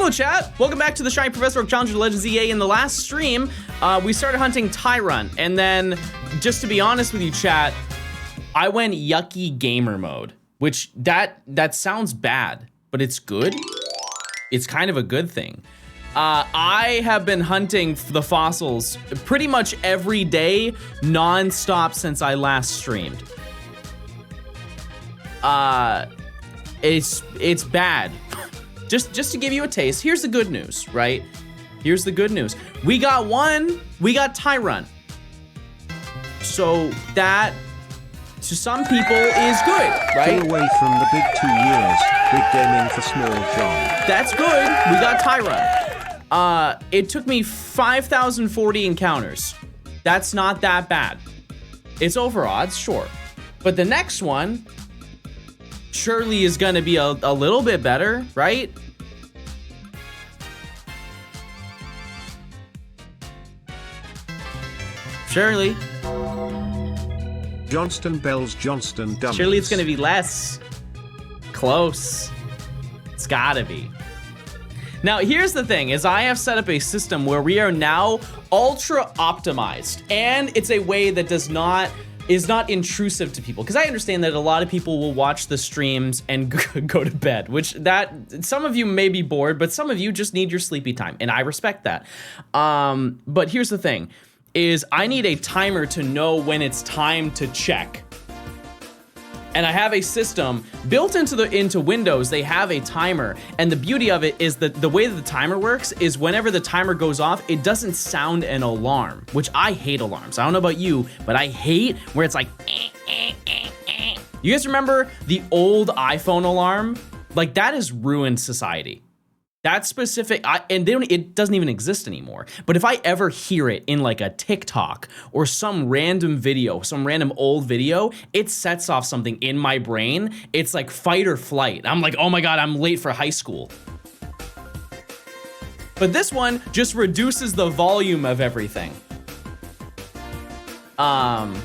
Hello chat, welcome back to the Shiny Professor Oak Challenger Legends EA. In the last stream, we started hunting Tyrant, and then, just to be honest with you chat, I went yucky gamer mode, which that sounds bad, but it's good. It's kind of a good thing. I have been hunting the fossils pretty much every day, non-stop since I last streamed. It's bad. Just to give you a taste, here's the good news, right? Here's the good news. We got Tyrant. So that, to some people, is good, right? Get away from the big 2 years. Big gaming for small John. That's good. We got Tyrant. It took me 5,040 encounters. That's not that bad. It's over odds, sure. But the next one surely is gonna be a little bit better, right? Surely. Johnstone bells, Johnstone dummies. Surely it's gonna be less. Close. It's gotta be. Now, here's the thing, is I have set up a system where we are now ultra optimized, and it's a way that is not intrusive to people, because I understand that a lot of people will watch the streams and go to bed, which some of you may be bored, but some of you just need your sleepy time, and I respect that. But here's the thing, is I need a timer to know when it's time to check. And I have a system built into Windows. They have a timer, and the beauty of it is that the way that the timer works is whenever the timer goes off, it doesn't sound an alarm, which I hate alarms. I don't know about you, but I hate where it's like, You guys remember the old iPhone alarm? Like, that has ruined society. That specific, it doesn't even exist anymore. But if I ever hear it in like a TikTok or some random video, some random old video, it sets off something in my brain. It's like fight or flight. I'm like, oh my God, I'm late for high school. But this one just reduces the volume of everything. And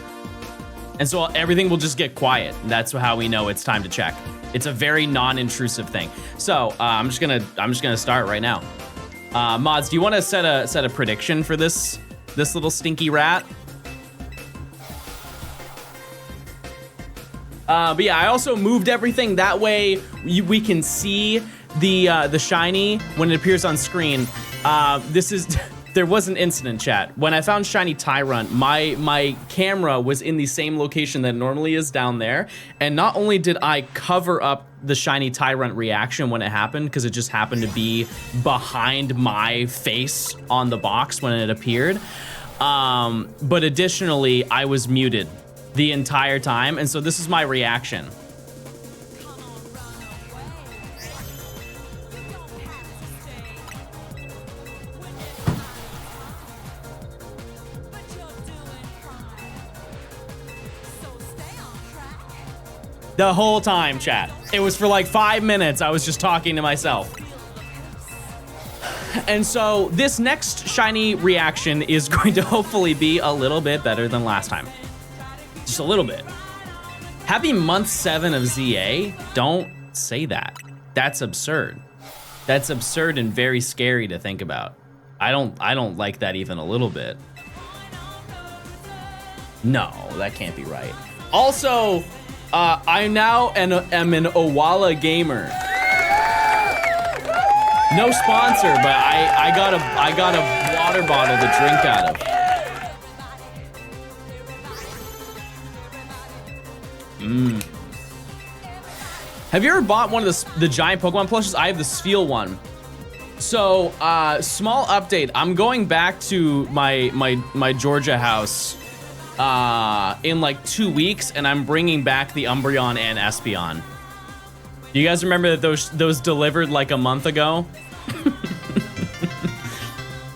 so everything will just get quiet. That's how we know it's time to check. It's a very non-intrusive thing. So I'm just gonna start right now. Mods, do you want to set a prediction for this little stinky rat? But yeah, I also moved everything that way we can see the shiny when it appears on screen. There was an incident, chat. When I found shiny Tyrant, my camera was in the same location that it normally is down there. And not only did I cover up the shiny Tyrant reaction when it happened, because it just happened to be behind my face on the box when it appeared, but additionally, I was muted the entire time. And so this is my reaction. The whole time, chat. It was for like 5 minutes. I was just talking to myself. And so this next shiny reaction is going to hopefully be a little bit better than last time. Just a little bit. Happy month 7 of ZA. Don't say that. That's absurd. That's absurd and very scary to think about. I don't like that even a little bit. No, that can't be right. Also, I now am an Owala gamer. No sponsor, but I got a water bottle to drink out of. Have you ever bought one of the giant Pokemon plushes? I have the Spheal one. So, small update. I'm going back to my Georgia house in like 2 weeks, and I'm bringing back the Umbreon and Espeon. Do you guys remember that those delivered like a month ago?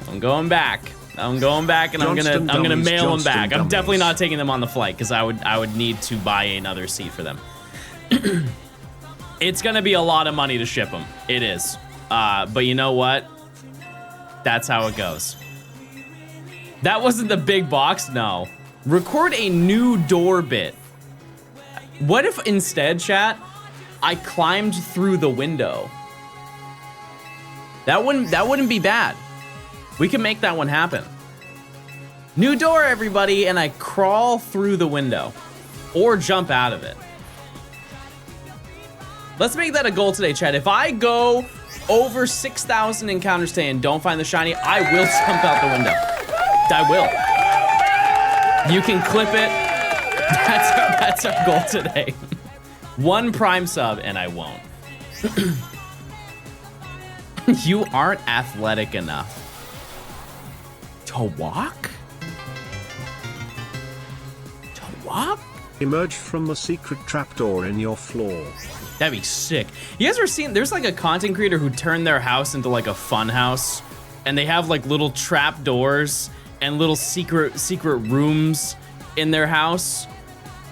I'm going back, and I'm gonna mail them back. I'm definitely not taking them on the flight because I would need to buy another seat for them. It's gonna be a lot of money to ship them. It is, but you know what? That's how it goes. That wasn't the big box, no. Record a new door bit. What if instead, chat, I climbed through the window? That wouldn't be bad. We can make that one happen. New door, everybody, and I crawl through the window or jump out of it. Let's make that a goal today, Chad. If I go over 6,000 encounters today and don't find the shiny, I will jump out the window. I will. You can clip it. That's our goal today. 1 Prime sub, and I won't. You aren't athletic enough to walk? To walk? Emerge from the secret trapdoor in your floor. That'd be sick. You guys ever seen, there's like a content creator who turned their house into like a fun house, and they have like little trap doors and little secret rooms in their house.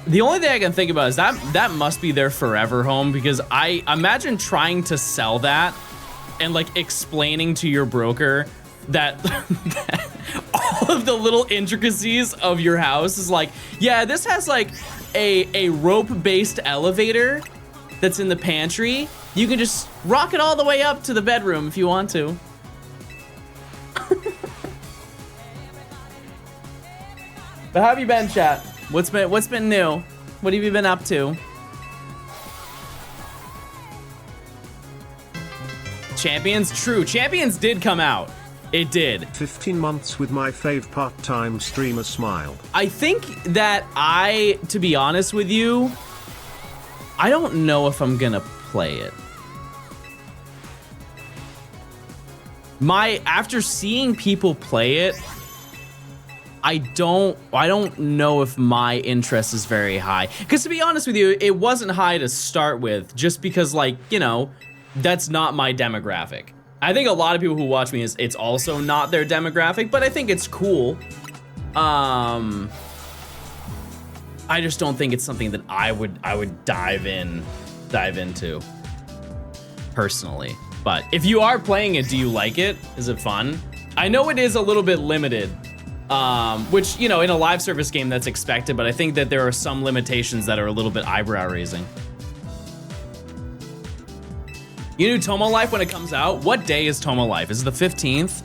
The only thing I can think about is that must be their forever home, because I imagine trying to sell that and like explaining to your broker that all of the little intricacies of your house is like, yeah, this has like a rope-based elevator that's in the pantry. You can just rock it all the way up to the bedroom if you want to. But how have you been, chat? What's been new? What have you been up to? Champions? True. Champions did come out. It did. 15 months with my fave part-time streamer Smile. I think that to be honest with you, I don't know if I'm gonna play it. After seeing people play it, I don't know if my interest is very high. Because to be honest with you, it wasn't high to start with, just because, like, you know, that's not my demographic. I think a lot of people who watch me, it's also not their demographic, but I think it's cool. I just don't think it's something that I would dive into personally. But if you are playing it, do you like it? Is it fun? I know it is a little bit limited, which, you know, in a live service game that's expected, but I think that there are some limitations that are a little bit eyebrow raising. You do Tomo Life when it comes out? What day is Tomo Life? Is it the 15th?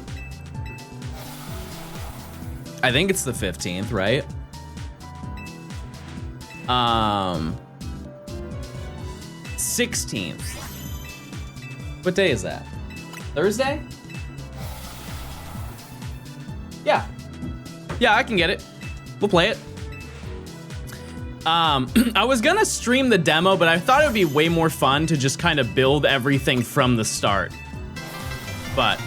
I think it's the 15th, right? 16th. What day is that? Thursday? Yeah. Yeah, I can get it. We'll play it. I was gonna stream the demo, but I thought it would be way more fun to just kind of build everything from the start. But,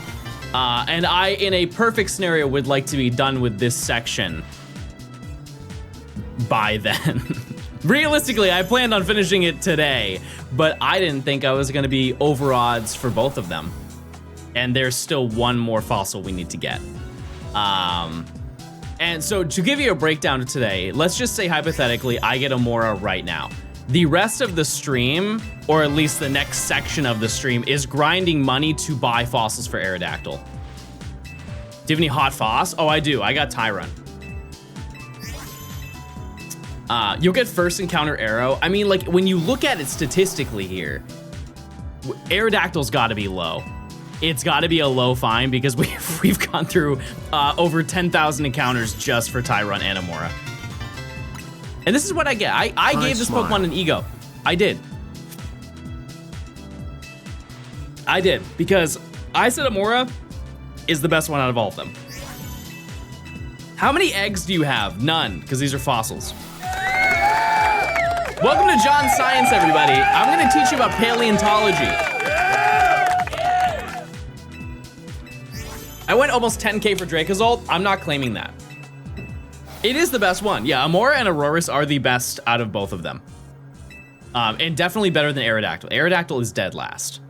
and I, in a perfect scenario, would like to be done with this section by then. Realistically, I planned on finishing it today, but I didn't think I was gonna be over odds for both of them. And there's still one more fossil we need to get. And so to give you a breakdown of today, let's just say hypothetically, I get Amaura right now. The rest of the stream, or at least the next section of the stream, is grinding money to buy fossils for Aerodactyl. Do you have any hot foss? Oh, I do. I got Tyron. You'll get first encounter arrow. I mean, like, when you look at it statistically here, Aerodactyl's got to be low. It's got to be a low find, because we've gone through over 10,000 encounters just for Tyron and Amaura. And this is what I get. I gave this Pokemon an ego. I did, because I said Amaura is the best one out of all of them. How many eggs do you have? None, because these are fossils. Welcome to John Science, everybody. I'm going to teach you about paleontology. I went almost 10K for Dracozolt. I'm not claiming that. It is the best one. Yeah, Amaura and Aurorus are the best out of both of them. And definitely better than Aerodactyl. Aerodactyl is dead last.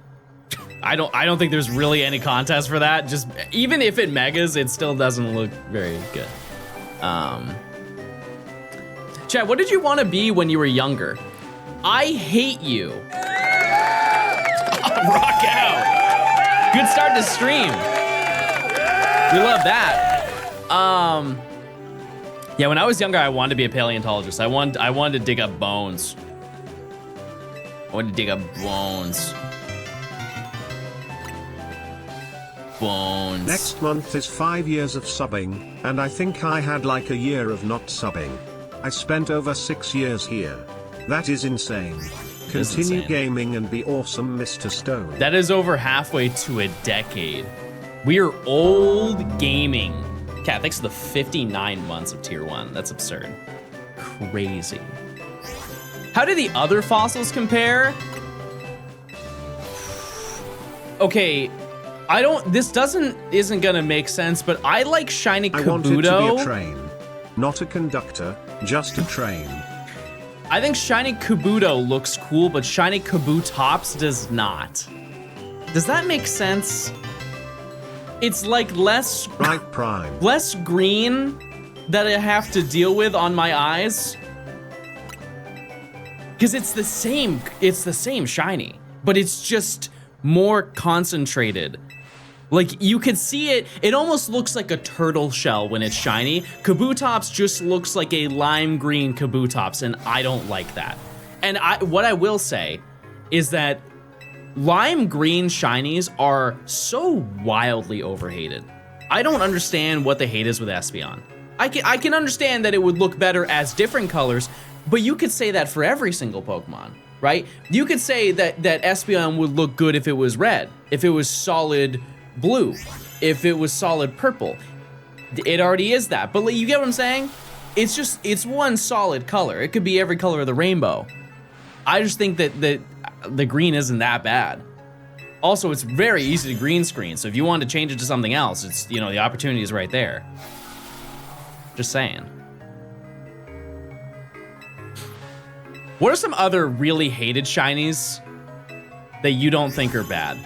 I don't think there's really any contest for that. Just even if it megas, it still doesn't look very good. Chad, what did you want to be when you were younger? I hate you. Rock out. Good start to stream. We love that. Yeah, when I was younger, I wanted to be a paleontologist. I wanted to dig up bones. I wanted to dig up bones. Bones. Next month is 5 years of subbing, and I think I had like a year of not subbing. I spent over 6 years here. That is insane. Continue gaming and be awesome, Mr. Stone. That is over halfway to a decade. We are old gaming. Cat, thanks for the 59 months of tier 1. That's absurd. Crazy. How do the other fossils compare? Okay, this isn't gonna make sense, but I like shiny Kabuto. I want it to be a train, not a conductor, just a train. I think shiny Kabuto looks cool, but shiny Kabutops does not. Does that make sense? It's like less Prime. Less green that I have to deal with on my eyes. Because it's the same shiny, but it's just more concentrated. Like you could see it almost looks like a turtle shell when it's shiny. Kabutops just looks like a lime green Kabutops, and I don't like that. And what I will say is that lime green shinies are so wildly overhated. I don't understand what the hate is with Espeon. I can understand that it would look better as different colors, but you could say that for every single Pokemon, right? You could say that Espeon would look good if it was red, if it was solid blue, if it was solid purple. It already is that, but you get what I'm saying? It's one solid color. It could be every color of the rainbow. I just think that the green isn't that bad. Also, it's very easy to green screen, so if you want to change it to something else, it's, the opportunity is right there. Just saying. What are some other really hated shinies that you don't think are bad?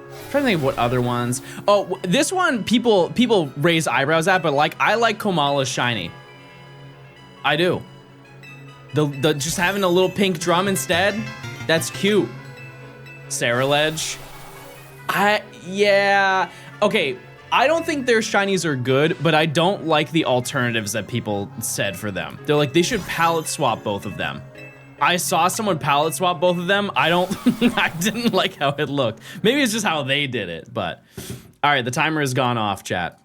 I'm trying to think of what other ones. Oh, this one people raise eyebrows at, but I like Komala's shiny. I do. The just having a little pink drum instead, that's cute. Saraledge. Yeah. Okay, I don't think their shinies are good, but I don't like the alternatives that people said for them. They're like, they should palette swap both of them. I saw someone palette swap both of them. I didn't like how it looked. Maybe it's just how they did it, but. All right, the timer has gone off, chat.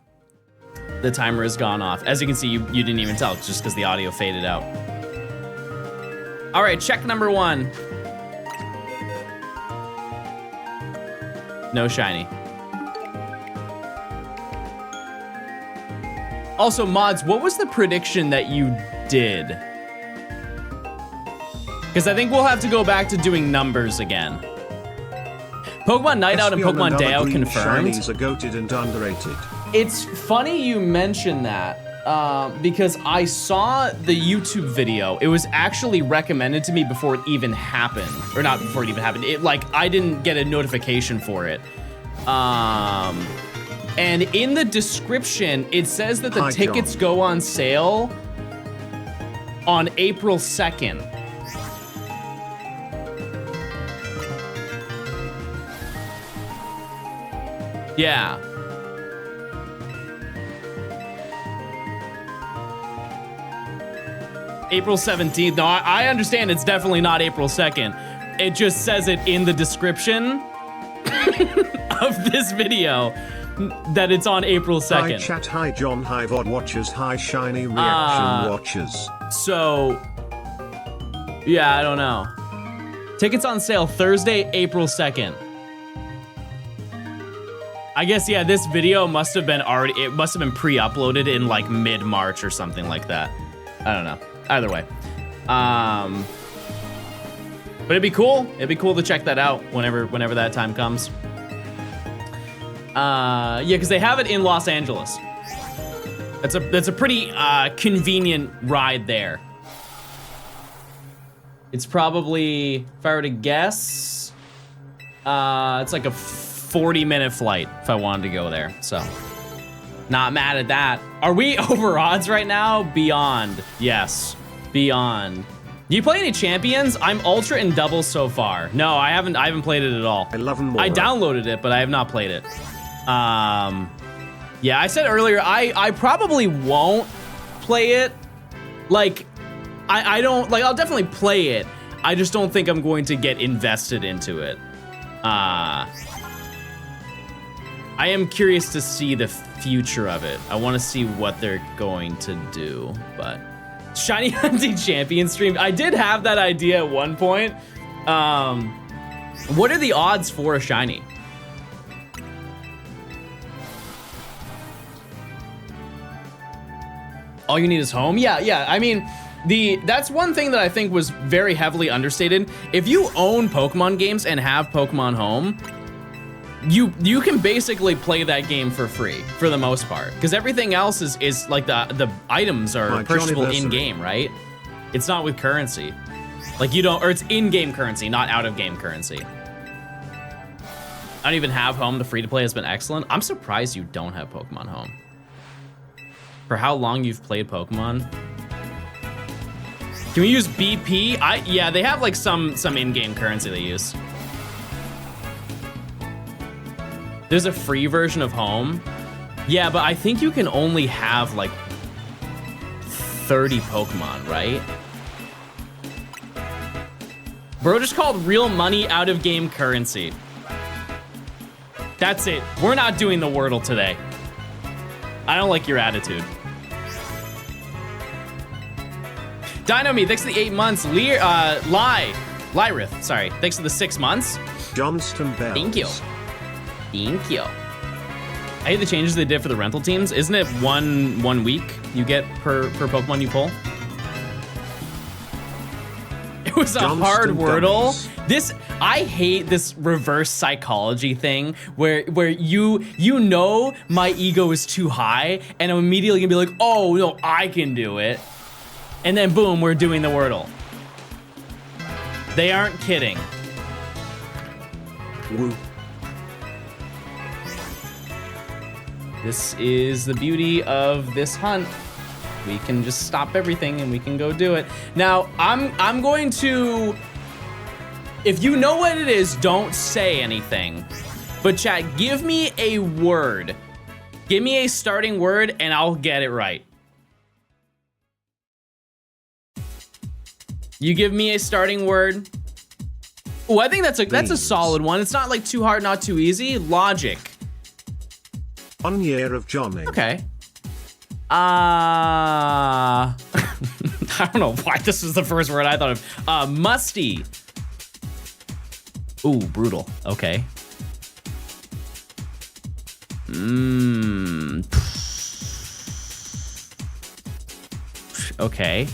The timer has gone off. As you can see, you didn't even tell, just because the audio faded out. All right, check number 1. No shiny. Also, mods, what was the prediction that you did? Because I think we'll have to go back to doing numbers again. Pokemon Night Out and Pokemon Day Out confirmed. Shinies are goated and underrated. It's funny you mention that. Because I saw the YouTube video. It was actually recommended to me before it even happened. Or not before it even happened. I didn't get a notification for it. And in the description, it says that the tickets go on sale on April 2nd. Yeah. April 17th. No, I understand it's definitely not April 2nd. It just says it in the description of this video that it's on April 2nd. Hi chat, hi John, hi VOD watchers, hi shiny reaction watchers. So, yeah, I don't know. Tickets on sale Thursday, April 2nd. I guess, yeah, this video must have been pre-uploaded in like mid-March or something like that. I don't know. Either way. But it'd be cool. It'd be cool to check that out whenever that time comes. Yeah, because they have it in Los Angeles. That's a pretty convenient ride there. It's probably, if I were to guess, it's like a 40-minute flight if I wanted to go there. So, not mad at that. Are we over odds right now? Beyond. Yes, beyond. Do you play any champions? I'm ultra and double so far. No, I haven't played it at all. I love them more. I downloaded it, but I have not played it. Yeah, I said earlier, I probably won't play it. Like, I don't, like, I'll definitely play it. I just don't think I'm going to get invested into it. I am curious to see the future of it. I want to see what they're going to do, but shiny hunting champion stream. I did have that idea at one point. What are the odds for a shiny? All you need is home? Yeah. I mean, that's one thing that I think was very heavily understated. If you own Pokemon games and have Pokemon Home, you can basically play that game for free for the most part, because everything else is like the items are purchasable in game, right? It's not with currency. Like you don't, or it's in-game currency, not out-of-game currency. I don't even have Home. The free-to-play has been excellent. I'm surprised you don't have Pokemon Home. For how long you've played Pokemon? Can we use BP? Yeah, they have like some in-game currency they use. There's a free version of Home. Yeah, but I think you can only have like 30 Pokemon, right? Bro just called real money out of game currency. That's it. We're not doing the Wordle today. I don't like your attitude. Dino Me, thanks for the 8 months. Lyrith, sorry. Thanks for the 6 months. Johnstone Bells. Thank you. Thank you. I hate the changes they did for the rental teams. Isn't it one week you get per Pokemon you pull? It was a hard Wordle. I hate this reverse psychology thing where you know my ego is too high and I'm immediately gonna be like, oh no, I can do it. And then boom, we're doing the Wordle. They aren't kidding. Woo. This is the beauty of this hunt. We can just stop everything and we can go do it. Now, I'm going to, if you know what it is, don't say anything. But chat, give me a word. Give me a starting word and I'll get it right. You give me a starting word. Oh, I think that's a solid one. It's not like too hard, not too easy. Logic. 1 year of Johnny. Okay. I don't know why this was the first word I thought of. Musty. Ooh, brutal. Okay. Okay.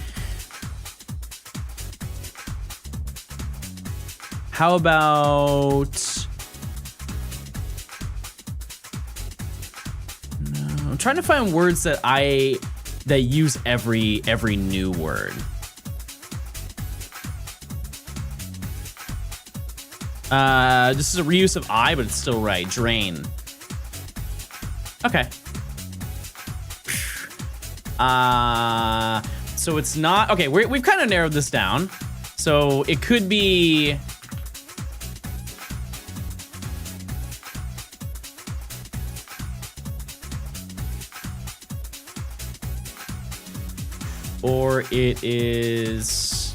How about... No, I'm trying to find words that use every new word. This is a reuse of I, but it's still right. Drain. Okay. So it's not... Okay, we've kind of narrowed this down. So it could be... Or it is...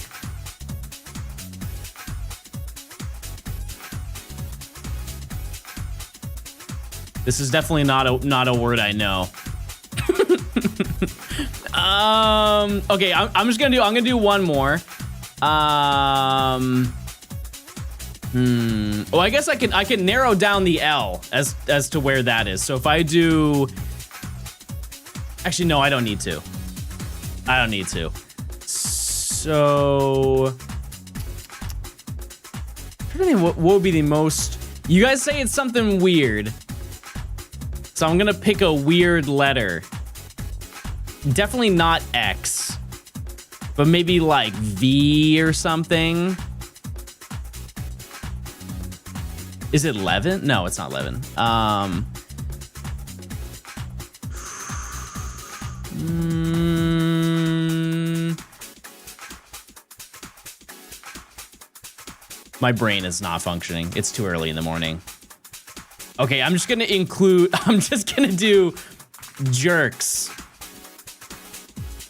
This is definitely not a word I know. Okay, I'm gonna do one more. Oh, I guess I can narrow down the L as to where that is. So if I do... Actually, no, I don't need to. I don't need to. So... I'm trying to think what would be the most... You guys say it's something weird. So I'm gonna pick a weird letter. Definitely not X. But maybe like V or something. Is it Levin? No, it's not Levin. My brain is not functioning. It's too early in the morning. Okay, I'm just gonna do jerks.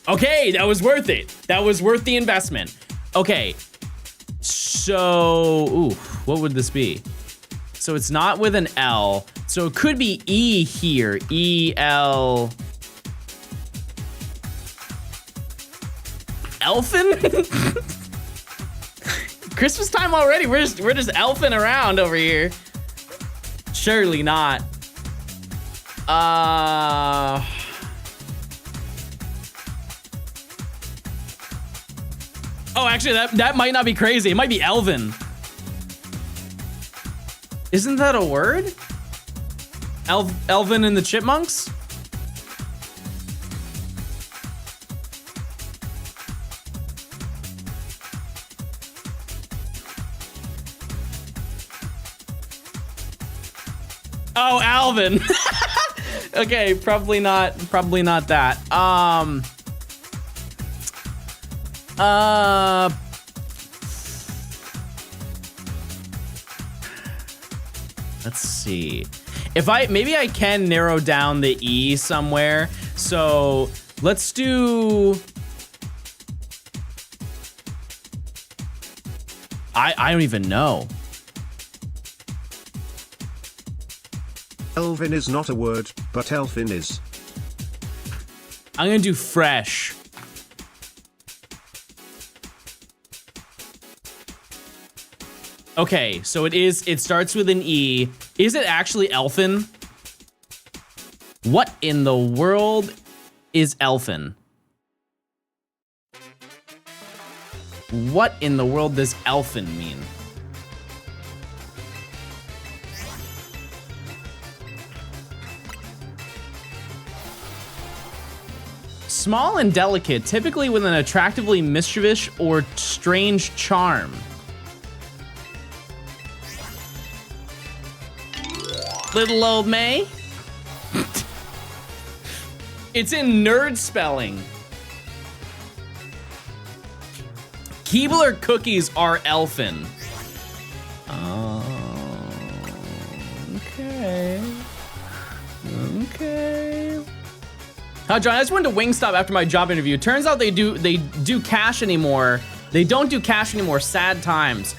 Okay, that was worth it. That was worth the investment. Okay, so, ooh, what would this be? So it's not with an L. So it could be E here. E-L... Elfin? Christmas time already. We're just elfing around over here. Surely not. Oh, actually, that might not be crazy. It might be Elvin. Isn't that a word? Elvin and the Chipmunks? Oh, Alvin. Okay, probably not that. Let's see. Maybe I can narrow down the E somewhere. So let's do, I don't even know. Elvin is not a word, but elfin is. I'm gonna do fresh. Okay, so it starts with an E. Is it actually elfin? What in the world is elfin? What in the world does elfin mean? Small and delicate, typically with an attractively mischievous or strange charm. Little old May. It's in nerd spelling. Keebler cookies are elfin. Oh, okay. Okay. John, I just went to Wingstop after my job interview. Turns out they do cash anymore. They don't do cash anymore. Sad times.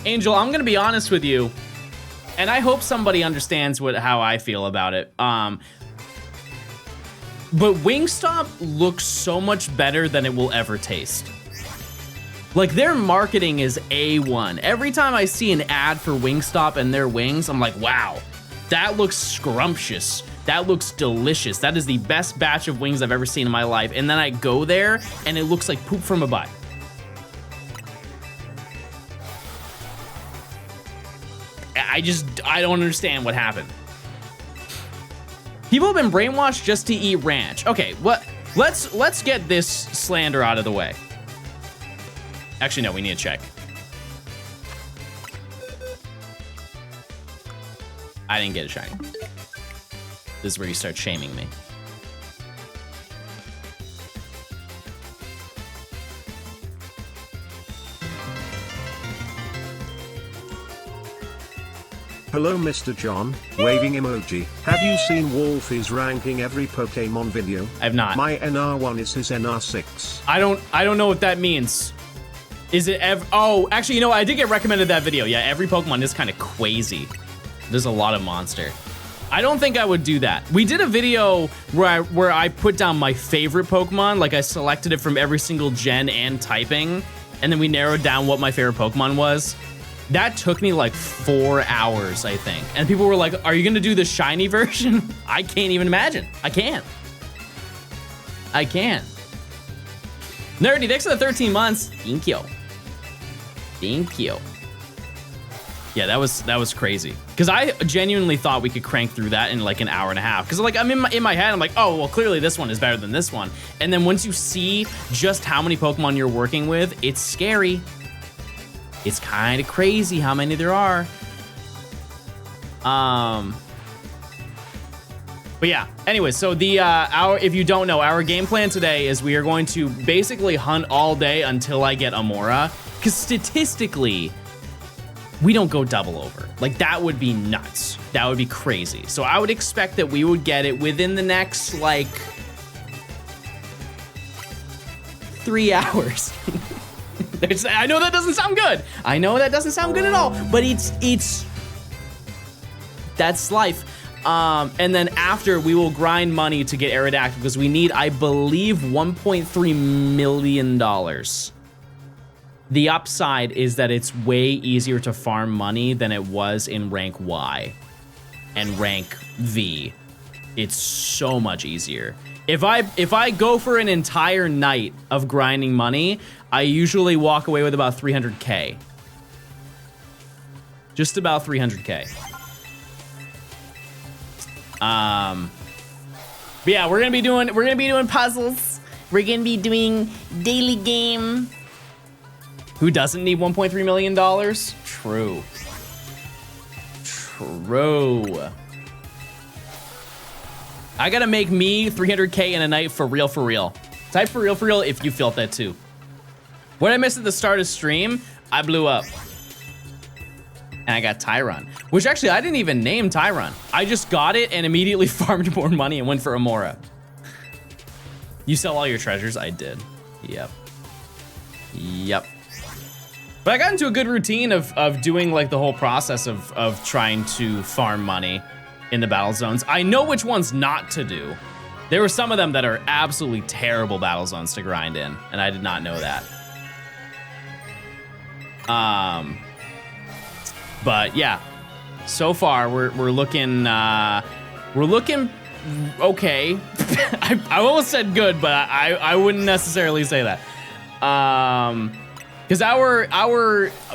Angel, I'm gonna be honest with you, and I hope somebody understands how I feel about it. But Wingstop looks so much better than it will ever taste. Like, their marketing is A1. Every time I see an ad for Wingstop and their wings, I'm like, wow, that looks scrumptious. That looks delicious. That is the best batch of wings I've ever seen in my life. And then I go there and it looks like poop from a butt. I don't understand what happened. People have been brainwashed just to eat ranch. Okay, let's get this slander out of the way. Actually, no, we need to check. I didn't get a shiny. This is where you start shaming me. Hello Mr. John, waving emoji. Have you seen Wolfie's ranking every Pokemon video? I've not. My NR1 is his NR6. I don't know what that means. Is it oh, actually, you know, I did get recommended that video. Yeah, every Pokemon is kind of crazy. There's a lot of monster. I don't think I would do that. We did a video where I put down my favorite Pokemon, like I selected it from every single gen and typing, and then we narrowed down what my favorite Pokemon was. That took me like 4 hours, I think. And people were like, are you gonna do the shiny version? I can't even imagine. I can't. Nerdy, thanks for the 13 months. Thank you. Thank you. Yeah, that was crazy. Because I genuinely thought we could crank through that in like an hour and a half. Because like I'm in my head, I'm like, oh, well, clearly this one is better than this one. And then once you see just how many Pokemon you're working with, it's scary. It's kind of crazy how many there are. But yeah, anyway, so if you don't know, our game plan today is we are going to basically hunt all day until I get Amaura. Because statistically, we don't go double over. Like, that would be nuts. That would be crazy. So I would expect that we would get it within the next, like, 3 hours. I know that doesn't sound good. I know that doesn't sound good at all, but it's That's life. And then after, we will grind money to get Aerodactyl because we need, I believe, $1.3 million. The upside is that it's way easier to farm money than it was in rank Y and rank V. It's so much easier. If I go for an entire night of grinding money, I usually walk away with about 300K. Just about 300K. But yeah, we're gonna be doing puzzles. We're gonna be doing daily game. Who doesn't need $1.3 million? True. True. I gotta make me 300K in a night for real, for real. Type for real if you felt that too. What I missed at the start of stream, I blew up. And I got Tyron, which actually I didn't even name Tyron. I just got it and immediately farmed more money and went for Amaura. You sell all your treasures? I did. Yep. Yep. But I got into a good routine of doing like the whole process of trying to farm money in the battle zones. I know which ones not to do. There were some of them that are absolutely terrible battle zones to grind in, and I did not know that. But yeah, so far we're looking okay. I almost said good, but I wouldn't necessarily say that. Because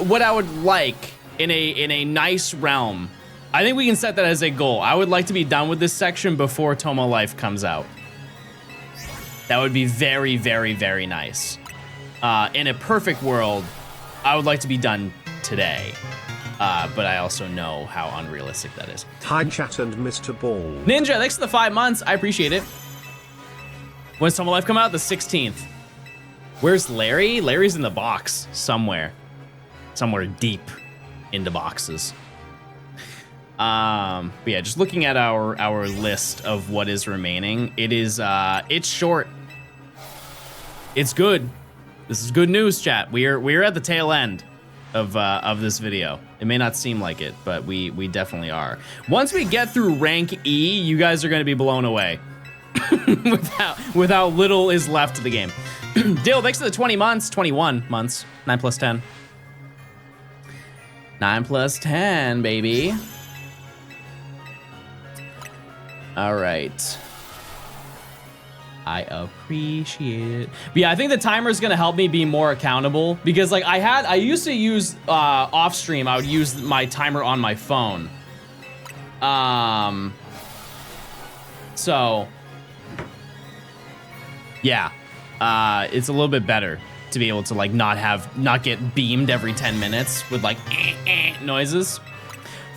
what I would like in a nice realm, I think we can set that as a goal. I would like to be done with this section before Toma Life comes out. That would be very, very, very nice. In a perfect world, I would like to be done today. But I also know how unrealistic that is. Hi chat and Mr. Ball. Ninja, thanks for the 5 months. I appreciate it. When's Toma Life come out? The 16th. Where's Larry? Larry's in the box somewhere. Somewhere deep into boxes. But yeah, just looking at our list of what is remaining, it is it's short. It's good. This is good news, chat. We're at the tail end of this video. It may not seem like it, but we definitely are. Once we get through rank E, you guys are gonna be blown away. with how little is left to the game. Dill, thanks for the 21 months. 9 plus 10. 9 plus 10, baby. All right. I appreciate it. But yeah, I think the timer is gonna help me be more accountable because like I used to use off stream, I would use my timer on my phone. So yeah, it's a little bit better to be able to like not get beamed every 10 minutes with like noises.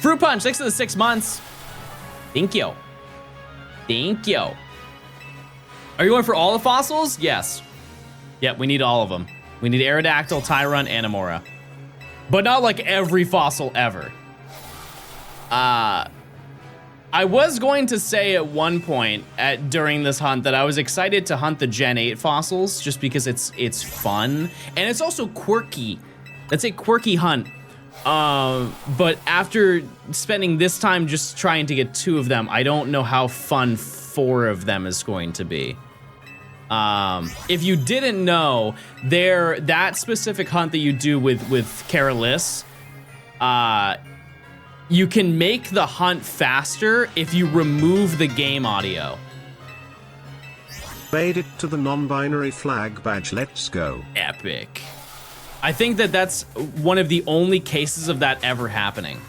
Fruit Punch, thanks for the 6 months. Thank you. Thank you. Are you going for all the fossils? Yes. Yep, we need all of them. We need Aerodactyl, Tyron, and Amaura. But not like every fossil ever. I was going to say at one point during this hunt that I was excited to hunt the Gen 8 fossils just because it's fun. And it's also quirky. It's a quirky hunt. But after spending this time just trying to get 2 of them, I don't know how fun 4 of them is going to be. If you didn't know, that specific hunt that you do with Caralis, you can make the hunt faster if you remove the game audio. Made it to the non-binary flag badge, let's go. Epic. I think that's one of the only cases of that ever happening.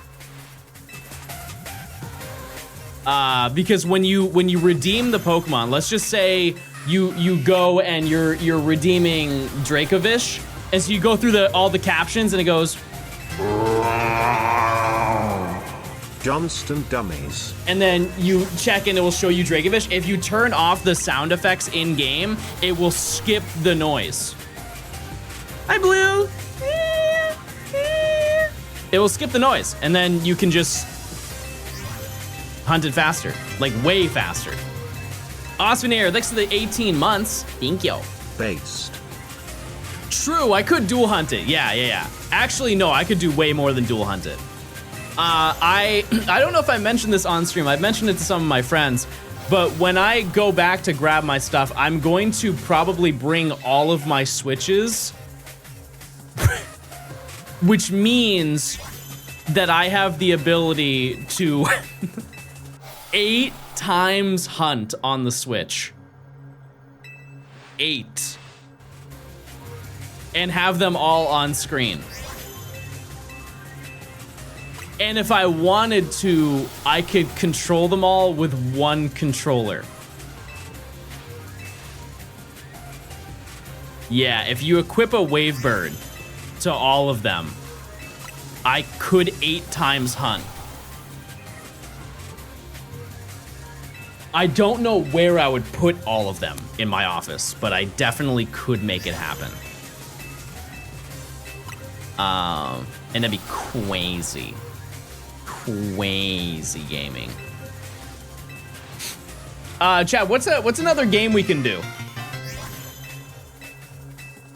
Because when you redeem the Pokemon, let's just say you go and you're redeeming Dracovish, and so you go through all the captions and it goes Johnstone dummies. And then you check and it will show you Dracovish. If you turn off the sound effects in game, it will skip the noise. Hi, Blue. It will skip the noise, and then you can just hunt it faster, like way faster. Osveneer, thanks for the 18 months. Thank you. Based. True, I could dual hunt it. Yeah. Actually, no, I could do way more than dual hunt it. I don't know if I mentioned this on stream. I've mentioned it to some of my friends, but when I go back to grab my stuff, I'm going to probably bring all of my switches, which means that I have the ability to 8 times hunt on the Switch. 8. And have them all on screen. And if I wanted to, I could control them all with one controller. Yeah, if you equip a Wavebird to all of them, I could 8 times hunt. I don't know where I would put all of them in my office, but I definitely could make it happen. And that'd be crazy. Crazy gaming. Chad, what's another game we can do?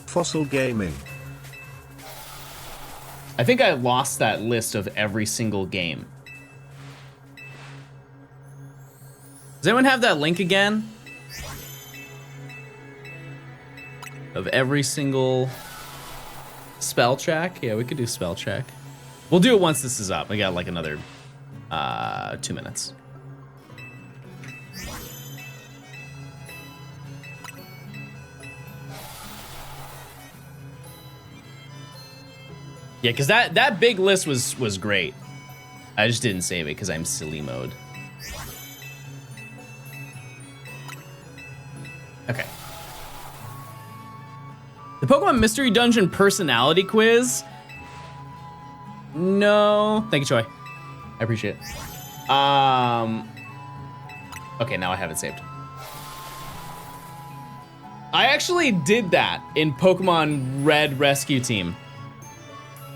Fossil gaming. I think I lost that list of every single game. Does anyone have that link again? Of every single spell check? Yeah, we could do spell check. We'll do it once this is up. We got like another 2 minutes. Yeah, because that big list was great. I just didn't save it because I'm silly mode. Okay. The Pokemon Mystery Dungeon personality quiz? No. Thank you, Choi. I appreciate it. Okay, now I have it saved. I actually did that in Pokemon Red Rescue Team.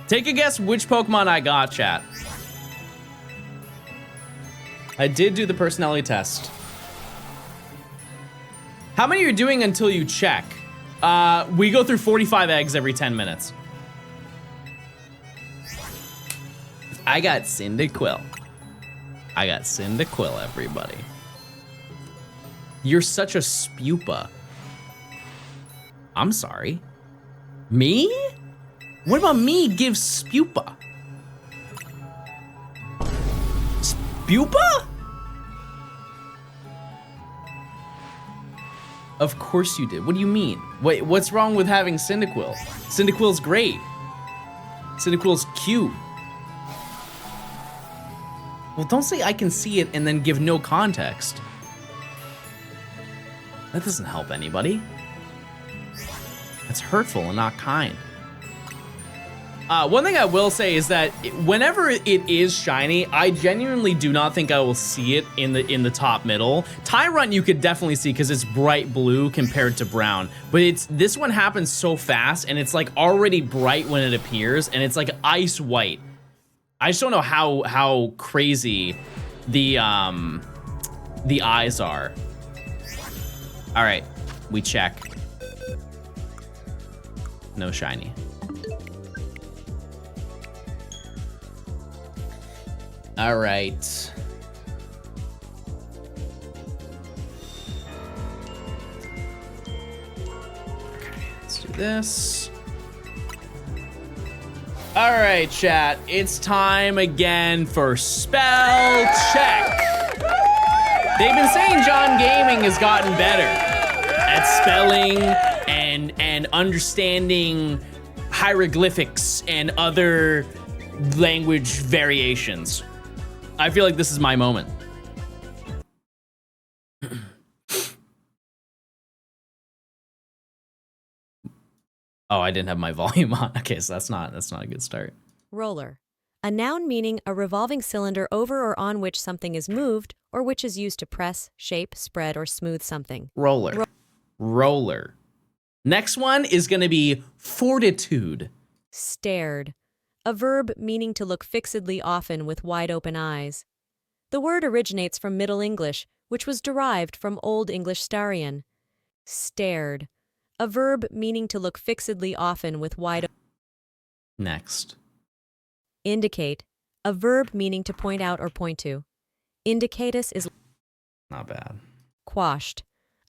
Take a guess which Pokemon I got, chat. I did do the personality test. How many are you doing until you check? We go through 45 eggs every 10 minutes. I got Cyndaquil. I got Cyndaquil, everybody. You're such a spupa. I'm sorry. Me? What about me gives spupa? Spupa? Of course you did. What do you mean? Wait, what's wrong with having Cyndaquil? Cyndaquil's great. Cyndaquil's cute. Well, don't say I can see it and then give no context. That doesn't help anybody. That's hurtful and not kind. One thing I will say is that whenever it is shiny, I genuinely do not think I will see it in the top middle. Tyrunt you could definitely see because it's bright blue compared to brown, but this one happens so fast and it's like already bright when it appears and it's like ice white. I just don't know how crazy the eyes are. All right, we check. No shiny. All right. Okay, let's do this. All right, chat. It's time again for spell check. They've been saying John Gaming has gotten better at spelling and understanding hieroglyphics and other language variations. I feel like this is my moment. Oh, I didn't have my volume on. Okay, so that's not a good start. Roller. A noun meaning a revolving cylinder over or on which something is moved or which is used to press, shape, spread, or smooth something. Roller. Roller. Next one is going to be fortitude. Stared. A verb meaning to look fixedly often with wide open eyes. The word originates from Middle English, which was derived from Old English starion. Stared. A verb meaning to look fixedly often with wide open. Next. Indicate. a verb meaning to point out or point to. Indicatus is Not bad. quashed,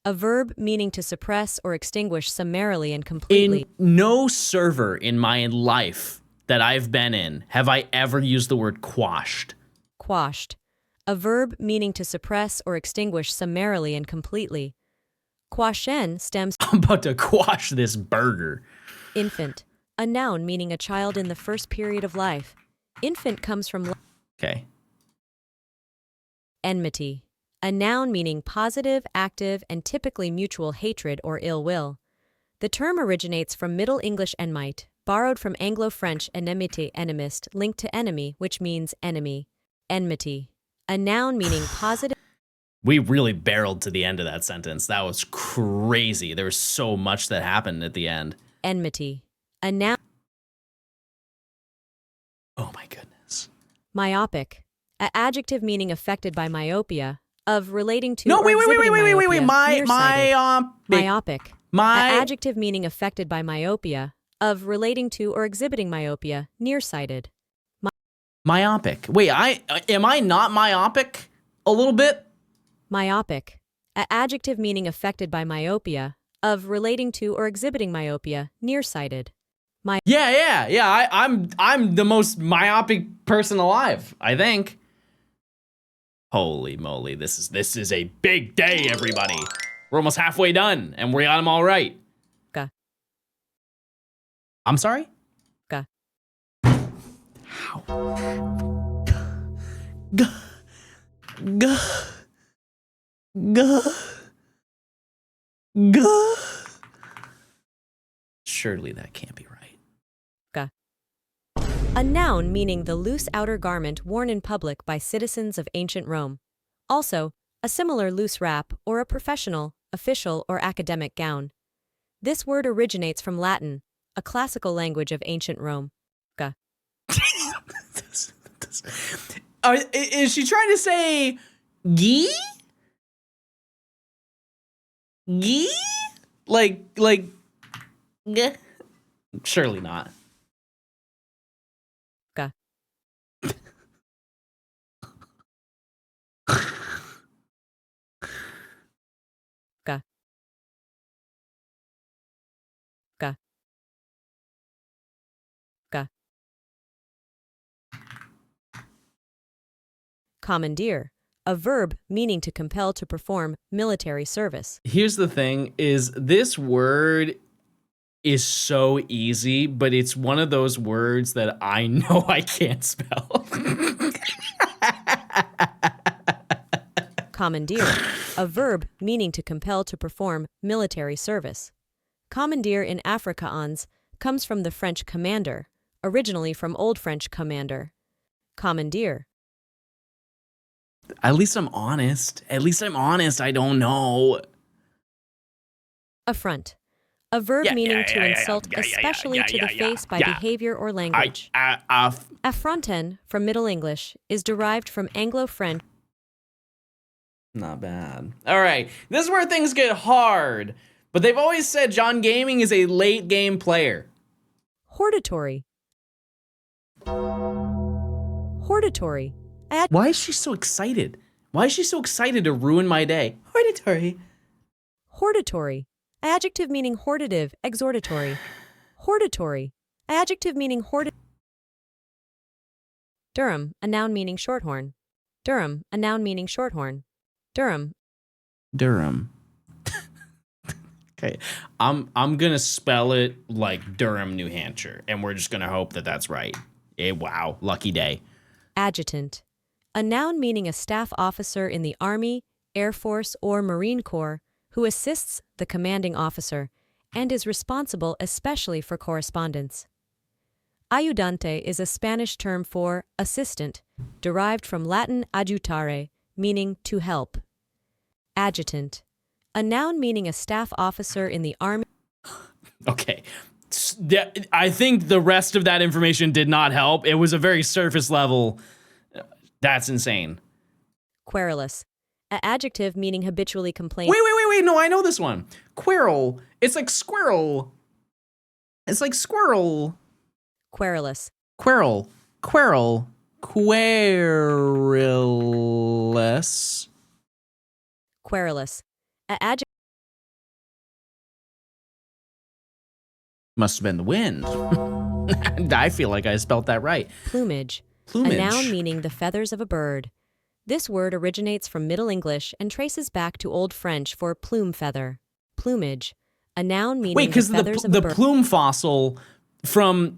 a verb meaning to suppress or extinguish summarily and completely. In no server in my life that I've been in have I ever used the word quashed. Quashed, a verb meaning to suppress or extinguish summarily and completely. Quashen stems I'm about to quash this burger. infant, a noun meaning a child in the first period of life. Infant comes from Okay. enmity, a noun meaning positive, active, and typically mutual hatred or ill will. The term originates from Middle English enmite, borrowed from Anglo-French enemité enemist, linked to enemy, which means enemy. Enmity, a noun meaning positive. We really barreled to the end of that sentence. That was crazy. There was so much that happened at the end. Enmity, a noun. Oh my goodness. Myopic, an adjective meaning affected by myopia, of relating to No, or wait. exhibiting myopia, nearsighted. Myopic. Myopic, an adjective meaning affected by myopia, of relating to or exhibiting myopia, nearsighted. Myopic. Wait, am I not myopic a little bit? Myopic, an adjective meaning affected by myopia, of relating to or exhibiting myopia, nearsighted. Yeah. I'm the most myopic person alive, I think. Holy moly, this is a big day, everybody. We're almost halfway done, and we got them all right. Ga. I'm sorry? Ga. How? G. Surely that can't be right. A noun meaning the loose outer garment worn in public by citizens of ancient Rome. Also, a similar loose wrap or a professional, official, or academic gown. This word originates from Latin, a classical language of ancient Rome. Ga. Is she trying to say ghee? Ghee? Like, gah? Surely not. Ga. Ga. Ga. Ga. Commandeer, a verb meaning to compel to perform military service. Here's the thing, is this word is so easy, but it's one of those words that I know I can't spell. Commandeer, a verb meaning to compel to perform military service. Commandeer in Afrikaans comes from the French commander, originally from Old French commander. Commandeer. At least I'm honest. I don't know. Affront, a verb meaning to insult, especially to the face by behavior or language. Affronten, from Middle English, is derived from Anglo-French. Not bad. All right, this is where things get hard. But they've always said John Gaming is a late game player. Hortatory. Hortatory. Why is she so excited? Why is she so excited to ruin my day? Hortatory. Hortatory. Adjective meaning hortative, exhortatory. Hortatory. Adjective meaning Durham, a noun meaning shorthorn. Durham, a noun meaning shorthorn. Durham. Okay, I'm gonna spell it like Durham, New Hampshire, and we're just gonna hope that that's right. Wow, lucky day. Adjutant, a noun meaning a staff officer in the Army, Air Force, or Marine Corps who assists the commanding officer and is responsible especially for correspondence. Ayudante is a Spanish term for assistant, derived from Latin adjutare, meaning to help. Adjutant, a noun meaning a staff officer in the Army. Okay, I think the rest of that information did not help. It was a very surface level. That's insane. Querulous, an adjective meaning habitually complaining. Wait. No, I know this one. Quirrell. It's like squirrel. It's like squirrel. Querulous. Quirrell. Querulous. Querulous. A adjective. Must have been the wind. I feel like I spelt that right. Plumage. Plumage. A noun meaning the feathers of a bird. This word originates from Middle English and traces back to Old French for plume feather. Plumage. A noun meaning the feathers of a bird. The plume fossil from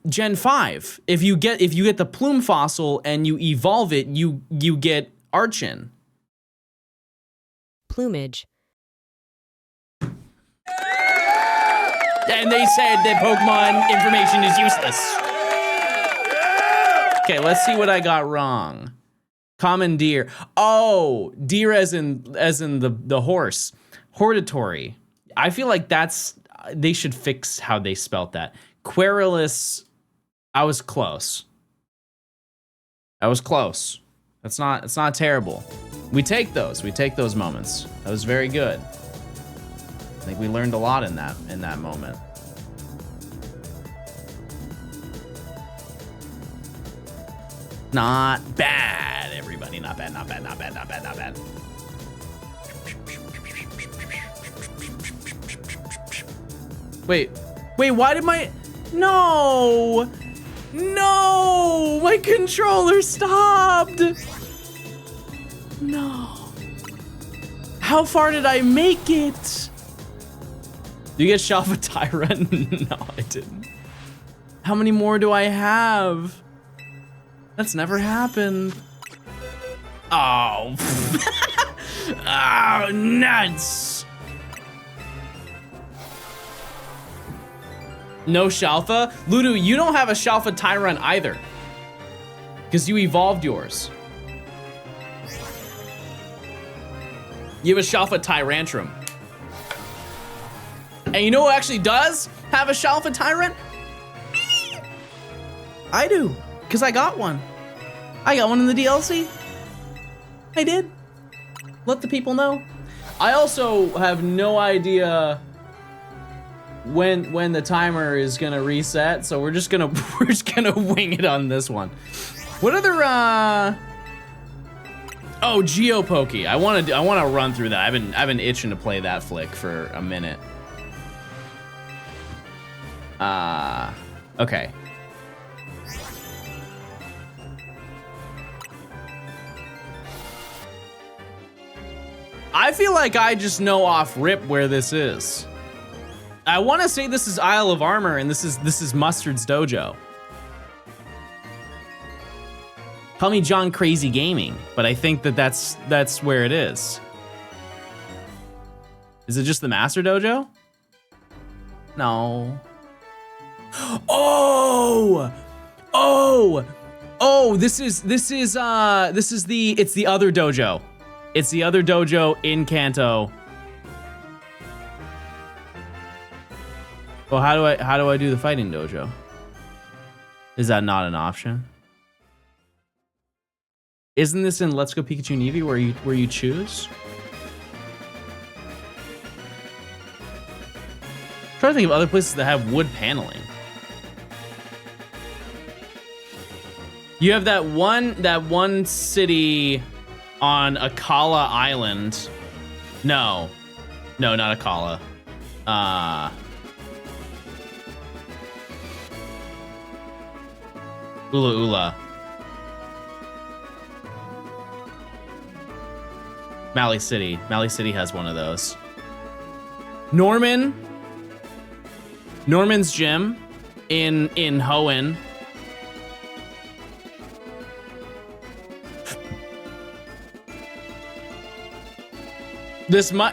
Gen 5. If you get the plume fossil and you evolve it, you get Archin. Plumage. And they said that Pokemon information is useless. Okay, let's see what I got wrong. Commandeer. Oh, deer as in the horse. Hortatory. I feel like they should fix how they spelt that. Querulous. I was close. It's not terrible. We take those moments. That was very good. I think we learned a lot in that moment. Not bad, everybody. Not bad. Wait, why did No, my controller stopped. No. How far did I make it? Do you get Shalva Tyrant? No, I didn't. How many more do I have? That's never happened. Oh. Oh, nuts. No Shalfa? Ludu, you don't have a Shalfa Tyrant either. Because you evolved yours. You have a Shalfa Tyrantrum. And you know who actually does have a Shalfa Tyrant? Me! I do, because I got one. I got one in the DLC. I did. Let the people know. I also have no idea when the timer is gonna reset, so we're just gonna wing it on this one. What other Oh, Geopokey. I wanna run through that. I've been itching to play that flick for a minute. Okay. I feel like I just know off rip where this is. I want to say this is Isle of Armor and this is Mustard's dojo. Call me John Crazy Gaming, but I think that's where it is. Is it just the Master Dojo? No. Oh! This is the other dojo. It's the other dojo in Kanto. Well, how do I do the fighting dojo? Is that not an option? Isn't this in Let's Go Pikachu and Eevee where you choose? I'm trying to think of other places that have wood paneling. You have that one city on Akala Island. No, not Akala. Ula Ula. Mali City. Mali City has one of those. Norman's gym in Hoenn.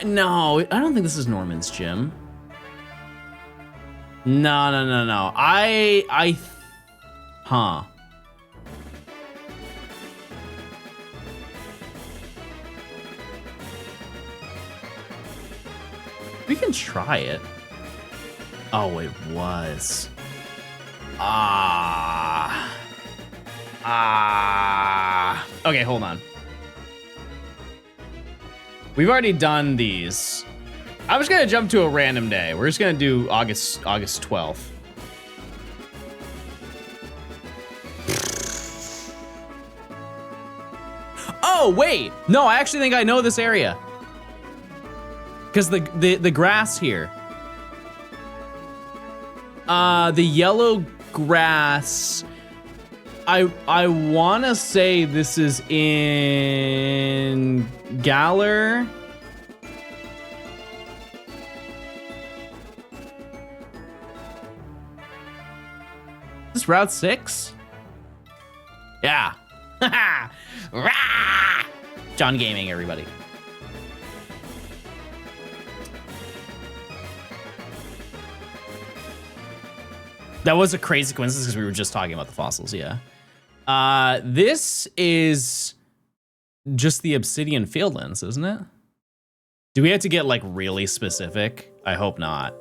No, I don't think this is Norman's gym. No. Huh. We can try it. Oh, it was. Okay, hold on. We've already done these. I'm just gonna jump to a random day. We're just gonna do August 12th. Oh, wait. No, I actually think I know this area. Because the grass here. The yellow grass. I want to say this is in Galler. Is this Route 6? Yeah. John Gaming, everybody. That was a crazy coincidence because we were just talking about the fossils, yeah. This is just the obsidian fieldlands, isn't it? Do we have to get like really specific? I hope not.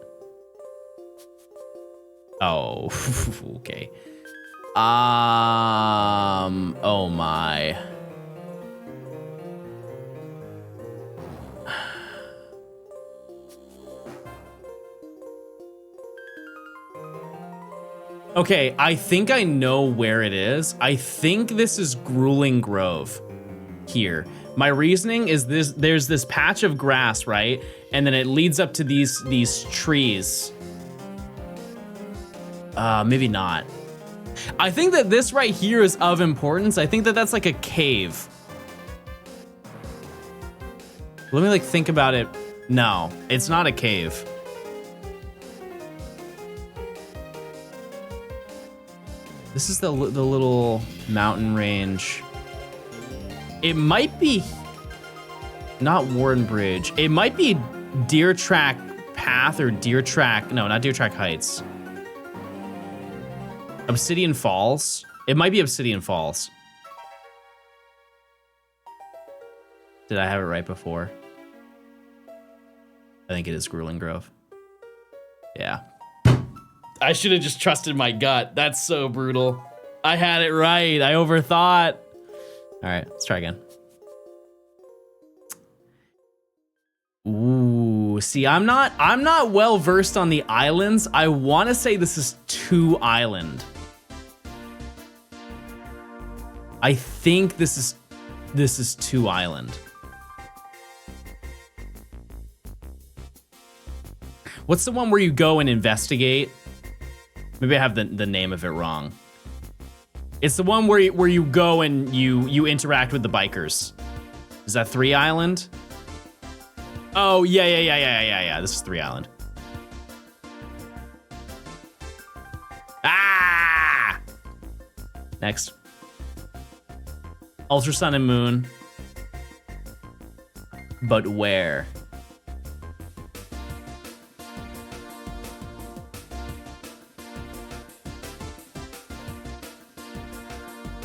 Oh, okay. Oh my. Okay, I think I know where it is. I think this is Grueling Grove here. My reasoning is there's this patch of grass, right? And then it leads up to these trees. Maybe not. I think that this right here is of importance. I think that that's like a cave. Let me like think about it. No, it's not a cave. This is the little mountain range. It might be not Warren Bridge. It might be Deer Track Path or Deer Track. No, not Deer Track Heights. Obsidian Falls. It might be Obsidian Falls. Did I have it right before? I think it is Grueling Grove. Yeah. I should have just trusted my gut. That's so brutal. I had it right. I overthought. All right, let's try again. Ooh, see, I'm not well versed on the islands. I want to say this is 2 Island. I think this is 2 Island. What's the one where you go and investigate? Maybe I have the name of it wrong. It's the one where you go and you interact with the bikers. Is that 3 Island? Oh, yeah. This is 3 Island. Ah! Next. Ultra Sun and Moon. But where?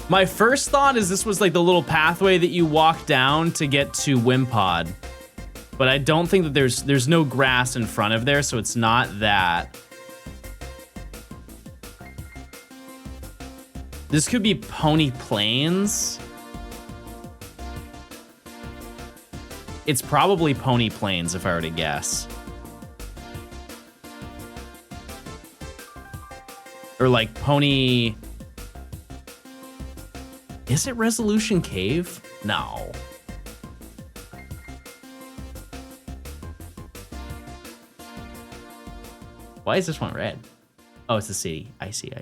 My first thought is this was like the little pathway that you walk down to get to Wimpod. But I don't think that there's no grass in front of there, so it's not that. This could be Pony Plains. It's probably Pony Plains if I were to guess. Or like Pony... Is it Resolution Cave? No. Why is this one red? Oh, it's the city. I see.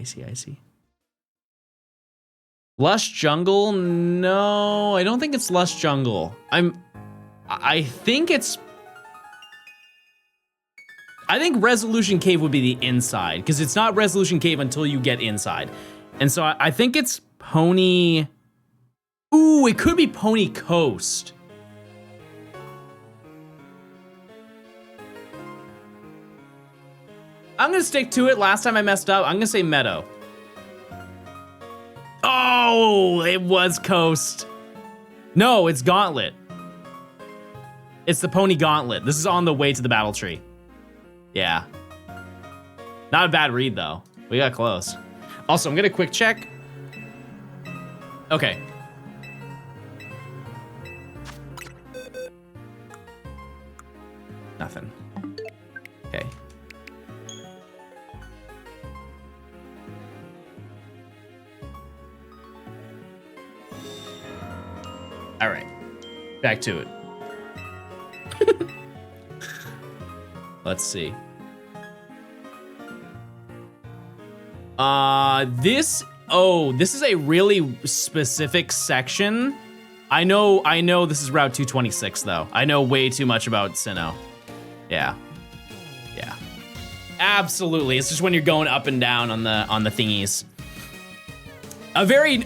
Lush Jungle? No, I don't think it's Lush Jungle. I think Resolution Cave would be the inside, because it's not Resolution Cave until you get inside. And so I think it's Pony... Ooh, it could be Pony Coast. I'm gonna stick to it. Last time I messed up, I'm gonna say Meadow. Oh, it was Coast. No, it's Gauntlet. It's the Pony Gauntlet. This is on the way to the Battle Tree. Yeah. Not a bad read, though. We got close. Also, I'm gonna quick check. Okay. Nothing. Okay. All right, back to it. Let's see. This is a really specific section. I know this is Route 226 though. I know way too much about Sinnoh. Yeah. Absolutely. It's just when you're going up and down on the thingies. A very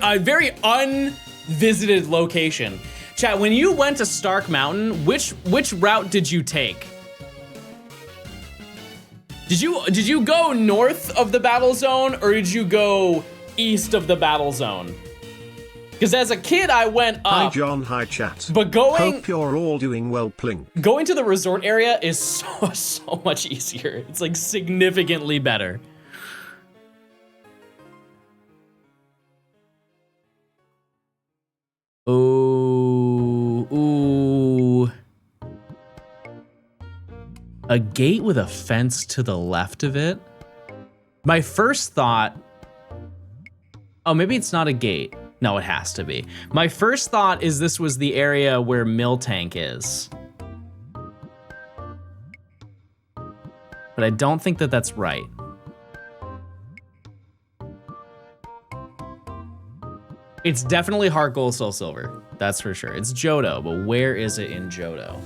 unvisited location. Chat, when you went to Stark Mountain, which route did you take? Did you go north of the battle zone or did you go east of the battle zone? Because as a kid, I went up. Hi John, hi chat. But hope you're all doing well, Plink. Going to the resort area is so much easier. It's like significantly better. Ooh. A gate with a fence to the left of it? My first thought... Oh, maybe it's not a gate. No, it has to be. My first thought is this was the area where Miltank is. But I don't think that that's right. It's definitely Heart Gold, Soul Silver. That's for sure. It's Johto, but where is it in Johto?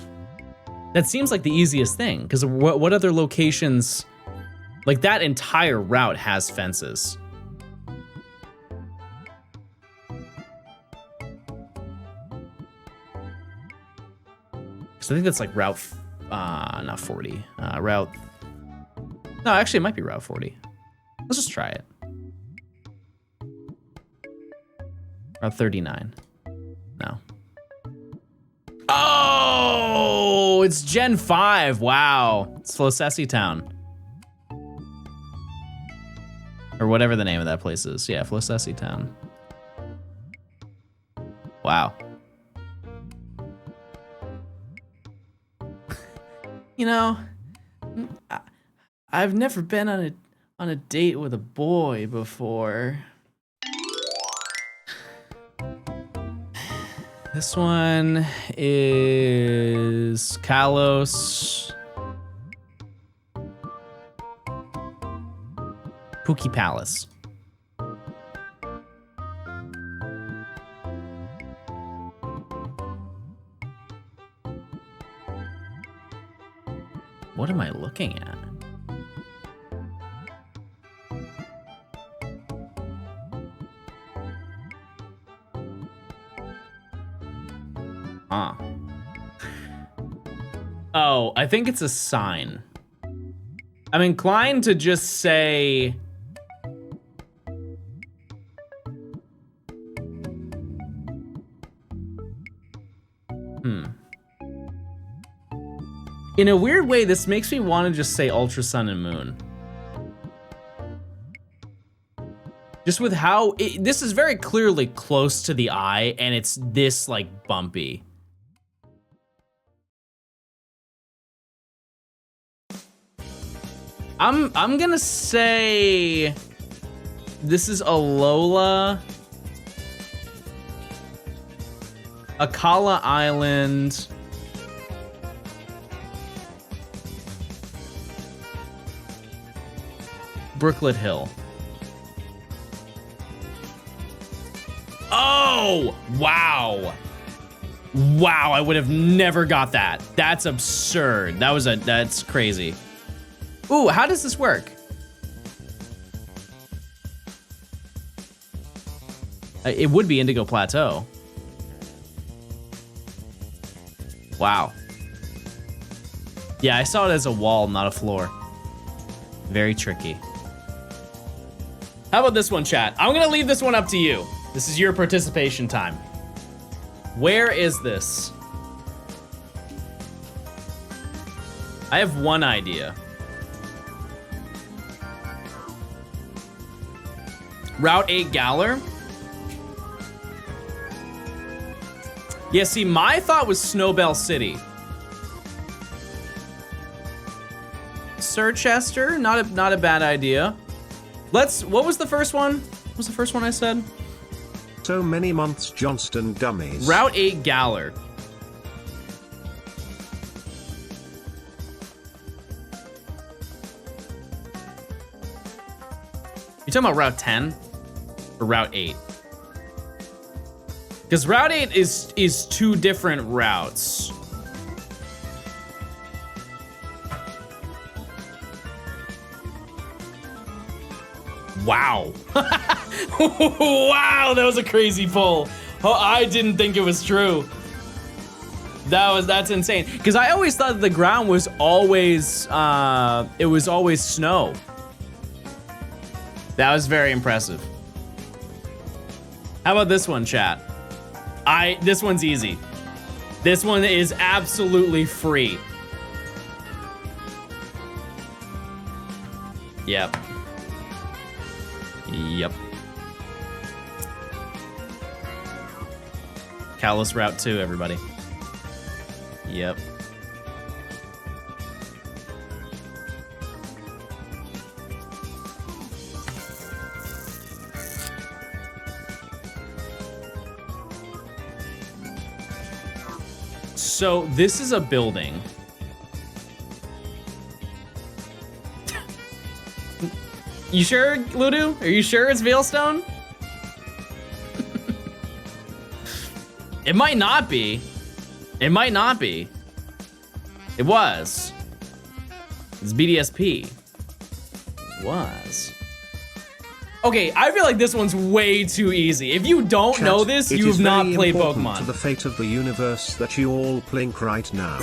That seems like the easiest thing, because what other locations... Like, that entire route has fences. So I think that's like route, not 40, route, no, actually it might be route 40. Let's just try it. Route 39, no. Oh, it's Gen 5, wow. It's Flosessi Town. Or whatever the name of that place is. Yeah, Flosessi Town. Wow. You know, I've never been on a date with a boy before. This one is Kalos. Pookie Palace. What am I looking at? Huh. Oh, I think it's a sign. I'm inclined to just say... In a weird way, this makes me want to just say Ultra Sun and Moon. Just with how, this is very clearly close to the eye, and it's this, like, bumpy. I'm gonna say this is Alola, Akala Island, Brooklet Hill. Oh, wow. Wow, I would have never got that. That's absurd. That's crazy. Ooh, how does this work? It would be Indigo Plateau. Wow. Yeah, I saw it as a wall, not a floor. Very tricky. How about this one, chat? I'm gonna leave this one up to you. This is your participation time. Where is this? I have one idea. Route 8 Galar? Yeah, see, my thought was Snowbell City. Sir Chester, not a bad idea. What was the first one? What was the first one I said? So many months, Johnstone dummies. Route 8 Galler. You talking about Route 10 or Route 8? Because Route 8 is two different routes. Wow. Wow, that was a crazy pull. Oh, I didn't think it was true. That's insane. Because I always thought that the ground was always it was always snow. That was very impressive. How about this one, chat? This one's easy. This one is absolutely free. Yep. Yep. Callous Route 2, everybody. Yep. So this is a building. You sure, Ludu? Are you sure it's Veilstone? It might not be. It might not be. It was. It's BDSP. It was. Okay, I feel like this one's way too easy. If you don't know this, you have not played Pokemon. To the fate of the universe that you all plink right now.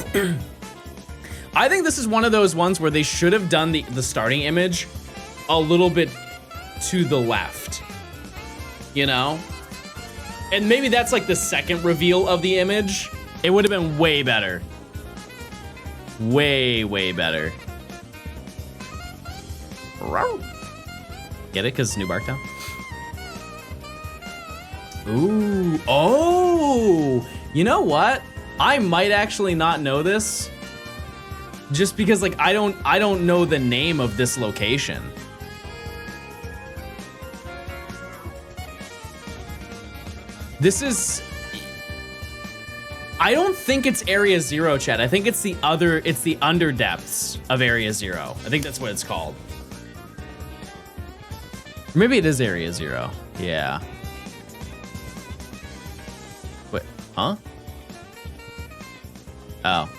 I think this is one of those ones where they should have done the starting image a little bit to the left, you know? And maybe that's like the second reveal of the image. It would have been way better. Way, way better. Get it? Because it's New Barktown? Ooh. Oh! You know what? I might actually not know this. Just because, like, I don't know the name of this location. This is... I don't think it's Area Zero, chat. I think it's the underdepths of Area Zero. I think that's what it's called. Maybe it is Area Zero. Yeah. Wait, huh? Oh.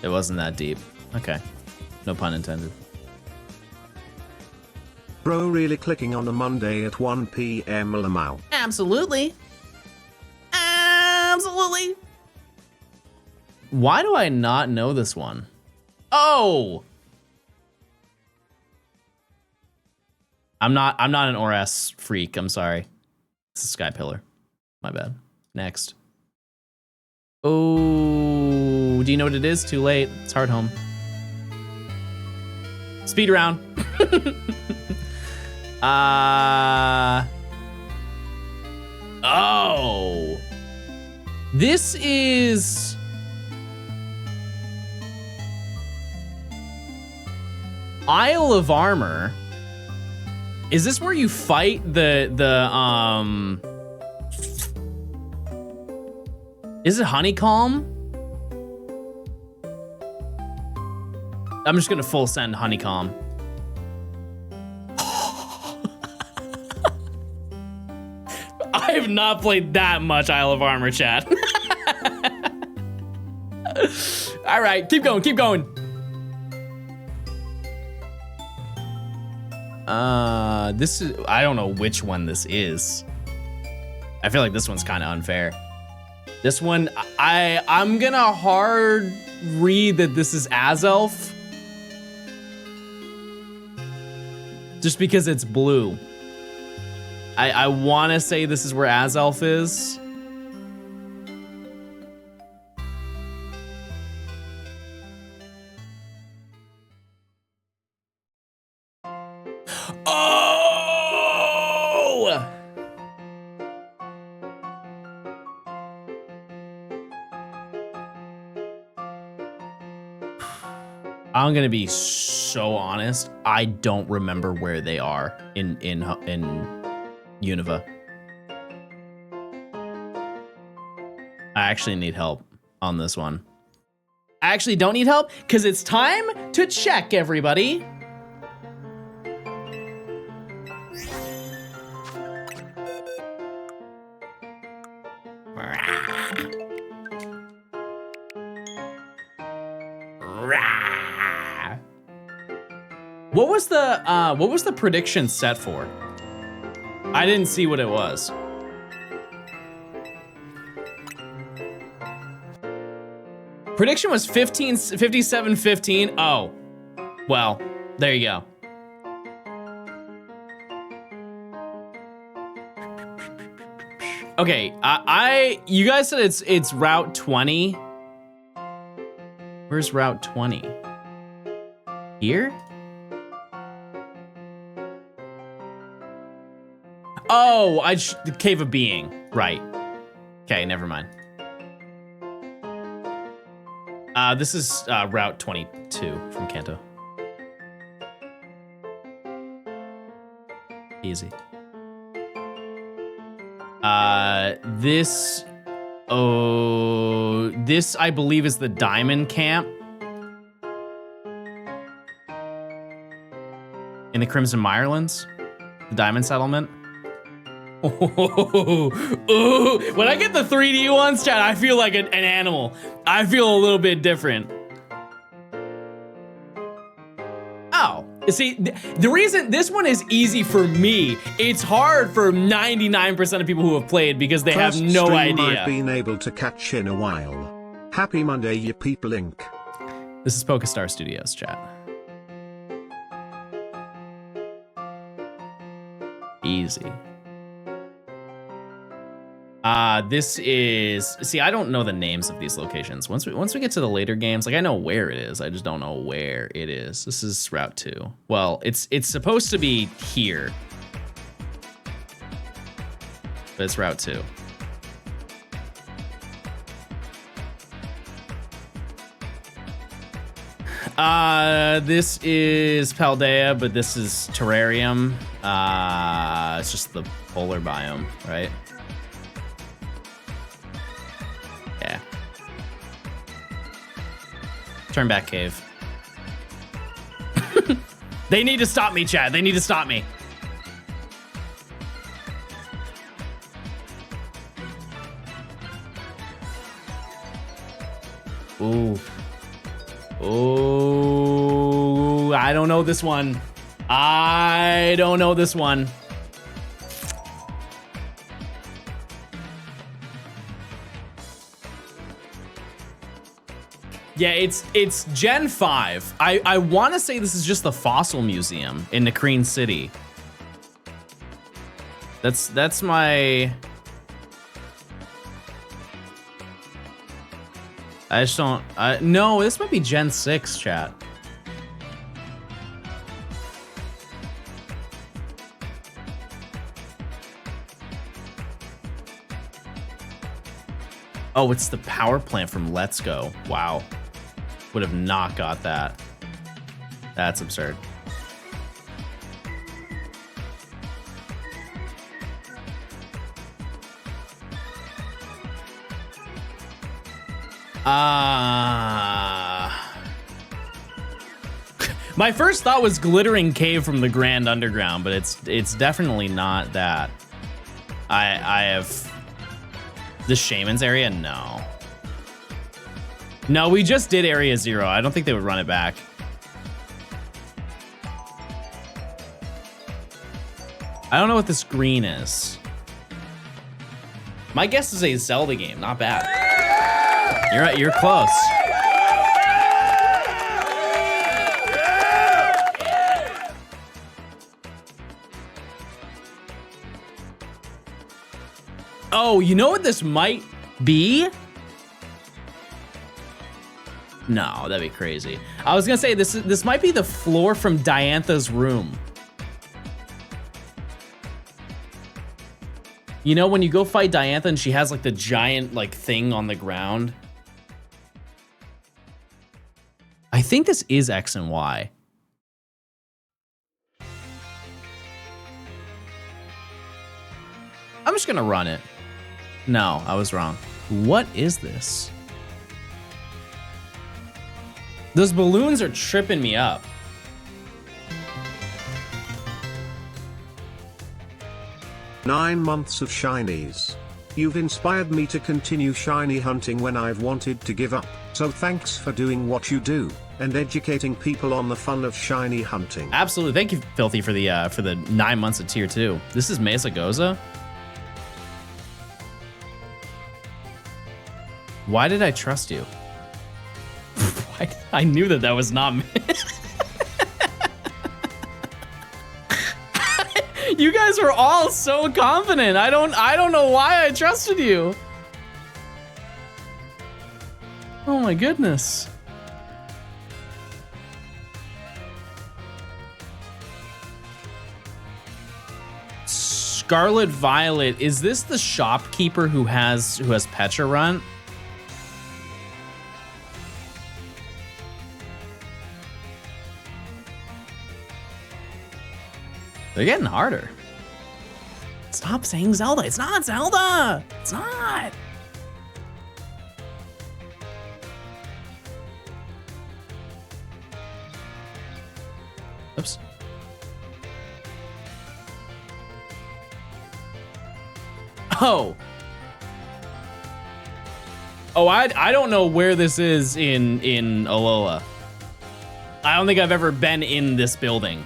It wasn't that deep. Okay. No pun intended. Bro, really clicking on a Monday at 1 p.m. Lamau. Absolutely. Absolutely. Why do I not know this one? Oh! I'm not an ORS freak. I'm sorry. This is Sky Pillar. My bad. Next. Oh, do you know what it is? Too late. It's Hard Home. Speed round. Oh. This is... Isle of Armor. Is this where you fight the Is it Honeycomb? I'm just gonna full send Honeycomb. I have not played that much Isle of Armor, chat. All right, keep going, keep going. This is, I don't know which one this is. I feel like this one's kind of unfair. This one, I'm gonna hard read that this is Azelf. Just because it's blue. I wanna say this is where Azelf is. Oh! I'm gonna be so honest. I don't remember where they are in Unova. I actually need help on this one. I actually don't need help because it's time to check, everybody. What was the prediction set for? I didn't see what it was. Prediction was 57-15. Oh, well, there you go. Okay, you guys said it's Route 20. Where's Route 20? Here? Oh, the Cave of Being, right. Okay, never mind. This is Route 22 from Kanto. Easy. This I believe is the Diamond Camp in the Crimson Mirelands, the Diamond Settlement. Oh, when I get the 3D ones, chat, I feel like an animal. I feel a little bit different. Oh, see, the reason this one is easy for me, it's hard for 99% of people who have played because they have no stream idea. I've been able to catch in a while. Happy Monday, you people Inc. This is Pokestar Studios, chat. Easy. This is, see, I don't know the names of these locations. Once we get to the later games, like I know where it is, I just don't know where it is. This is Route 2. Well, it's supposed to be here, but it's Route 2. This is Paldea, but this is Terrarium. It's just the polar biome, right? Yeah. Turn back cave. They need to stop me, Chad. They need to stop me. Ooh. Ooh, I don't know this one. I don't know this one. Yeah, it's Gen 5. I want to say this is just the Fossil Museum in Nakreen City. That's my... I just don't... no, this might be Gen 6, chat. Oh, it's the power plant from Let's Go. Wow. Would have not got that. That's absurd. My first thought was Glittering Cave from the Grand Underground, but it's definitely not that. I have the Shaman's area? No. No, we just did Area 0. I don't think they would run it back. I don't know what this green is. My guess is a Zelda game. Not bad. You're right. You're close. Oh, you know what this might be? No, that'd be crazy. I was gonna say this might be the floor from Diantha's room. You know when you go fight Diantha and she has like the giant like thing on the ground? I think this is X and Y. I'm just gonna run it. No, I was wrong. What is this? Those balloons are tripping me up. "9 months of shinies. You've inspired me to continue shiny hunting when I've wanted to give up, so thanks for doing what you do, and educating people on the fun of shiny hunting." Absolutely, thank you, Filthy, for the 9 months of tier 2. This is Mesa Goza. Why did I trust you? I knew that was not me. You guys were all so confident. I don't know why I trusted you. Oh my goodness. Scarlet Violet, is this the shopkeeper who has Petra Runt? They're getting harder. Stop saying Zelda. It's not Zelda. It's not. Oops. Oh. Oh, I don't know where this is in Alola. I don't think I've ever been in this building.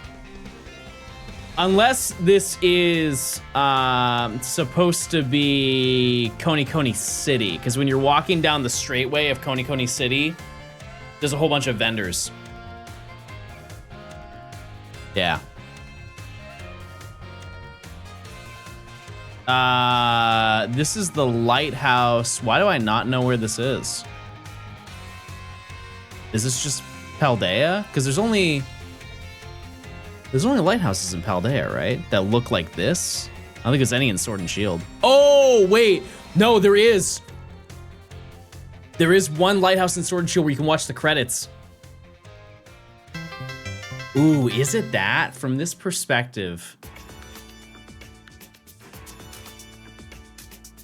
Unless this is supposed to be Coney City, because when you're walking down the straightway of Coney City, there's a whole bunch of vendors. Yeah. This is the lighthouse. Why do I not know where this is? Is this just Paldea? Because there's only lighthouses in Paldea, right? That look like this. I don't think there's any in Sword and Shield. Oh, wait. No, there is. There is one lighthouse in Sword and Shield where you can watch the credits. Ooh, is it that? From this perspective,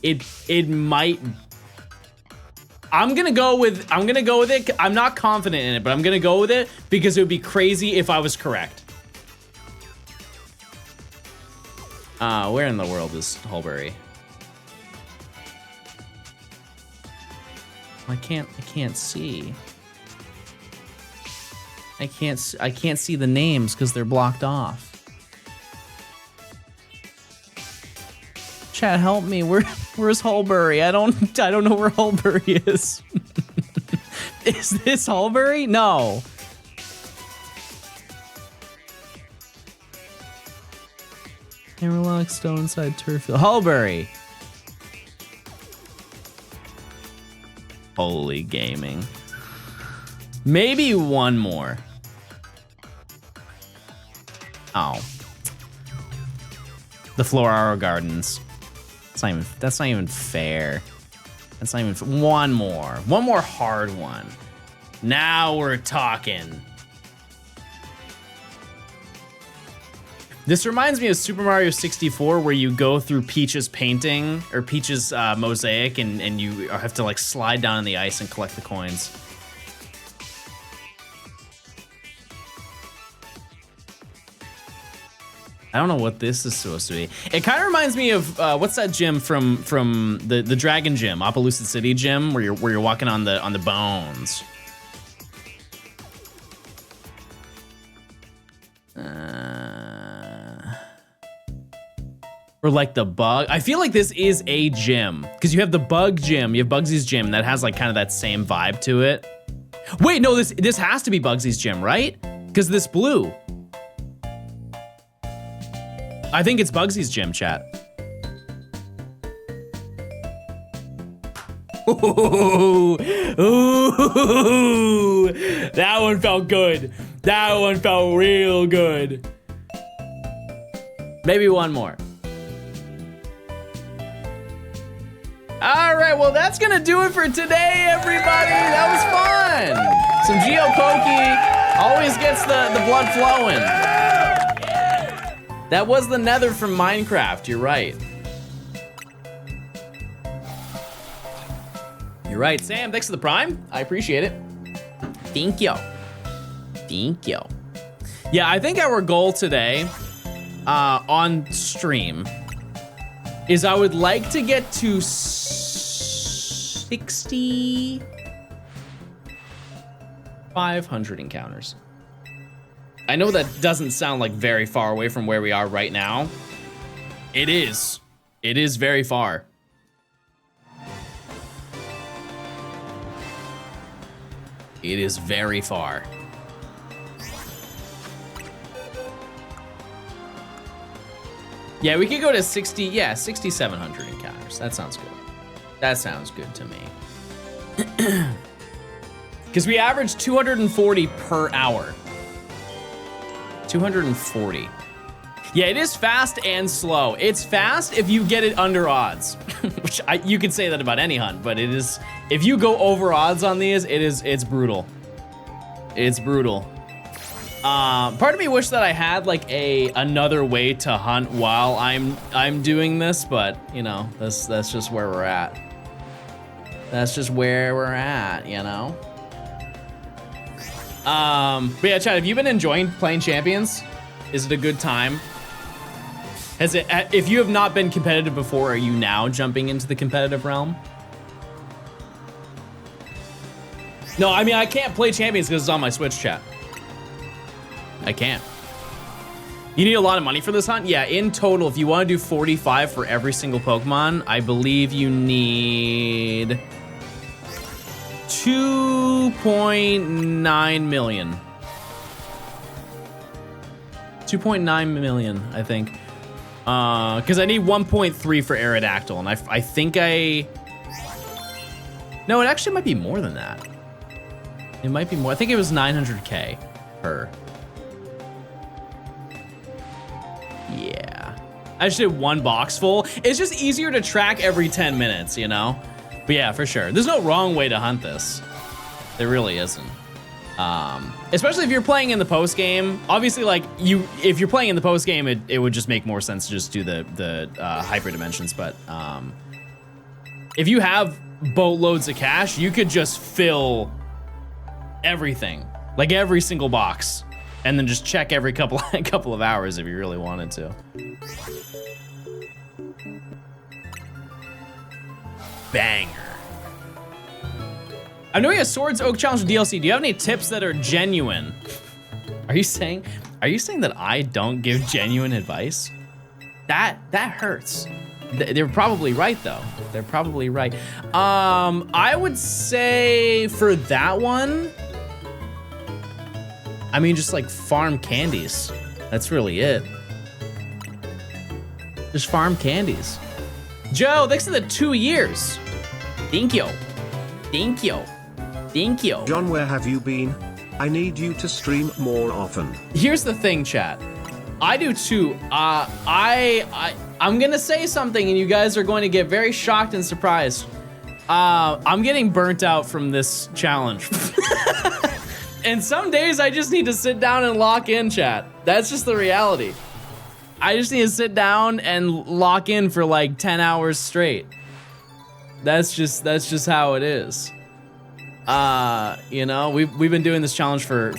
it might. I'm gonna go with it. I'm not confident in it, but I'm gonna go with it because it would be crazy if I was correct. Where in the world is Hulbury? I can't see. I can't see the names because they're blocked off. Chat, help me. Where's Hulbury? I don't know where Hulbury is. Is this Hulbury? No. Hammerlock, Stoneside, Turffield. Hulbury. Holy gaming. Maybe one more. Oh. The Floraro Gardens. That's not even fair. That's not even one more hard one. Now we're talking. This reminds me of Super Mario 64, where you go through Peach's painting or Peach's mosaic, and you have to like slide down on the ice and collect the coins. I don't know what this is supposed to be. It kind of reminds me of what's that gym from the Dragon Gym, Opelousas City Gym, where you're walking on the bones. Or like the bug. I feel like this is a gym because you have the bug gym. You have Bugsy's gym that has like kind of that same vibe to it. Wait, no, this has to be Bugsy's gym, right? Because this blue. I think it's Bugsy's gym, chat. Ooh, ooh, that one felt good. That one felt real good. Maybe one more. All right, well, that's gonna do it for today, everybody. That was fun. Some Geopoke always gets the blood flowing. That was the Nether from Minecraft, you're right. You're right, Sam. Thanks for the prime. I appreciate it. Thank you. Thank you. Yeah, I think our goal today on stream is I would like to get to 6,500 encounters. I know that doesn't sound like very far away from where we are right now. It is. It is very far. It is very far. Yeah, we could go to 6,700 encounters. That sounds good. That sounds good to me. Because we average 240 per hour. 240. Yeah, it is fast and slow. It's fast if you get it under odds, which you could say that about any hunt, but it is, if you go over odds on these, it's brutal. It's brutal. Part of me wish that I had like another way to hunt while I'm doing this, but you know, that's just where we're at. That's just where we're at, you know? But yeah, Chad, have you been enjoying playing Champions? Is it a good time? Has it, if you have not been competitive before, are you now jumping into the competitive realm? No, I mean, I can't play Champions because it's on my Switch, chat. I can't. You need a lot of money for this hunt? Yeah, in total, if you want to do 45 for every single Pokemon, I believe you need 2.9 million. 2.9 million, I think. Because I need 1.3 for Aerodactyl, and I think no, it actually might be more than that. It might be more. I think it was 900K per. Yeah. I just did one box full. It's just easier to track every 10 minutes, you know? But yeah, for sure. There's no wrong way to hunt this. There really isn't. Especially if you're playing in the post game. Obviously, like if you're playing in the post game, it would just make more sense to just do the hyper dimensions. But if you have boatloads of cash, you could just fill everything, like every single box, and then just check every couple of hours if you really wanted to. Banger. I know you have Swords Oak Challenge DLC. Do you have any tips that are genuine? Are you saying that I don't give genuine advice? That hurts. They're probably right though. They're probably right. I would say for that one, I mean, just like farm candies. That's really it. Just farm candies. Joe, thanks for the 2 years. Thank you. Thank you. Thank you. John, where have you been? I need you to stream more often. Here's the thing, chat. I do too. I'm gonna say something and you guys are going to get very shocked and surprised. I'm getting burnt out from this challenge. And some days I just need to sit down and lock in, chat. That's just the reality. I just need to sit down and lock in for like 10 hours straight. That's just how it is. You know, we've been doing this challenge for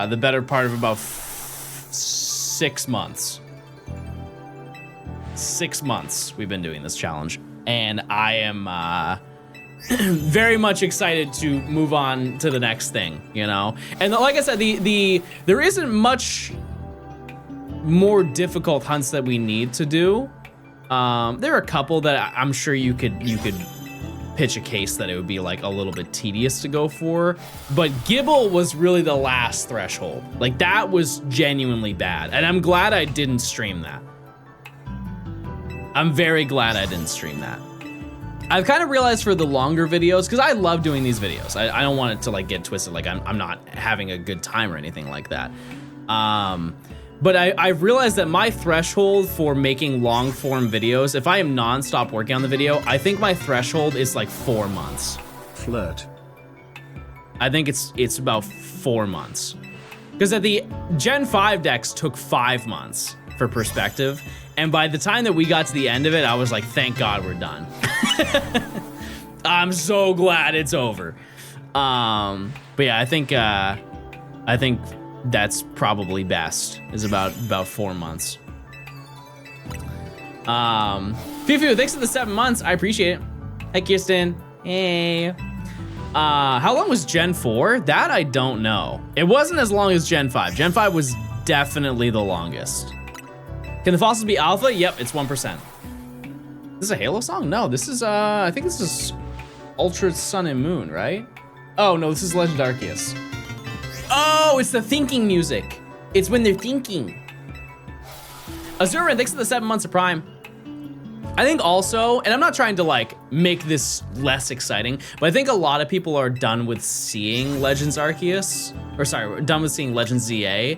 the better part of about 6 months. 6 months we've been doing this challenge, and I am very much excited to move on to the next thing, you know? And like I said, there isn't much more difficult hunts that we need to do. There are a couple that I'm sure you could pitch a case that it would be like a little bit tedious to go for, but Gibble was really the last threshold. Like that was genuinely bad, and I'm glad I didn't stream that. I'm very glad I didn't stream that. I've kind of realized for the longer videos, because I love doing these videos. I don't want it to like get twisted, like I'm not having a good time or anything like that. But I've realized that my threshold for making long form videos, if I am nonstop working on the video, I think my threshold is like 4 months. Flirt. I think it's about 4 months. Because at the Gen 5 decks took 5 months for perspective. And by the time that we got to the end of it, I was like, thank God we're done. I'm so glad it's over. But yeah, I think that's probably best, is about 4 months. Fifu, thanks for the 7 months. I appreciate it. Hey, Kirsten. Hey. How long was Gen 4? That I don't know. It wasn't as long as Gen 5. Gen 5 was definitely the longest. Can the fossils be alpha? Yep, it's 1%. This is a Halo song? No, this is, I think this is Ultra Sun and Moon, right? Oh, no, this is Legend Arceus. Oh, it's the thinking music. It's when they're thinking. Azurin, thanks for the 7 months of Prime. I think also, and I'm not trying to like make this less exciting, but I think a lot of people are done with seeing Legends Arceus, or sorry, done with seeing Legends ZA,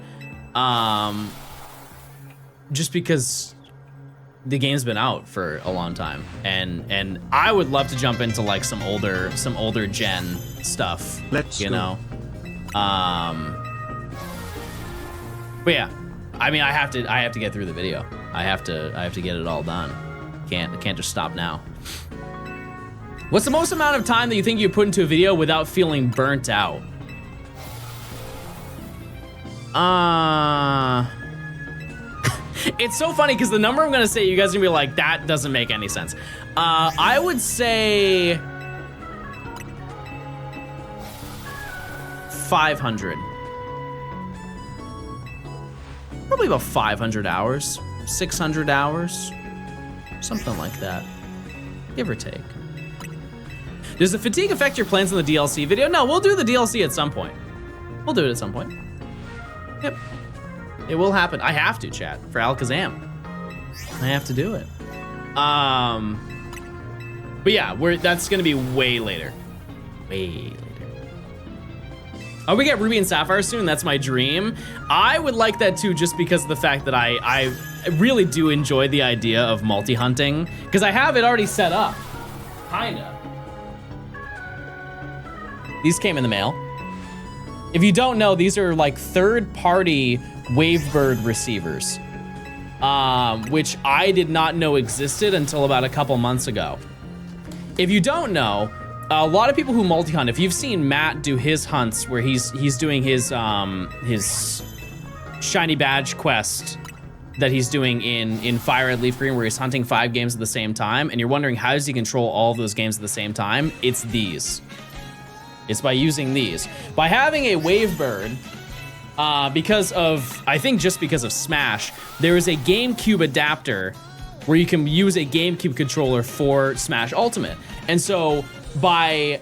just because the game's been out for a long time, and I would love to jump into like some older gen stuff. Let's go. But yeah, I mean, I have to get through the video. I have to get it all done. I can't just stop now. What's the most amount of time that you think you put into a video without feeling burnt out? It's so funny because the number I'm gonna say, you guys are gonna be like, that doesn't make any sense. I would say 500. Probably about 500 hours, 600 hours, something like that, give or take. Does the fatigue affect your plans on the DLC video? No, we'll do the DLC at some point. We'll do it at some point. Yep, it will happen. I have to, chat, for Alakazam. I have to do it. But yeah, that's gonna be way later. Way later. Oh, we get Ruby and Sapphire soon. That's my dream. I would like that too, just because of the fact that I really do enjoy the idea of multi-hunting, because I have it already set up, kinda. These came in the mail. If you don't know, these are like third-party Wavebird receivers, which I did not know existed until about a couple months ago. If you don't know, a lot of people who multi-hunt, if you've seen Matt do his hunts where he's doing his shiny badge quest that he's doing in Fire Red Leaf Green, where he's hunting 5 games at the same time, and you're wondering how does he control all of those games at the same time, it's these. It's by using these. By having a Wavebird, because of, I think just because of Smash, there is a GameCube adapter where you can use a GameCube controller for Smash Ultimate. And so by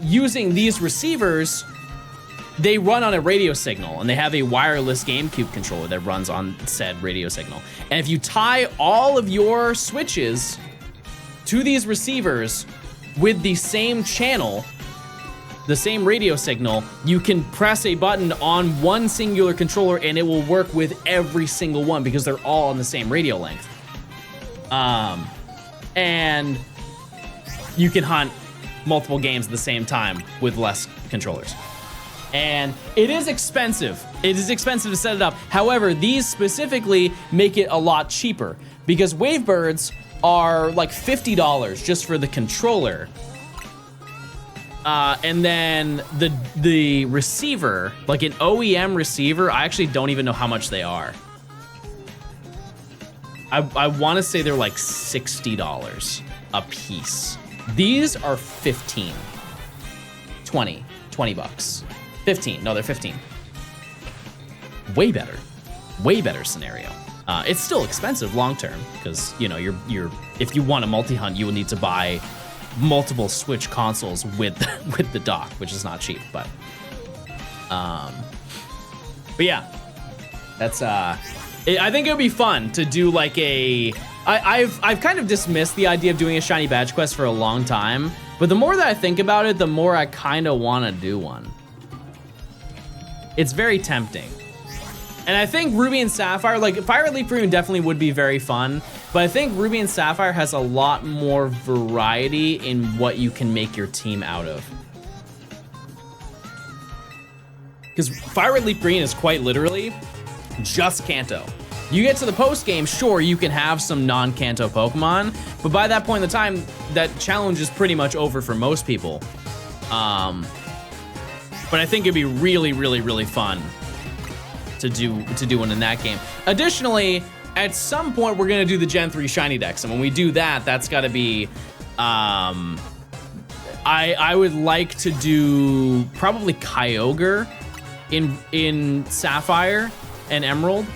using these receivers, they run on a radio signal, and they have a wireless GameCube controller that runs on said radio signal. And if you tie all of your switches to these receivers with the same channel, the same radio signal, you can press a button on one singular controller and it will work with every single one because they're all on the same radio length. And you can hunt multiple games at the same time with less controllers. And it is expensive. It is expensive to set it up. However, these specifically make it a lot cheaper because Wavebirds are like $50 just for the controller. And then the receiver, like an OEM receiver, I actually don't even know how much they are. I want to say they're like $60 a piece. These are 15, 20 bucks. 15, no, they're 15. Way better scenario. It's still expensive long-term because, you know, you're if you want a multi-hunt, you will need to buy multiple Switch consoles with the dock, which is not cheap, but yeah, that's I think it would be fun to do like I've kind of dismissed the idea of doing a shiny badge quest for a long time, but the more that I think about it, the more I kind of want to do one. It's very tempting. And I think Ruby and Sapphire, like Fire Red Leaf Green definitely would be very fun, but I think Ruby and Sapphire has a lot more variety in what you can make your team out of. Because Fire Red Leaf Green is quite literally just Kanto. You get to the post game, sure, you can have some non-Kanto Pokemon, but by that point in the time, that challenge is pretty much over for most people. But I think it'd be really, really, really fun to do one in that game. Additionally, at some point we're gonna do the Gen 3 Shiny Dex, and when we do that, that's gotta be, I would like to do probably Kyogre in Sapphire and Emerald.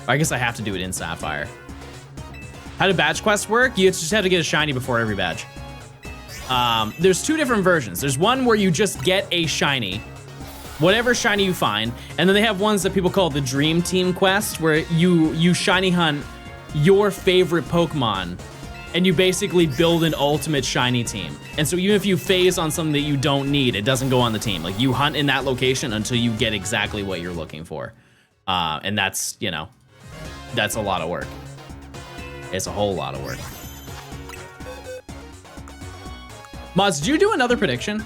I guess I have to do it in Sapphire. How do badge quests work? You just have to get a shiny before every badge. There's two different versions. There's one where you just get a shiny, whatever shiny you find, and then they have ones that people call the Dream Team quest, where you shiny hunt your favorite Pokemon, and you basically build an ultimate shiny team. And so even if you phase on something that you don't need, it doesn't go on the team. Like, you hunt in that location until you get exactly what you're looking for. And that's, you know, that's a lot of work. It's a whole lot of work. Moz, did you do another prediction?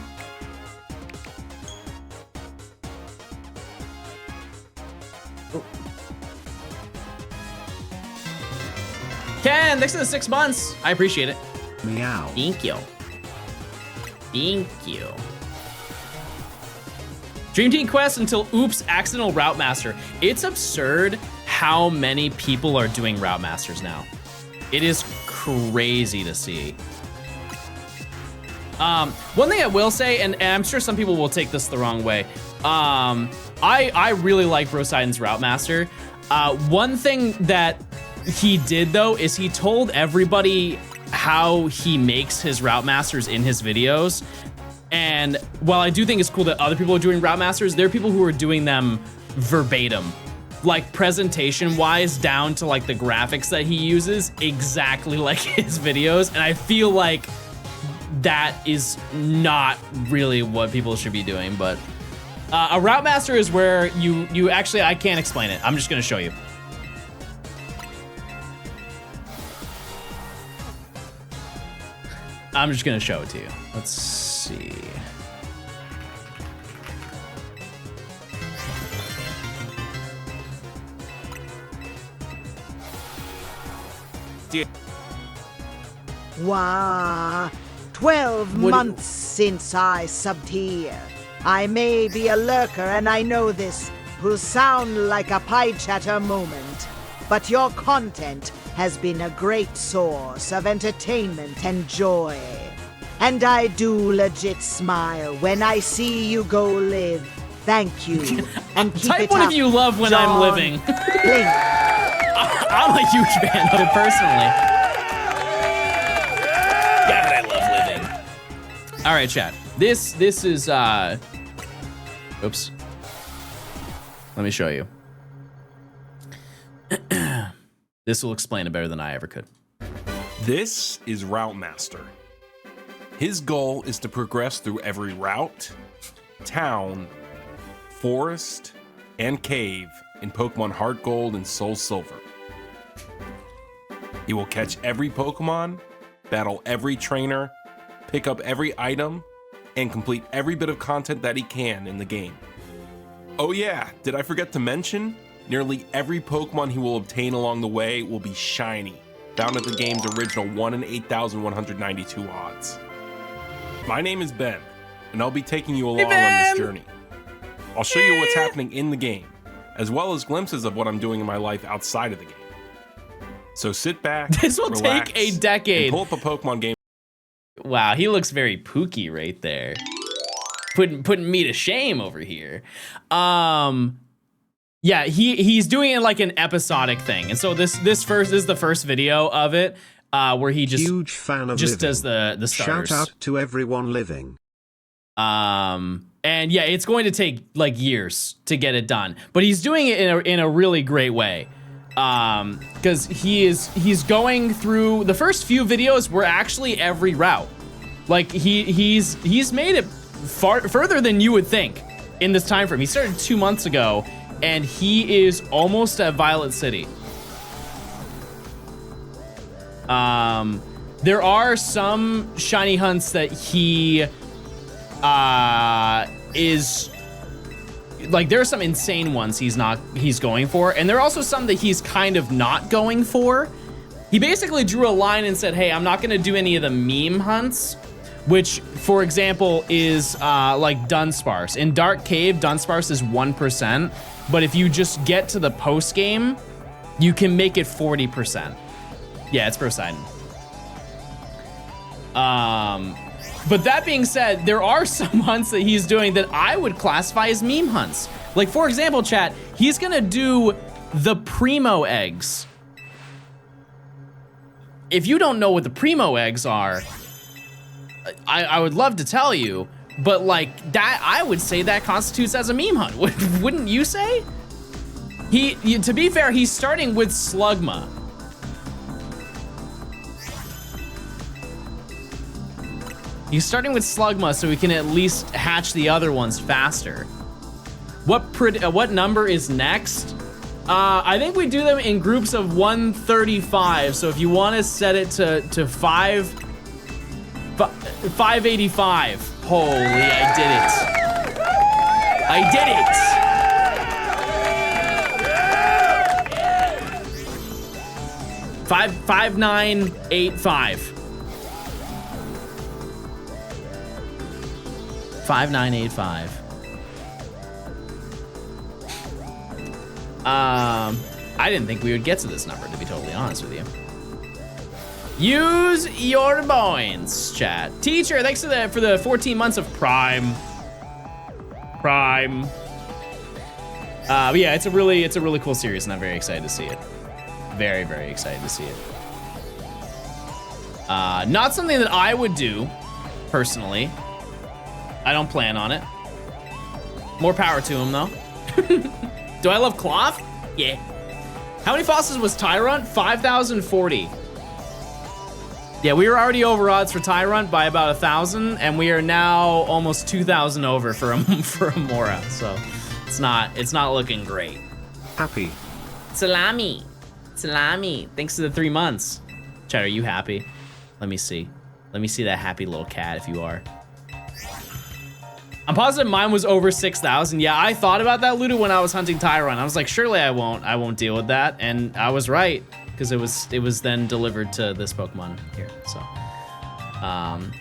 Oh. Ken, thanks for the 6 months. I appreciate it. Meow. Thank you. Thank you. Dream Team Quest until oops, accidental Route Master. It's absurd how many people are doing Route Masters now. It is crazy to see. One thing I will say, and I'm sure some people will take this the wrong way, I really like Brosidon's Route Master. One thing that he did, though, is he told everybody how he makes his Route Masters in his videos. And while I do think it's cool that other people are doing Route Masters, there are people who are doing them verbatim. Like, presentation-wise, down to, like, the graphics that he uses, exactly like his videos. And I feel like that is not really what people should be doing, but a Route Master is where you actually, I can't explain it. I'm just gonna show you. I'm just gonna show it to you. Let's see. Wow, 12 months since I subbed here. I may be a lurker and I know this will sound like a pie chatter moment, but your content has been a great source of entertainment and joy. And I do legit smile when I see you go live. Thank you. And keep Type it one up, if you love when I'm living. Blink. I'm a huge fan of it personally. God, I love living. All right, chat. This is oops. Let me show you. This will explain it better than I ever could. This is Route Master. His goal is to progress through every route, town, forest, and cave in Pokemon Heart Gold and Soul Silver. He will catch every Pokemon, battle every trainer, pick up every item, and complete every bit of content that he can in the game. Oh yeah, did I forget to mention? Nearly every Pokemon he will obtain along the way will be shiny, found at the game's original 1 in 8,192 odds. My name is Ben, and I'll be taking you along on this journey. I'll show you what's happening in the game, as well as glimpses of what I'm doing in my life outside of the game. So sit back, This will relax, take a decade. and pull up a Pokemon game. Wow, he looks very Pookie right there. Putting me to shame over here. Yeah, he's doing it like an episodic thing. And so this is the first video of it, where he just Huge fan of just living. does the starters. Shout out to everyone living. And yeah, it's going to take like years to get it done, but he's doing it in a really great way. Because he's going through the first few videos were actually every route. Like he's made it further than you would think in this time frame. He started 2 months ago, and he is almost at Violet City. There are some shiny hunts that he is like there are some insane ones he's going for, and there are also some that he's kind of not going for. He basically drew a line and said, hey, I'm not gonna do any of the meme hunts, which, for example, is like Dunsparce. In Dark Cave, Dunsparce is 1%, but if you just get to the post game, you can make it 40%. Yeah, it's Poseidon. But that being said, there are some hunts that he's doing that I would classify as meme hunts. Like, for example, chat, he's gonna do the Primo eggs. If you don't know what the Primo eggs are, I would love to tell you, but like that, I would say that constitutes as a meme hunt. Wouldn't you say? To be fair, he's starting with Slugma. He's starting with Slugma so he can at least hatch the other ones faster. What number is next? I think we do them in groups of 135. So if you want to set it to 585. Holy, I did it. I did it. 5985. 5985. I didn't think we would get to this number, to be totally honest with you. Use your points, chat. Teacher, thanks for the 14 months of Prime. But yeah, it's a really cool series, and I'm very excited to see it. Very, very excited to see it. Not something that I would do personally. I don't plan on it. More power to him, though. Do I love Cloth? Yeah. How many fossils was Tyrant? 5,040. Yeah, we were already over odds for Tyrant by about 1,000, and we are now almost 2,000 over for Amaura. So it's not looking great. Happy. Salami. Thanks to the 3 months. Chat, are you happy? Let me see. Let me see that happy little cat if you are. I'm positive mine was over 6,000. Yeah, I thought about that, Ludo, when I was hunting Tyrant. I was like, surely I won't deal with that, and I was right, because it was then delivered to this Pokemon here. So,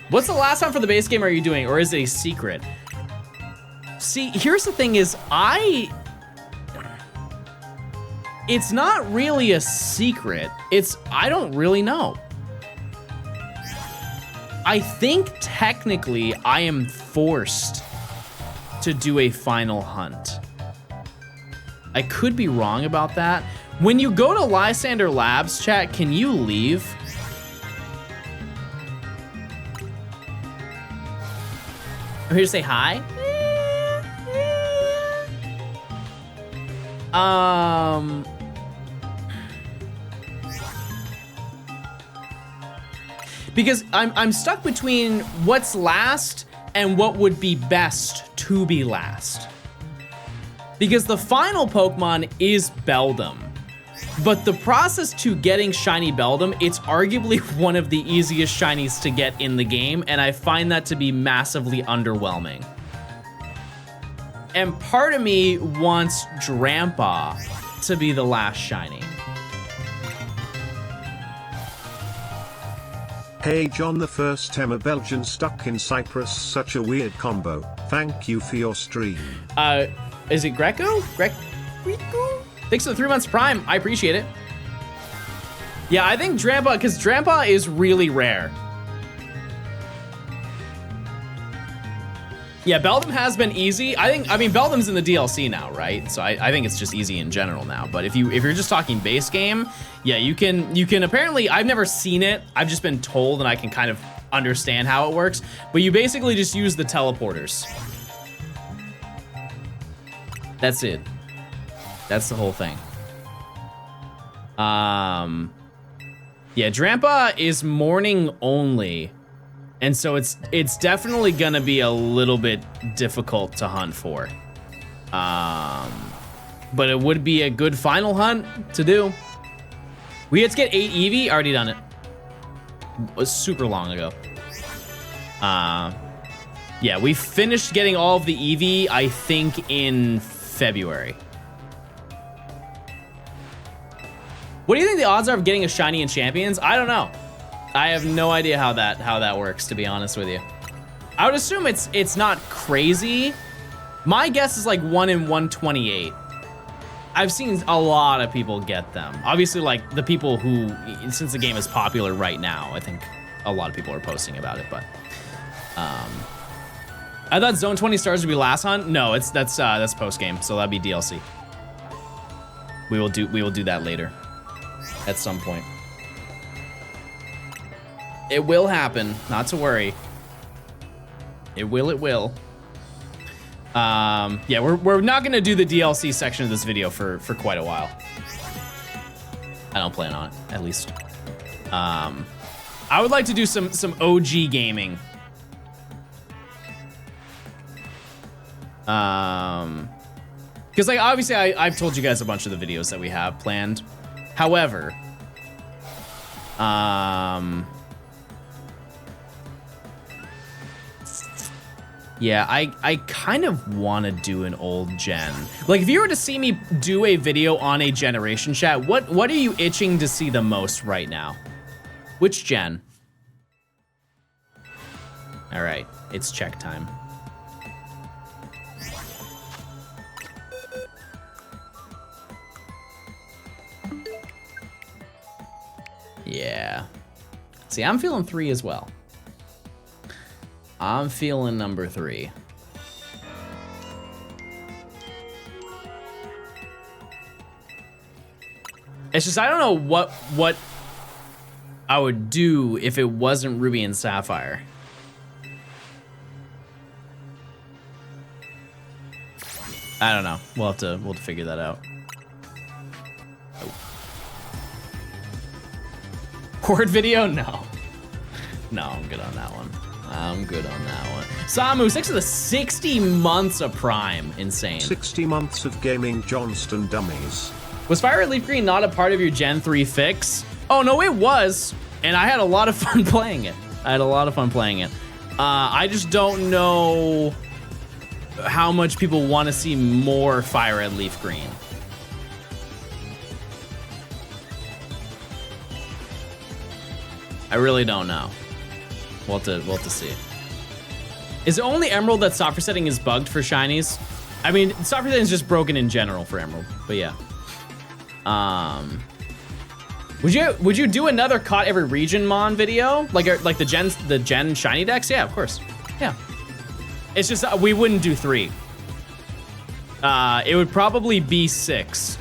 what's the last time for the base game are you doing, or is it a secret? See, here's the thing: is it's not really a secret. I don't really know. I think technically I am forced to do a final hunt. I could be wrong about that. When you go to Lysander Labs, chat, can you leave? I'm here to say hi. Because I'm stuck between what's last and what would be best to be last. Because the final Pokemon is Beldum. But the process to getting shiny Beldum, it's arguably one of the easiest shinies to get in the game, and I find that to be massively underwhelming. And part of me wants Drampa to be the last shiny. Hey John, the first Emma Belgian stuck in Cyprus, such a weird combo. Thank you for your stream. Is it Greco? Greco? Thanks for the 3 months Prime, I appreciate it. Yeah, I think Drampa, because Drampa is really rare. Yeah, Beldum has been easy. I mean, Beldum's in the DLC now, right? So I think it's just easy in general now. But if you're just talking base game, yeah, you can apparently, I've never seen it. I've just been told and I can kind of understand how it works. But you basically just use the teleporters. That's it. That's the whole thing. Yeah, Drampa is morning only. And so it's definitely gonna be a little bit difficult to hunt for. But it would be a good final hunt to do. We had to get 8 Eevee, already done it. It was super long ago. Yeah, we finished getting all of the Eevee, I think in February. What do you think the odds are of getting a shiny in Champions? I don't know. I have no idea how that works, to be honest with you. I would assume it's not crazy. My guess is like 1 in 128. I've seen a lot of people get them. Obviously, like the people who, since the game is popular right now, I think a lot of people are posting about it. But I thought Zone 20 stars would be last hunt. No, that's post game, so that'd be DLC. We will do that later, at some point. It will happen, not to worry. It will. Yeah, we're not gonna do the DLC section of this video for quite a while. I don't plan on it, at least. I would like to do some OG gaming. Because like obviously I've told you guys a bunch of the videos that we have planned. However, yeah, I kind of want to do an old gen. Like, if you were to see me do a video on a generation chat, what are you itching to see the most right now? Which gen? All right, it's check time. Yeah. See, I'm feeling 3 as well. I'm feeling number 3. It's just, I don't know what I would do if it wasn't Ruby and Sapphire. I don't know. We'll have to figure that out. Oh. Horde video? No. No, I'm good on that one. I'm good on that one. Samu, 6 of the 60 months of Prime. Insane. 60 months of gaming Johnstone dummies. Was Fire Red Leaf Green not a part of your Gen 3 fix? Oh, no, it was. And I had a lot of fun playing it. I just don't know how much people want to see more Fire Red Leaf Green. I really don't know. We'll have to see. Is it only Emerald that software setting is bugged for shinies? I mean, software setting is just broken in general for Emerald, but yeah. Would you do another caught every region mon video? Like the gen shiny decks? Yeah, of course. Yeah. It's just we wouldn't do 3. It would probably be 6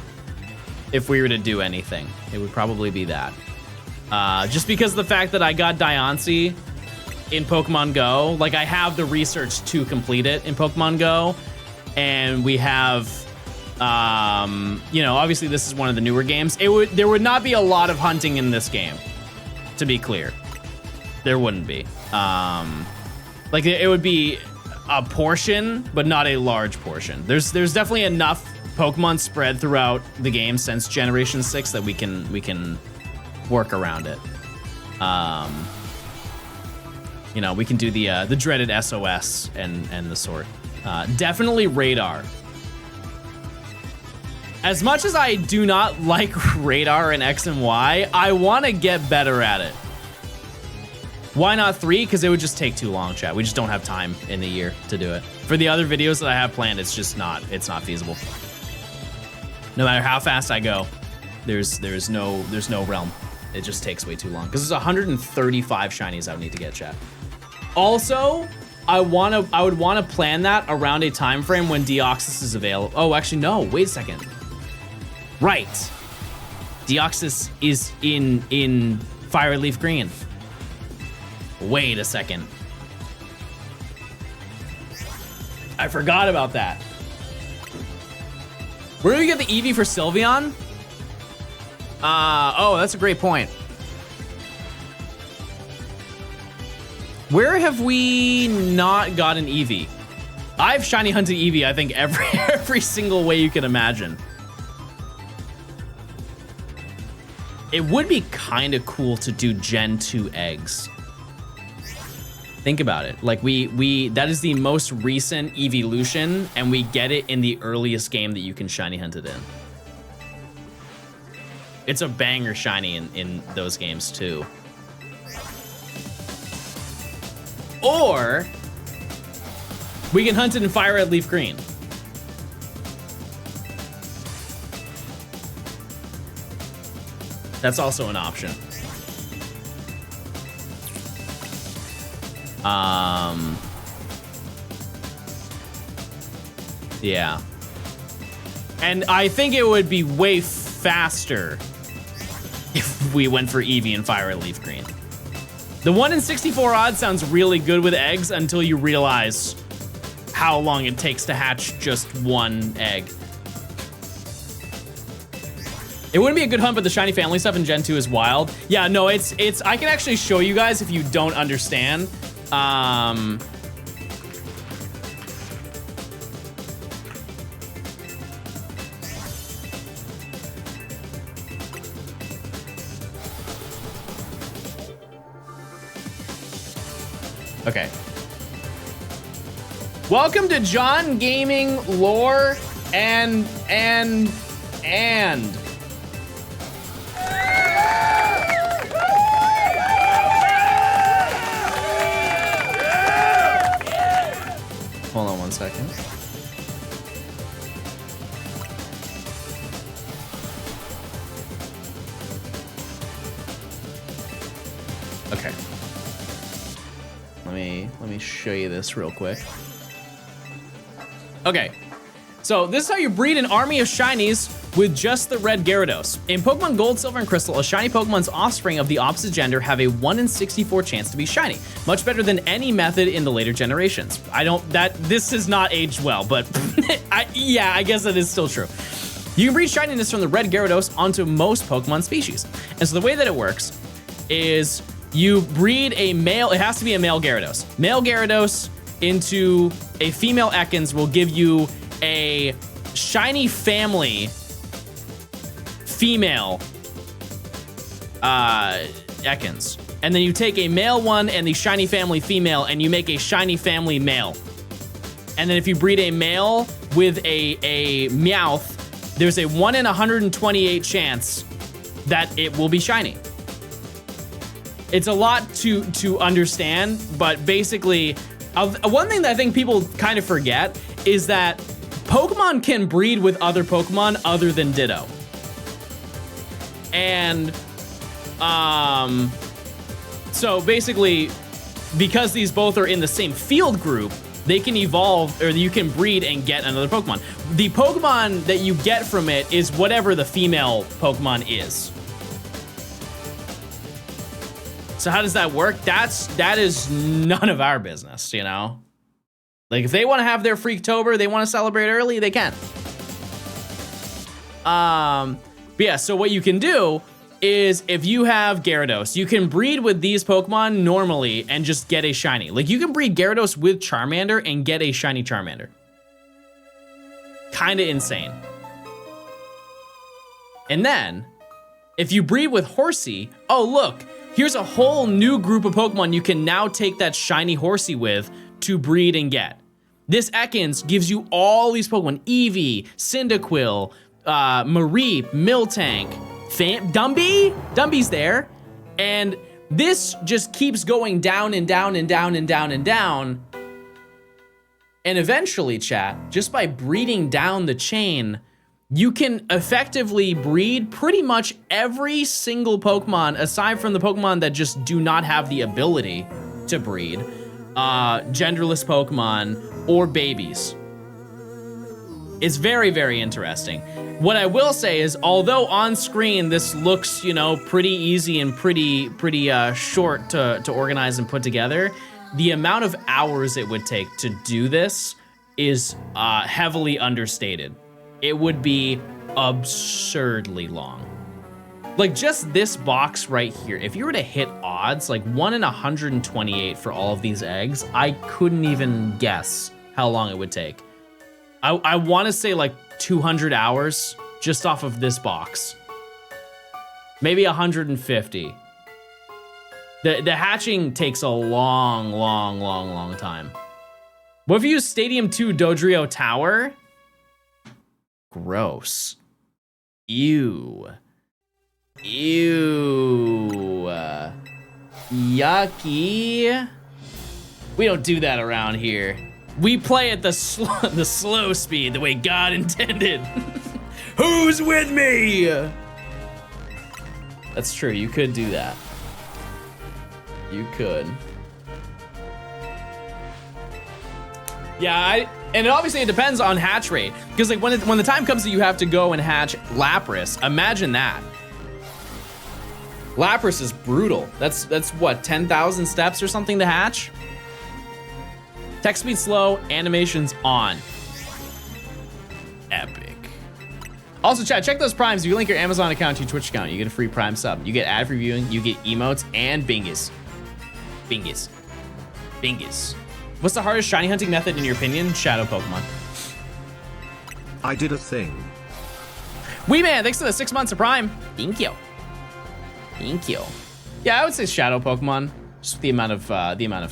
if we were to do anything. It would probably be that. Just because of the fact that I got Diancie in Pokemon Go, like I have the research to complete it in Pokemon Go, and we have, you know, obviously this is one of the newer games. There would not be a lot of hunting in this game, to be clear. There wouldn't be. Like it would be a portion, but not a large portion. There's definitely enough Pokemon spread throughout the game since Generation 6 that we can work around it. You know, we can do the dreaded SOS and the sort. Definitely Radar. As much as I do not like Radar in X and Y, I want to get better at it. Why not 3? Because it would just take too long, chat. We just don't have time in the year to do it. For the other videos that I have planned, it's not feasible. No matter how fast I go, there's no realm. It just takes way too long. Because there's 135 shinies I would need to get, chat. Also, I would want to plan that around a time frame when Deoxys is available. Oh, actually, no. Wait a second. Right. Deoxys is in Fire Red Leaf Green. Wait a second. I forgot about that. Where do we get the Eevee for Sylveon? Oh, that's a great point. Where have we not got an Eevee? I've shiny hunted Eevee, I think, every single way you can imagine. It would be kind of cool to do Gen 2 eggs. Think about it. Like we that is the most recent evolution, and we get it in the earliest game that you can shiny hunt it in. It's a banger shiny in those games too. Or we can hunt it in Fire Red Leaf Green. That's also an option. Yeah. And I think it would be way faster if we went for Eevee and Fire Red Leaf Green. The 1 in 64 odds sounds really good with eggs until you realize how long it takes to hatch just one egg. It wouldn't be a good hunt, but the shiny family stuff in Gen 2 is wild. Yeah, no, it's I can actually show you guys if you don't understand. Okay. Welcome to John Gaming Lore and hold on one second. Okay. Let me show you this real quick. Okay. So this is how you breed an army of shinies with just the red Gyarados. In Pokemon Gold, Silver, and Crystal, a shiny Pokemon's offspring of the opposite gender have a 1 in 64 chance to be shiny. Much better than any method in the later generations. This has not aged well, but yeah, I guess that is still true. You can breed shininess from the red Gyarados onto most Pokemon species. And so the way that it works is you breed a male, it has to be a male Gyarados. Male Gyarados into a female Ekans will give you a shiny family female Ekans. And then you take a male one and the shiny family female and you make a shiny family male. And then if you breed a male with a Meowth, there's a 1 in 128 chance that it will be shiny. It's a lot to understand, but basically, one thing that I think people kind of forget is that Pokemon can breed with other Pokemon other than Ditto. And so basically, because these both are in the same field group, they can evolve, or you can breed and get another Pokemon. The Pokemon that you get from it is whatever the female Pokemon is. So how does that work? That is none of our business, you know? Like, if they want to have their Freaktober, they want to celebrate early, they can. But yeah, so what you can do is if you have Gyarados, you can breed with these Pokemon normally and just get a shiny. Like, you can breed Gyarados with Charmander and get a shiny Charmander. Kinda insane. And then, if you breed with Horsey, oh look, here's a whole new group of Pokemon you can now take that shiny Horsey with to breed and get. This Ekans gives you all these Pokemon: Eevee, Cyndaquil, Mareep, Miltank, Dumby's there. And this just keeps going down and down and down and down and down. And eventually, chat, just by breeding down the chain, you can effectively breed pretty much every single Pokemon, aside from the Pokemon that just do not have the ability to breed, genderless Pokemon, or babies. It's very, very interesting. What I will say is, although on screen this looks, you know, pretty easy and pretty short to organize and put together, the amount of hours it would take to do this is heavily understated. It would be absurdly long. Like, just this box right here, if you were to hit odds, like 1 in 128 for all of these eggs, I couldn't even guess how long it would take. I want to say like 200 hours just off of this box. Maybe 150. The hatching takes a long time. What if you use Stadium 2 Dodrio Tower? Gross. Ew. Yucky. We don't do that around here. We play at the slow speed, the way God intended. Who's with me? That's true, you could do that. You could. Yeah, and obviously it depends on hatch rate. Because like when the time comes that you have to go and hatch Lapras, imagine that. Lapras is brutal. That's what, 10,000 steps or something to hatch? Text speed slow, animations on. Epic. Also, chat, check those primes. If you link your Amazon account to your Twitch account, you get a free prime sub. You get ad free viewing, you get emotes, and bingus. Bingus. Bingus. What's the hardest shiny hunting method in your opinion? Shadow Pokemon. I did a thing. Wee Man, thanks for the 6 months of Prime. Thank you. Thank you. Yeah, I would say Shadow Pokemon. Just the amount of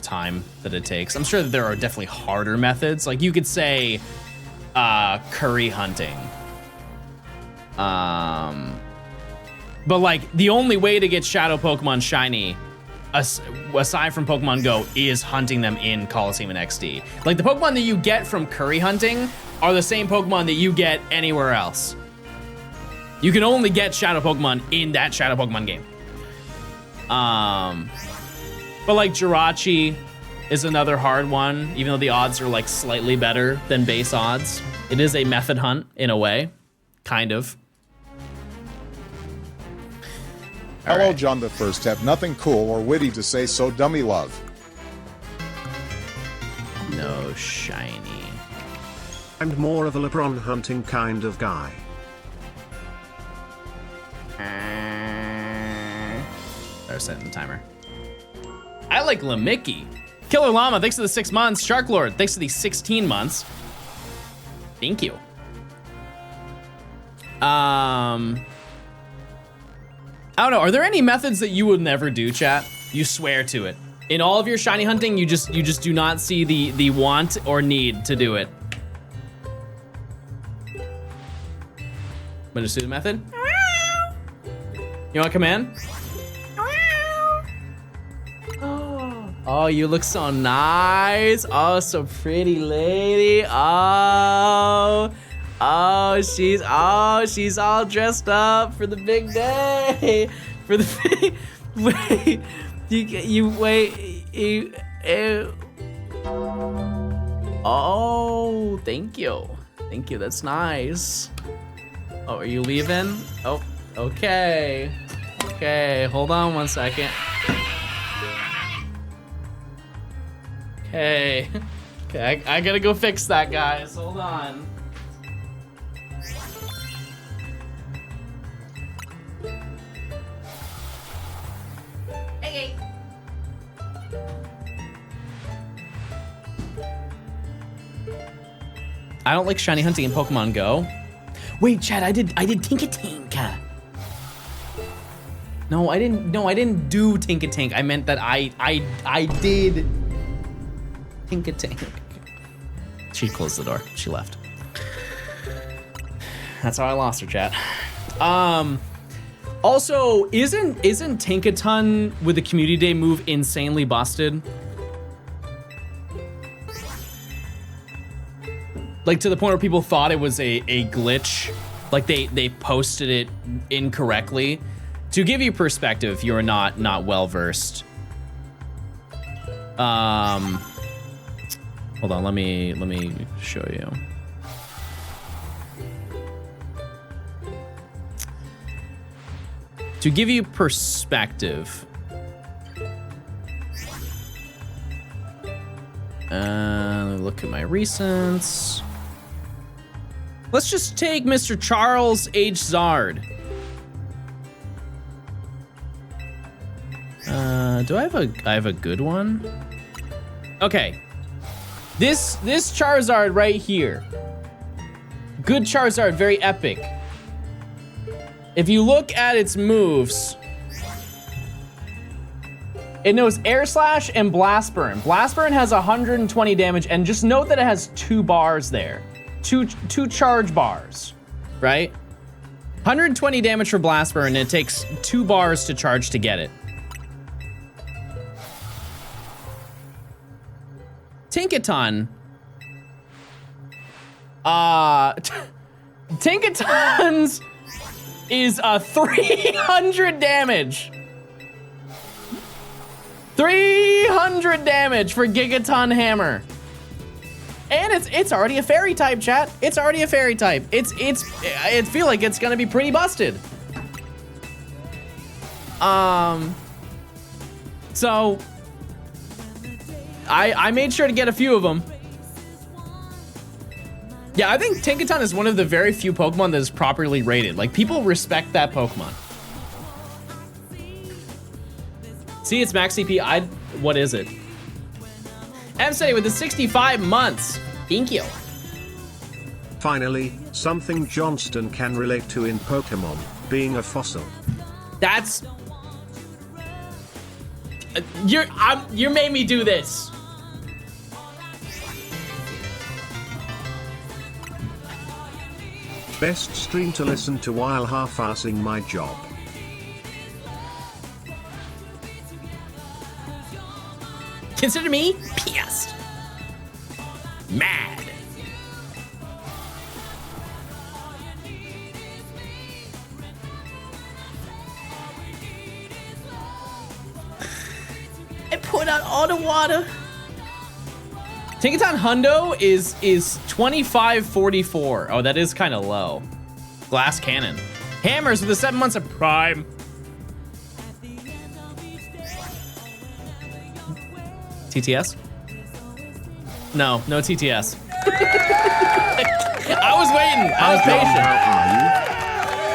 time that it takes. I'm sure that there are definitely harder methods. Like you could say curry hunting. But like the only way to get Shadow Pokemon shiny, aside from Pokemon Go, is hunting them in Coliseum and XD. Like the Pokemon that you get from curry hunting are the same Pokemon that you get anywhere else. You can only get Shadow Pokemon in that Shadow Pokemon game. But like Jirachi is another hard one, even though the odds are like slightly better than base odds. It is a method hunt in a way, kind of. Hello, right. John the First. Have nothing cool or witty to say, so dummy love. No shiny. I'm more of a LeBron hunting kind of guy. Start setting the timer. I like Lamicki. Killer Llama, thanks for the 6 months. Shark Lord, thanks for the 16 months. Thank you. I don't know. Are there any methods that you would never do, chat? You swear to it. In all of your shiny hunting, you just do not see the want or need to do it. Wanna just do the method? You wanna come in? Oh, you look so nice. Oh, so pretty lady. Oh, she's all dressed up for the big day. For the big, wait, oh, thank you. Thank you, that's nice. Oh, are you leaving? Oh, okay. Okay, hold on 1 second. Okay, I gotta go fix that, guys. Hold on. Hey. I don't like shiny hunting in Pokemon Go. Wait, Chad, I did Tink-a-Tink. No, I didn't do Tink-a-Tink. I meant that I did Tink-a-Tink. She closed the door. She left. That's how I lost her, chat. Also, isn't Tinkaton with the Community Day move insanely busted? Like to the point where people thought it was a glitch. Like they posted it incorrectly. To give you perspective, if you're not well versed. Hold on, let me show you. To give you perspective. Let me look at my recents. Let's just take Mr. Charles H. Zard. Do I have a good one? Okay. This Charizard right here. Good Charizard, very epic. If you look at its moves, It knows Air Slash and Blast Burn. Blast Burn has 120 damage, and just note that it has 2 bars there. Two charge bars, right? 120 damage for Blast Burn, and it takes 2 bars to charge to get it. Tinkaton. Tinkaton's is 300 damage. 300 damage for Gigaton Hammer. And it's already a fairy type, chat. It's already a fairy type. I feel like it's gonna be pretty busted. So I made sure to get a few of them. Yeah, I think Tinkaton is one of the very few Pokemon that is properly rated. Like, people respect that Pokemon. See, it's max CP. What is it? M-Steady with the 65 months. Thank you. Finally, something Johnstone can relate to in Pokemon, being a fossil. That's... You made me do this. Best stream to listen to while half-assing my job. Consider me pissed. Mad. I poured out all the water. Tinkaton Hundo is 2544. Oh, that is kind of low. Glass Cannon. Hammers with the 7 months of Prime. TTS? No TTS. I was waiting. I was patient.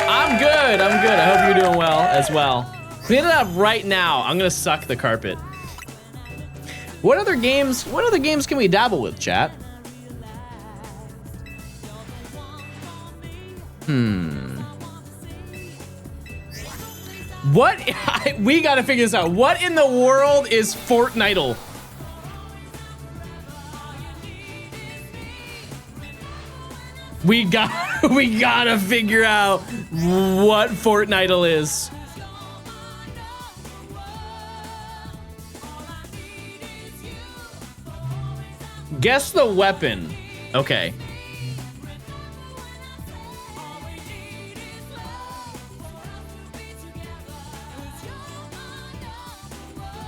I'm good. I hope you're doing well as well. Clean it up right now. I'm gonna suck the carpet. What other games can we dabble with, chat? What? We gotta figure this out. What in the world is Fortnite? We gotta figure out what Fortnite is. Guess the weapon. Okay.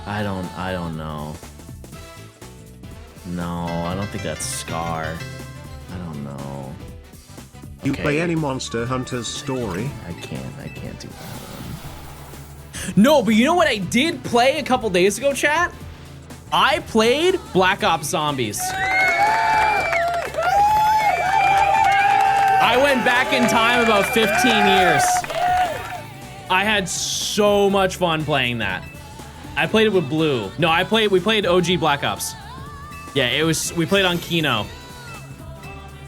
I don't know. No, I don't think that's Scar. I don't know. You play any Monster Hunter's story? I can't do that one. No, but you know what I did play a couple days ago, chat? I played Black Ops Zombies. I went back in time about 15 years. I had so much fun playing that. I played it with Blue. No, we played OG Black Ops. Yeah, we played on Kino.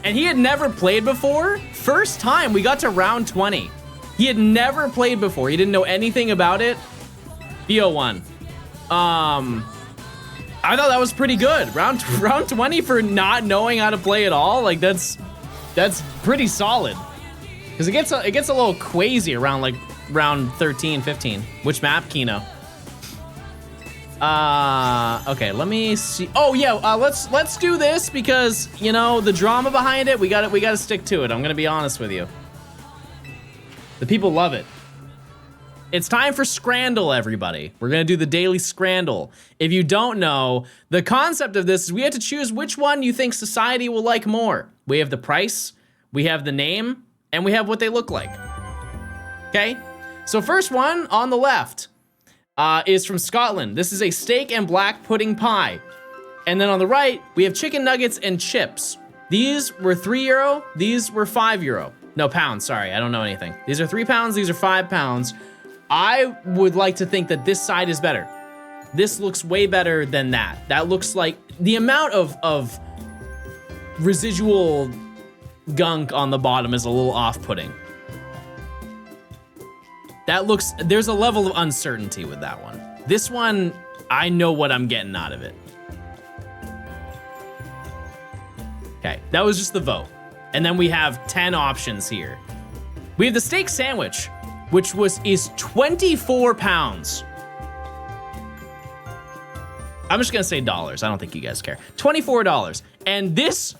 And he had never played before. First time we got to round 20. He had never played before. He didn't know anything about it. BO1. I thought that was pretty good. Round 20 for not knowing how to play at all. Like that's pretty solid. Cause it gets a little crazy around like round 13, 15. Which map? Kino. Okay, let me see. Oh yeah, let's do this because you know the drama behind it. We gotta stick to it. I'm gonna be honest with you. The people love it. It's time for Scrandle, everybody. We're gonna do the daily Scrandle. If you don't know, the concept of this is we have to choose which one you think society will like more. We have the price, we have the name, and we have what they look like. Okay? So first one on the left is from Scotland. This is a steak and black pudding pie. And then on the right, we have chicken nuggets and chips. These were €3, these were €5. No, pounds, sorry, I don't know anything. These are 3 pounds, these are 5 pounds. I would like to think that this side is better. This looks way better than that. That looks like the amount of residual gunk on the bottom is a little off-putting. That looks, there's a level of uncertainty with that one. This one I know what I'm getting out of it. Okay, that was just the vote. And then we have 10 options here. We have the steak sandwich, which is 24 pounds. I'm just gonna say dollars. I don't think you guys care. $24. And this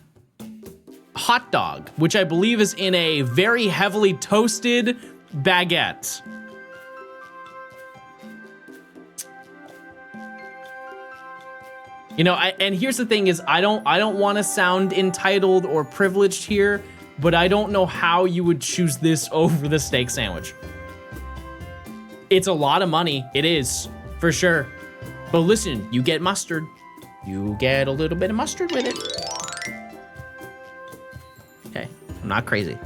hot dog, which I believe is in a very heavily toasted baguette. You know, and here's the thing is I don't want to sound entitled or privileged here, but I don't know how you would choose this over the steak sandwich. It's a lot of money. It is, for sure. But listen, you get mustard. You get a little bit of mustard with it. Okay, I'm not crazy.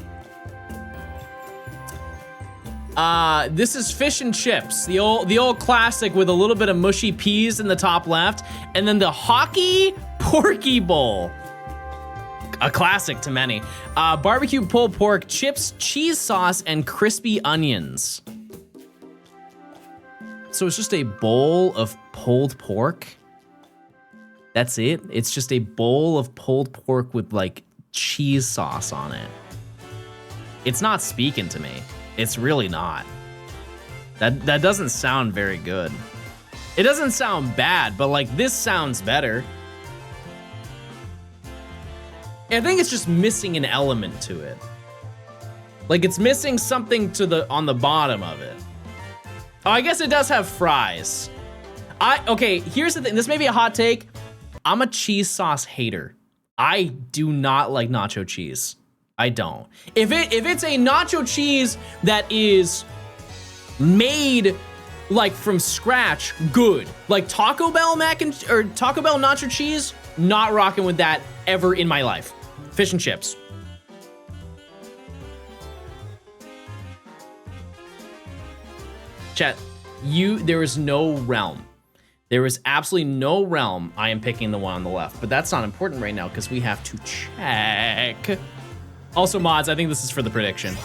This is fish and chips, the old classic with a little bit of mushy peas in the top left, and then the hockey porky bowl, a classic to many. Barbecue pulled pork, chips, cheese sauce, and crispy onions. So it's just a bowl of pulled pork. That's it. It's just a bowl of pulled pork with like cheese sauce on it. It's not speaking to me. It's really not. That doesn't sound very good. It doesn't sound bad, but like this sounds better. I think it's just missing an element to it. Like it's missing something on the bottom of it. Oh, I guess it does have fries. Okay, here's the thing. This may be a hot take. I'm a cheese sauce hater. I do not like nacho cheese. I don't. If it's a nacho cheese that is made like from scratch, good. Like Taco Bell Taco Bell nacho cheese, not rocking with that ever in my life. Fish and chips. Chat, there is no realm. There is absolutely no realm I am picking the one on the left, but that's not important right now because we have to check. Also, mods, I think this is for the prediction.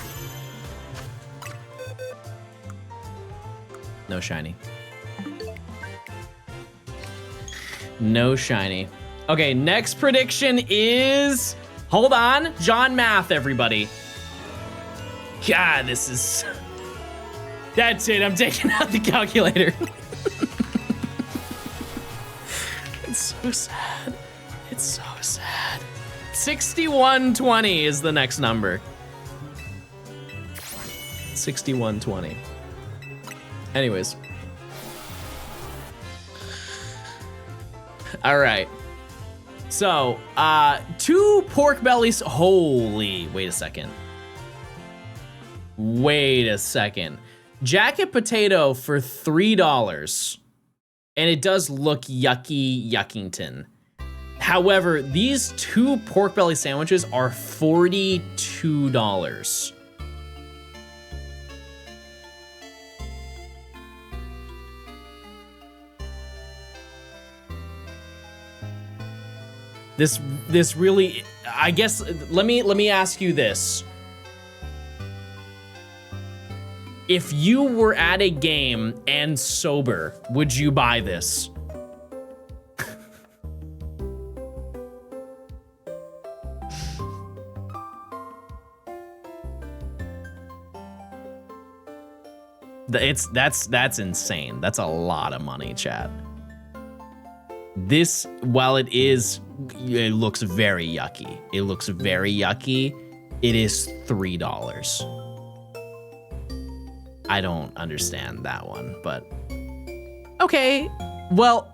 No shiny. No shiny. Okay, next prediction is... Hold on. John Math, everybody. God, this is... That's it. I'm taking out the calculator. It's so sad. It's so sad. 6120 is the next number. 6120. Anyways. All right. So, 2 pork bellies. Holy, wait a second. Wait a second. Jacket potato for $3. And it does look yuckington. However, these 2 pork belly sandwiches are $42. This really, I guess, let me ask you this. If you were at a game and sober, would you buy this? That's insane. That's a lot of money, chat. This, while it looks very yucky. It looks very yucky. It is $3. I don't understand that one, but okay. Well,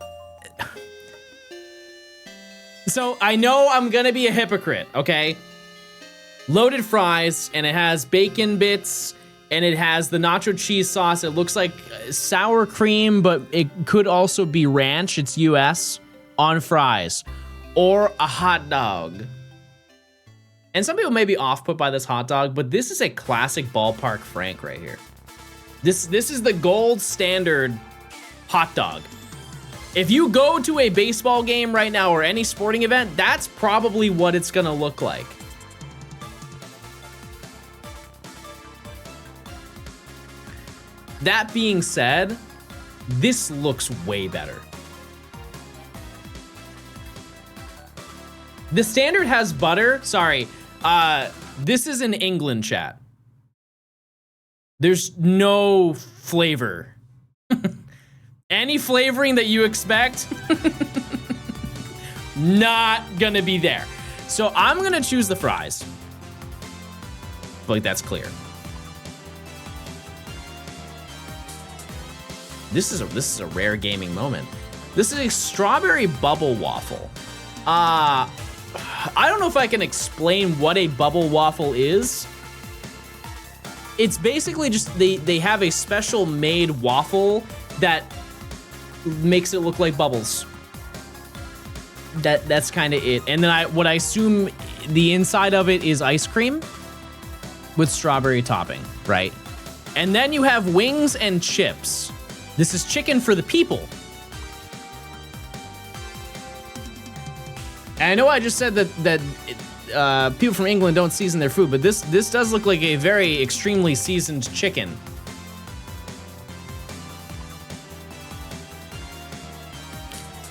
so I know I'm gonna be a hypocrite, okay? Loaded fries, and it has bacon bits, and it has the nacho cheese sauce. It looks like sour cream, but it could also be ranch. It's US on fries, or a hot dog. And some people may be off-put by this hot dog, but this is a classic ballpark Frank right here. This is the gold standard hot dog. If you go to a baseball game right now or any sporting event, that's probably what it's gonna look like. That being said, this looks way better. The standard has butter. Sorry. This is in England, chat. There's no flavor. Any flavoring that you expect, not gonna be there. So I'm gonna choose the fries. Like that's clear. This is a rare gaming moment. This is a strawberry bubble waffle. I don't know if I can explain what a bubble waffle is. It's basically just they have a special made waffle that makes it look like bubbles. That's kind of it. And then what I assume the inside of it is ice cream with strawberry topping, right? And then you have wings and chips. This is chicken for the people. And I know I just said that people from England don't season their food, but this does look like a very extremely seasoned chicken.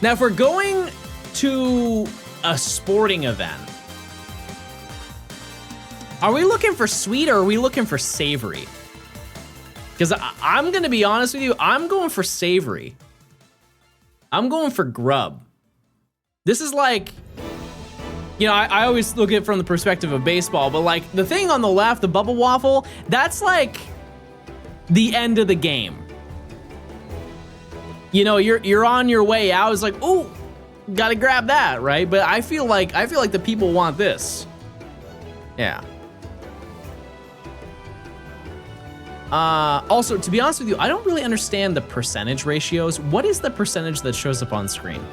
Now, if we're going to a sporting event, are we looking for sweet or are we looking for savory? Because I'm going to be honest with you, I'm going for savory. I'm going for grub. This is like, you know, I always look at it from the perspective of baseball, but like the thing on the left, the bubble waffle, that's like the end of the game. You know, you're on your way out. It's like, ooh, gotta grab that, right? But I feel like the people want this. Yeah. Also, to be honest with you, I don't really understand the percentage ratios. What is the percentage that shows up on screen?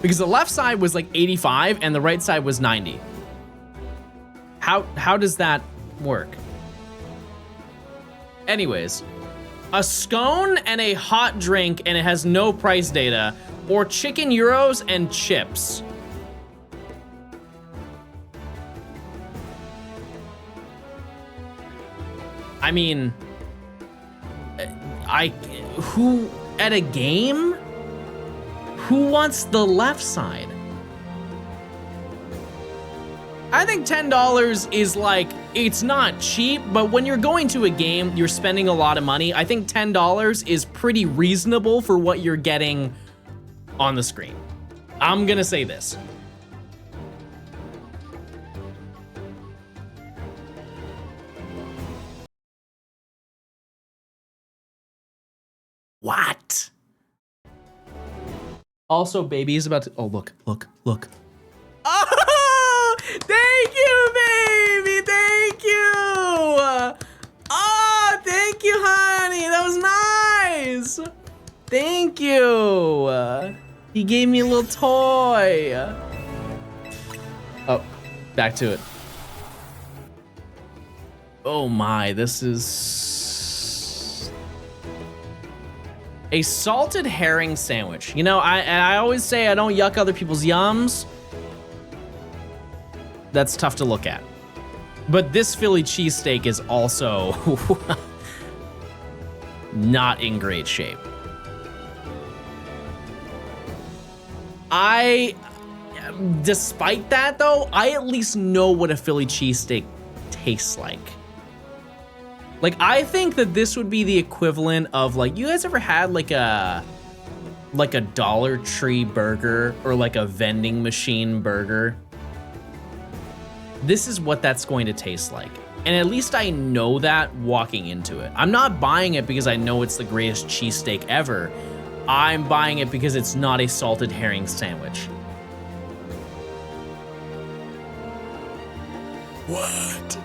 Because the left side was like 85 and the right side was 90. How does that work? Anyways, a scone and a hot drink and it has no price data, or chicken euros and chips. I mean, who at a game? Who wants the left side? I think $10 is like, it's not cheap, but when you're going to a game, you're spending a lot of money. I think $10 is pretty reasonable for what you're getting on the screen. I'm gonna say this. What? Also, baby is about to, oh, look. Oh, thank you, baby, thank you. Oh, thank you, honey, that was nice. Thank you. He gave me a little toy. Oh, back to it. Oh my, this is a salted herring sandwich. You know, I always say I don't yuck other people's yums. That's tough to look at. But this Philly cheesesteak is also not in great shape. Despite that though, I at least know what a Philly cheesesteak tastes like. Like, I think that this would be the equivalent of, like, you guys ever had like a Dollar Tree burger or like a vending machine burger? This is what that's going to taste like. And at least I know that walking into it. I'm not buying it because I know it's the greatest cheesesteak ever. I'm buying it because it's not a salted herring sandwich. What?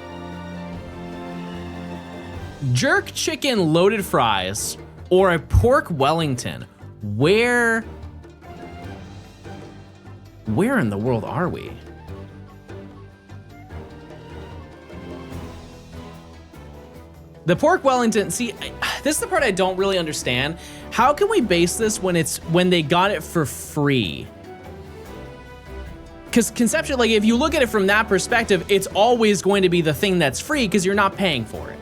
Jerk chicken loaded fries or a pork Wellington. Where in the world are we? The pork Wellington, see, this is the part I don't really understand. How can we base this when they got it for free? Because conceptually, like, if you look at it from that perspective, it's always going to be the thing that's free because you're not paying for it.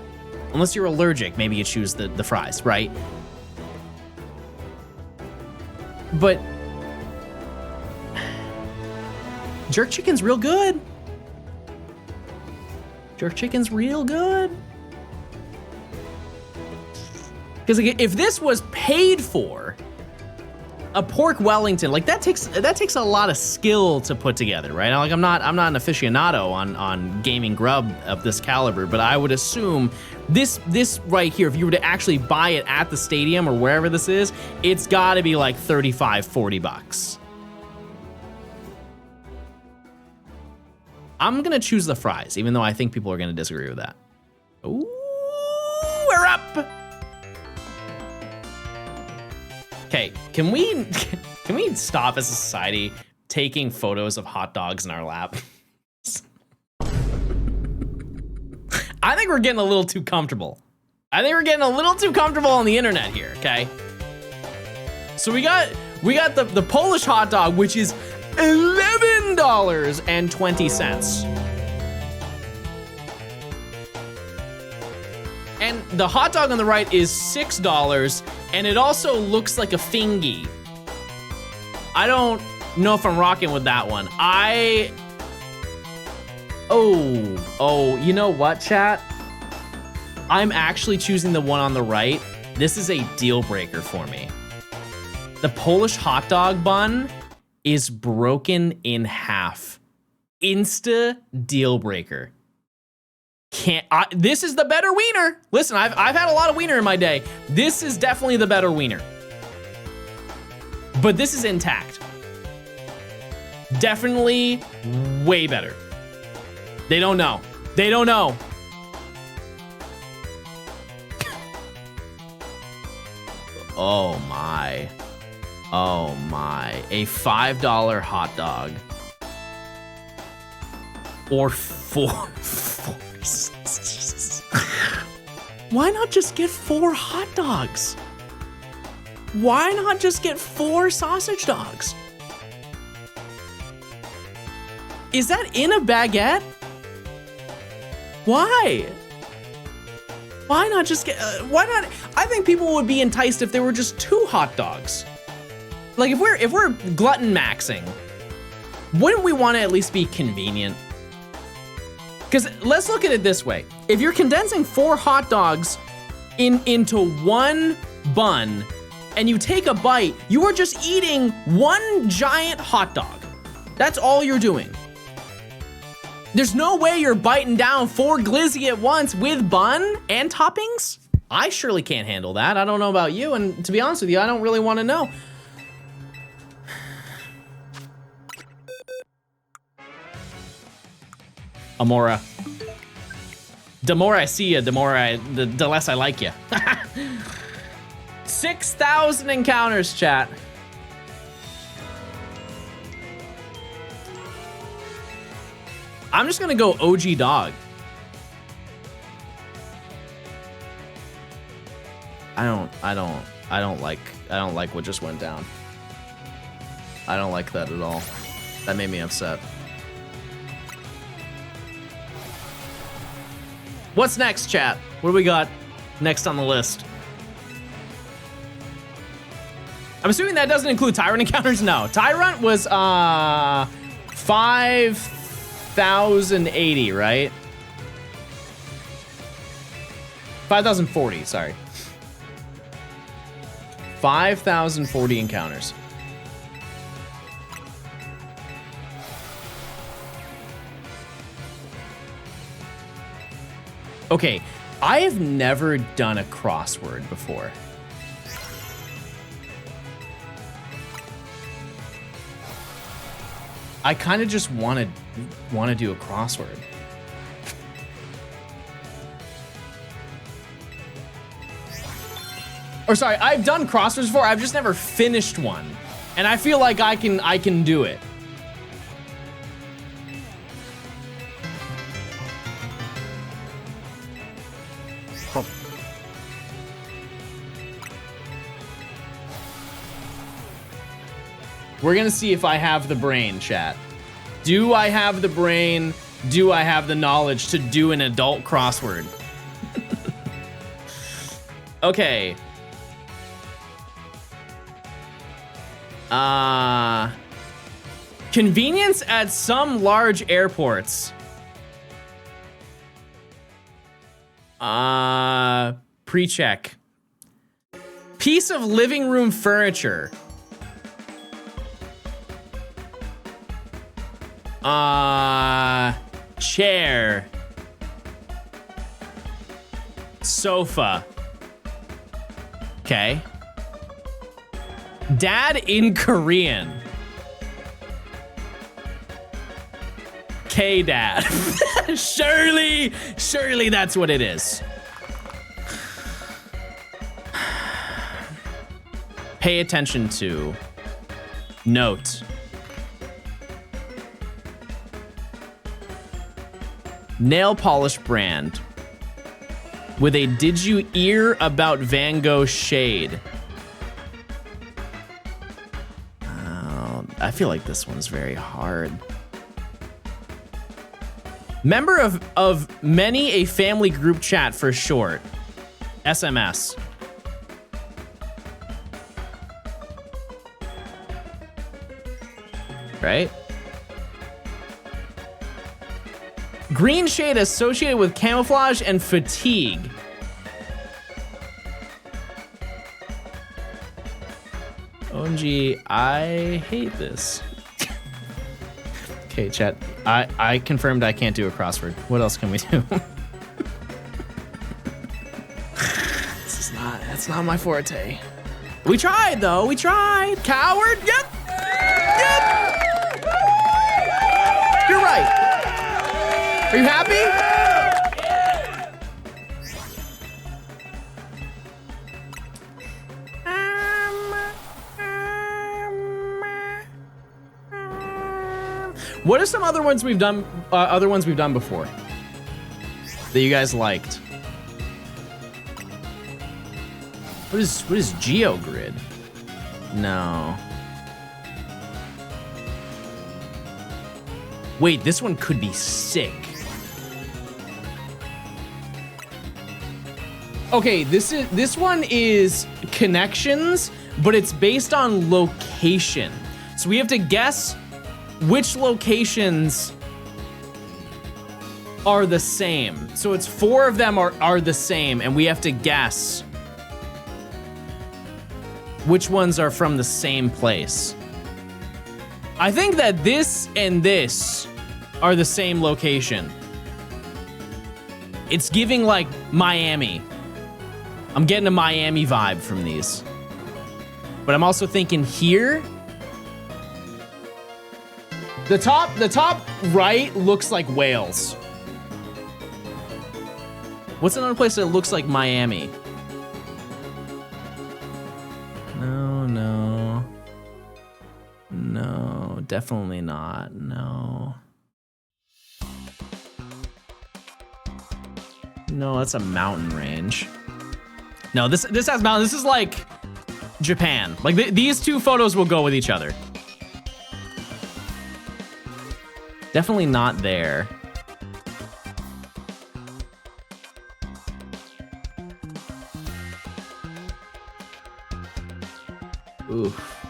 Unless you're allergic, maybe you choose the fries, right? But Jerk chicken's real good. Jerk chicken's real good. Because if this was paid for, a pork Wellington, like that takes a lot of skill to put together, right? Like I'm not an aficionado on gaming grub of this caliber, but I would assume this right here, if you were to actually buy it at the stadium or wherever this is, it's got to be like 35, 40 bucks. I'm gonna choose the fries, even though I think people are gonna disagree with that. Ooh, we're up. Okay, can we stop as a society taking photos of hot dogs in our lap? I think we're getting a little too comfortable. I think we're getting a little too comfortable on the internet here, okay? So we got the Polish hot dog, which is $11.20. And the hot dog on the right is $6, and it also looks like a fingy. I don't know if I'm rocking with that one. Oh, you know what, chat? I'm actually choosing the one on the right. This is a deal breaker for me. The Polish hot dog bun is broken in half. Insta deal breaker. This is the better wiener. Listen, I've had a lot of wiener in my day. This is definitely the better wiener. But this is intact. Definitely way better. They don't know. They don't know. Oh my. Oh my. A $5 hot dog. Or four. Why not just get 4 hot dogs? Why not just get 4 sausage dogs? Is that in a baguette? Why? Why not just get, why not? I think people would be enticed if there were just 2 hot dogs. Like if we're glutton maxing, wouldn't we want to at least be convenient? Because let's look at it this way. If you're condensing 4 hot dogs into one bun and you take a bite, you are just eating one giant hot dog. That's all you're doing. There's no way you're biting down 4 glizzy at once with bun and toppings. I surely can't handle that. I don't know about you, and to be honest with you, I don't really want to know. Amaura. The more I see you, the less I like you. 6,000 encounters, chat. I'm just gonna go OG dog. I don't like what just went down. I don't like that at all. That made me upset. What's next, chat? What do we got next on the list? I'm assuming that doesn't include Tyrant encounters? No. Tyrant was 5,080, right? 5,040, sorry. 5,040 encounters. Okay, I have never done a crossword before. I kind of just want to do a crossword. Or sorry, I've done crosswords before. I've just never finished one, and I feel like I can do it. We're gonna see if I have the brain, chat. Do I have the brain? Do I have the knowledge to do an adult crossword? Okay. Convenience at some large airports. Pre-check. Piece of living room furniture. Chair. Sofa. Okay. Dad in Korean. K-Dad. Surely that's what it is. Pay attention to. Note. Nail polish brand. With a did you ear about Van Gogh shade? Oh, I feel like this one's very hard. Member of many a family group chat for short. SMS. Right? Green shade associated with camouflage and fatigue. OMG, I hate this. Okay, chat. I confirmed I can't do a crossword. What else can we do? That's not my forte. We tried though, we tried. Coward, yep. Yep. You're right. Are you happy? What are some other ones we've done? Before that you guys liked? What is GeoGrid? No. Wait, this one could be sick. Okay, this one is connections, but it's based on location. So we have to guess which locations are the same. So it's 4 of them are the same, and we have to guess which ones are from the same place. I think that this and this are the same location. It's giving like Miami. I'm getting a Miami vibe from these. But I'm also thinking here. The top right looks like Wales. What's another place that looks like Miami? No, definitely not. No, that's a mountain range. No, this has mountain. This is like Japan. Like these two photos will go with each other. Definitely not there. Oof.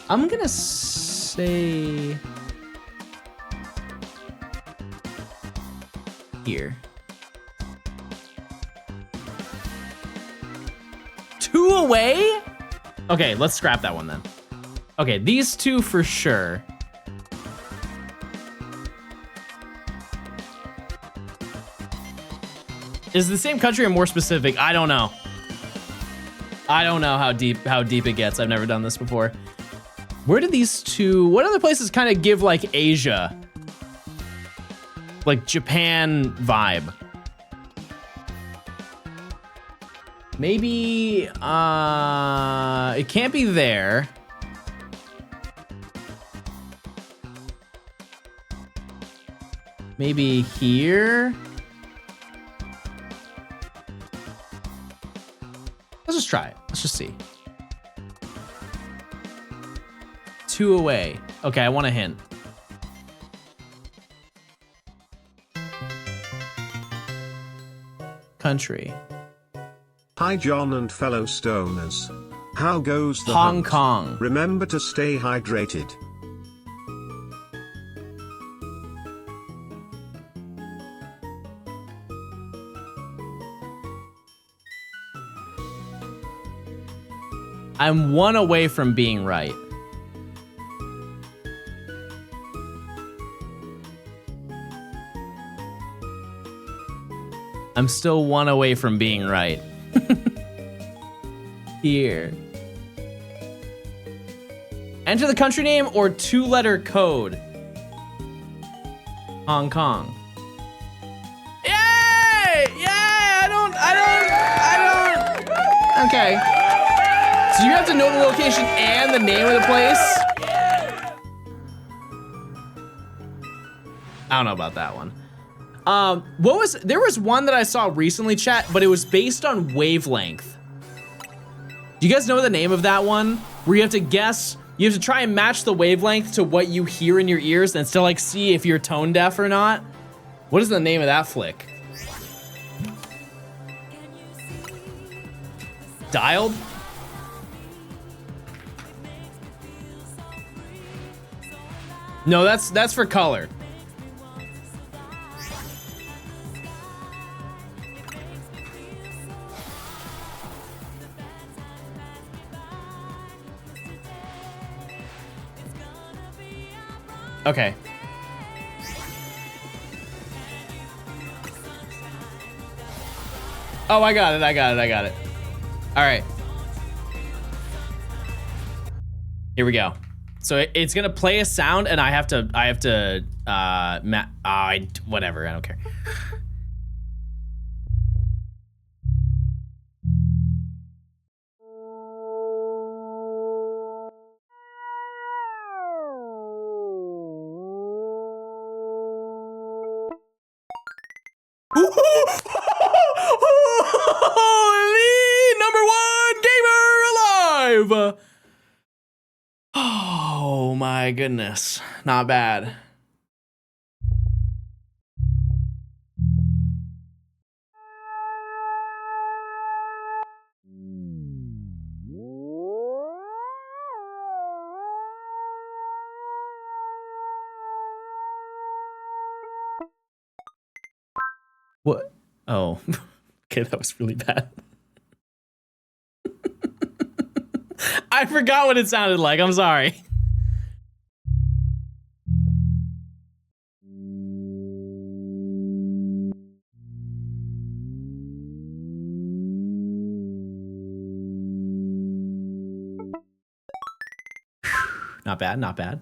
I'm gonna say here. 2 away? Okay, let's scrap that one then. Okay, these 2 for sure. Is it the same country or more specific? I don't know. I don't know how deep it gets. I've never done this before. Where did these 2, what other places kind of give like Asia? Like Japan vibe. Maybe, it can't be there. Maybe here. Let's just try it. Let's just see. 2 away. Okay, I want a hint. Country. Hi John and fellow stoners. How goes the Hong hunt? Kong. Remember to stay hydrated. I'm one away from being right. I'm still one away from being right. Here. Enter the country name or 2-letter code. Hong Kong. Yay! Yay! I don't. Okay. So you have to know the location and the name of the place? I don't know about that one. There was one that I saw recently, chat, but it was based on wavelength. Do you guys know the name of that one? Where you have to guess, you have to try and match the wavelength to what you hear in your ears and still like see if you're tone deaf or not. What is the name of that flick? Dialed? No, that's for color. Okay. Oh, I got it. All right. Here we go. So it's gonna play a sound, and I have to, whatever, I don't care. Holy number 1 gamer alive! Oh my goodness, not bad. What? Oh, okay, that was really bad. I forgot what it sounded like, I'm sorry. Not bad, not bad.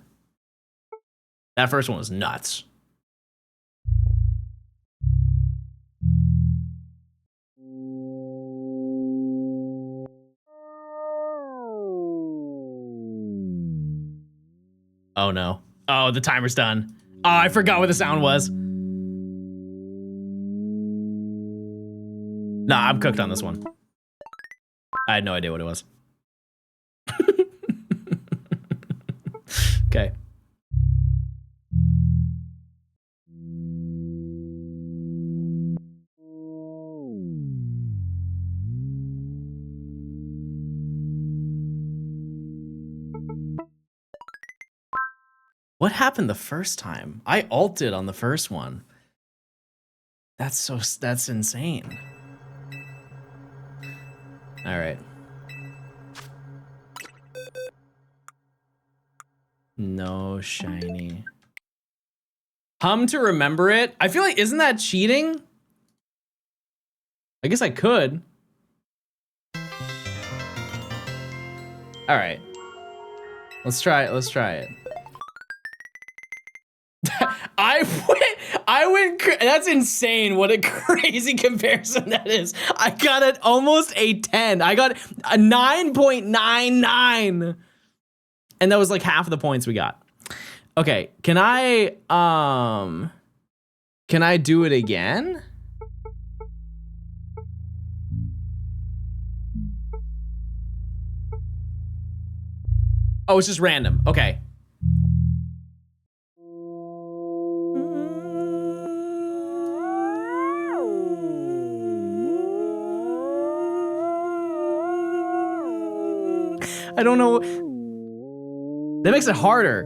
That first one was nuts. Oh no. Oh, the timer's done. Oh, I forgot what the sound was. Nah, I'm cooked on this one. I had no idea what it was. Okay. What happened the first time? I ulted on the first one. That's insane. All right. No shiny. Hum to remember it? I feel like, isn't that cheating? I guess I could. All right. Let's try it. I went, that's insane what a crazy comparison that is. I got it almost a 10. I got a 9.99. And that was like half of the points we got. Okay, can I do it again? Oh, it's just random. Okay. I don't know. That makes it harder.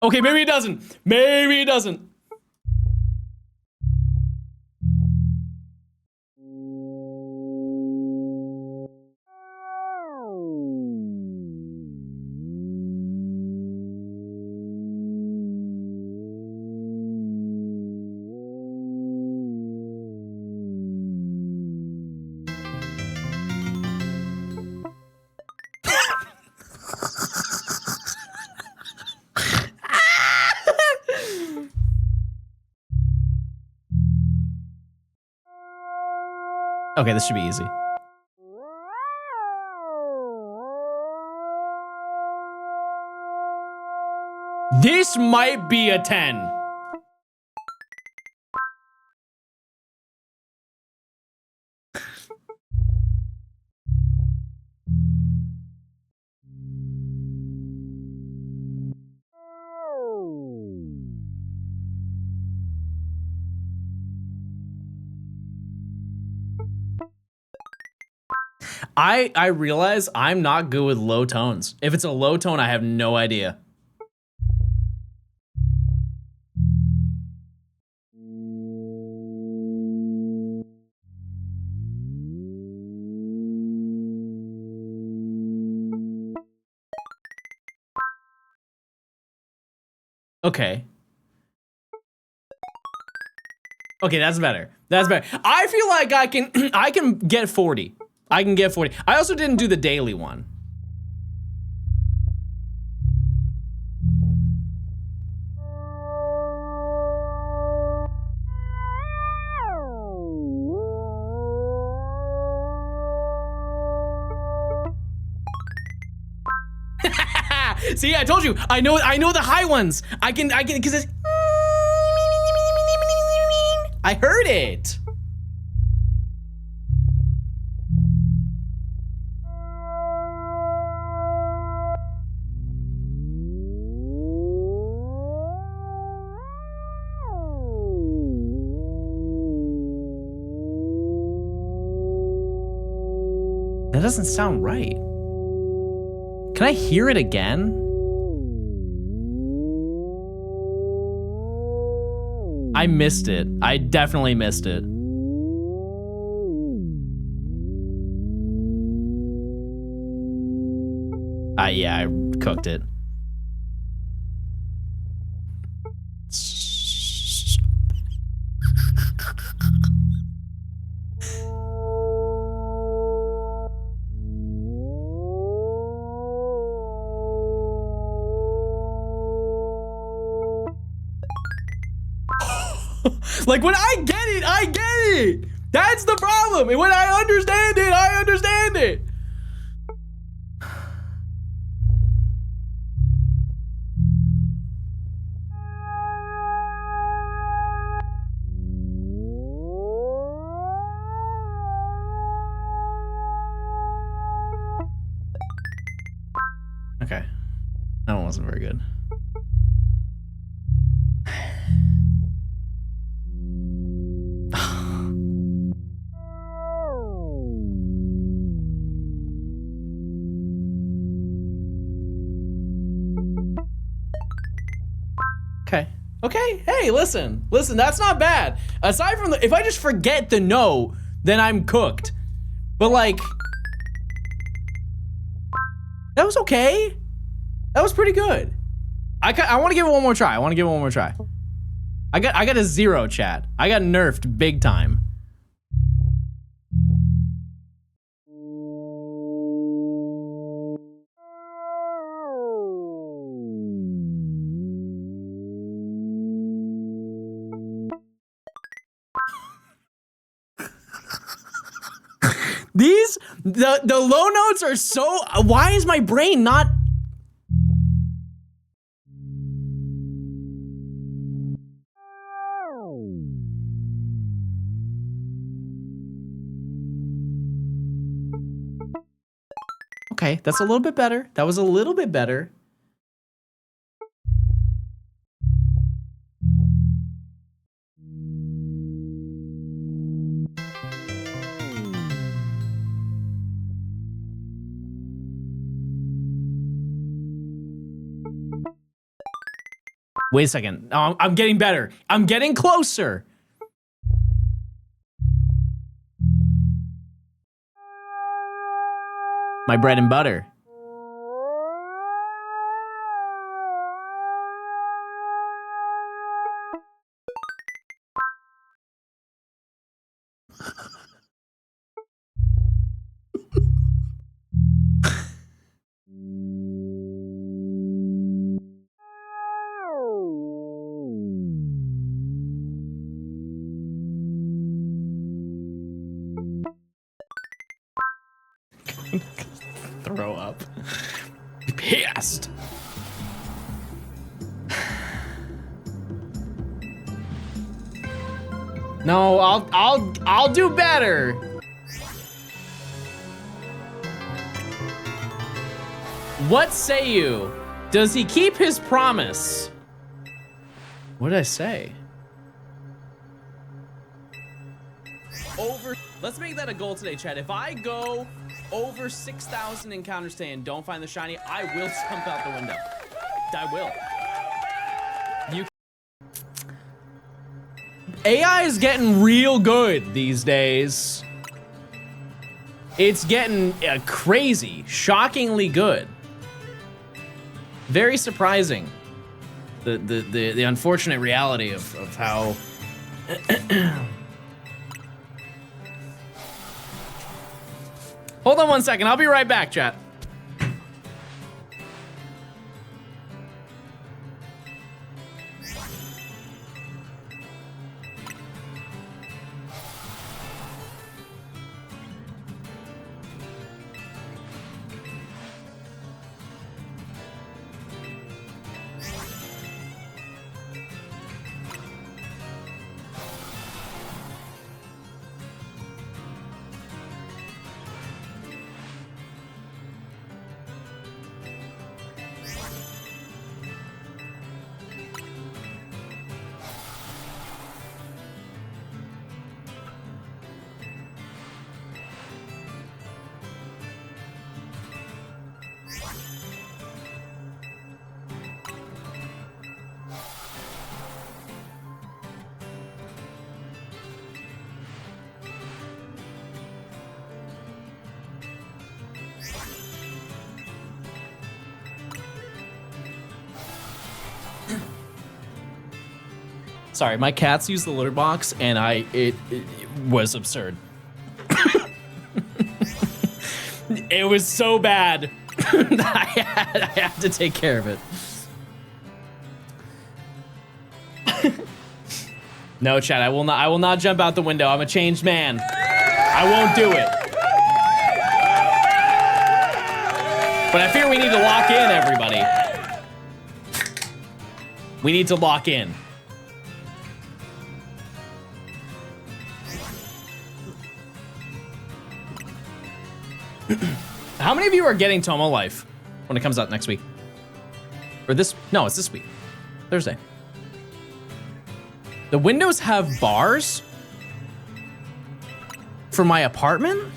Okay, maybe it doesn't. Maybe it doesn't. Okay, this should be easy. This might be a 10. I realize I'm not good with low tones. If it's a low tone, I have no idea. Okay. Okay, that's better. That's better. I feel like I can get 40. I can get 40. I also didn't do the daily one. See, I told you. I know the high ones. I can because it's I heard it. That doesn't sound right. Can I hear it again? I missed it. I definitely missed it. Yeah, I cooked it. Like, when I get it, I get it. That's the problem. And when I understand it, I understand it. Okay. That one wasn't very good. Okay. Okay. Hey, listen. Listen, that's not bad. Aside from if I just forget the note, then I'm cooked. But like, that was okay. That was pretty good. I want to give it one more try. I want to give it one more try. I got a 0, chat. I got nerfed big time. The low notes are so, why is my brain not? Okay, that's a little bit better. That was a little bit better. Wait a second. Oh, I'm getting better. I'm getting closer. My bread and butter. Throw up. Be pissed. No, I'll do better. What say you? Does he keep his promise? What did I say? Let's make that a goal today, Chad. If I go over 6,000 encounters today and don't find the shiny, I will jump out the window. I will. AI is getting real good these days. It's getting crazy, shockingly good. Very surprising. The unfortunate reality of how Hold on 1 second. I'll be right back, chat. Sorry, my cats use the litter box, and it was absurd. It was so bad that I had to take care of it. No, Chad, I will not jump out the window. I'm a changed man. I won't do it. But I fear we need to lock in, everybody. We need to lock in. How many of you are getting Tomo Life when it comes out next week? Or this? No, it's this week. Thursday. The windows have bars for my apartment?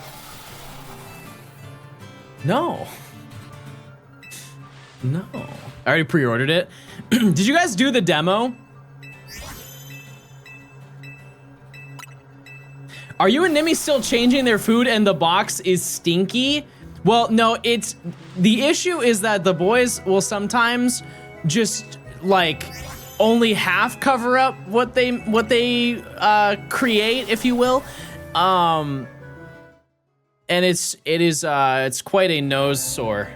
No. No. I already pre-ordered it. Did you guys do the demo? Are you and Nimi still changing their food and the box is stinky? Well, no, the issue is that the boys will sometimes just like only half cover up what they create, if you will. And it's quite a nose sore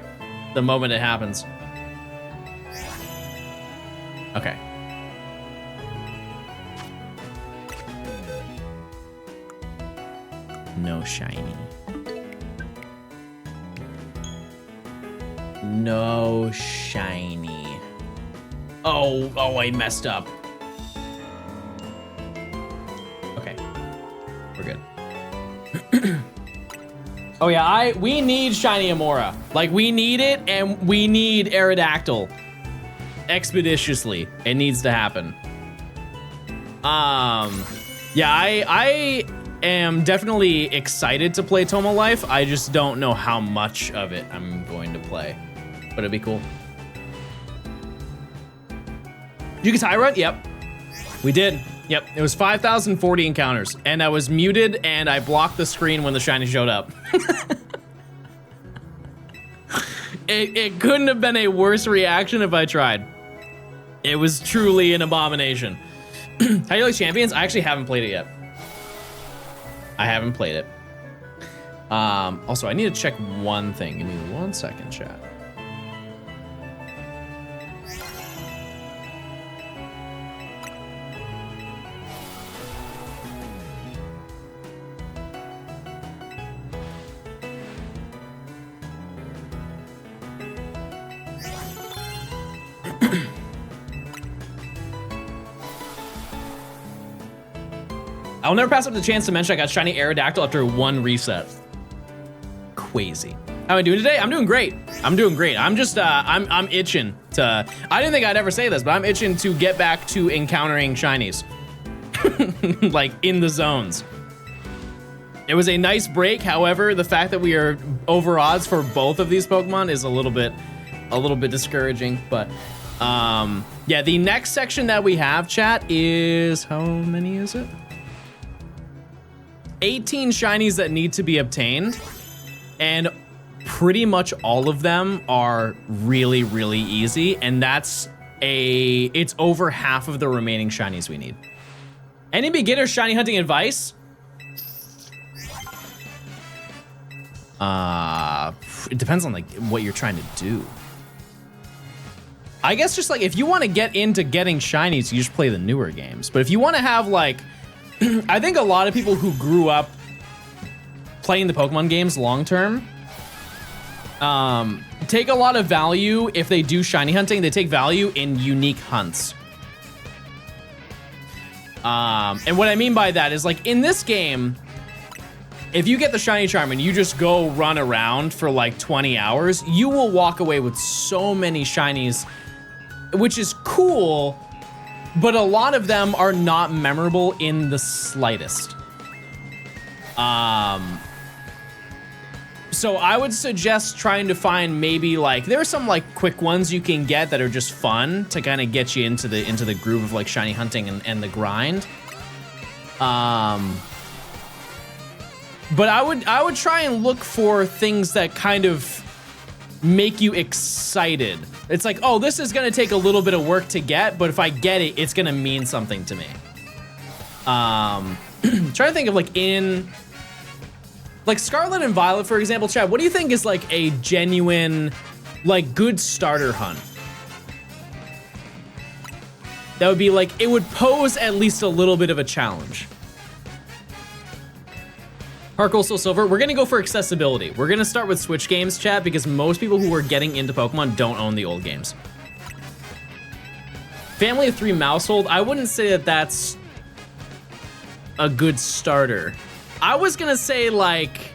the moment it happens. Okay. No shiny. No shiny. Oh, I messed up. Okay. We're good. Oh yeah, we need shiny Amaura. Like, we need it, and we need Aerodactyl. Expeditiously. It needs to happen. Yeah, I am definitely excited to play Tomo Life. I just don't know how much of it I'm going to play. But it'd be cool. You get Tyrant? Yep. We did. Yep. It was 5,040 encounters. And I was muted and I blocked the screen when the shiny showed up. It couldn't have been a worse reaction if I tried. It was truly an abomination. How do you like Champions? I actually haven't played it yet. I haven't played it. Also, I need to check one thing. Give me 1 second, chat. I'll never pass up the chance to mention I got shiny Aerodactyl after 1 reset. Crazy. How am I doing today? I'm doing great. I'm doing great. I'm just, I'm itching to, I didn't think I'd ever say this, but I'm itching to get back to encountering shinies. Like, in the zones. It was a nice break. However, the fact that we are over odds for both of these Pokemon is a little bit discouraging, but, yeah, the next section that we have, chat, is, how many is it? 18 shinies that need to be obtained, and pretty much all of them are really, really easy, and it's over half of the remaining shinies we need. Any beginner shiny hunting advice? It depends on like what you're trying to do. I guess just like if you want to get into getting shinies, you just play the newer games. But if you want to have like, I think a lot of people who grew up playing the Pokemon games long term take a lot of value if they do shiny hunting. They take value in unique hunts. And what I mean by that is like in this game, if you get the shiny charm and you just go run around for like 20 hours, you will walk away with so many shinies, which is cool. But a lot of them are not memorable in the slightest. So I would suggest trying to find maybe like, there are some like quick ones you can get that are just fun to kind of get you into the groove of like shiny hunting and the grind. But I would try and look for things that kind of make you excited. It's like, oh, this is gonna take a little bit of work to get, but if I get it, it's gonna mean something to me. Trying to think of like like Scarlet and Violet, for example, Chad, what do you think is like a genuine, like good starter hunt? That would be like, it would pose at least a little bit of a challenge. Heart Gold, Soul Silver, we're gonna go for accessibility. We're gonna start with Switch games, chat, because most people who are getting into Pokemon don't own the old games. Family of 3 Mousehold, I wouldn't say that that's a good starter. I was gonna say like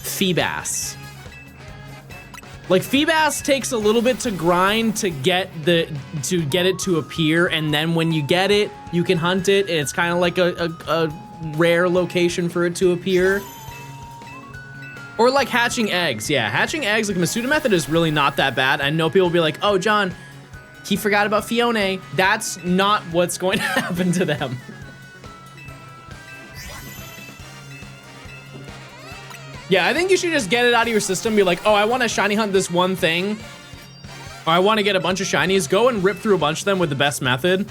Feebas. Like Feebas takes a little bit to grind to get it to appear, and then when you get it, you can hunt it, and it's kind of like a rare location for it to appear. Or like hatching eggs. Yeah, hatching eggs, like Masuda method is really not that bad. I know people will be like, oh, John, he forgot about Fiona. That's not what's going to happen to them. Yeah, I think you should just get it out of your system. Be like, oh, I want to shiny hunt this one thing. Or I want to get a bunch of shinies. Go and rip through a bunch of them with the best method.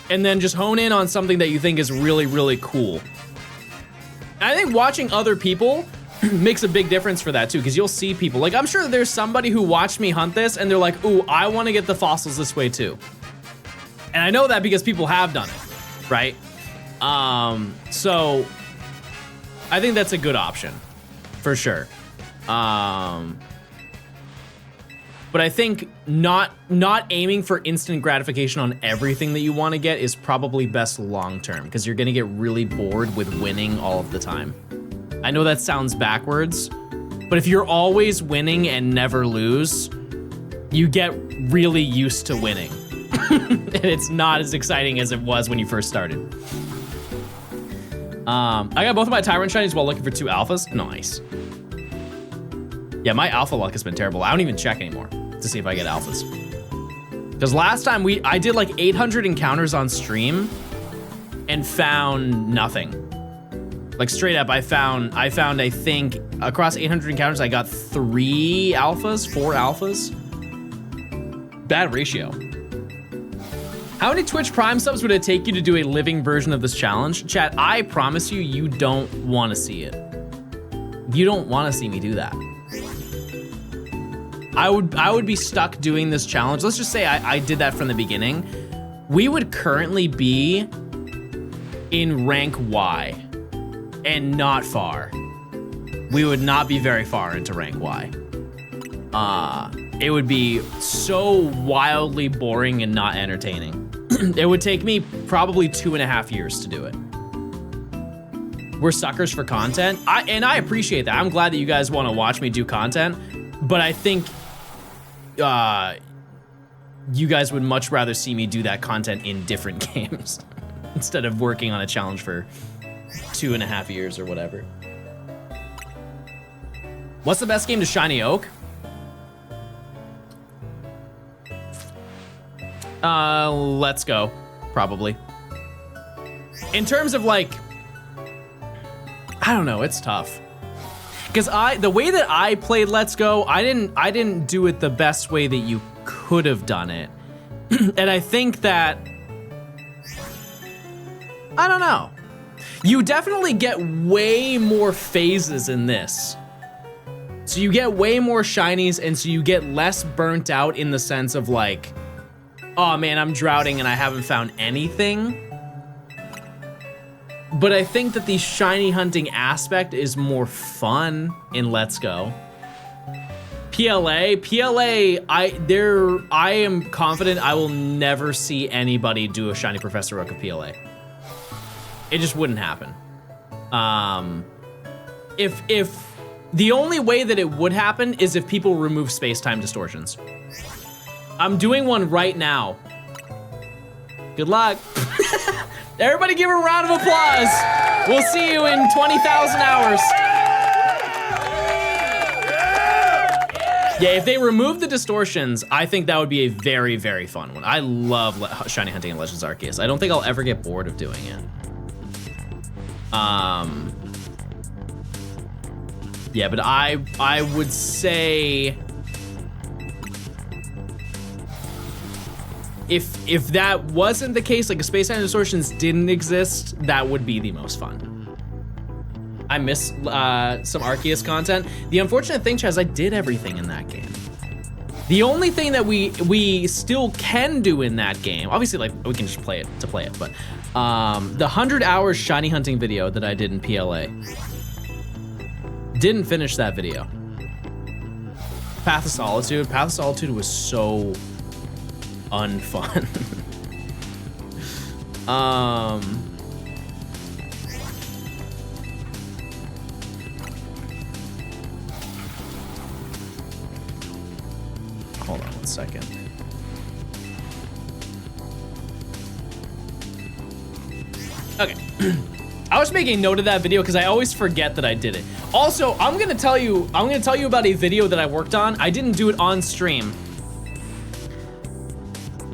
And then just hone in on something that you think is really, really cool. And I think watching other people makes a big difference for that too, because you'll see people, like I'm sure there's somebody who watched me hunt this and they're like, ooh, I want to get the fossils this way too. And I know that because people have done it, right? So I think that's a good option for sure. But I think not aiming for instant gratification on everything that you want to get is probably best long-term, because you're gonna get really bored with winning all of the time. I know that sounds backwards, but if you're always winning and never lose, you get really used to winning. And it's not as exciting as it was when you first started. I got both of my Tyrant shinies while looking for 2 alphas. Nice. Yeah, my alpha luck has been terrible. I don't even check anymore to see if I get alphas. Because last time I did like 800 encounters on stream and found nothing. Like straight up, I found I think across 800 encounters I got 4 alphas. Bad ratio. How many Twitch Prime subs would it take you to do a living version of this challenge? Chat, I promise you, you don't want to see it. You don't want to see me do that. I would be stuck doing this challenge. Let's just say I did that from the beginning. We would currently be in rank Y and not far. We would not be very far into rank Y. It would be so wildly boring and not entertaining. It would take me probably 2.5 years to do it. We're suckers for content. I appreciate that. I'm glad that you guys want to watch me do content, but I think you guys would much rather see me do that content in different games instead of working on a challenge for 2.5 years or whatever. What's the best game to Shiny Oak? Let's Go, probably. In terms of like, I don't know, it's tough. Because the way that I played Let's Go, I didn't do it the best way that you could have done it. And I think that, I don't know. You definitely get way more phases in this. So you get way more shinies, and so you get less burnt out in the sense of like, oh man, I'm droughting and I haven't found anything. But I think that the shiny hunting aspect is more fun in Let's Go. PLA, I am confident I will never see anybody do a shiny Professor Oak of PLA. It just wouldn't happen. If the only way that it would happen is if people remove space-time distortions. I'm doing one right now. Good luck. Everybody give her a round of applause. We'll see you in 20,000 hours. Yeah, if they remove the distortions, I think that would be a very, very fun one. I love shiny hunting in Legends Arceus. I don't think I'll ever get bored of doing it. Yeah, but I would say if that wasn't the case, like if space-time distortions didn't exist, that would be the most fun. I miss some Arceus content. The unfortunate thing, Chaz, I did everything in that game. The only thing that we still can do in that game, obviously, like we can just play it to play it, but the 100 hours shiny hunting video that I did in PLA, didn't finish that video. Path of Solitude was so unfun. Hold on 1 second. Okay. I was making note of that video because I always forget that I did it. Also, I'm gonna tell you about a video that I worked on. I didn't do it on stream.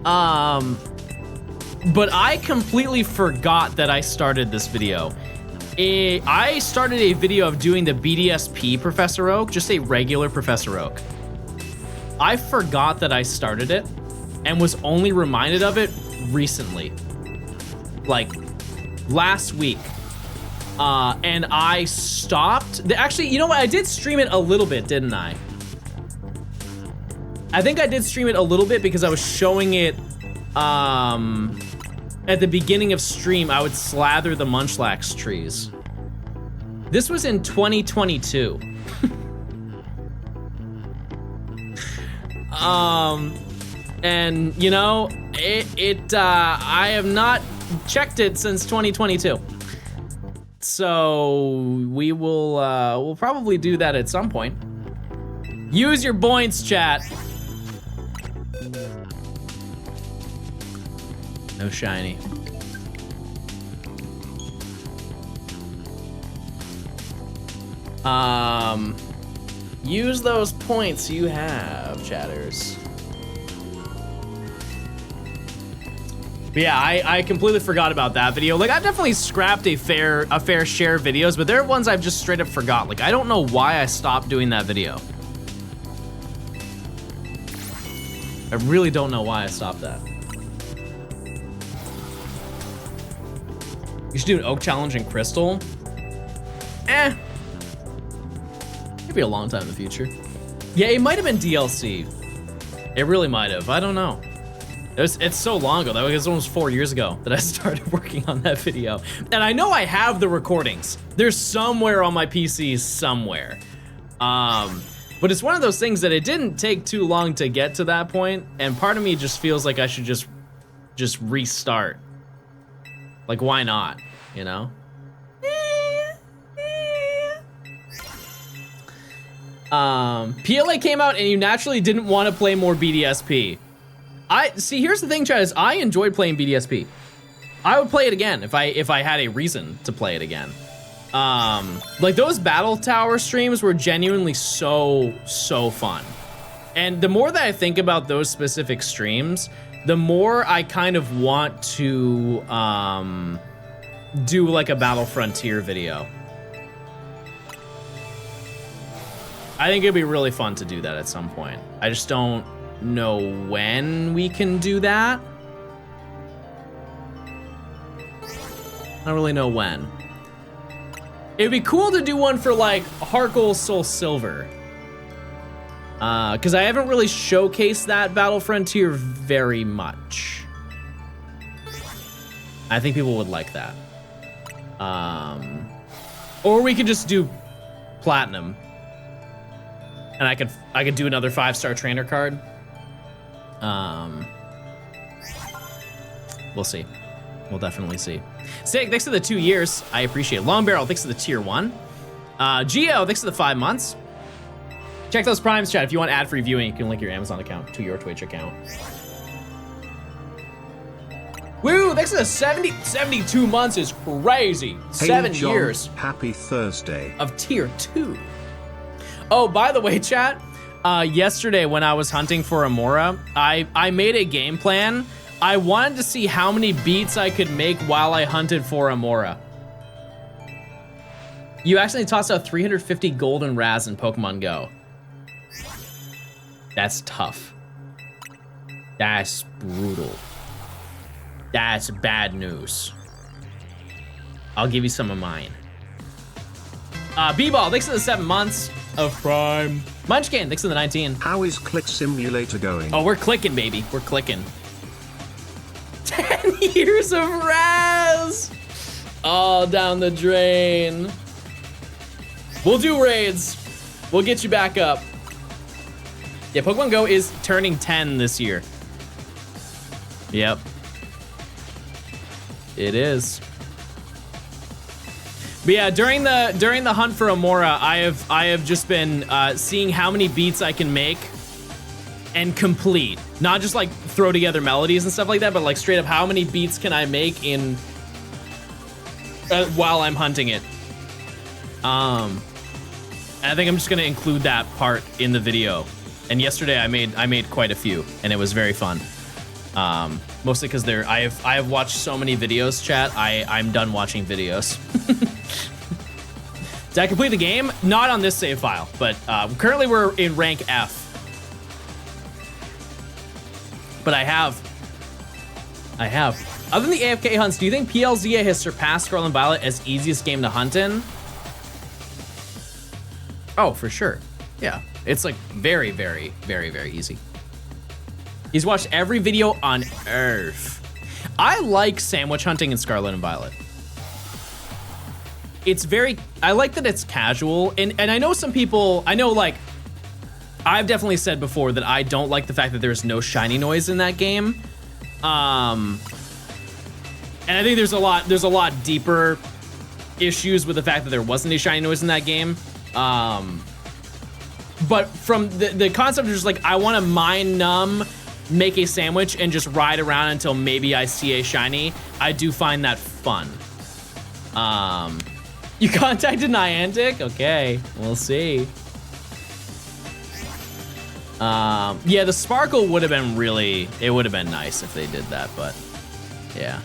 But I completely forgot that I started this video. I started a video of doing the BDSP Professor Oak, just a regular Professor Oak. I forgot that I started it and was only reminded of it recently. Like last week. And I stopped. Actually, you know what? I did stream it a little bit, didn't I? I think I did stream it a little bit because I was showing it at the beginning of stream. I would slather the Munchlax trees. This was in 2022. And you know, I have not checked it since 2022. So we will we'll probably do that at some point. Use your points, chat. No shiny. Use those points you have, chatters. But yeah, I completely forgot about that video. Like, I've definitely scrapped a fair share of videos, but there are ones I've just straight up forgot. Like, I don't know why I stopped doing that video. I really don't know why I stopped that. You should do an oak challenge in Crystal. Maybe a long time in the future. Yeah, it might have been DLC. It really might have. I don't know. It's so long ago. That was almost 4 years ago that I started working on that video. And I know I have the recordings. They're somewhere on my PC somewhere. But it's one of those things that it didn't take too long to get to that point, and part of me just feels like I should just restart. Like, why not, you know? PLA came out and you naturally didn't want to play more BDSP. See, here's the thing, Chad, is I enjoyed playing BDSP. I would play it again if I had a reason to play it again. Like, those battle tower streams were genuinely so fun. And the more that I think about those specific streams, the more I kind of want to do like a Battle Frontier video. I think it'd be really fun to do that at some point. I just don't know when we can do that. I don't really know when. It'd be cool to do one for like Harkle Soul Silver. Because I haven't really showcased that Battle Frontier very much. I think people would like that. Or we could just do Platinum. And I could do another 5-star trainer card. We'll see. We'll definitely see. Sig, thanks for the 2 years. I appreciate it. Long Barrel, thanks for the tier 1. Geo, thanks for the 5 months. Check those primes, chat. If you want ad-free viewing, you can link your Amazon account to your Twitch account. Woo, thanks for the 72 months is crazy. Hey, 7 John, years happy Thursday. of tier 2. Oh, by the way, chat, yesterday when I was hunting for Amaura, I made a game plan. I wanted to see how many beats I could make while I hunted for Amaura. You accidentally tossed out 350 golden Raz in Pokemon Go. That's tough. That's brutal. That's bad news. I'll give you some of mine. B-Ball, thanks for the 7 months of Prime. Munchkin, thanks for the 19. How is Click Simulator going? Oh, we're clicking, baby. We're clicking. 10 years of Raz! All down the drain. We'll do raids. We'll get you back up. Yeah, Pokemon Go is turning 10 this year. Yep. It is. But yeah, during the hunt for Amaura, I have just been seeing how many beats I can make and complete. Not just like throw together melodies and stuff like that, but like straight up how many beats can I make in while I'm hunting it. And I think I'm just gonna include that part in the video. And yesterday I made quite a few, and it was very fun. Mostly because I have watched so many videos, chat. I'm done watching videos. Did I complete the game? Not on this save file, but currently we're in rank F. But I have. Other than the AFK hunts, do you think PLZA has surpassed Scarlet and Violet as easiest game to hunt in? Oh, for sure. Yeah, it's like very, very, very, very easy. He's watched every video on Earth. I like sandwich hunting in Scarlet and Violet. It's I like that it's casual, and I know some people, like, I've definitely said before that I don't like the fact that there's no shiny noise in that game. And I think there's a lot deeper issues with the fact that there wasn't any shiny noise in that game. But from the concept of just like, I want to mind numb, make a sandwich, and just ride around until maybe I see a shiny, I do find that fun. You contacted Niantic? Okay, we'll see. Yeah, the sparkle would have been it would have been nice if they did that, but Yeah.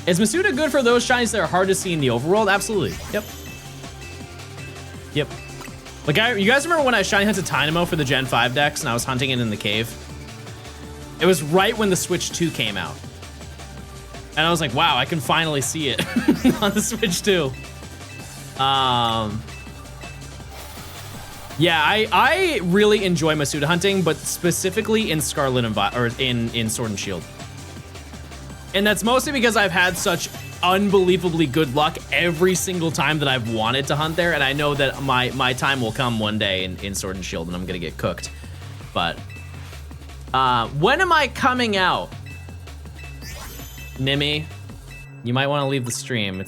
Is Masuda good for those shinies that are hard to see in the overworld? Absolutely. Yep. Yep. Like, you guys remember when I shiny hunted Tynamo for the Gen 5 decks and I was hunting it in the cave? It was right when the Switch 2 came out. And I was like, wow, I can finally see it on the Switch 2. Yeah, I really enjoy Masuda hunting, but specifically in Scarlet and or in Sword and Shield. And that's mostly because I've had such unbelievably good luck every single time that I've wanted to hunt there, and I know that my time will come one day in Sword and Shield, and I'm gonna get cooked. But when am I coming out? Nimmy, you might want to leave the stream.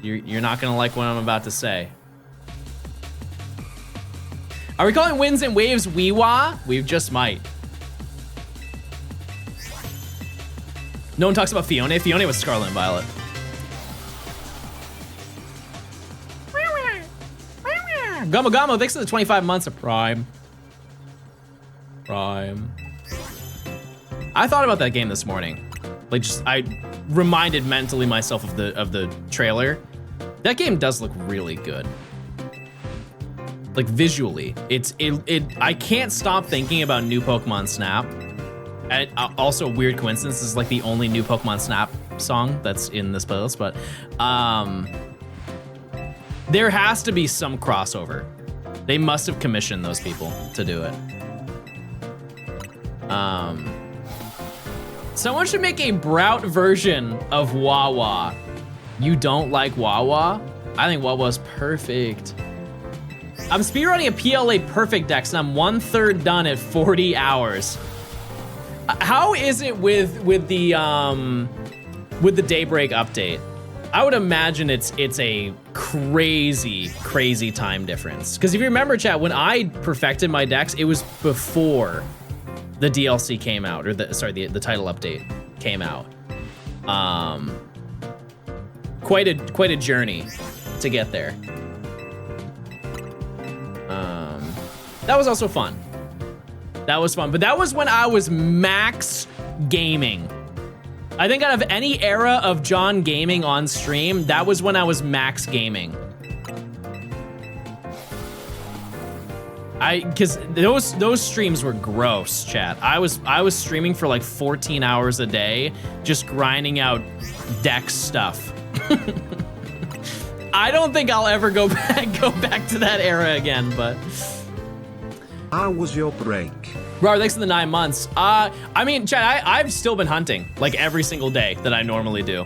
You're not gonna like what I'm about to say. Are we calling winds and waves Weewa? We just might. No one talks about Fiona. Fiona was Scarlet and Violet. Gummo Gummo, thanks for the 25 months of Prime. Prime. I thought about that game this morning. Like, I reminded mentally myself of the trailer. That game does look really good. Like, visually, I can't stop thinking about new Pokemon Snap. And also, weird coincidence, this is like the only new Pokemon Snap song that's in this playlist, but there has to be some crossover. They must have commissioned those people to do it. Someone should make a Brout version of Wawa. You don't like Wawa? I think Wawa's perfect. I'm speedrunning a PLA Perfect Dex, and I'm 1/3 done at 40 hours. How is it with the Daybreak update? I would imagine it's a crazy time difference. Because if you remember, chat, when I perfected my decks, it was before the DLC came out, or the title update came out. Quite a journey to get there. That was also fun. That was fun, but that was when I was max gaming. I think out of any era of John gaming on stream, that was when I was max gaming. Because those streams were gross, chat. I was streaming for like 14 hours a day, just grinding out deck stuff. I don't think I'll ever go back to that era again, but. How was your break? Robert, thanks for the 9 months. I mean, chat, I've still been hunting like every single day that I normally do.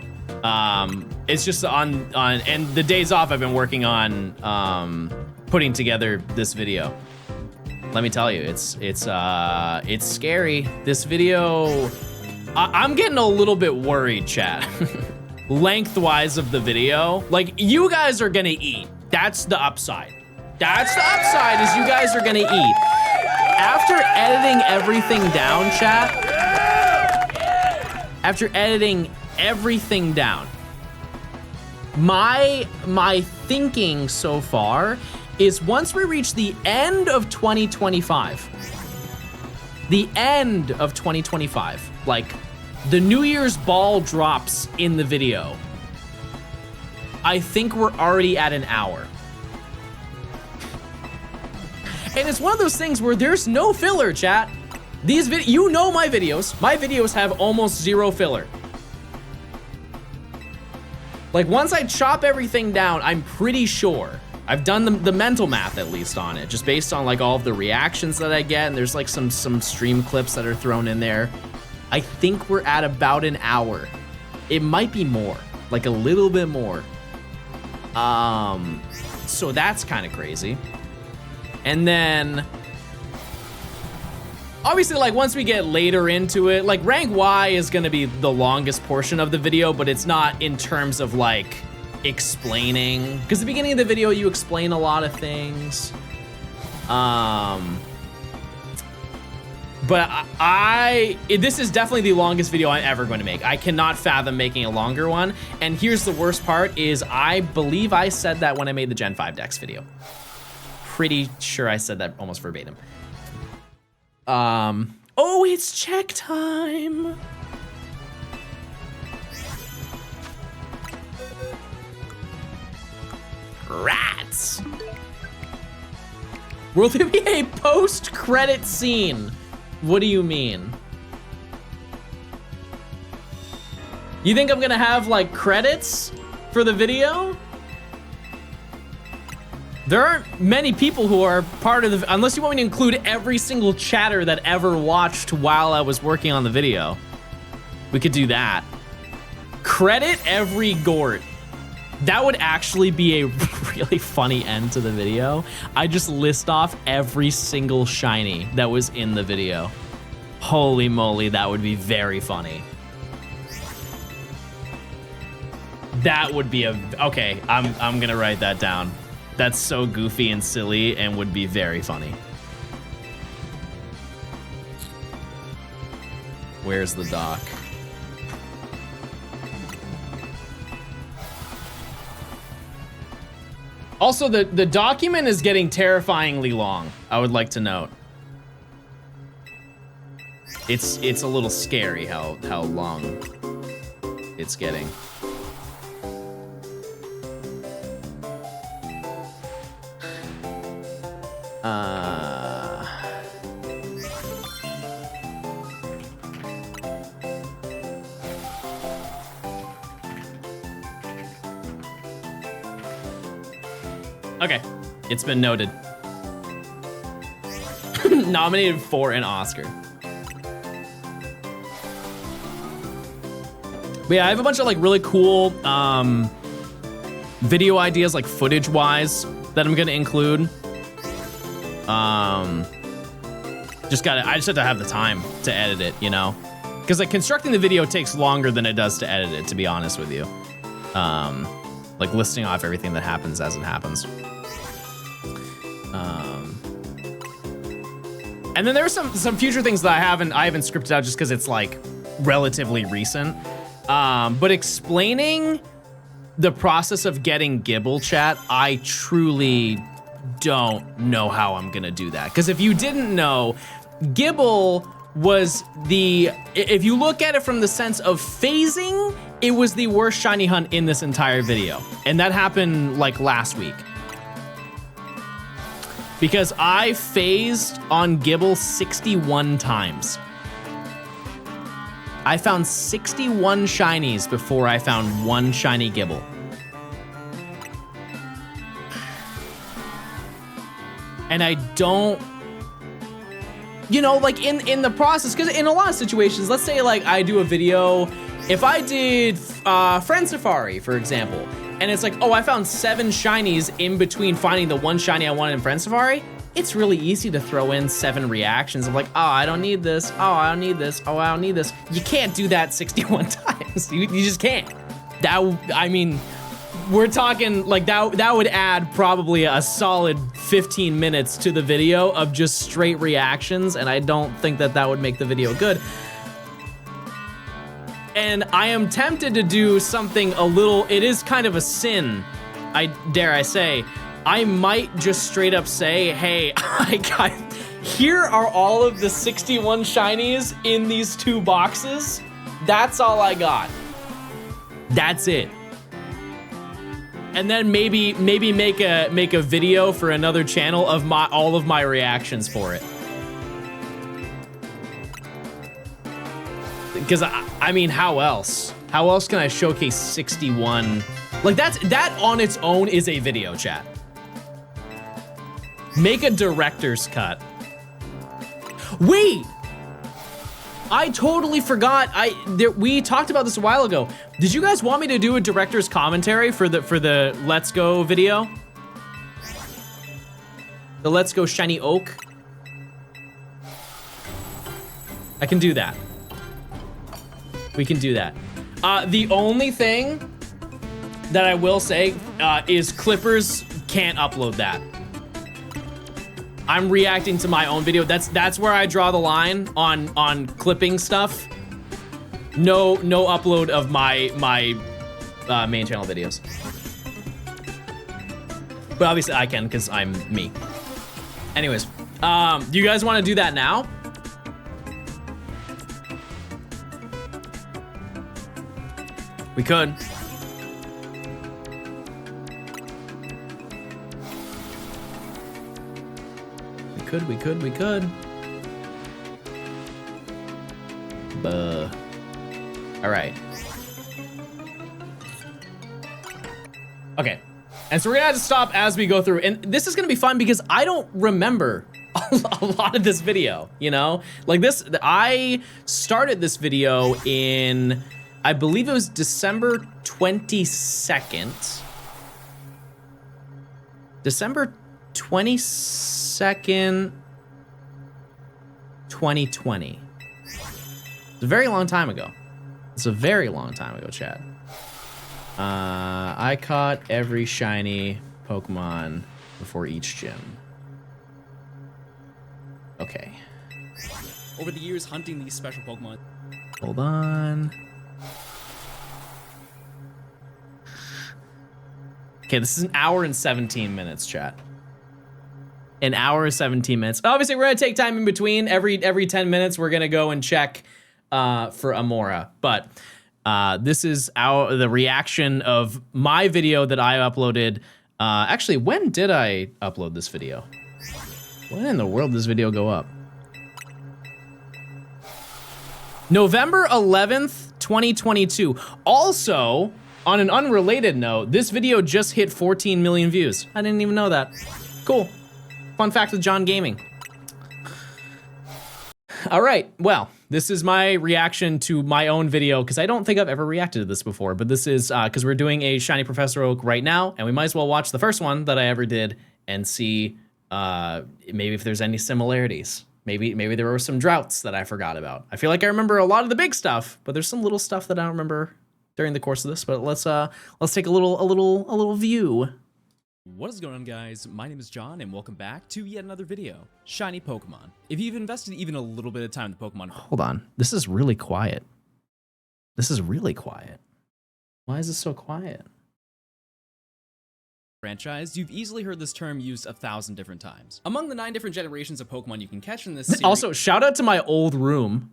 It's just on and the days off I've been working on putting together this video. Let me tell you, it's scary. This video, I'm getting a little bit worried, chat. Lengthwise of the video, like you guys are gonna eat. That's the upside. That's the upside, is you guys are gonna eat. After editing everything down, chat. After editing everything down, my thinking so far is once we reach the end of 2025, like the New Year's ball drops in the video, I think we're already at an hour. And it's one of those things where there's no filler, chat. These you know my videos. My videos have almost zero filler. Like once I chop everything down, I'm pretty sure. I've done the mental math at least on it, just based on like all of the reactions that I get, and there's like some stream clips that are thrown in there. I think we're at about an hour. It might be more, like a little bit more. So that's kind of crazy. And then, obviously, like once we get later into it, like rank Y is gonna be the longest portion of the video, but it's not in terms of like explaining, because the beginning of the video, you explain a lot of things. But this is definitely the longest video I'm ever going to make. I cannot fathom making a longer one. And here's the worst part is I believe I said that when I made the Gen 5 Dex video. Pretty sure I said that almost verbatim. Oh, it's check time. Rats. Will there be a post-credit scene? What do you mean? You think I'm gonna have like credits for the video? There aren't many people who are part of the, unless you want me to include every single chatter that ever watched while I was working on the video. We could do that. Credit every Gort. That would actually be a really funny end to the video. I just list off every single shiny that was in the video. Holy moly, that would be very funny. That would be a, okay, I'm gonna write that down. That's so goofy and silly and would be very funny. Where's the doc? Also, the document is getting terrifyingly long, I would like to note. It's a little scary how long it's getting. Okay, it's been noted. Nominated for an Oscar. But yeah, I have a bunch of like really cool video ideas, like footage-wise, that I'm gonna include. I just have to have the time to edit it, you know? Because like constructing the video takes longer than it does to edit it, to be honest with you. Like listing off everything that happens as it happens. And then there are some future things that I haven't scripted out just because it's like relatively recent. But explaining the process of getting Gibble chat, I truly don't know how I'm gonna do that. Because if you didn't know, Gibble was if you look at it from the sense of phasing, it was the worst shiny hunt in this entire video. And that happened like last week. Because I phased on Gibble 61 times. I found 61 shinies before I found one shiny Gibble. And I don't, you know, like in the process, because in a lot of situations, let's say like I do a video, if I did Friend Safari, for example, and it's like, oh, I found 7 shinies in between finding the one shiny I wanted in Friend Safari, it's really easy to throw in 7 reactions of like, oh, I don't need this, oh, I don't need this, oh, I don't need this. You can't do that 61 times. You just can't. I mean, we're talking like that would add probably a solid 15 minutes to the video of just straight reactions, and I don't think that would make the video good. And I am tempted to do something a little, it is kind of a sin, dare I say. I might just straight up say, hey, here are all of the 61 shinies in these 2 boxes. That's all I got. That's it. And then maybe make a video for another channel of all of my reactions for it. Because I mean, how else? How else can I showcase 61? Like that on its own is a video, chat. Make a director's cut. Wait! I totally forgot. We talked about this a while ago. Did you guys want me to do a director's commentary for the Let's Go video? The Let's Go Shiny Oak? I can do that. We can do that. The only thing that I will say is Clippers can't upload that. I'm reacting to my own video. That's where I draw the line on clipping stuff. No upload of my main channel videos. But obviously I can because I'm me. Anyways, do you guys want to do that now? We could. We could. Buh. All right. Okay. And so we're gonna have to stop as we go through. And this is gonna be fun because I don't remember a lot of this video, you know? Like this, I started this video in, I believe it was December 22nd. December 22nd, 2020. It's a very long time ago. It's a very long time ago, Chad. I caught every shiny Pokemon before each gym. Okay. Over the years, hunting these special Pokemon. Hold on. Okay, this is an hour and 17 minutes, chat. An hour and 17 minutes. Obviously, we're gonna take time in between. Every 10 minutes, we're gonna go and check for Amaura. But this is the reaction of my video that I uploaded. Actually, when did I upload this video? When in the world did this video go up? November 11th, 2022. Also, on an unrelated note, this video just hit 14 million views. I didn't even know that. Cool. Fun fact with John Gaming. All right, well, this is my reaction to my own video, because I don't think I've ever reacted to this before, but this is because we're doing a Shiny Professor Oak right now, and we might as well watch the first one that I ever did and see maybe if there's any similarities. Maybe there were some droughts that I forgot about. I feel like I remember a lot of the big stuff, but there's some little stuff that I don't remember during the course of this. But let's take a little view. What is going on, guys? My name is John, and welcome back to yet another video. Shiny Pokemon. If you've invested even a little bit of time in the Pokemon... Hold on. This is really quiet. This is really quiet. Why is this so quiet? franchise, you've easily heard this term used 1,000 different times. Among the 9 different generations of Pokemon you can catch in this series... Also, shout out to my old room.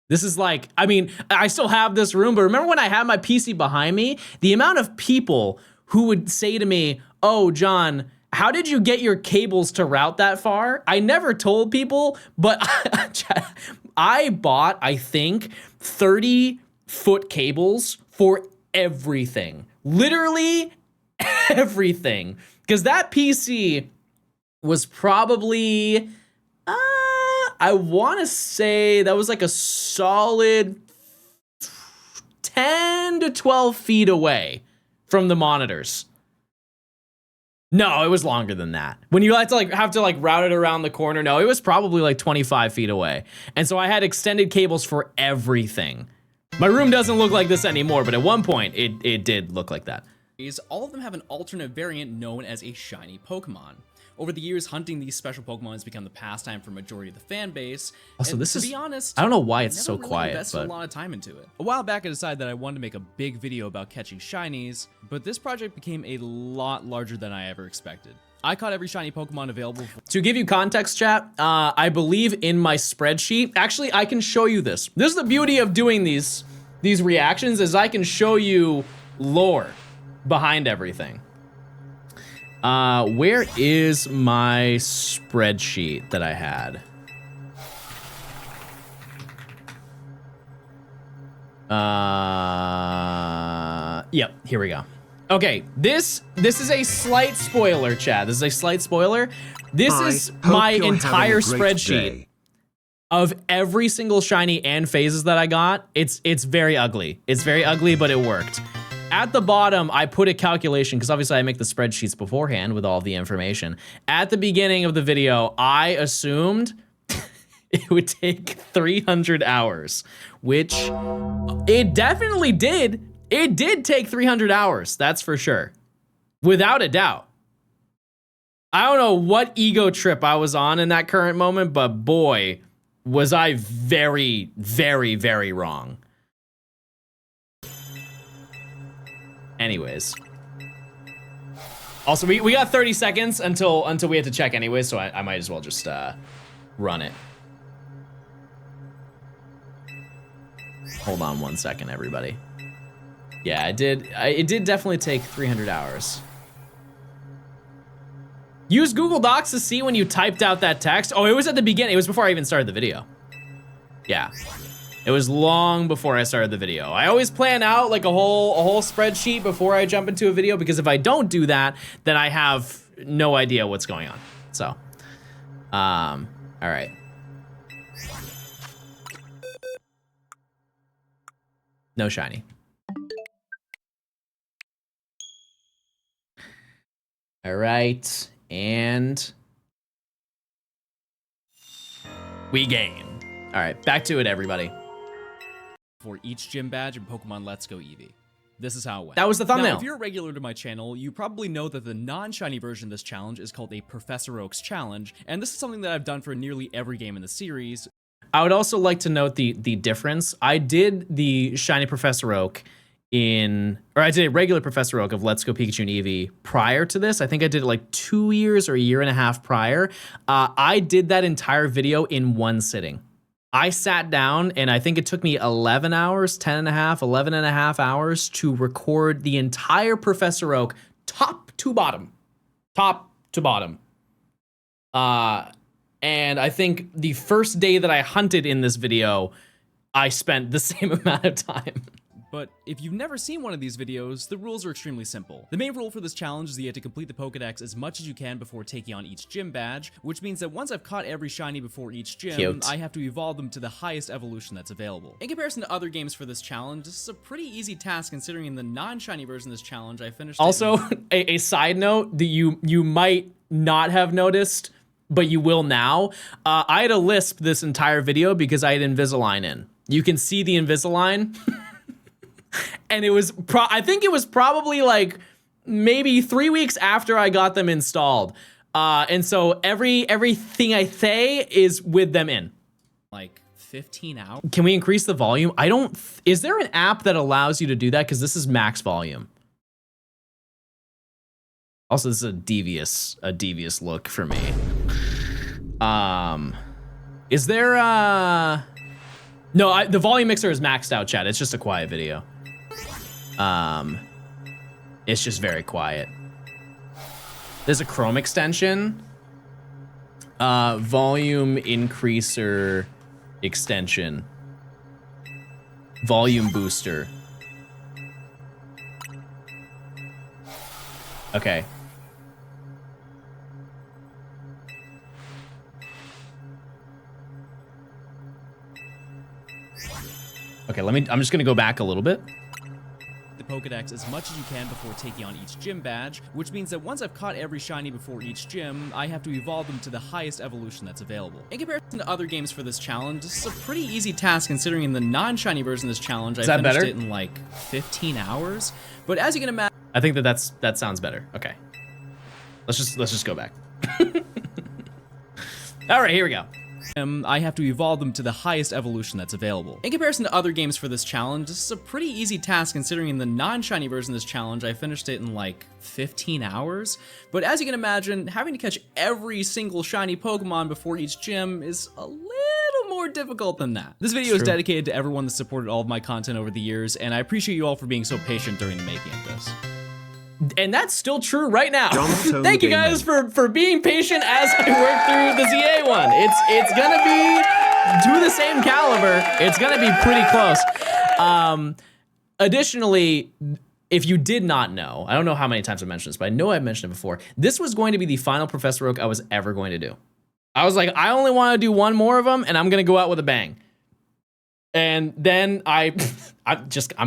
This is like, I mean, I still have this room, but remember when I had my PC behind me? The amount of people who would say to me, oh, John, how did you get your cables to route that far? I never told people, but I bought, I think, 30-foot cables for everything. Literally everything. Because that PC was probably, I want to say that was like a solid 10 to 12 feet away from the monitors. No, it was longer than that. When you have to route it around the corner, no, it was probably like 25 feet away. And so I had extended cables for everything. My room doesn't look like this anymore, but at one point it did look like that. All of them have an alternate variant known as a shiny Pokemon. Over the years, hunting these special Pokemon has become the pastime for a majority of the fan base. Also, and this to is, be honest, I don't know why it's I so never really quiet, invested but a lot of time into it. A while back, I decided that I wanted to make a big video about catching shinies, but this project became a lot larger than I ever expected. I caught every shiny Pokemon available. To give you context, chat, I believe in my spreadsheet, actually, I can show you this. This is the beauty of doing these reactions, is I can show you lore behind everything. Where is my spreadsheet that I had? Yep, here we go. Okay, this is a slight spoiler, Chad. This is a slight spoiler. This is my entire spreadsheet of every single shiny and phases that I got. It's very ugly. It's very ugly, but it worked. At the bottom, I put a calculation, because obviously I make the spreadsheets beforehand with all the information. At the beginning of the video, I assumed it would take 300 hours, which it definitely did. It did take 300 hours, that's for sure. Without a doubt. I don't know what ego trip I was on in that current moment, but boy, was I very, very, very wrong. Anyways. Also, we got 30 seconds until we have to check anyway, so I might as well just run it. Hold on 1 second, everybody. Yeah, it did definitely take 300 hours. Use Google Docs to see when you typed out that text. Oh, it was at the beginning. It was before I even started the video. Yeah. It was long before I started the video. I always plan out like a whole spreadsheet before I jump into a video, because if I don't do that, then I have no idea what's going on. So, all right. No shiny. All right, and we game. All right, back to it, everybody. For each gym badge in Pokemon Let's Go Eevee. This is how it went. That was the thumbnail. Now, if you're a regular to my channel, you probably know that the non-shiny version of this challenge is called a Professor Oak's challenge, and this is something that I've done for nearly every game in the series. I would also like to note the difference. I did the shiny Professor Oak I did a regular Professor Oak of Let's Go Pikachu and Eevee prior to this. I think I did it like 2 years or a year and a half prior. I did that entire video in one sitting. I sat down and I think it took me 11 hours, 11 and a half hours to record the entire Professor Oak top to bottom. And I think the first day that I hunted in this video, I spent the same amount of time. But if you've never seen one of these videos, the rules are extremely simple. The main rule for this challenge is that you have to complete the Pokedex as much as you can before taking on each gym badge, which means that once I've caught every shiny before each gym, I have to evolve them to the highest evolution that's available. In comparison to other games for this challenge, this is a pretty easy task considering in the non-shiny version of this challenge, I finished Also, a side note that you might not have noticed, but you will now. I had a lisp this entire video because I had Invisalign in. You can see the Invisalign. And it was, I think it was probably like maybe 3 weeks after I got them installed. And so everything I say is with them in. Like 15 hours. Can we increase the volume? Is there an app that allows you to do that? Because this is max volume. Also, this is a devious look for me. Is there no, the volume mixer is maxed out, chat. It's just a quiet video. It's just very quiet. There's a Chrome extension. Volume increaser extension. Volume booster. Okay. Okay, I'm just gonna go back a little bit. The Pokedex as much as you can before taking on each gym badge, which means that once I've caught every shiny before each gym, I have to evolve them to the highest evolution that's available. In comparison to other games for this challenge, this is a pretty easy task considering in the non-shiny version of this challenge, I finished it in like 15 hours. But as you can imagine, I think that sounds better. Okay. Let's just go back. All right, here we go. I have to evolve them to the highest evolution that's available. In comparison to other games for this challenge, this is a pretty easy task considering in the non-shiny version of this challenge, I finished it in like 15 hours. But as you can imagine, having to catch every single shiny Pokemon before each gym is a little more difficult than that. This video is dedicated to everyone that supported all of my content over the years, and I appreciate you all for being so patient during the making of this. And that's still true right now. Johnstone Thank you guys for being patient as I work through the ZA one. It's gonna be to the same caliber. It's gonna be pretty close. Additionally, if you did not know, I don't know how many times I've mentioned this, but I know I've mentioned it before. This was going to be the final Professor Oak I was ever going to do. I was like, I only want to do one more of them, and I'm gonna go out with a bang. And then I'm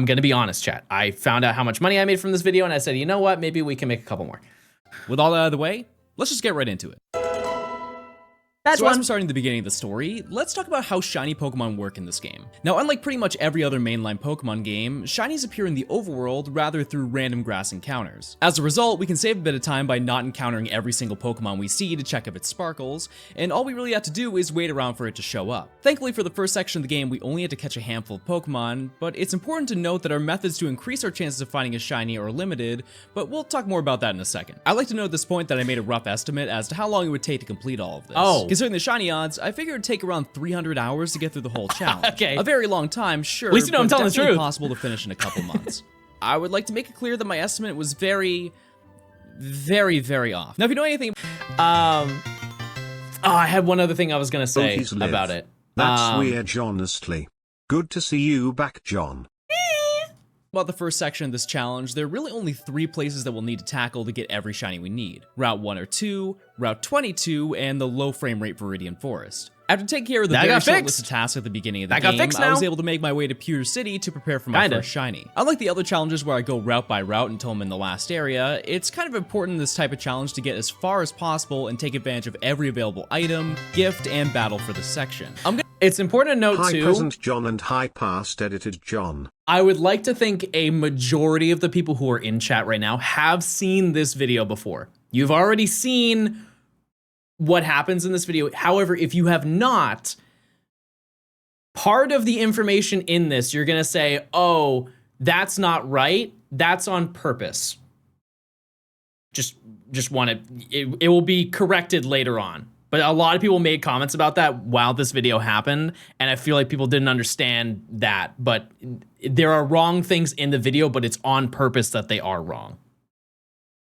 gonna be honest, chat. I found out how much money I made from this video, and I said, you know what? Maybe we can make a couple more. With all that out of the way, let's just get right into it. So as we're starting the beginning of the story, let's talk about how shiny Pokemon work in this game. Now, unlike pretty much every other mainline Pokemon game, shinies appear in the overworld rather through random grass encounters. As a result, we can save a bit of time by not encountering every single Pokemon we see to check if it sparkles, and all we really have to do is wait around for it to show up. Thankfully, for the first section of the game, we only had to catch a handful of Pokemon, but it's important to note that our methods to increase our chances of finding a shiny are limited, but we'll talk more about that in a second. I'd like to note at this point that I made a rough estimate as to how long it would take to complete all of this. Considering the shiny odds, I figured it'd take around 300 hours to get through the whole challenge. Okay. A very long time, sure. At least you know I'm telling the truth. Possible to finish in a couple months. I would like to make it clear that my estimate was very, very, very off. Now, if you know anything... I had one other thing I was going to say about it. That's weird, honestly. Good to see you back, John. About the first section of this challenge, there are really only 3 places that we'll need to tackle to get every shiny we need. Route 1 or 2, Route 22, and the low frame rate Viridian Forest. After taking care of the very short list of tasks at the beginning of the game, I was able to make my way to Pewter City to prepare for my first shiny. Unlike the other challenges where I go route by route until I'm in the last area, it's kind of important in this type of challenge to get as far as possible and take advantage of every available item, gift, and battle for this section. It's important to note too. Hi present John and hi past edited John. I would like to think a majority of the people who are in chat right now have seen this video before. You've already seen what happens in this video. However, if you have not, part of the information in this, you're gonna say, oh, that's not right. That's on purpose. Just want to, it will be corrected later on. But a lot of people made comments about that while this video happened, and I feel like people didn't understand that. But there are wrong things in the video, but it's on purpose that they are wrong.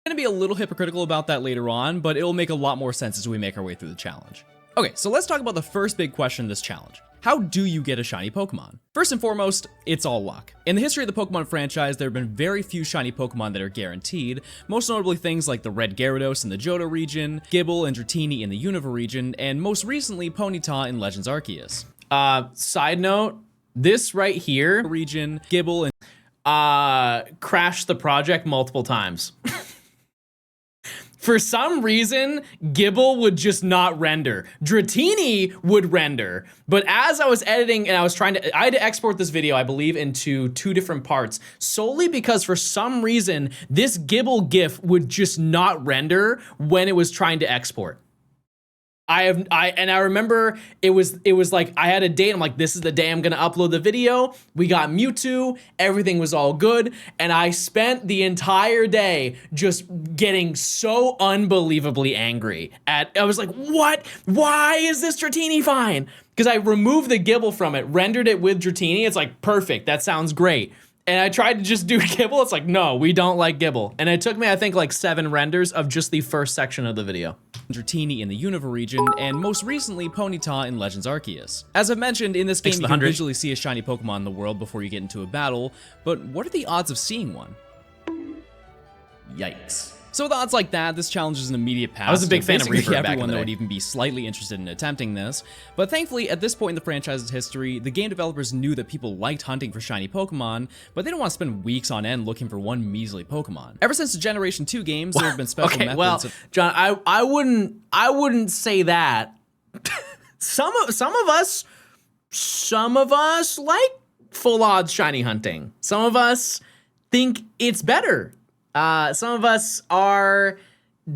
I'm gonna be a little hypocritical about that later on, but it will make a lot more sense as we make our way through the challenge. Okay, so let's talk about the first big question in this challenge. How do you get a shiny Pokemon? First and foremost, it's all luck. In the history of the Pokemon franchise, there have been very few shiny Pokemon that are guaranteed, most notably things like the Red Gyarados in the Johto region, Gible and Dratini in the Unova region, and most recently Ponyta in Legends Arceus. Side note, this right here, region, Gible and crashed the project multiple times. For some reason, Gible would just not render. Dratini would render. But as I was editing and I had to export this video, I believe, into 2 different parts, solely because for some reason, this Gible GIF would just not render when it was trying to export. I remember it was like I had a date. I'm like, this is the day I'm gonna upload the video. We got Mewtwo, everything was all good, and I spent the entire day just getting so unbelievably angry. I was like, what? Why is this Dratini fine? Because I removed the Gible from it, rendered it with Dratini. It's like perfect. That sounds great. And I tried to just do Gible. It's like, no, we don't like Gible. And it took me, I think, like 7 renders of just the first section of the video. Dratini in the Unova region, and most recently Ponyta in Legends Arceus. As I've mentioned, in this game you can visually see a shiny Pokemon in the world before you get into a battle, but what are the odds of seeing one? Yikes. So with odds like that, this challenge is an immediate pass. I was a big fan of Reaper back in everyone the that day. would even be slightly interested in attempting this. But thankfully, at this point in the franchise's history, the game developers knew that people liked hunting for shiny Pokemon, but they don't want to spend weeks on end looking for one measly Pokemon. Ever since the Generation 2 games, there have been special methods well, John, I wouldn't say that. some of us like full odds shiny hunting. Some of us think it's better. Some of us are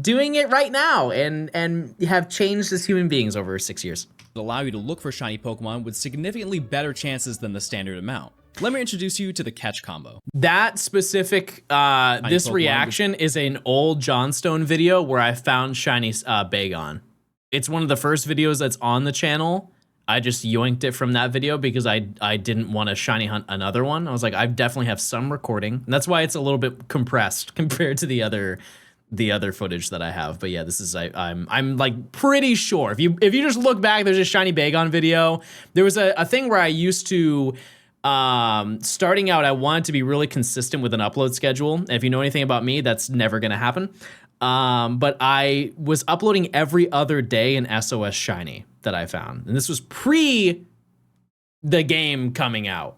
doing it right now and have changed as human beings over 6 years. Allow you to look for shiny Pokemon with significantly better chances than the standard amount. Let me introduce you to the catch combo. That specific, this reaction is an old Johnstone video where I found shiny Bagon. It's one of the first videos that's on the channel. I just yoinked it from that video because I didn't want to shiny hunt another one. I was like, I definitely have some recording. And that's why it's a little bit compressed compared to the other footage that I have. But yeah, this is I'm like pretty sure if you just look back, there's a shiny Bagon video. There was a thing where I used to starting out, I wanted to be really consistent with an upload schedule. And if you know anything about me, that's never gonna happen. But I was uploading every other day an SOS shiny that I found. And this was pre the game coming out.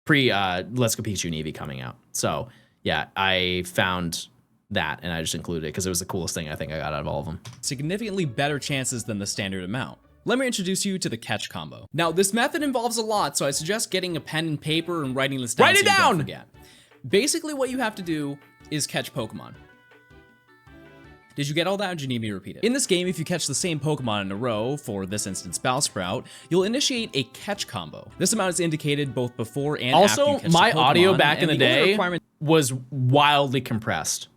Pre Let's Go Pikachu and Eevee coming out. So yeah, I found that and I just included it because it was the coolest thing I think I got out of all of them. Significantly better chances than the standard amount. Let me introduce you to the catch combo. Now, this method involves a lot, so I suggest getting a pen and paper and writing this down. Write it down! Don't forget. Basically, what you have to do is catch Pokemon. Did you get all that, or do you need me to repeat it? In this game, if you catch the same Pokemon in a row, for this instance Bellsprout, you'll initiate a catch combo. This amount is indicated both before and after you catch the Pokemon. Also, my audio back in the day was wildly compressed.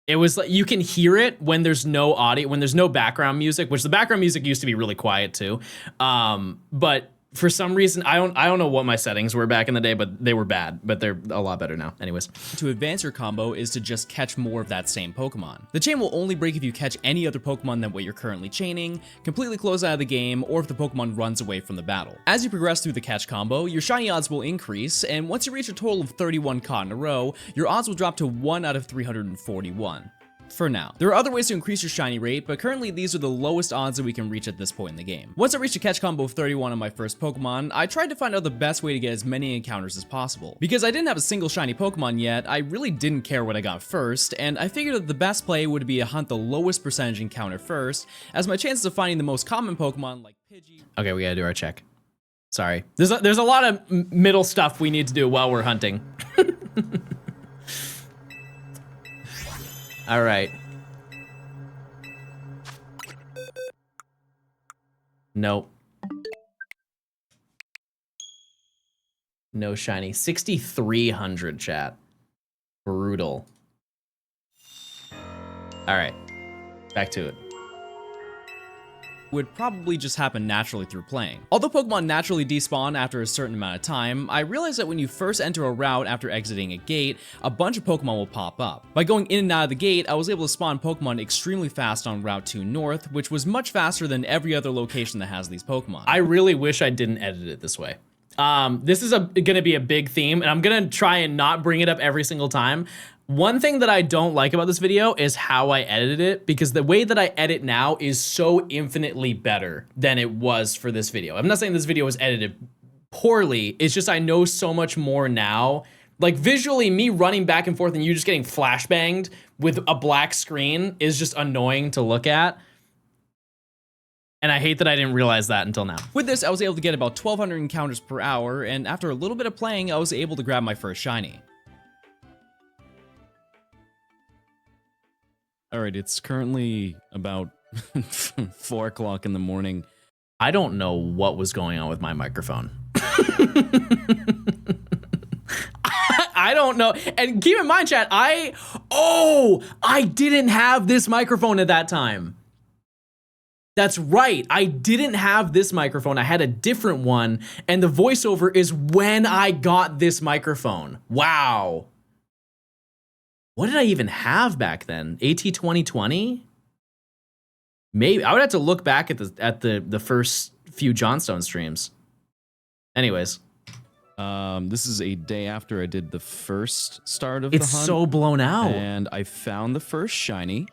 It was like, you can hear it when there's no audio, when there's no background music, which the background music used to be really quiet too. But For some reason, I don't know what my settings were back in the day, but they were bad, but they're a lot better now. Anyways. To advance your combo is to just catch more of that same Pokemon. The chain will only break if you catch any other Pokemon than what you're currently chaining, completely close out of the game, or if the Pokemon runs away from the battle. As you progress through the catch combo, your shiny odds will increase, and once you reach a total of 31 caught in a row, your odds will drop to 1 out of 341. For now. There are other ways to increase your shiny rate, but currently these are the lowest odds that we can reach at this point in the game. Once I reached a catch combo of 31 on my first Pokemon, I tried to find out the best way to get as many encounters as possible. Because I didn't have a single shiny Pokemon yet, I really didn't care what I got first, and I figured that the best play would be to hunt the lowest percentage encounter first, as my chances of finding the most common Pokemon like Pidgey... Okay, we gotta do our check. Sorry. There's a lot of middle stuff we need to do while we're hunting. All right. Nope. No shiny. 6,300 chat. Brutal. All right. Back to it. Would probably just happen naturally through playing. Although Pokemon naturally despawn after a certain amount of time, I realized that when you first enter a route after exiting a gate, a bunch of Pokemon will pop up. By going in and out of the gate, I was able to spawn Pokemon extremely fast on Route 2 North, which was much faster than every other location that has these Pokemon. I really wish I didn't edit it this way. This is gonna be a big theme, and I'm gonna try and not bring it up every single time. One thing that I don't like about this video is how I edited it, because the way that I edit now is so infinitely better than it was for this video. I'm not saying this video was edited poorly, it's just I know so much more now. Like visually, me running back and forth and you just getting flashbanged with a black screen is just annoying to look at. And I hate that I didn't realize that until now. With this, I was able to get about 1,200 encounters per hour, and after a little bit of playing, I was able to grab my first shiny. All right, it's currently about 4 o'clock in the morning. I don't know what was going on with my microphone. I don't know. And keep in mind, chat, I didn't have this microphone at that time. That's right. I didn't have this microphone. I had a different one. And the voiceover is when I got this microphone. Wow. What did I even have back then? AT 2020? Maybe. I would have to look back at the first few Johnstone streams. Anyways. This is a day after I did the first start of the hunt. It's so blown out. And I found the first shiny.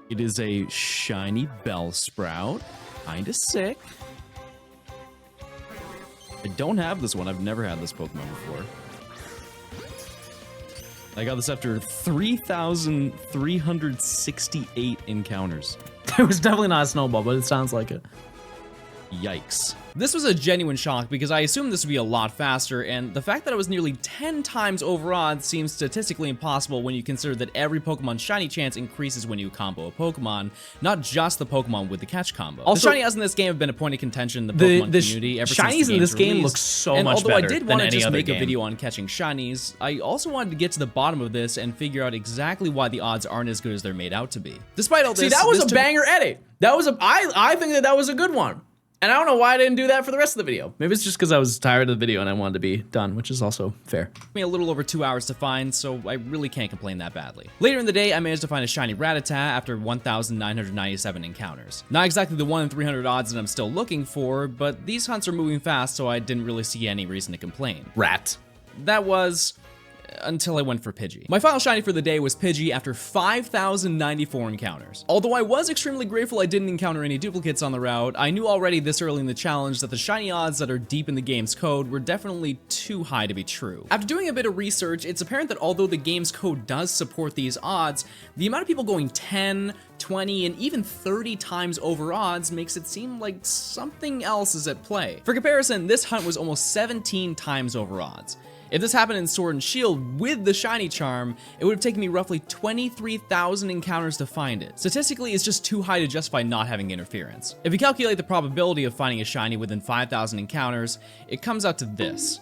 It is a shiny Bellsprout. Kinda sick. I don't have this one. I've never had this Pokemon before. I got this after 3,368 encounters. It was definitely not a snowball, but it sounds like it. Yikes. This was a genuine shock because I assumed this would be a lot faster, and the fact that it was nearly 10 times over odds seems statistically impossible when you consider that every Pokemon shiny chance increases when you combo a Pokemon, not just the Pokemon with the catch combo. Also, the shiny odds in this game have been a point of contention in the Pokemon community ever since the shinies in this game release. look so and much although better I did than want to any just other make game. a video on catching shinies, I also wanted to get to the bottom of this and figure out exactly why the odds aren't as good as they're made out to be. Despite all this, see, that was a banger edit. That was I think that was a good one. And I don't know why I didn't do that for the rest of the video. Maybe it's just because I was tired of the video and I wanted to be done, which is also fair. It took me a little over 2 hours to find, so I really can't complain that badly. Later in the day, I managed to find a shiny Rattata after 1,997 encounters. Not exactly the 1 in 300 odds that I'm still looking for, but these hunts are moving fast, so I didn't really see any reason to complain. Rat. That was... until I went for Pidgey. My final shiny for the day was Pidgey after 5,094 encounters. Although I was extremely grateful I didn't encounter any duplicates on the route, I knew already this early in the challenge that the shiny odds that are deep in the game's code were definitely too high to be true. After doing a bit of research, it's apparent that although the game's code does support these odds, the amount of people going 10, 20, and even 30 times over odds makes it seem like something else is at play. For comparison, this hunt was almost 17 times over odds. If this happened in Sword and Shield with the shiny charm, it would have taken me roughly 23,000 encounters to find it. Statistically, it's just too high to justify not having interference. If you calculate the probability of finding a shiny within 5,000 encounters, it comes out to this.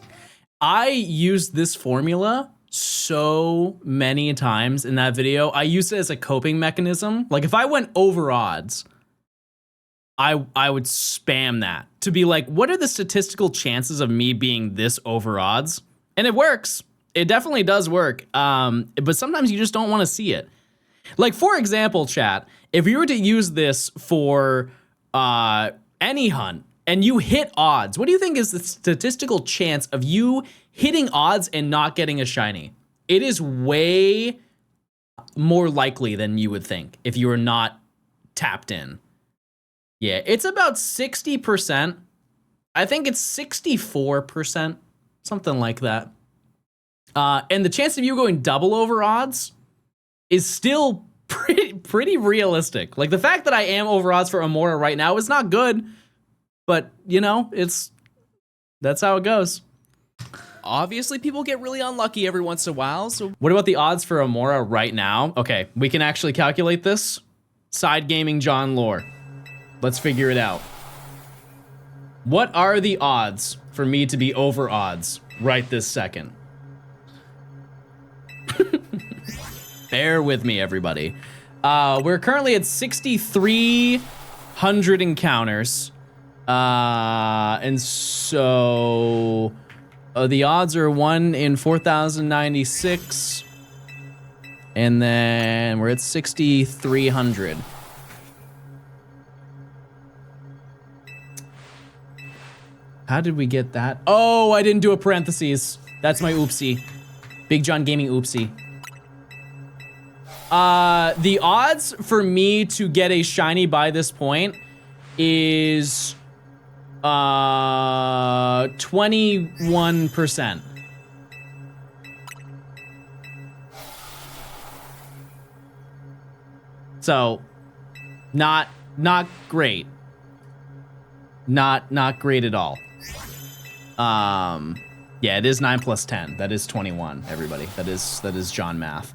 I used this formula so many times in that video. I used it as a coping mechanism. Like if I went over odds, I would spam that to be like, what are the statistical chances of me being this over odds? And it works. It definitely does work. But sometimes you just don't want to see it. Like, for example, chat, if you were to use this for any hunt and you hit odds, what do you think is the statistical chance of you hitting odds and not getting a shiny? It is way more likely than you would think if you were not tapped in. Yeah, it's about 60%. I think it's 64%, something like that. And the chance of you going double over odds is still pretty realistic. Like, the fact that I am over odds for Amaura right now is not good, but you know, that's how it goes. Obviously, people get really unlucky every once in a while, so... What about the odds for Amaura right now? Okay, we can actually calculate this. Side gaming John lore. Let's figure it out. What are the odds for me to be over odds right this second? Bear with me, everybody. We're currently at 6,300 encounters. And so the odds are 1 in 4,096. And then we're at 6,300. How did we get that? Oh, I didn't do a parentheses. That's my oopsie. Big John Gaming oopsie. The odds for me to get a shiny by this point is 21%. So, not great. Not great at all. Yeah, it is 9 plus 10. That is 21, everybody. That is John math.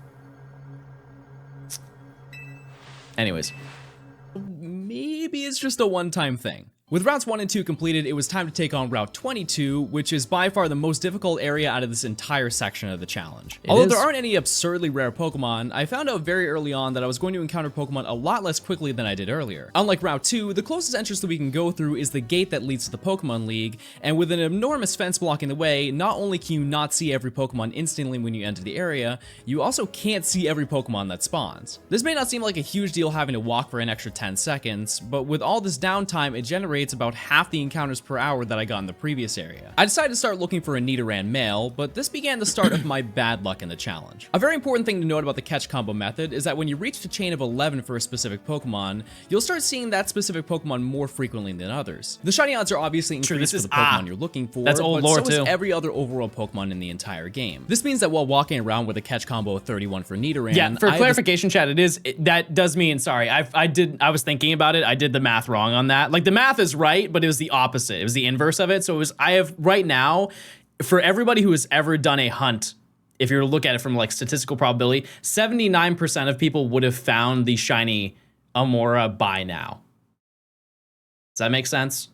Anyways. Maybe it's just a one-time thing. With routes 1 and 2 completed, it was time to take on Route 22, which is by far the most difficult area out of this entire section of the challenge. Although there aren't any absurdly rare Pokemon, I found out very early on that I was going to encounter Pokemon a lot less quickly than I did earlier. Unlike Route 2, the closest entrance that we can go through is the gate that leads to the Pokemon League, and with an enormous fence blocking the way, not only can you not see every Pokemon instantly when you enter the area, you also can't see every Pokemon that spawns. This may not seem like a huge deal having to walk for an extra 10 seconds, but with all this downtime, it generates about half the encounters per hour that I got in the previous area. I decided to start looking for a Nidoran male, but this began the start of my bad luck in the challenge. A very important thing to note about the catch combo method is that when you reach the chain of 11 for a specific Pokemon, you'll start seeing that specific Pokemon more frequently than others. The shiny odds are obviously increased for the Pokemon you're looking for, that's old lore so too. is every other overworld Pokemon in the entire game. This means that while walking around with a catch combo of 31 for Nidoran, yeah, for clarification, chat, that does mean, sorry, I was thinking about it, I did the math wrong on that. Like, the math is right, but it was the opposite. It was the inverse of it. So I have right now, for everybody who has ever done a hunt, if you were to look at it from like statistical probability, 79% of people would have found the shiny Amaura by now. Does that make sense?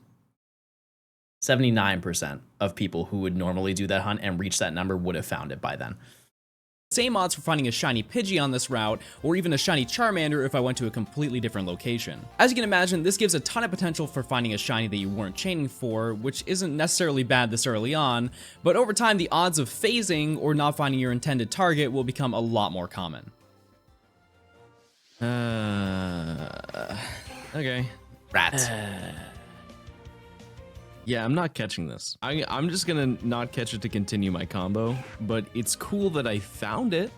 79% of people who would normally do that hunt and reach that number would have found it by then. Same odds for finding a shiny Pidgey on this route, or even a shiny Charmander if I went to a completely different location. As you can imagine, this gives a ton of potential for finding a shiny that you weren't chaining for, which isn't necessarily bad this early on, but over time the odds of phasing or not finding your intended target will become a lot more common. Okay. Rats. Yeah, I'm not catching this. I'm just gonna not catch it to continue my combo, but it's cool that I found it.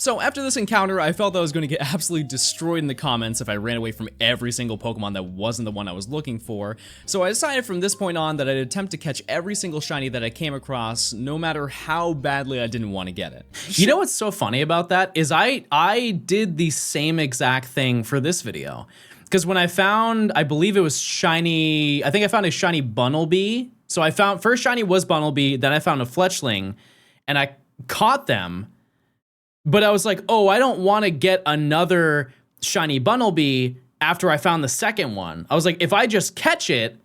So after this encounter, I felt that I was going to get absolutely destroyed in the comments if I ran away from every single Pokemon that wasn't the one I was looking for. So I decided from this point on that I'd attempt to catch every single shiny that I came across, no matter how badly I didn't want to get it. You know what's so funny about that is I did the same exact thing for this video. Because when I found, I believe it was shiny, I think I found a shiny Bunnelby. So I found, first shiny was Bunnelby, then I found a Fletchling, and I caught them. But I was like, oh, I don't want to get another shiny Bunnelby after I found the second one. I was like, if I just catch it,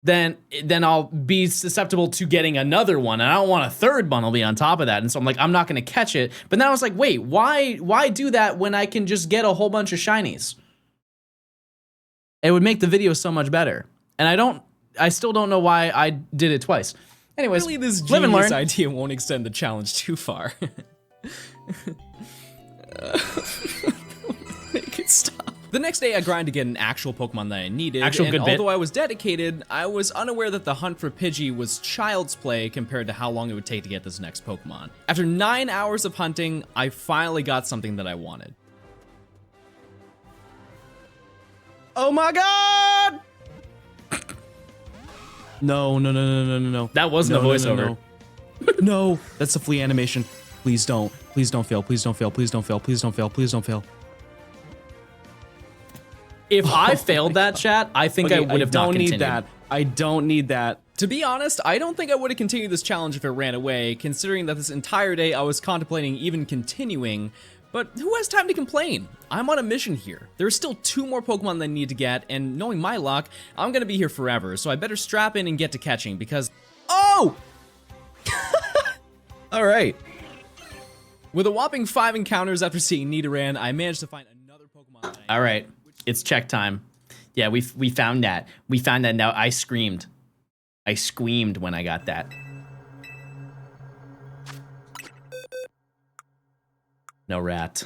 then I'll be susceptible to getting another one, and I don't want a third Bunnelby on top of that. And so I'm like, I'm not going to catch it. But then I was like, wait, why do that when I can just get a whole bunch of shinies? It would make the video so much better. And I still don't know why I did it twice. Anyways, Really, this live and genius learn. idea won't extend the challenge too far. Make it stop. The next day, I grinded to get an actual Pokemon that I needed, Actual and good bit. although I was dedicated, I was unaware that the hunt for Pidgey was child's play compared to how long it would take to get this next Pokemon. After 9 hours of hunting, I finally got something that I wanted. Oh my god! No. That wasn't a voiceover. No, that's the flea animation. Please don't fail. Please don't fail. Please don't fail. Please don't fail. Please don't fail. If I failed that, chat, I think I would have not continued. I don't need that. To be honest, I don't think I would have continued this challenge if it ran away, considering that this entire day I was contemplating even continuing. But who has time to complain? I'm on a mission here. There are still 2 more Pokemon that I need to get, and knowing my luck, I'm gonna be here forever, so I better strap in and get to catching because... Oh! Alright. With a whopping 5 encounters after seeing Nidoran, I managed to find another Pokemon that I... Alright, it's check time. Yeah, we found that. We found that now. I screamed. I screamed when I got that. No rat.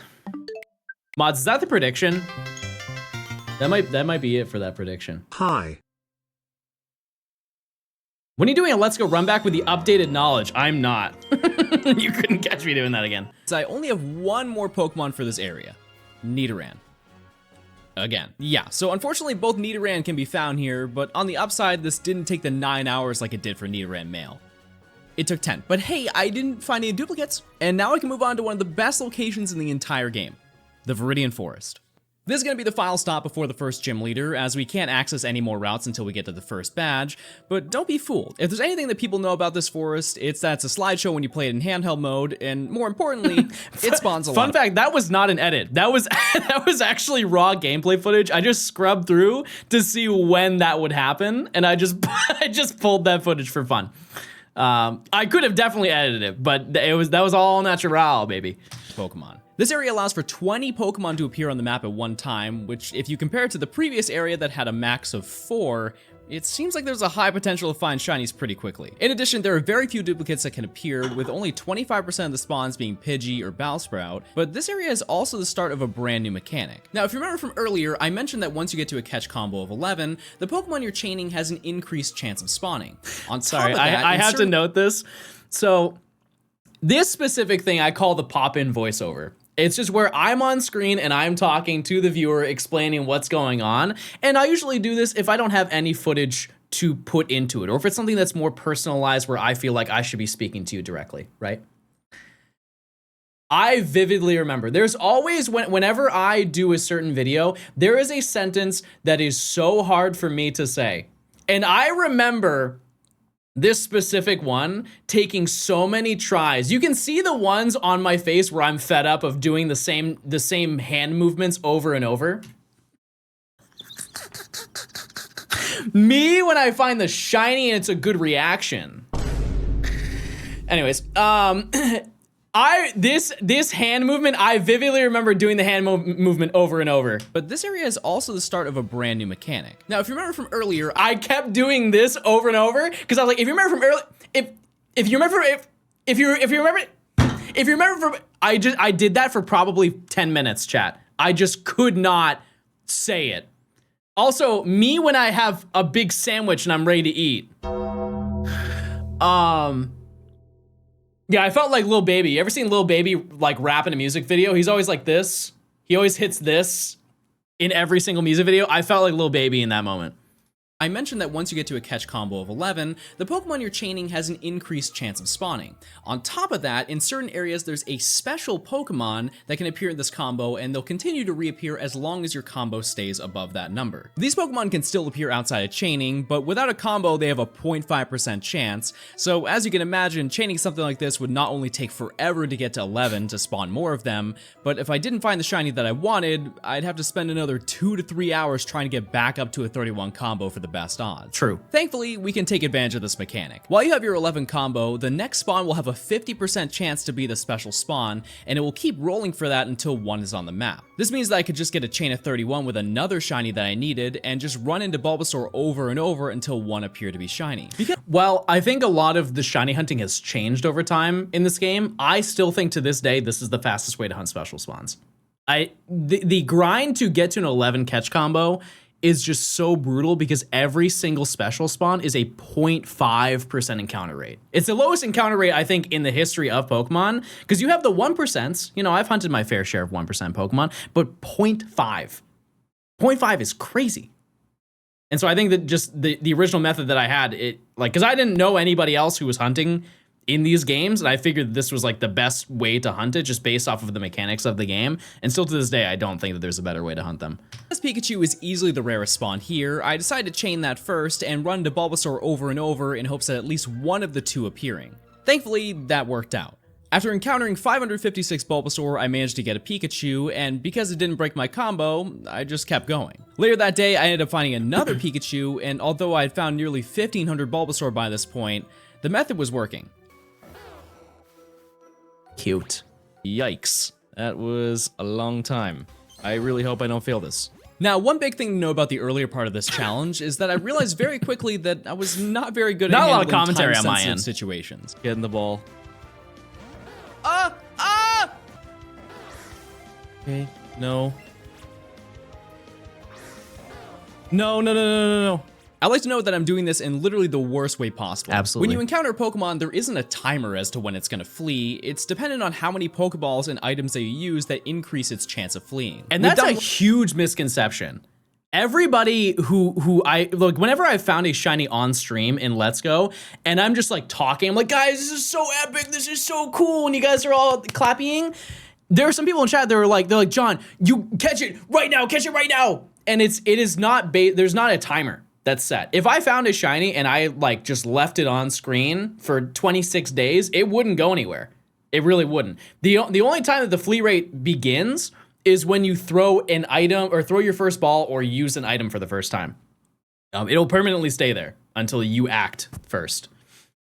Mods, is that the prediction? That might be it for that prediction. Hi. When are you doing a Let's Go Run Back with the updated knowledge? I'm not. You couldn't catch me doing that again. So I only have 1 more Pokemon for this area. Nidoran. Again. Yeah, so unfortunately both Nidoran can be found here, but on the upside, this didn't take the 9 hours like it did for Nidoran male. It took 10, but hey, I didn't find any duplicates. And now I can move on to one of the best locations in the entire game, the Viridian Forest. This is going to be the final stop before the first gym leader, as we can't access any more routes until we get to the first badge, but don't be fooled. If there's anything that people know about this forest, it's that it's a slideshow when you play it in handheld mode, and more importantly, it spawns a lot. Fun fact, that was not an edit. That was that was actually raw gameplay footage. I just scrubbed through to see when that would happen, and I just pulled that footage for fun. I could have definitely edited it, but that was all natural, baby. Pokemon. This area allows for 20 Pokemon to appear on the map at one time, which if you compare it to the previous area that had a max of 4, it seems like there's a high potential to find shinies pretty quickly. In addition, there are very few duplicates that can appear, with only 25% of the spawns being Pidgey or Bellsprout, but this area is also the start of a brand new mechanic. Now, if you remember from earlier, I mentioned that once you get to a catch combo of 11, the Pokemon you're chaining has an increased chance of spawning. On top of that, I have to note this. So, this specific thing I call the pop-in voiceover. It's just where I'm on screen and I'm talking to the viewer explaining what's going on. And I usually do this if I don't have any footage to put into it, or if it's something that's more personalized where I feel like I should be speaking to you directly, right? I vividly remember, there's always, whenever I do a certain video, there is a sentence that is so hard for me to say. And I remember this specific one taking so many tries. You can see the ones on my face where I'm fed up of doing the same hand movements over and over. Me when I find the shiny and it's a good reaction. Anyways, this hand movement, I vividly remember doing the hand movement over and over. But this area is also the start of a brand new mechanic. Now, if you remember from earlier, I kept doing this over and over because I was like, if you remember from earlier, I did that for probably 10 minutes, chat. I just could not say it. Also, me when I have a big sandwich and I'm ready to eat. Yeah, I felt like Lil Baby. You ever seen Lil Baby like rap in a music video? He's always like this. He always hits this in every single music video. I felt like Lil Baby in that moment. I mentioned that once you get to a catch combo of 11, the Pokemon you're chaining has an increased chance of spawning. On top of that, in certain areas there's a special Pokemon that can appear in this combo, and they'll continue to reappear as long as your combo stays above that number. These Pokemon can still appear outside of chaining, but without a combo they have a 0.5% chance, so as you can imagine, chaining something like this would not only take forever to get to 11 to spawn more of them, but if I didn't find the shiny that I wanted, I'd have to spend another 2 to 3 hours trying to get back up to a 31 combo for the best odds. True. Thankfully, we can take advantage of this mechanic. While you have your 11 combo, the next spawn will have a 50% chance to be the special spawn, and it will keep rolling for that until one is on the map. This means that I could just get a chain of 31 with another shiny that I needed, and just run into Bulbasaur over and over until one appeared to be shiny. Well, I think a lot of the shiny hunting has changed over time in this game. I still think to this day, this is the fastest way to hunt special spawns. The grind to get to an 11 catch combo is just so brutal because every single special spawn is a 0.5% encounter rate. It's the lowest encounter rate, I think, in the history of Pokemon, because you have the 1%. You know, I've hunted my fair share of 1% Pokemon, but 0.5. 0.5 is crazy. And so I think that just the original method that I had, because I didn't know anybody else who was hunting in these games, and I figured this was like the best way to hunt it just based off of the mechanics of the game. And still to this day, I don't think that there's a better way to hunt them. As Pikachu is easily the rarest spawn here, I decided to chain that first and run into Bulbasaur over and over in hopes that at least one of the two appearing. Thankfully, that worked out. After encountering 556 Bulbasaur, I managed to get a Pikachu, and because it didn't break my combo, I just kept going. Later that day, I ended up finding another Pikachu, and although I had found nearly 1,500 Bulbasaur by this point, the method was working. Cute. Yikes. That was a long time. I really hope I don't fail this. Now, one big thing to know about the earlier part of this challenge is that I realized very quickly that I was not very good at Not a lot of handling commentary on my time-sensitive end. situations. Getting the ball. Okay, no. No. I like to know that I'm doing this in literally the worst way possible. Absolutely. When you encounter a Pokemon, there isn't a timer as to when it's gonna flee. It's dependent on how many Pokeballs and items that you use that increase its chance of fleeing. And that's a huge misconception. Everybody who I look, whenever I found a shiny on stream in Let's Go, and I'm just like talking, I'm like, guys, this is so epic, this is so cool, and you guys are all clapping. There are some people in chat that are like, they're like, John, you catch it right now, and it is not there's not a timer that's set. If I found a shiny and I like just left it on screen for 26 days, it wouldn't go anywhere. It really wouldn't. The only time that the flee rate begins is when you throw an item or throw your first ball or use an item for the first time. It'll permanently stay there until you act first.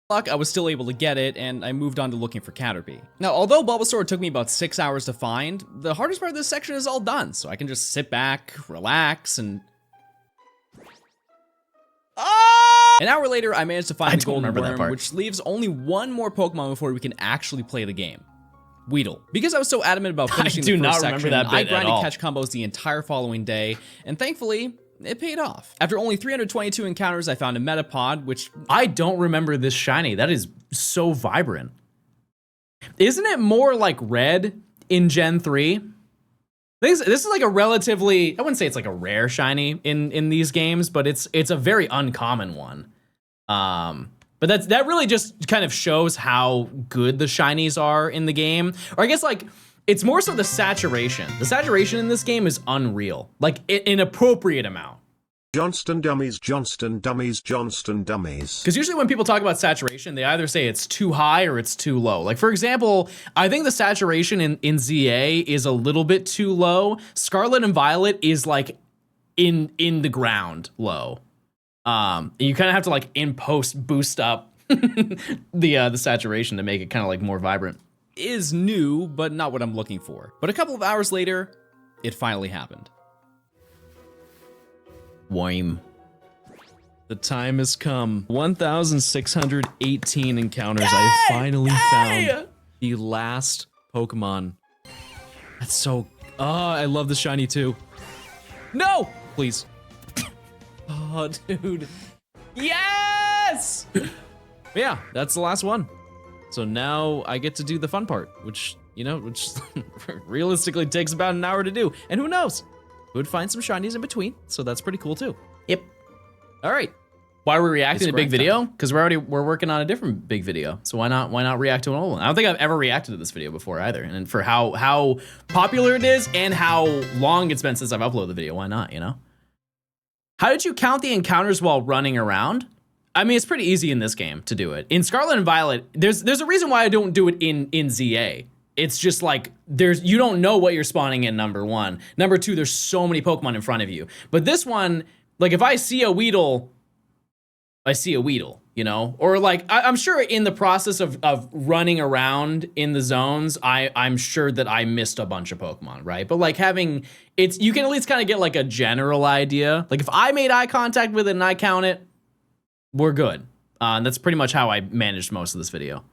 Luck, I was still able to get it, and I moved on to looking for Caterpie. Now, although Bulbasaur took me about 6 hours to find, the hardest part of this section is all done, so I can just sit back, relax, and... An hour later, I managed to find the Golden Worm, which leaves only one more Pokemon before we can actually play the game. Weedle. Because I was so adamant about finishing the first section, I grinded catch combos the entire following day, and thankfully, it paid off. After only 322 encounters, I found a Metapod, which... I don't remember this shiny. That is so vibrant. Isn't it more like red in Gen 3? This is like a relatively, I wouldn't say it's like a rare shiny in these games, but it's a very uncommon one. But that really just kind of shows how good the shinies are in the game. Or I guess like, it's more so the saturation. The saturation in this game is unreal, like an appropriate amount. Johnstone dummies, Johnstone dummies, Johnstone dummies. Because usually when people talk about saturation, they either say it's too high or it's too low. Like for example, I think the saturation in ZA is a little bit too low. Scarlet and Violet is like in the ground low. You kind of have to like in post boost up the saturation to make it kind of like more vibrant. Is new, but not what I'm looking for. But a couple of hours later, it finally happened. Worm. The time has come. 1,618 encounters. I finally found the last Pokemon. That's so... Oh, I love the shiny too. No! Please. Oh, dude. Yes! Yeah, that's the last one. So now I get to do the fun part, which realistically takes about an hour to do. And who knows? Would find some shinies in between, so that's pretty cool too. Yep. All right. Why are we reacting to big video? Because we're working on a different big video. So why not react to an old one? I don't think I've ever reacted to this video before either. And for how popular it is and how long it's been since I've uploaded the video, why not, you know? How did you count the encounters while running around? I mean, it's pretty easy in this game to do it. In Scarlet and Violet, there's a reason why I don't do it in ZA. It's just like, you don't know what you're spawning in, number one. Number two, there's so many Pokemon in front of you. But this one, Like if I see a Weedle, I see a Weedle, you know? Or like, I'm sure in the process of running around in the zones, I'm sure that I missed a bunch of Pokemon, right? But like having, you can at least kind of get like a general idea. Like if I made eye contact with it and I count it, we're good. And that's pretty much how I managed most of this video.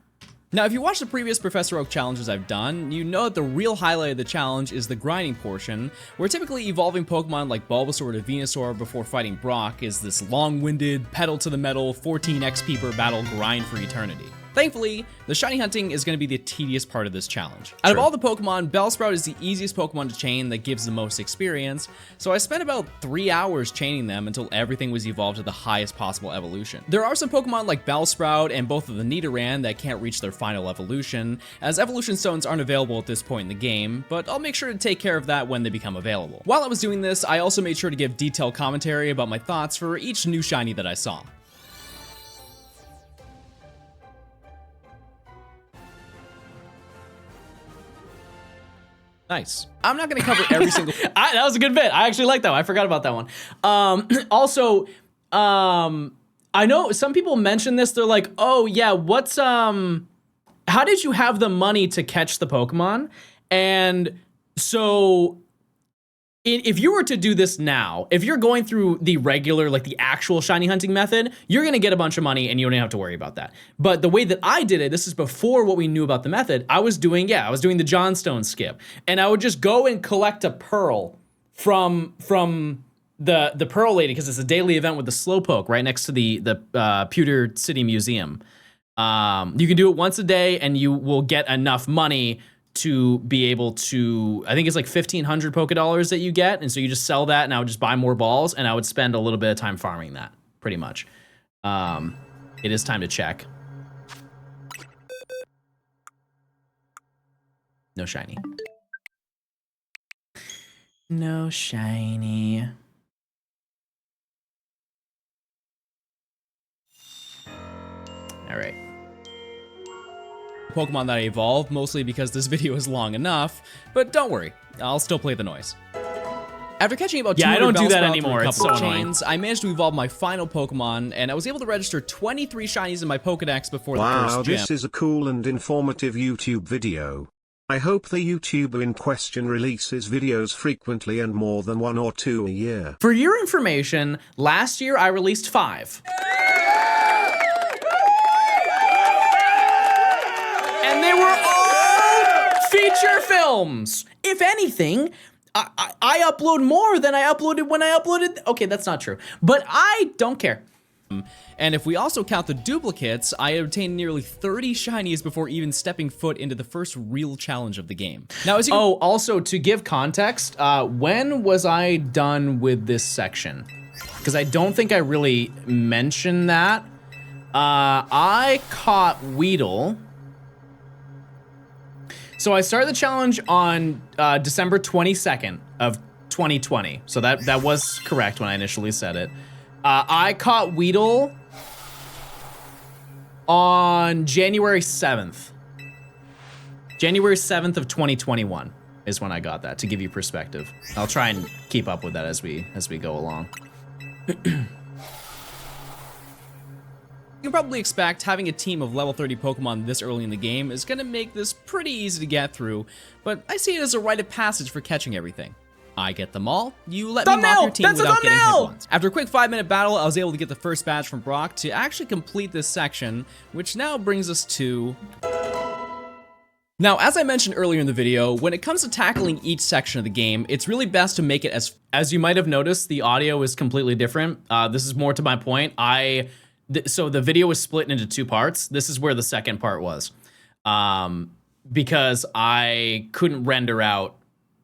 Now, if you watch the previous Professor Oak challenges I've done, you know that the real highlight of the challenge is the grinding portion, where typically evolving Pokemon like Bulbasaur to Venusaur before fighting Brock is this long-winded, pedal-to-the-metal, 14 XP per battle grind for eternity. Thankfully, the shiny hunting is going to be the tedious part of this challenge. Out of all the Pokemon, Bellsprout is the easiest Pokemon to chain that gives the most experience, so I spent about 3 hours chaining them until everything was evolved to the highest possible evolution. There are some Pokemon like Bellsprout and both of the Nidoran that can't reach their final evolution, as evolution stones aren't available at this point in the game, but I'll make sure to take care of that when they become available. While I was doing this, I also made sure to give detailed commentary about my thoughts for each new shiny that I saw. Nice. I'm not going to cover every single... That was a good bit. I actually like that one. I forgot about that one. Also, I know some people mention this. They're like, oh yeah, how did you have the money to catch the Pokemon? And so if you were to do this now, if you're going through the regular, like the actual shiny hunting method, you're going to get a bunch of money and you don't have to worry about that. But the way that I did it, this is before what we knew about the method, I was doing the Johnstone skip. And I would just go and collect a pearl from the Pearl Lady, because it's a daily event with the Slowpoke right next to the Pewter City Museum. You can do it once a day and you will get enough money to be able to, I think it's like 1,500 Poké-Dollars that you get, and so you just sell that, and I would just buy more balls, and I would spend a little bit of time farming that, pretty much. It is time to check. No shiny. No shiny. All right. Pokemon that I evolved, mostly because this video is long enough, but don't worry, I'll still play the noise. After catching about 200 I don't do that Bellsprout anymore. through a It's couple so annoying. chains, I managed to evolve my final Pokemon, and I was able to register 23 shinies in my Pokedex before the Wow, first gym. this is a cool and informative YouTube video. I hope the YouTuber in question releases videos frequently and more than 1 or 2 a year. For your information, last year I released 5. And they were all feature films. If anything, I upload more than I uploaded when I uploaded. Okay, that's not true, but I don't care. And if we also count the duplicates, I obtained nearly 30 shinies before even stepping foot into the first real challenge of the game. Now, as you also to give context, when was I done with this section? Because I don't think I really mentioned that. I caught Weedle. So I started the challenge on December 22nd of 2020. So that was correct when I initially said it. I caught Weedle on January 7th. January 7th of 2021 is when I got that, to give you perspective. I'll try and keep up with that as we go along. You can probably expect having a team of level 30 Pokemon this early in the game is going to make this pretty easy to get through, but I see it as a rite of passage for catching everything. I get them all, you let me mop your team without getting hit once. After a quick 5-minute battle, I was able to get the first badge from Brock to actually complete this section, which now brings us to... Now, as I mentioned earlier in the video, when it comes to tackling each section of the game, it's really best to make it as you might have noticed, the audio is completely different. This is more to my point. So the video was split into 2 parts. This is where the second part was, because I couldn't render out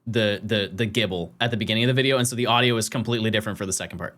the gibble at the beginning of the video, and so the audio is completely different for the second part.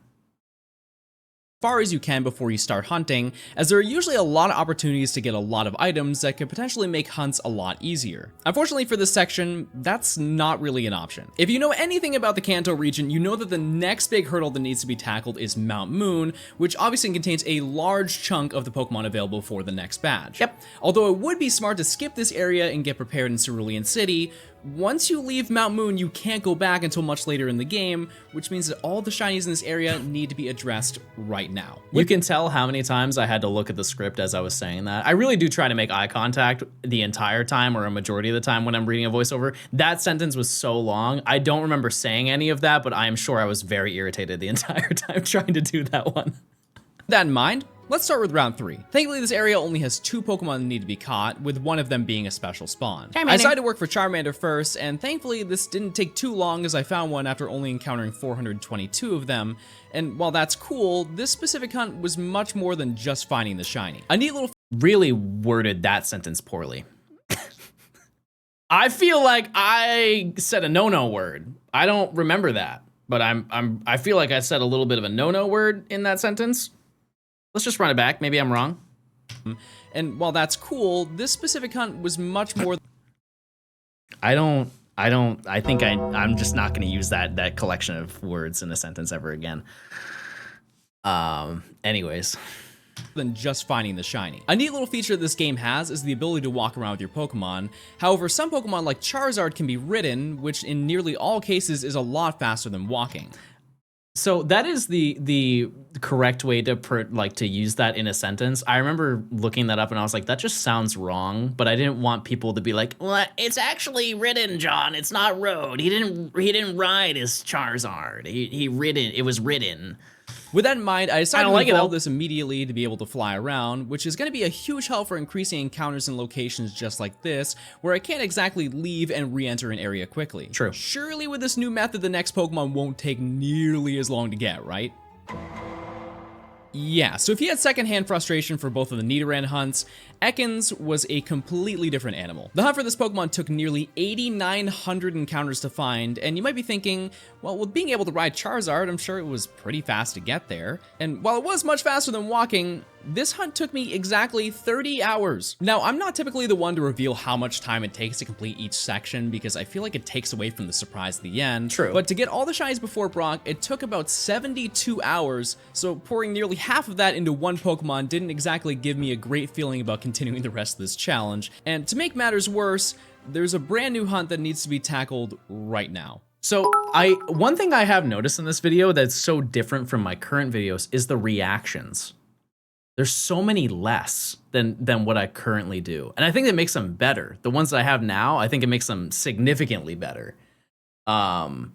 Far as you can before you start hunting, as there are usually a lot of opportunities to get a lot of items that could potentially make hunts a lot easier. Unfortunately for this section, that's not really an option. If you know anything about the Kanto region, you know that the next big hurdle that needs to be tackled is Mount Moon, which obviously contains a large chunk of the Pokemon available for the next badge. Yep. Although it would be smart to skip this area and get prepared in Cerulean City, once you leave Mount Moon, you can't go back until much later in the game, which means that all the shinies in this area need to be addressed right now. You can tell how many times I had to look at the script as I was saying that. I really do try to make eye contact the entire time, or a majority of the time when I'm reading a voiceover. That sentence was so long. I don't remember saying any of that, but I am sure I was very irritated the entire time trying to do that one. With that in mind, let's start with round 3. Thankfully, this area only has 2 Pokemon that need to be caught, with one of them being a special spawn. I decided to work for Charmander first, and thankfully this didn't take too long as I found one after only encountering 422 of them. And while that's cool, this specific hunt was much more than just finding the shiny. A neat little Really worded that sentence poorly. I feel like I said a no-no word. I don't remember that, but I feel like I said a little bit of a no-no word in that sentence. Let's just run it back. Maybe I'm wrong. And while that's cool, this specific hunt was much more. I think I'm just not going to use that collection of words in a sentence ever again. Anyways. Than just finding the shiny. A neat little feature this game has is the ability to walk around with your Pokemon. However, some Pokemon like Charizard can be ridden, which in nearly all cases is a lot faster than walking. So that is the correct way to use that in a sentence. I remember looking that up and I was like, that just sounds wrong, but I didn't want people to be like, well, it's actually ridden, John. It's not rode. He didn't ride his Charizard. It was ridden. With that in mind, I decided to evolve this immediately to be able to fly around, which is going to be a huge help for increasing encounters in locations just like this, where I can't exactly leave and re-enter an area quickly. True. Surely with this new method, the next Pokemon won't take nearly as long to get, right? Yeah, so if you had secondhand frustration for both of the Nidoran hunts, Ekans was a completely different animal. The hunt for this Pokemon took nearly 8,900 encounters to find, and you might be thinking, well, with being able to ride Charizard, I'm sure it was pretty fast to get there. And while it was much faster than walking, this hunt took me exactly 30 hours. Now, I'm not typically the one to reveal how much time it takes to complete each section because I feel like it takes away from the surprise at the end. True. But to get all the shinies before Brock, it took about 72 hours, so pouring nearly half of that into one Pokemon didn't exactly give me a great feeling about continuing the rest of this challenge. And to make matters worse, there's a brand new hunt that needs to be tackled right now. So one thing I have noticed in this video that's so different from my current videos is the reactions. There's so many less than what I currently do. And I think it makes them better. The ones that I have now, I think it makes them significantly better. But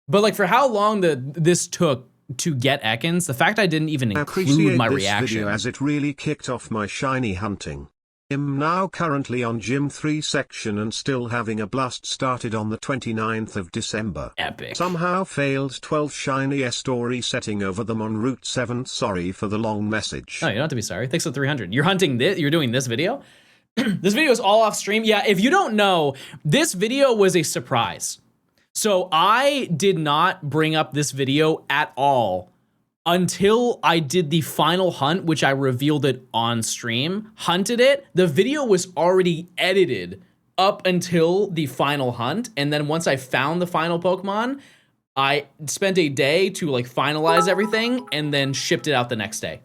like for how long this took to get Ekans, the fact I didn't even include my reaction. Video as it really kicked off my shiny hunting. I'm now currently on Gym 3 section and still having a blast started on the 29th of December. Epic. Somehow failed 12 shiny story setting over them on Route 7. Sorry for the long message. No, you don't have to be sorry. Thanks for 300. You're hunting this? You're doing this video? This video is all off stream. Yeah, if you don't know, this video was a surprise. So I did not bring up this video at all until I did the final hunt, which I revealed it on stream, hunted it. The video was already edited up until the final hunt. And then once I found the final Pokemon, I spent a day to like finalize everything and then shipped it out the next day.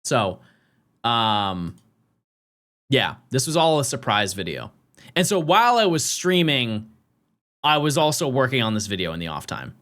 So, yeah, this was all a surprise video. And so while I was streaming, I was also working on this video in the off time.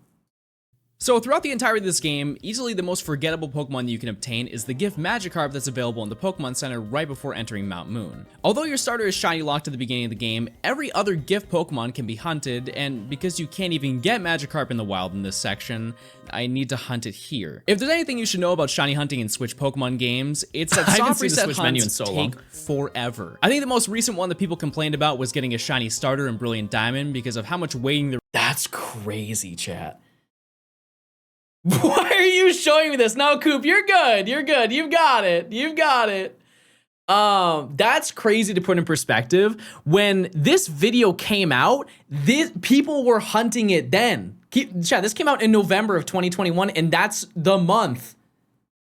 So throughout the entirety of this game, easily the most forgettable Pokemon you can obtain is the gift Magikarp that's available in the Pokemon Center right before entering Mount Moon. Although your starter is shiny locked at the beginning of the game, every other gift Pokemon can be hunted, and because you can't even get Magikarp in the wild in this section, I need to hunt it here. If there's anything you should know about shiny hunting in Switch Pokemon games, it's that soft reset hunts take forever. I think the most recent one that people complained about was getting a shiny starter in Brilliant Diamond because of how much waiting there. That's crazy, chat. Why are you showing me this? No, Coop, you're good. You're good. You've got it. You've got it. That's crazy to put in perspective. When this video came out, people were hunting it then. Chat, this came out in November of 2021, and that's the month.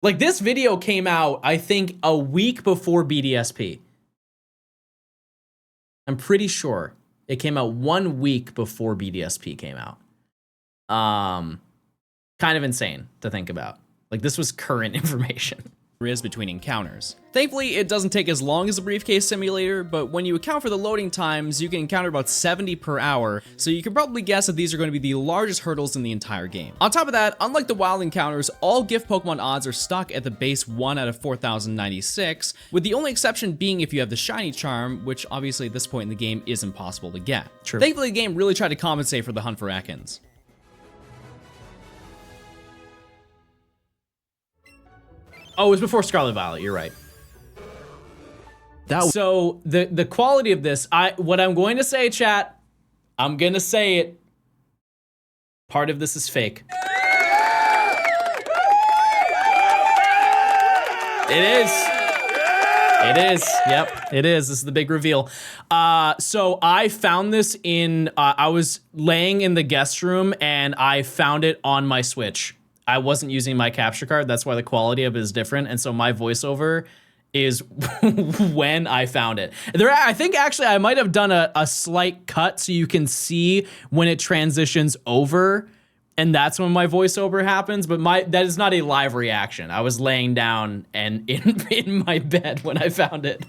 Like, this video came out, I think, a week before BDSP. I'm pretty sure it came out 1 week before BDSP came out. Kind of insane to think about. Like, this was current information. is between encounters. Thankfully, it doesn't take as long as the briefcase simulator, but when you account for the loading times, you can encounter about 70 per hour, so you can probably guess that these are going to be the largest hurdles in the entire game. On top of that, unlike the wild encounters, all gift Pokemon odds are stuck at the base 1 out of 4,096, with the only exception being if you have the shiny charm, which obviously at this point in the game is impossible to get. True. Thankfully, the game really tried to compensate for the hunt for Ekans. Oh, it was before Scarlet Violet, you're right. So the quality of this, what I'm going to say, chat, I'm gonna say it. Part of this is fake. It is. It is. Yep, it is. This is the big reveal. So I found this in, I was laying in the guest room and I found it on my Switch. I wasn't using my capture card. That's why the quality of it is different. And so my voiceover is when I found it. I think actually I might have done a slight cut so you can see when it transitions over, and that's when my voiceover happens, but that is not a live reaction. I was laying down and in my bed when I found it.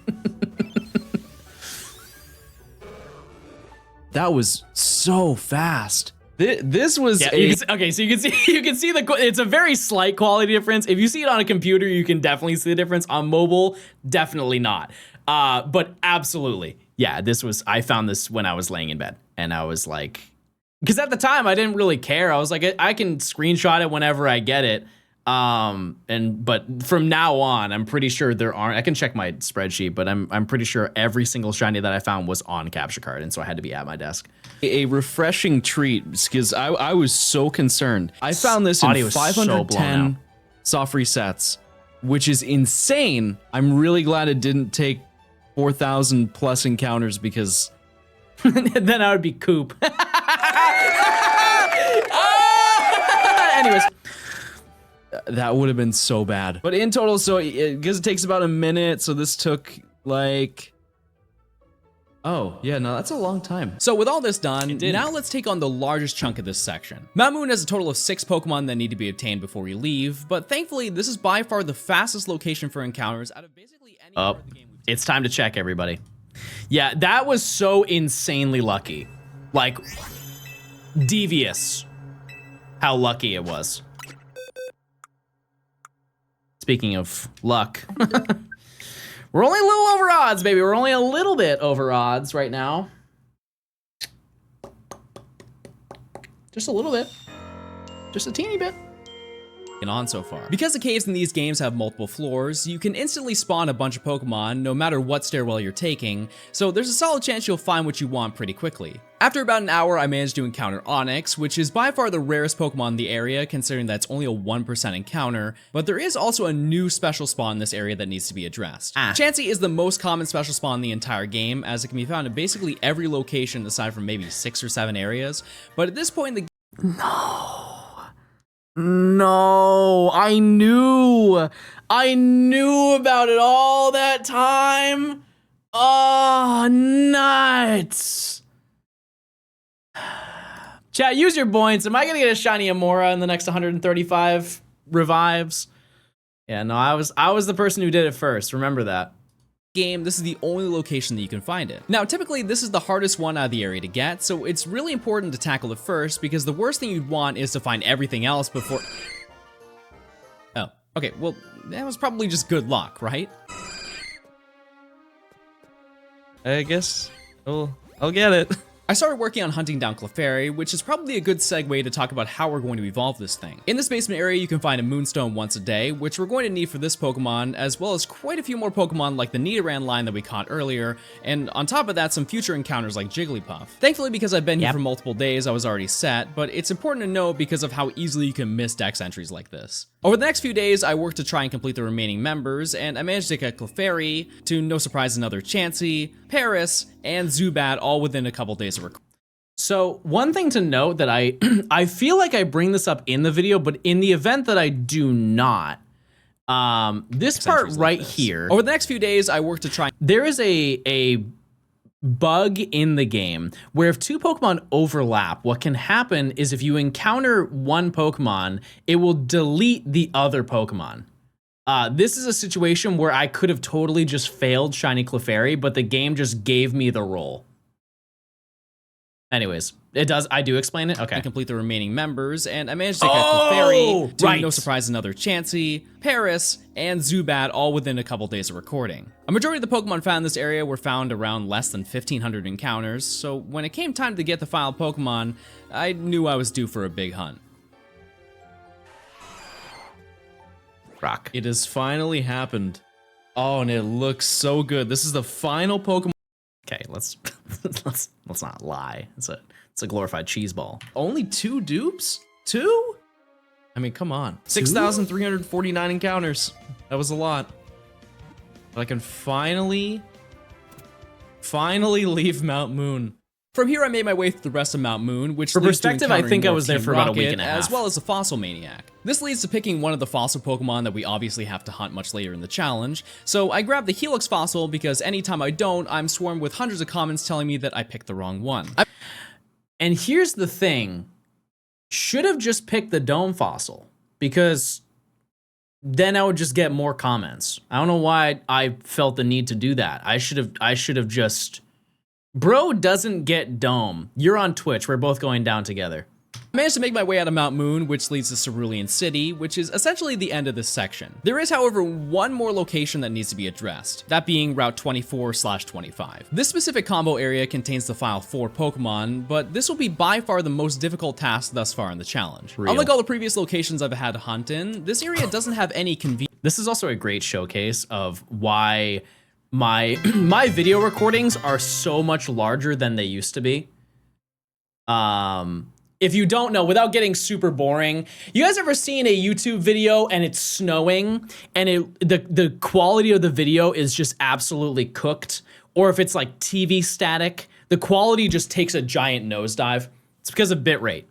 That was so fast. This was okay. So you can see it's a very slight quality difference. If you see it on a computer, you can definitely see the difference. On mobile, definitely not. But absolutely, yeah. I found this when I was laying in bed, and I was like, because at the time I didn't really care. I was like, I can screenshot it whenever I get it. But from now on, I'm pretty sure there aren't. I can check my spreadsheet, but I'm pretty sure every single shiny that I found was on capture card, and so I had to be at my desk. a refreshing treat because I was so concerned. I found this in 510 soft resets, which is insane. I'm really glad it didn't take 4,000 plus encounters because then I would be Coop. Anyways. That would have been so bad. But in total, so because it takes about a minute, so this took like, oh yeah, no, that's a long time. So with all this done, now let's take on the largest chunk of this section. Mount Moon has a total of 6 Pokemon that need to be obtained before we leave, but thankfully this is by far the fastest location for encounters out of basically any part of the game. It's time to check, everybody. Yeah, that was so insanely lucky. Like, devious how lucky it was. Speaking of luck, we're only a little over odds, baby. We're only a little bit over odds right now. Just a little bit. Just a teeny bit. On so far. Because the caves in these games have multiple floors, you can instantly spawn a bunch of Pokemon no matter what stairwell you're taking, so there's a solid chance you'll find what you want pretty quickly. After about an hour, I managed to encounter Onix, which is by far the rarest Pokemon in the area, considering that's only a 1% encounter, but there is also a new special spawn in this area that needs to be addressed. Chansey is the most common special spawn in the entire game, as it can be found in basically every location aside from maybe 6 or 7 areas, but at this point in the No, I knew about it all that time. Oh, nuts. Chat, use your points. Am I gonna get a shiny Amaura in the next 135 revives? Yeah, no, I was the person who did it first. Remember that. Game, this is the only location that you can find it. Now, typically this is the hardest one out of the area to get, so it's really important to tackle it first because the worst thing you'd want is to find everything else before... Oh, okay, well, that was probably just good luck, right? I guess I'll get it. I started working on hunting down Clefairy, which is probably a good segue to talk about how we're going to evolve this thing. In this basement area, you can find a Moonstone once a day, which we're going to need for this Pokemon, as well as quite a few more Pokemon like the Nidoran line that we caught earlier, and on top of that, some future encounters like Jigglypuff. Thankfully, because I've been here for multiple days, I was already set, but it's important to note because of how easily you can miss dex entries like this. Over the next few days, I worked to try and complete the remaining members, and I managed to get Clefairy, to no surprise another Chansey, Paris, and Zubat all within a couple days of recording. So one thing to note that I feel like I bring this up in the video, but in the event that I do not, this part right here. Over the next few days, I worked to try. There is a bug in the game where if 2 Pokemon overlap, what can happen is if you encounter one Pokemon, it will delete the other Pokemon. This is a situation where I could have totally just failed Shiny Clefairy, but the game just gave me the roll. Anyways, I do explain it? Okay. And complete the remaining members, and I managed to catch Clefairy, to right. no surprise another Chansey, Paris, and Zubat all within a couple days of recording. A majority of the Pokemon found in this area were found around less than 1,500 encounters, so when it came time to get the final Pokemon, I knew I was due for a big hunt. Rock. It has finally happened. Oh, and it looks so good. This is the final Pokemon. Okay, let's not lie. It's a glorified cheese ball. Only 2 dupes? 2? I mean, come on. 6,349 encounters. That was a lot. But I can finally leave Mount Moon. From here, I made my way through the rest of Mount Moon, which for leads to perspective, I think I was there Team for about a Rocket, week and a half. as well as the Fossil Maniac. This leads to picking one of the fossil Pokemon that we obviously have to hunt much later in the challenge. So I grabbed the Helix fossil because anytime I don't, I'm swarmed with hundreds of comments telling me that I picked the wrong one. And here's the thing. Should have just picked the Dome fossil, because then I would just get more comments. I don't know why I felt the need to do that. I should have just... Bro doesn't get Dome. You're on Twitch. We're both going down together. I managed to make my way out of Mount Moon, which leads to Cerulean City, which is essentially the end of this section. There is, however, one more location that needs to be addressed, that being Route 24/25. This specific combo area contains the final 4 Pokemon, but this will be by far the most difficult task thus far in the challenge. Real. Unlike all the previous locations I've had to hunt in, this area doesn't have any convenience. This is also a great showcase of why my video recordings are so much larger than they used to be. If you don't know, without getting super boring, you guys ever seen a YouTube video and it's snowing and the quality of the video is just absolutely cooked? Or if it's like TV static, the quality just takes a giant nosedive. It's because of bitrate.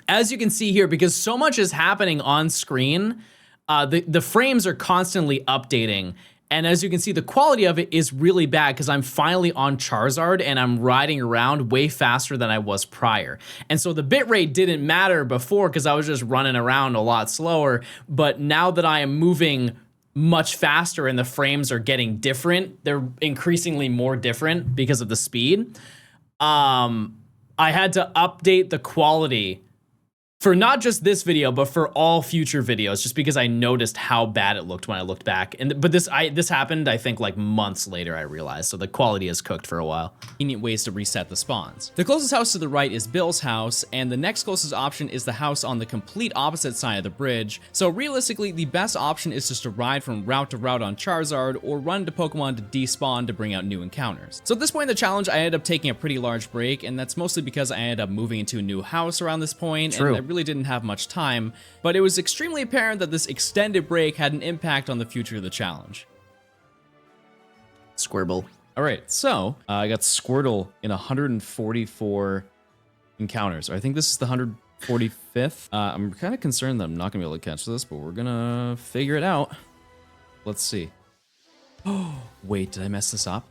As you can see here, because so much is happening on screen, the frames are constantly updating. And as you can see, the quality of it is really bad because I'm finally on Charizard and I'm riding around way faster than I was prior. And so the bitrate didn't matter before because I was just running around a lot slower. But now that I am moving much faster and the frames are getting different, they're increasingly more different because of the speed. I had to update the quality for not just this video, but for all future videos, just because I noticed how bad it looked when I looked back. But this happened, I think, like months later, I realized. So the quality is cooked for a while. Convenient ways to reset the spawns. The closest house to the right is Bill's house, and the next closest option is the house on the complete opposite side of the bridge. So realistically, the best option is just to ride from route to route on Charizard, or run to Pokemon to despawn to bring out new encounters. So at this point in the challenge, I ended up taking a pretty large break, and that's mostly because I ended up moving into a new house around this point. True. And I really didn't have much time, but it was extremely apparent that this extended break had an impact on the future of the challenge. Squirble. All right, so I got Squirtle in 144 encounters. I think this is the 145th. I'm kind of concerned that I'm not gonna be able to catch this, but we're gonna figure it out. Let's see. Oh, wait, did I mess this up?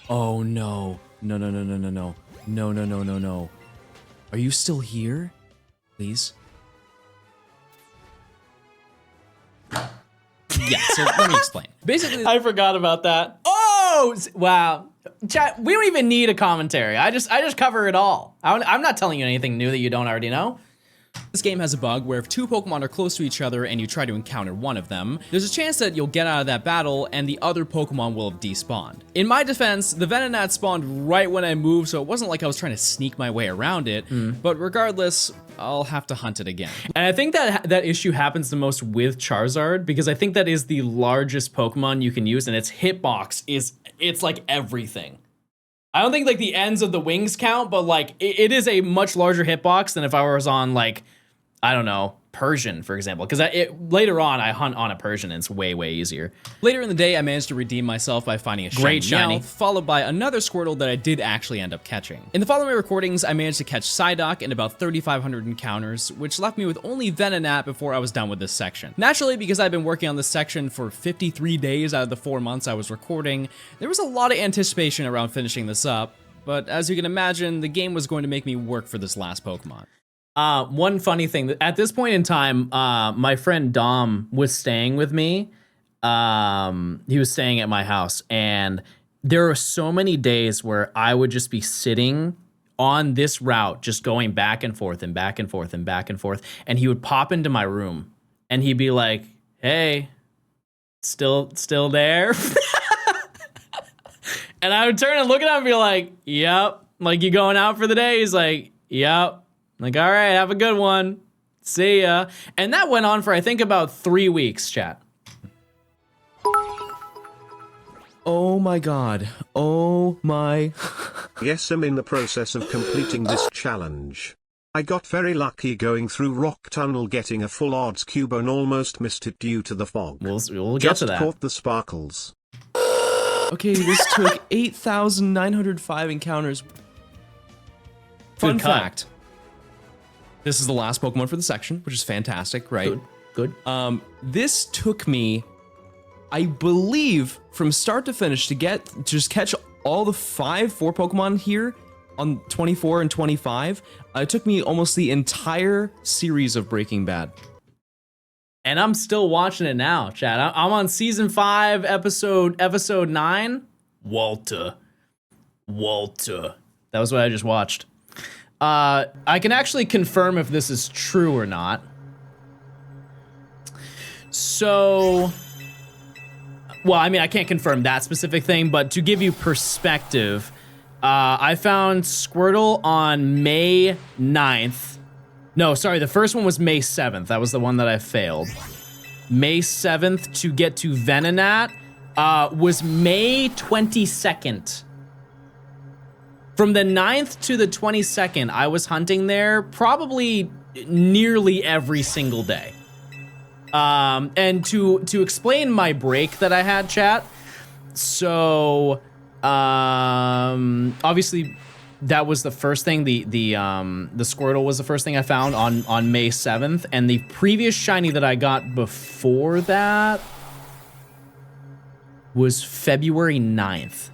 Oh no. No, no, no, no, no, no. No, no, no, no, no. Are you still here? Please? Yeah, so let me explain. Basically, I forgot about that. Oh, wow. Chat, we don't even need a commentary. I just cover it all. I'm not telling you anything new that you don't already know. This game has a bug where if 2 Pokemon are close to each other and you try to encounter one of them, there's a chance that you'll get out of that battle and the other Pokemon will have despawned. In my defense, the Venonat spawned right when I moved, so it wasn't like I was trying to sneak my way around it, but regardless, I'll have to hunt it again. And I think that issue happens the most with Charizard, because I think that is the largest Pokemon you can use, and its hitbox it's like everything. I don't think like the ends of the wings count, but like it is a much larger hitbox than if I was on like, I don't know, Persian, for example, because later on I hunt on a Persian and it's way, way easier. Later in the day, I managed to redeem myself by finding a Great shiny. Meowth, followed by another Squirtle that I did actually end up catching. In the following recordings, I managed to catch Psyduck in about 3,500 encounters, which left me with only Venonat before I was done with this section. Naturally, because I've been working on this section for 53 days out of the 4 months I was recording, there was a lot of anticipation around finishing this up, but as you can imagine, the game was going to make me work for this last Pokemon. One funny thing, at this point in time, my friend Dom was staying with me, He was staying at my house, and there were so many days where I would just be sitting on this route, just going back and forth and back and forth and back and forth. And he would pop into my room and he'd be like, "Hey, still there?" And I would turn and look at him and be like, "Yep." Like, "You going out for the day?" He's like, "Yep." I'm like, "All right, have a good one. See ya." And that went on for, I think, about 3 weeks, chat. Oh my god. Oh my. Yes, I'm in the process of completing this challenge. I got very lucky going through Rock Tunnel, getting a full odds cube and almost missed it due to the fog. We'll get Just to that. caught the sparkles. Okay, this took 8,905 encounters. Fun cut. fact. This is the last Pokemon for the section, which is fantastic, right? Good. This took me, I believe, from start to finish to just catch all the 4 Pokemon here on 24 and 25. It took me almost the entire series of Breaking Bad. And I'm still watching it now, chat. I'm on season 5, episode 9. Walter. That was what I just watched. I can actually confirm if this is true or not. So, well, I mean, I can't confirm that specific thing, but to give you perspective, I found Squirtle on May 9th. No, sorry, the first one was May 7th. That was the one that I failed. May 7th to get to Venonat was May 22nd. From the 9th to the 22nd, I was hunting there probably nearly every single day. And to explain my break that I had, chat, so obviously that was the first thing. The Squirtle was the first thing I found on May 7th, and the previous shiny that I got before that was February 9th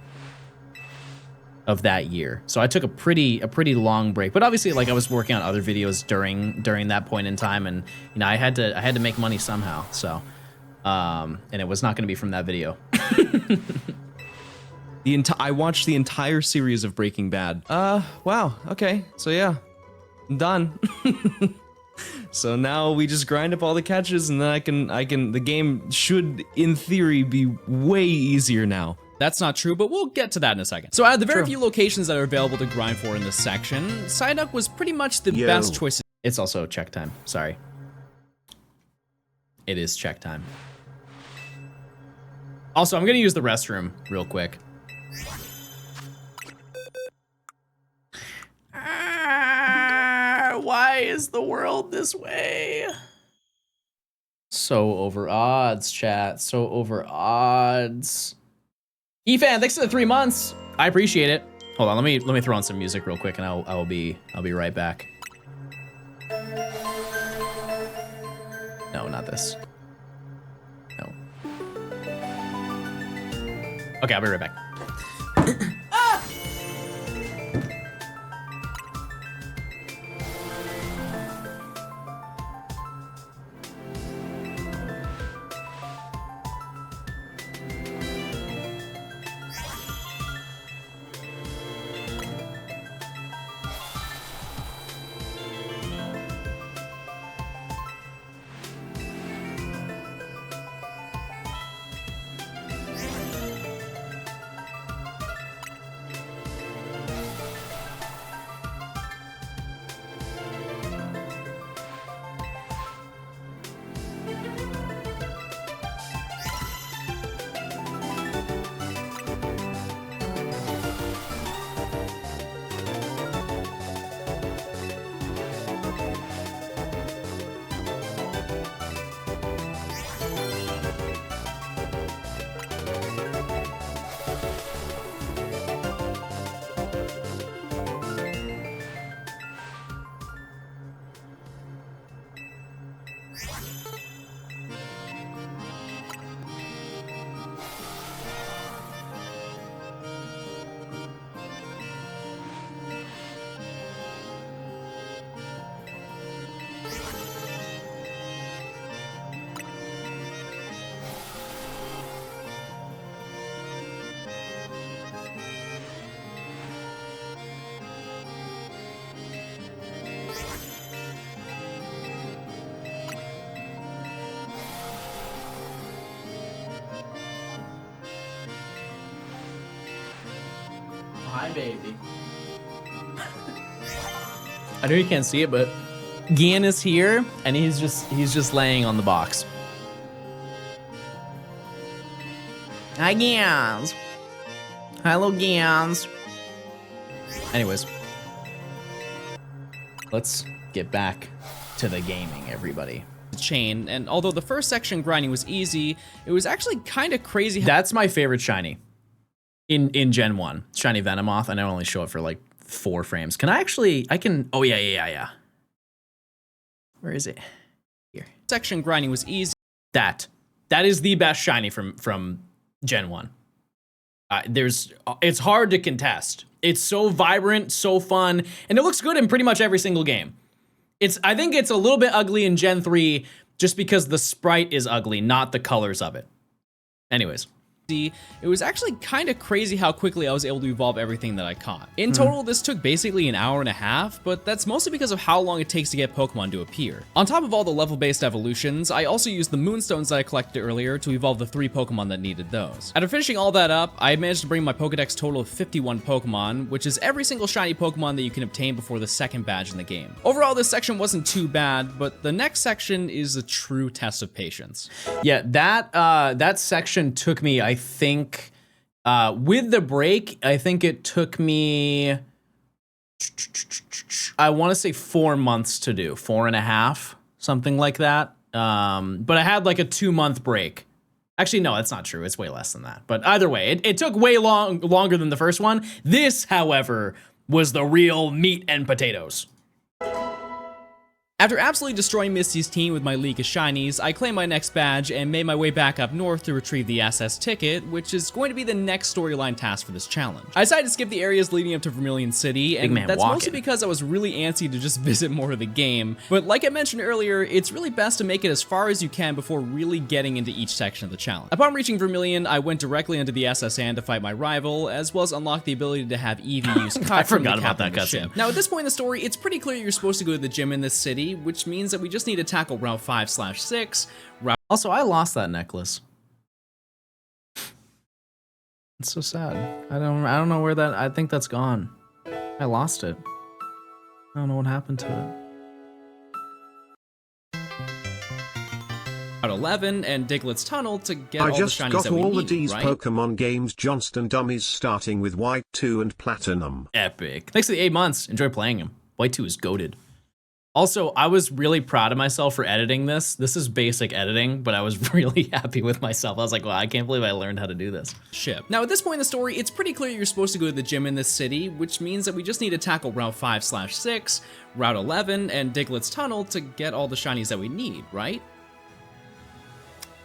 of that year. So I took a pretty long break, but obviously, like, I was working on other videos during that point in time, and you know, I had to make money somehow. So and it was not going to be from that video. I watched the entire series of Breaking Bad. Wow. Okay. So yeah, I'm done. So now we just grind up all the catches, and then I can. The game should, in theory, be way easier now. That's not true, but we'll get to that in a second. So out of the very few locations that are available to grind for in this section, Psyduck was pretty much the best choice. It's also check time. Sorry. It is check time. Also, I'm gonna use the restroom real quick. Why is the world this way? So over odds, chat. So over odds. Efan, thanks for the 3 months. I appreciate it. Hold on, let me throw on some music real quick, and I'll be right back. No, not this. No. Okay, I'll be right back. baby. I know you can't see it, but Gian is here, and he's just laying on the box. Hi, Gians. Hello, Gians. Anyways, let's get back to the gaming, everybody. Chain, and although the first section grinding was easy, it was actually kind of crazy. That's my favorite shiny in Gen 1. Shiny Venomoth, and I only show it for like 4 frames. Can I can, oh yeah. Where is it? Here. Section grinding was easy. That is the best shiny from Gen 1. It's hard to contest. It's so vibrant, so fun, and it looks good in pretty much every single game. I think it's a little bit ugly in Gen 3 just because the sprite is ugly, not the colors of it. Anyways. It was actually kind of crazy how quickly I was able to evolve everything that I caught. In total, this took basically an hour and a half, but that's mostly because of how long it takes to get Pokemon to appear. On top of all the level-based evolutions, I also used the Moonstones that I collected earlier to evolve the 3 Pokemon that needed those. After finishing all that up, I managed to bring my Pokedex total of 51 Pokemon, which is every single shiny Pokemon that you can obtain before the second badge in the game. Overall, this section wasn't too bad, but the next section is a true test of patience. Yeah, that section took me, I think, with the break, I think it took me, I want to say 4 months to do, 4.5, something like that. But I had like a 2-month break. Actually, no, that's not true. It's way less than that. But either way, it took way longer than the first one. This, however, was the real meat and potatoes. After absolutely destroying Misty's team with my League of Shinies, I claimed my next badge and made my way back up north to retrieve the SS ticket, which is going to be the next storyline task for this challenge. I decided to skip the areas leading up to Vermilion City, and that's mostly because I was really antsy to just visit more of the game. But like I mentioned earlier, it's really best to make it as far as you can before really getting into each section of the challenge. Upon reaching Vermilion, I went directly into the SS Sand to fight my rival, as well as unlock the ability to have Eevee use I forgot about that cutscene. Now at this point in the story, it's pretty clear you're supposed to go to the gym in this city, which means that we just need to tackle Route 5/6. Also, I lost that necklace. It's so sad. I don't know where that, I think that's gone. I lost it. I don't know what happened to it. Route 11 and Diglett's Tunnel to get all the shinies that we need, I just got all the D's right? Pokemon games Johnstone dummies starting with White 2 and Platinum. Epic. Thanks for the 8 months. Enjoy playing him. White 2 is goated. Also, I was really proud of myself for editing this. This is basic editing, but I was really happy with myself. I was like, wow, I can't believe I learned how to do this. Now, at this point in the story, it's pretty clear you're supposed to go to the gym in this city, which means that we just need to tackle Route 5/6, Route 11, and Diglett's Tunnel to get all the shinies that we need, right?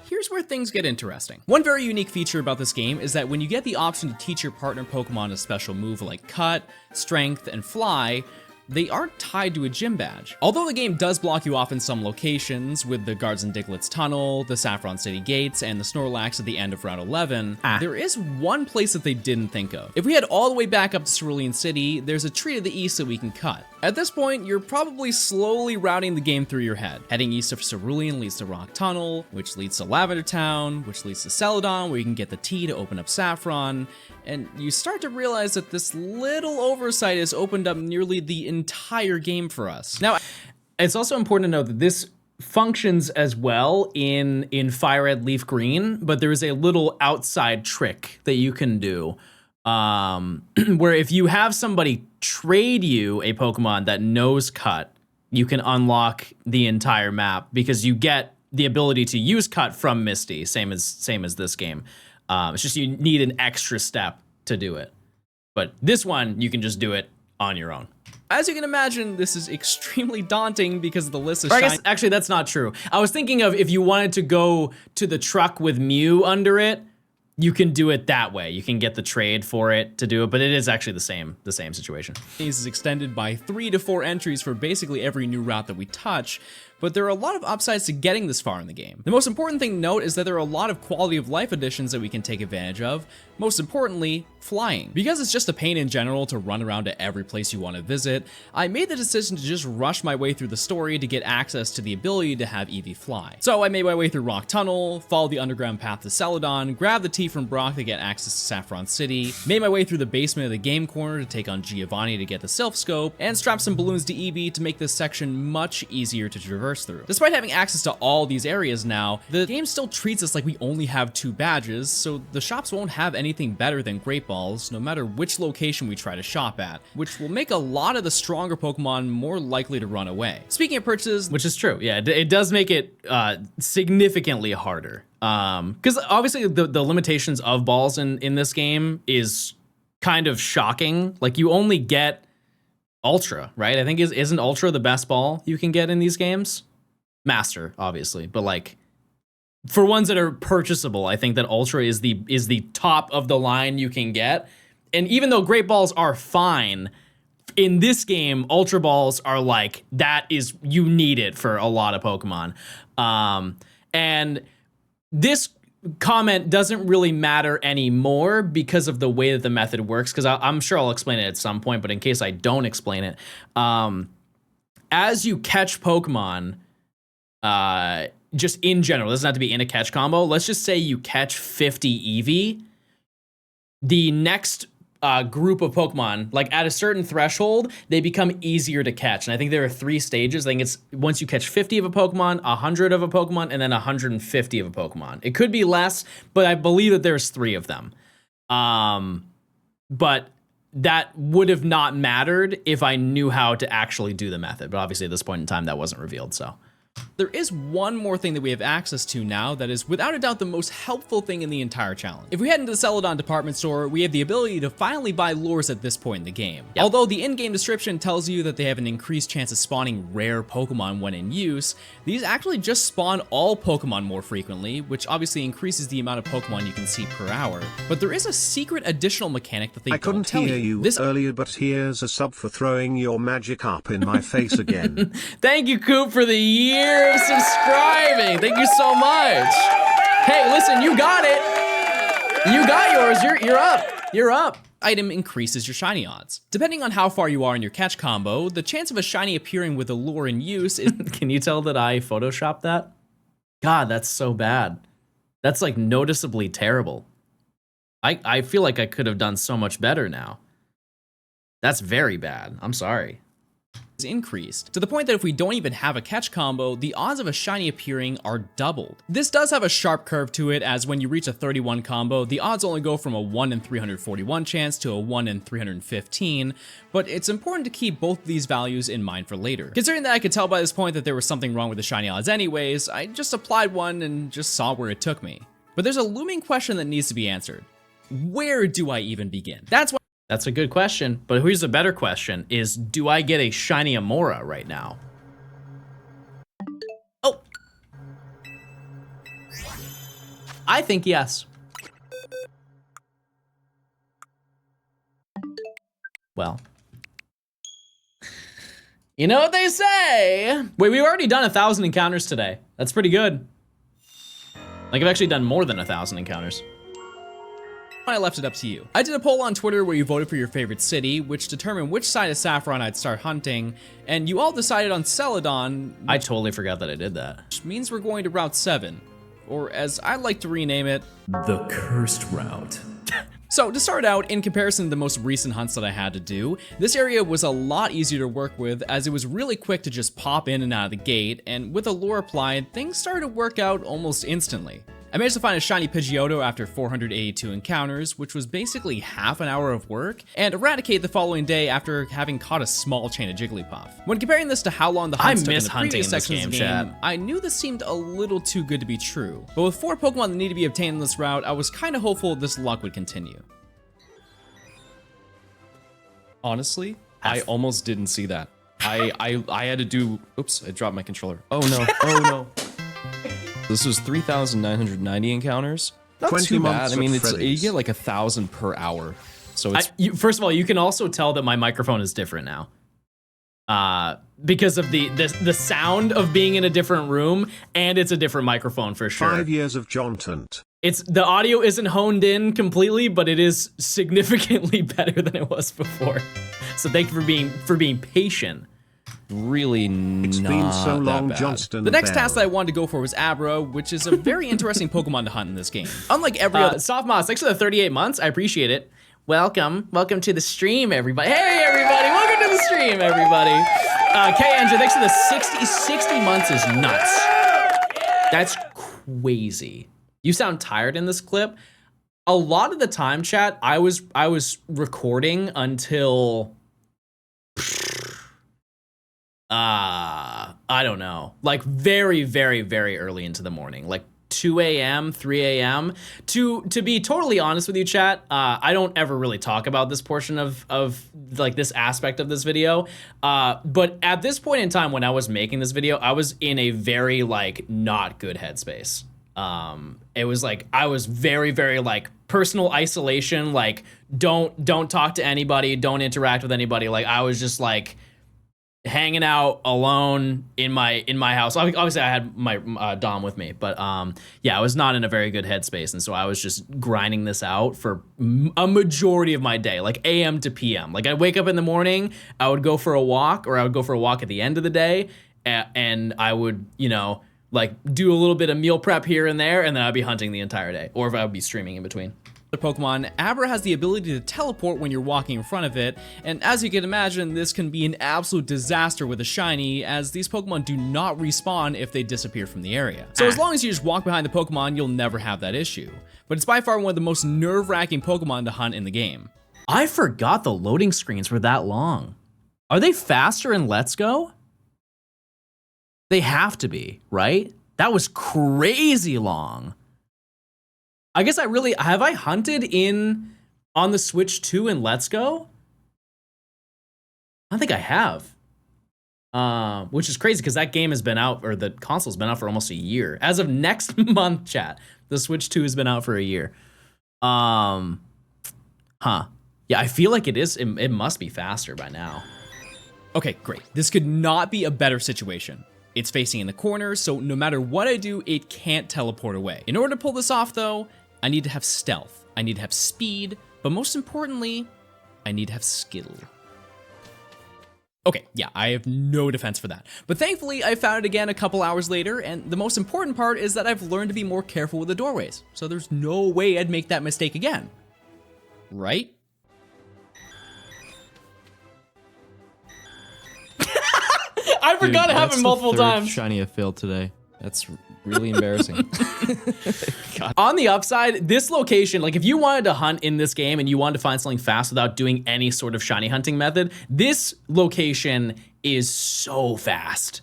Here's where things get interesting. One very unique feature about this game is that when you get the option to teach your partner Pokemon a special move like Cut, Strength, and Fly, they aren't tied to a gym badge. Although the game does block you off in some locations, with the guards in Diglett's Tunnel, the Saffron City Gates, and the Snorlax at the end of Route 11, there is one place that they didn't think of. If we head all the way back up to Cerulean City, there's a tree to the east that we can cut. At this point, you're probably slowly routing the game through your head. Heading east of Cerulean leads to Rock Tunnel, which leads to Lavender Town, which leads to Celadon, where you can get the tea to open up Saffron, and you start to realize that this little oversight has opened up nearly the entire game for us. Now, it's also important to note that this functions as well in Fire Red Leaf Green, but there is a little outside trick that you can do where if you have somebody trade you a Pokemon that knows Cut, you can unlock the entire map because you get the ability to use Cut from Misty, same as this game. It's just you need an extra step to do it. But this one, you can just do it on your own. As you can imagine, this is extremely daunting because of the list of I guess, actually, that's not true. I was thinking of if you wanted to go to the truck with Mew under it, you can do it that way. You can get the trade for it to do it, but it is actually the same situation. This is extended by 3 to 4 entries for basically every new route that we touch, but there are a lot of upsides to getting this far in the game. The most important thing to note is that there are a lot of quality of life additions that we can take advantage of, most importantly, flying. Because it's just a pain in general to run around to every place you want to visit, I made the decision to just rush my way through the story to get access to the ability to have Eevee fly. So I made my way through Rock Tunnel, followed the underground path to Celadon, grabbed the tea Pete from Brock to get access to Saffron City, made my way through the basement of the game corner to take on Giovanni to get the Self Scope, and strapped some balloons to Evie to make this section much easier to traverse through. Despite having access to all these areas now, the game still treats us like we only have 2 badges, so the shops won't have anything better than Great Balls, no matter which location we try to shop at, which will make a lot of the stronger Pokemon more likely to run away. Speaking of purchases, which is true, yeah, it does make it significantly harder. Because obviously the limitations of balls in this game is kind of shocking. Like, you only get Ultra, right? I think isn't Ultra the best ball you can get in these games? Master, obviously, but like for ones that are purchasable, I think that Ultra is the top of the line you can get. And even though Great Balls are fine, in this game, Ultra Balls are like, that is, you need it for a lot of Pokemon. And this comment doesn't really matter anymore because of the way that the method works, because I'm sure I'll explain it at some point, but in case I don't explain it, as you catch Pokemon, just in general, it doesn't have to be in a catch combo, let's just say you catch 50 Eevee, the next group of Pokemon, like at a certain threshold, they become easier to catch. And I think there are 3 stages. I think it's once you catch 50 of a Pokemon, 100 of a Pokemon, and then 150 of a Pokemon. It could be less, but I believe that there's 3 of them. But that would have not mattered if I knew how to actually do the method. But obviously at this point in time, that wasn't revealed, so. There is one more thing that we have access to now that is without a doubt the most helpful thing in the entire challenge. If we head into the Celadon department store, we have the ability to finally buy lures at this point in the game. Yep. Although the in-game description tells you that they have an increased chance of spawning rare Pokemon when in use, these actually just spawn all Pokemon more frequently, which obviously increases the amount of Pokemon you can see per hour. But there is a secret additional mechanic that they I couldn't hear you earlier, but here's a sub for throwing your magic up in my face again. Thank you, Coop, for the year of subscribing. Thank you so much. Hey, listen, you got it. You got yours. You're up. You're up. Item increases your shiny odds. Depending on how far you are in your catch combo, the chance of a shiny appearing with a lure in use is... Can you tell that I photoshopped that? God, that's so bad. That's like noticeably terrible. I feel like I could have done so much better now. That's very bad. I'm sorry. Increased to the point that if we don't even have a catch combo, the odds of a shiny appearing are doubled. This does have a sharp curve to it, as when you reach a 31 combo, the odds only go from a 1 in 341 chance to a 1 in 315, but it's important to keep both these values in mind for later. Considering that I could tell by this point that there was something wrong with the shiny odds anyways, I just applied one and just saw where it took me. But there's a looming question that needs to be answered. Where do I even begin? That's a good question, but here's a better question, is do I get a shiny Amaura right now? Oh. I think yes. Well. You know what they say? Wait, we've already done 1,000 encounters today. That's pretty good. Like, I've actually done more than 1,000 encounters. I left it up to you. I did a poll on Twitter where you voted for your favorite city, which determined which side of Saffron I'd start hunting, and you all decided on Celadon. I totally forgot that I did that. Which means we're going to Route 7, or as I like to rename it, the Cursed Route. So to start out, in comparison to the most recent hunts that I had to do, this area was a lot easier to work with, as it was really quick to just pop in and out of the gate, and with a lure applied, things started to work out almost instantly. I managed to find a shiny Pidgeotto after 482 encounters, which was basically half an hour of work, and eradicate the following day after having caught a small chain of Jigglypuff. When comparing this to how long the hunts took in the previous sections of the game, I knew this seemed a little too good to be true. But with 4 Pokemon that need to be obtained in this route, I was kinda hopeful this luck would continue. Honestly, I almost didn't see that. I had to do, oops, I dropped my controller. Oh no, oh no. This was 3,990 encounters. Not too bad. I mean, you get like 1,000 per hour. So it's first of all, you can also tell that my microphone is different now. Because of the sound of being in a different room, and it's a different microphone for sure. 5 years of Johnstone. The audio isn't honed in completely, but it is significantly better than it was before. So thank you for being patient. really It's not been so long, that bad. Johnston. The next Bell. task that I wanted to go for was Abra, which is a very interesting Pokemon to hunt in this game. Unlike every other... Soft Moss, thanks for the 38 months. I appreciate it. Welcome to the stream, everybody. Hey, everybody, welcome to the stream, everybody. K-Engine, thanks for the 60 months is nuts. That's crazy. You sound tired in this clip. A lot of the time, chat, I was recording until I don't know, like very, very, very early into the morning, like 2 a.m., 3 a.m. To be totally honest with you, chat, I don't ever really talk about this portion of like this aspect of this video. But at this point in time when I was making this video, I was in a very like not good headspace. It was like I was very, very like personal isolation, like don't talk to anybody, don't interact with anybody. Like I was just like hanging out alone in my house. Obviously I had my Dom with me, but yeah, I was not in a very good headspace, and so I was just grinding this out for a majority of my day, like AM to PM. Like I'd wake up in the morning, I would go for a walk, or I would go for a walk at the end of the day, and I would, you know, like do a little bit of meal prep here and there, and then I'd be hunting the entire day, or if I would be streaming in between. The Pokemon, Abra has the ability to teleport when you're walking in front of it, and as you can imagine, this can be an absolute disaster with a shiny, as these Pokemon do not respawn if they disappear from the area. So as long as you just walk behind the Pokemon, you'll never have that issue. But it's by far one of the most nerve-wracking Pokemon to hunt in the game. I forgot the loading screens were that long. Are they faster in Let's Go? They have to be, right? That was crazy long. I guess have I hunted on the Switch 2 in Let's Go? I don't think I have. Which is crazy because that game has been out, or the console's been out for almost a year. As of next month, chat, the Switch 2 has been out for a year. Yeah, I feel like it must be faster by now. Okay, great. This could not be a better situation. It's facing in the corner, so no matter what I do, it can't teleport away. In order to pull this off though, I need to have stealth, I need to have speed, but most importantly, I need to have skill. Okay, yeah, I have no defense for that. But thankfully, I found it again a couple hours later, and the most important part is that I've learned to be more careful with the doorways, so there's no way I'd make that mistake again. Right? I forgot it happened multiple times. Shiny I failed today. That's really embarrassing. On the upside, this location, like if you wanted to hunt in this game and you wanted to find something fast without doing any sort of shiny hunting method, this location is so fast.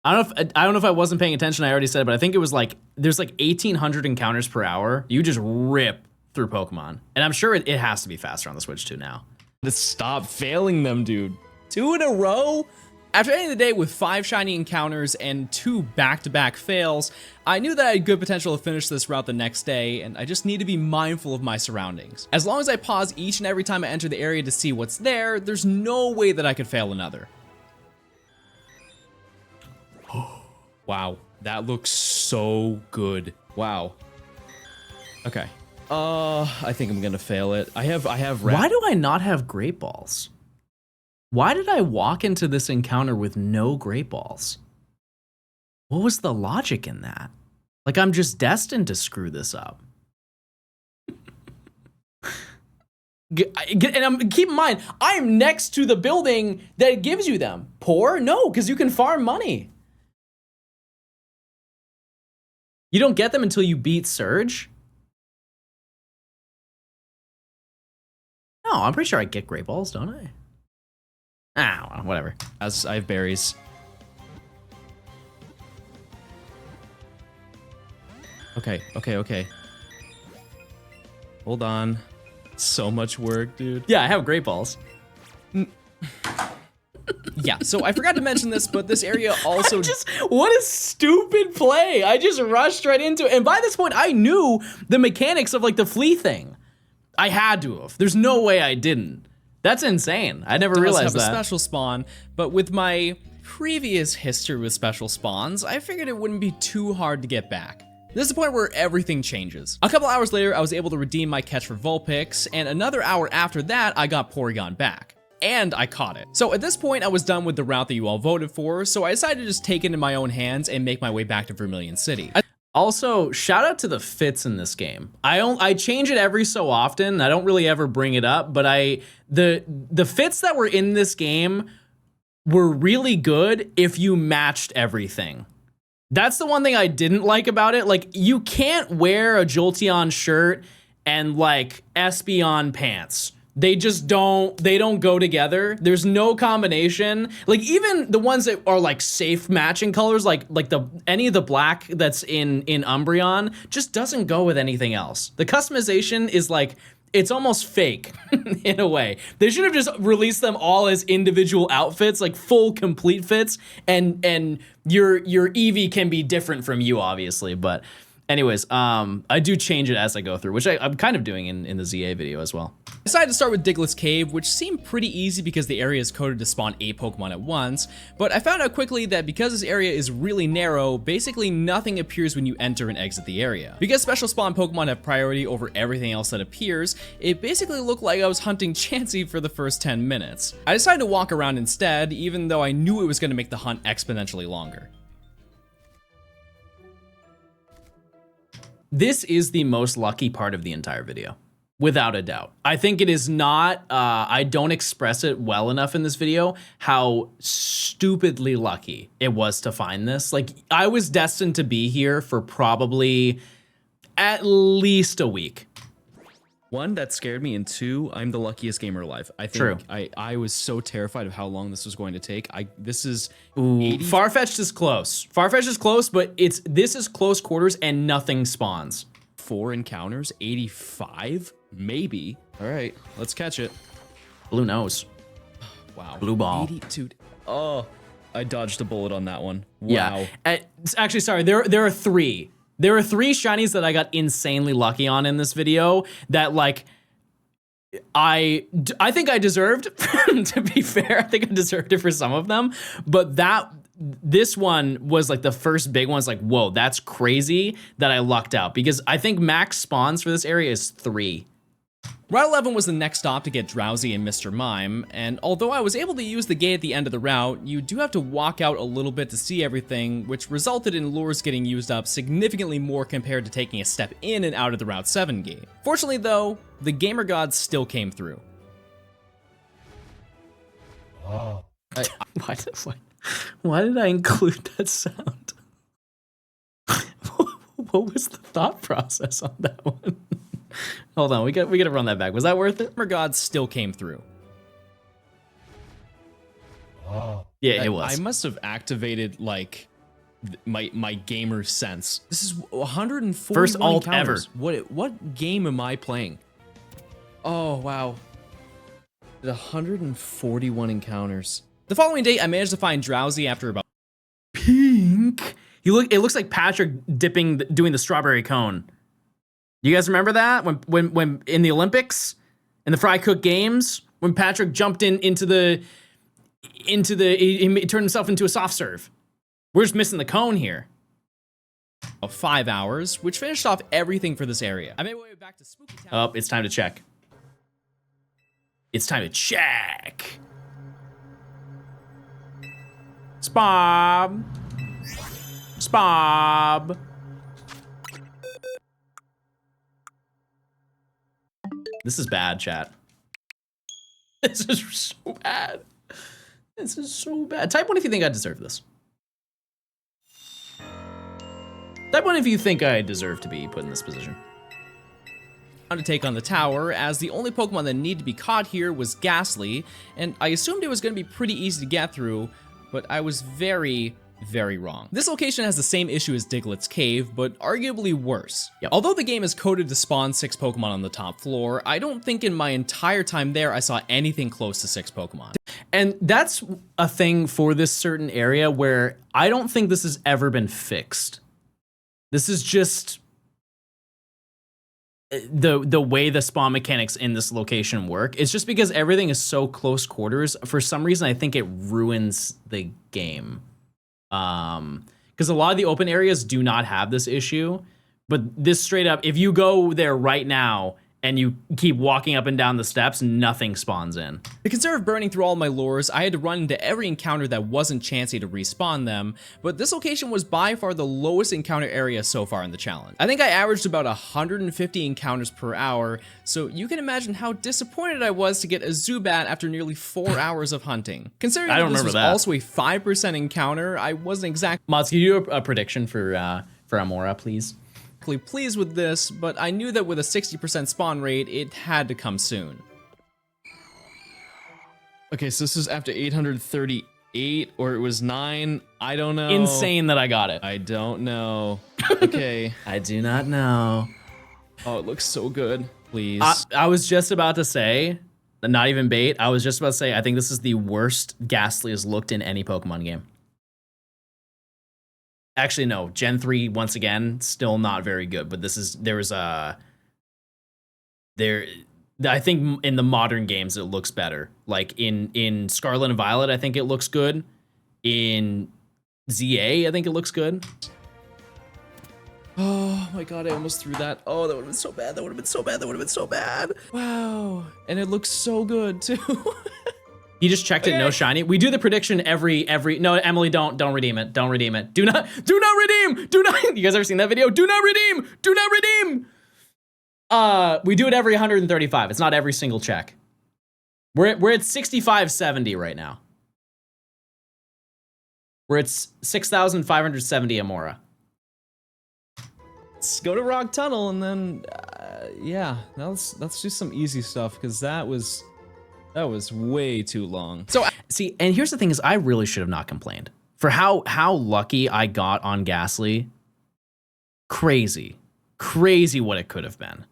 I don't know if I wasn't paying attention, I already said it, but I think it was like, there's like 1,800 encounters per hour. You just rip through Pokemon. And I'm sure it has to be faster on the Switch 2 now. Just stop failing them, dude. 2 in a row? After ending the day with 5 shiny encounters and 2 back-to-back fails, I knew that I had good potential to finish this route the next day, and I just need to be mindful of my surroundings. As long as I pause each and every time I enter the area to see what's there, there's no way that I could fail another. Wow, that looks so good. Wow. Okay. I think I'm gonna fail it. I have Why do I not have Great Balls? Why did I walk into this encounter with no Great Balls? What was the logic in that? Like, I'm just destined to screw this up. And keep in mind, I'm next to the building that gives you them. Poor? No, because you can farm money. You don't get them until you beat Surge? No, I'm pretty sure I get Great Balls, don't I? Ah, whatever. As I have berries. Okay. Hold on. So much work, dude. Yeah, I have Great Balls. Yeah, so I forgot to mention this, but this area also... What a stupid play. I just rushed right into it. And by this point, I knew the mechanics of like the flea thing. I had to have. There's no way I didn't. That's insane. I never realized that. Have a special spawn, but with my previous history with special spawns, I figured it wouldn't be too hard to get back. This is the point where everything changes. A couple hours later, I was able to redeem my catch for Vulpix, and another hour after that, I got Porygon back. and I caught it. So at this point, I was done with the route that you all voted for, so I decided to just take it in my own hands and make my way back to Vermilion City. Also, shout out to the fits in this game. I change it every so often. I don't really ever bring it up, but the fits that were in this game were really good if you matched everything. That's the one thing I didn't like about it. Like, you can't wear a Jolteon shirt and like Espeon pants. They just don't go together. There's no combination. Like, even the ones that are like safe matching colors, like any of the black that's in Umbreon just doesn't go with anything else. The customization is like, it's almost fake in a way. They should have just released them all as individual outfits, like full complete fits, and your Eevee can be different from you, obviously. But anyways, I do change it as I go through, which I'm kind of doing in the ZA video as well. I decided to start with Diglett's Cave, which seemed pretty easy because the area is coded to spawn 8 Pokemon at once, but I found out quickly that because this area is really narrow, basically nothing appears when you enter and exit the area. Because special spawn Pokemon have priority over everything else that appears, it basically looked like I was hunting Chansey for the first 10 minutes. I decided to walk around instead, even though I knew it was going to make the hunt exponentially longer. This is the most lucky part of the entire video, without a doubt. I think it is not, I don't express it well enough in this video, how stupidly lucky it was to find this. Like, I was destined to be here for probably at least a week. One, that scared me, and two, I'm the luckiest gamer alive. I think True. I was so terrified of how long this was going to take. This is Farfetch'd is close. Farfetch'd is close, but this is close quarters and nothing spawns. 4 encounters, 85, maybe. All right, let's catch it. Blue nose. Wow. Blue ball. 82. Oh, I dodged a bullet on that one. Wow. Yeah. Actually, sorry. There are 3. There are 3 shinies that I got insanely lucky on in this video that, like, I think I deserved, to be fair. I think I deserved it for some of them. But this one was like the first big one. It's like, whoa, that's crazy that I lucked out. Because I think max spawns for this area is 3. Route 11 was the next stop to get Drowsy and Mr. Mime, and although I was able to use the gate at the end of the route, you do have to walk out a little bit to see everything, which resulted in lures getting used up significantly more compared to taking a step in and out of the Route 7 gate. Fortunately though, the gamer gods still came through. Oh. Why did I include that sound? What was the thought process on that one? Hold on, we gotta run that back. Was that worth it? Gamer gods still came through. Yeah, it was. I must have activated like my gamer sense. This is 140 first alt encounters. ever. What game am I playing? Oh wow, 141 encounters. The following day, I managed to find Drowsy after about Pink. It looks like Patrick doing the strawberry cone. You guys remember that when in the Olympics, in the Fry Cook Games, when Patrick jumped he turned himself into a soft serve. We're just missing the cone here. 5 hours, which finished off everything for this area. I made my way back to Spooky Town. Oh, it's time to check. It's time to check. Spob. Spob. This is bad, chat. This is so bad. This is so bad. Type 1 if you think I deserve this. Type 1 if you think I deserve to be put in this position. To take on the tower, as the only Pokemon that needed to be caught here was Ghastly, and I assumed it was going to be pretty easy to get through, but I was very, very wrong. This location has the same issue as Diglett's Cave, but arguably worse. Yep. Although the game is coded to spawn 6 Pokemon on the top floor, I don't think in my entire time there I saw anything close to 6 Pokemon. And that's a thing for this certain area where I don't think this has ever been fixed. This is just the way the spawn mechanics in this location work. It's just because everything is so close quarters. For some reason, I think it ruins the game. Because a lot of the open areas do not have this issue, but this straight up, if you go there right now and you keep walking up and down the steps, nothing spawns in. To conserve burning through all my lures, I had to run into every encounter that wasn't chancy to respawn them, but this location was by far the lowest encounter area so far in the challenge. I think I averaged about 150 encounters per hour, so you can imagine how disappointed I was to get a Zubat after nearly 4 hours of hunting. Considering that this was also a 5% encounter, I wasn't exactly— Mods, can you do a prediction for Amaura, please? Pleased with this, but I knew that with a 60% spawn rate, it had to come soon. Okay, so this is after 838, or it was 9. I don't know. Insane that I got it. I don't know. Okay. I do not know. Oh, it looks so good. Please. I was just about to say, not even bait, I was just about to say, I think this is the worst Ghastly has looked in any Pokemon game. Actually, no. Gen 3, once again, still not very good. But I think in the modern games, it looks better. Like in Scarlet and Violet, I think it looks good. In ZA, I think it looks good. Oh my god, I almost threw that. Oh, that would have been so bad. That would have been so bad. That would have been so bad. Wow. And it looks so good, too. You just checked it, no shiny. We do the prediction every, no, Emily, don't redeem it. Don't redeem it. Do not redeem. You guys ever seen that video? Do not redeem. We do it every 135. It's not every single check. We're at 6570 right now. We're at 6,570 Amaura. Let's go to Rock Tunnel and then, yeah, let's do some easy stuff because that was way too long. So see, and here's the thing: is I really should have not complained for how lucky I got on Ghastly. Crazy what it could have been.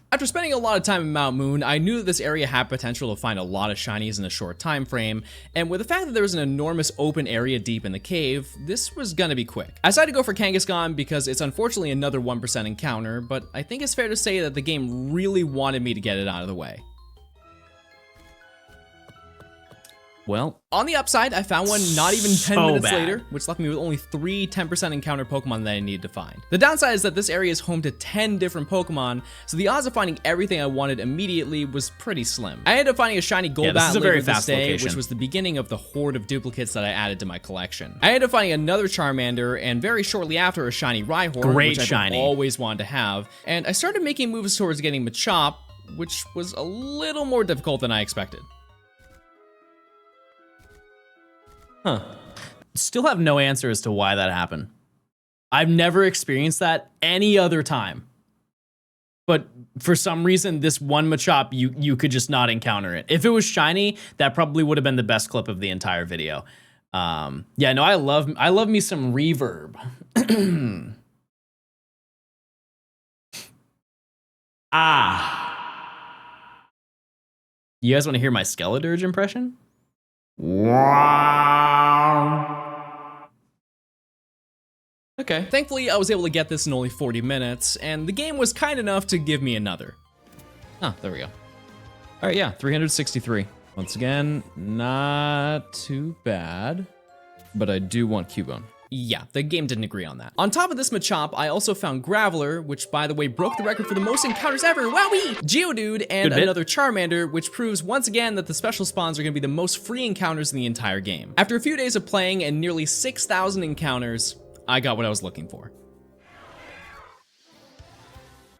After spending a lot of time in Mount Moon, I knew that this area had potential to find a lot of shinies in a short time frame, and with the fact that there was an enormous open area deep in the cave, this was gonna be quick. I decided to go for Kangaskhan because it's unfortunately another 1% encounter, but I think it's fair to say that the game really wanted me to get it out of the way. Well, on the upside, I found one not even 10 minutes later, which left me with only 3 10% encounter Pokemon that I needed to find. The downside is that this area is home to 10 different Pokemon, so the odds of finding everything I wanted immediately was pretty slim. I ended up finding a shiny Golbat later this day, which was the beginning of the horde of duplicates that I added to my collection. I ended up finding another Charmander, and very shortly after, a shiny Rhyhorn, which I've always wanted to have, and I started making moves towards getting Machop, which was a little more difficult than I expected. Huh. Still have no answer as to why that happened. I've never experienced that any other time. But for some reason, this one Machop, you could just not encounter it. If it was shiny, that probably would have been the best clip of the entire video. Yeah, no, I love me some reverb. You guys want to hear my Skeledirge impression? Wow. Okay. Thankfully, I was able to get this in only 40 minutes, and the game was kind enough to give me another. Oh, there we go. All right, yeah, 363. Once again, not too bad, but I do want Cubone. Yeah, the game didn't agree on that. On top of this Machop, I also found Graveler, which by the way broke the record for the most encounters ever, wowee! Geodude, and another Charmander, which proves once again that the special spawns are gonna be the most free encounters in the entire game. After a few days of playing and nearly 6,000 encounters, I got what I was looking for.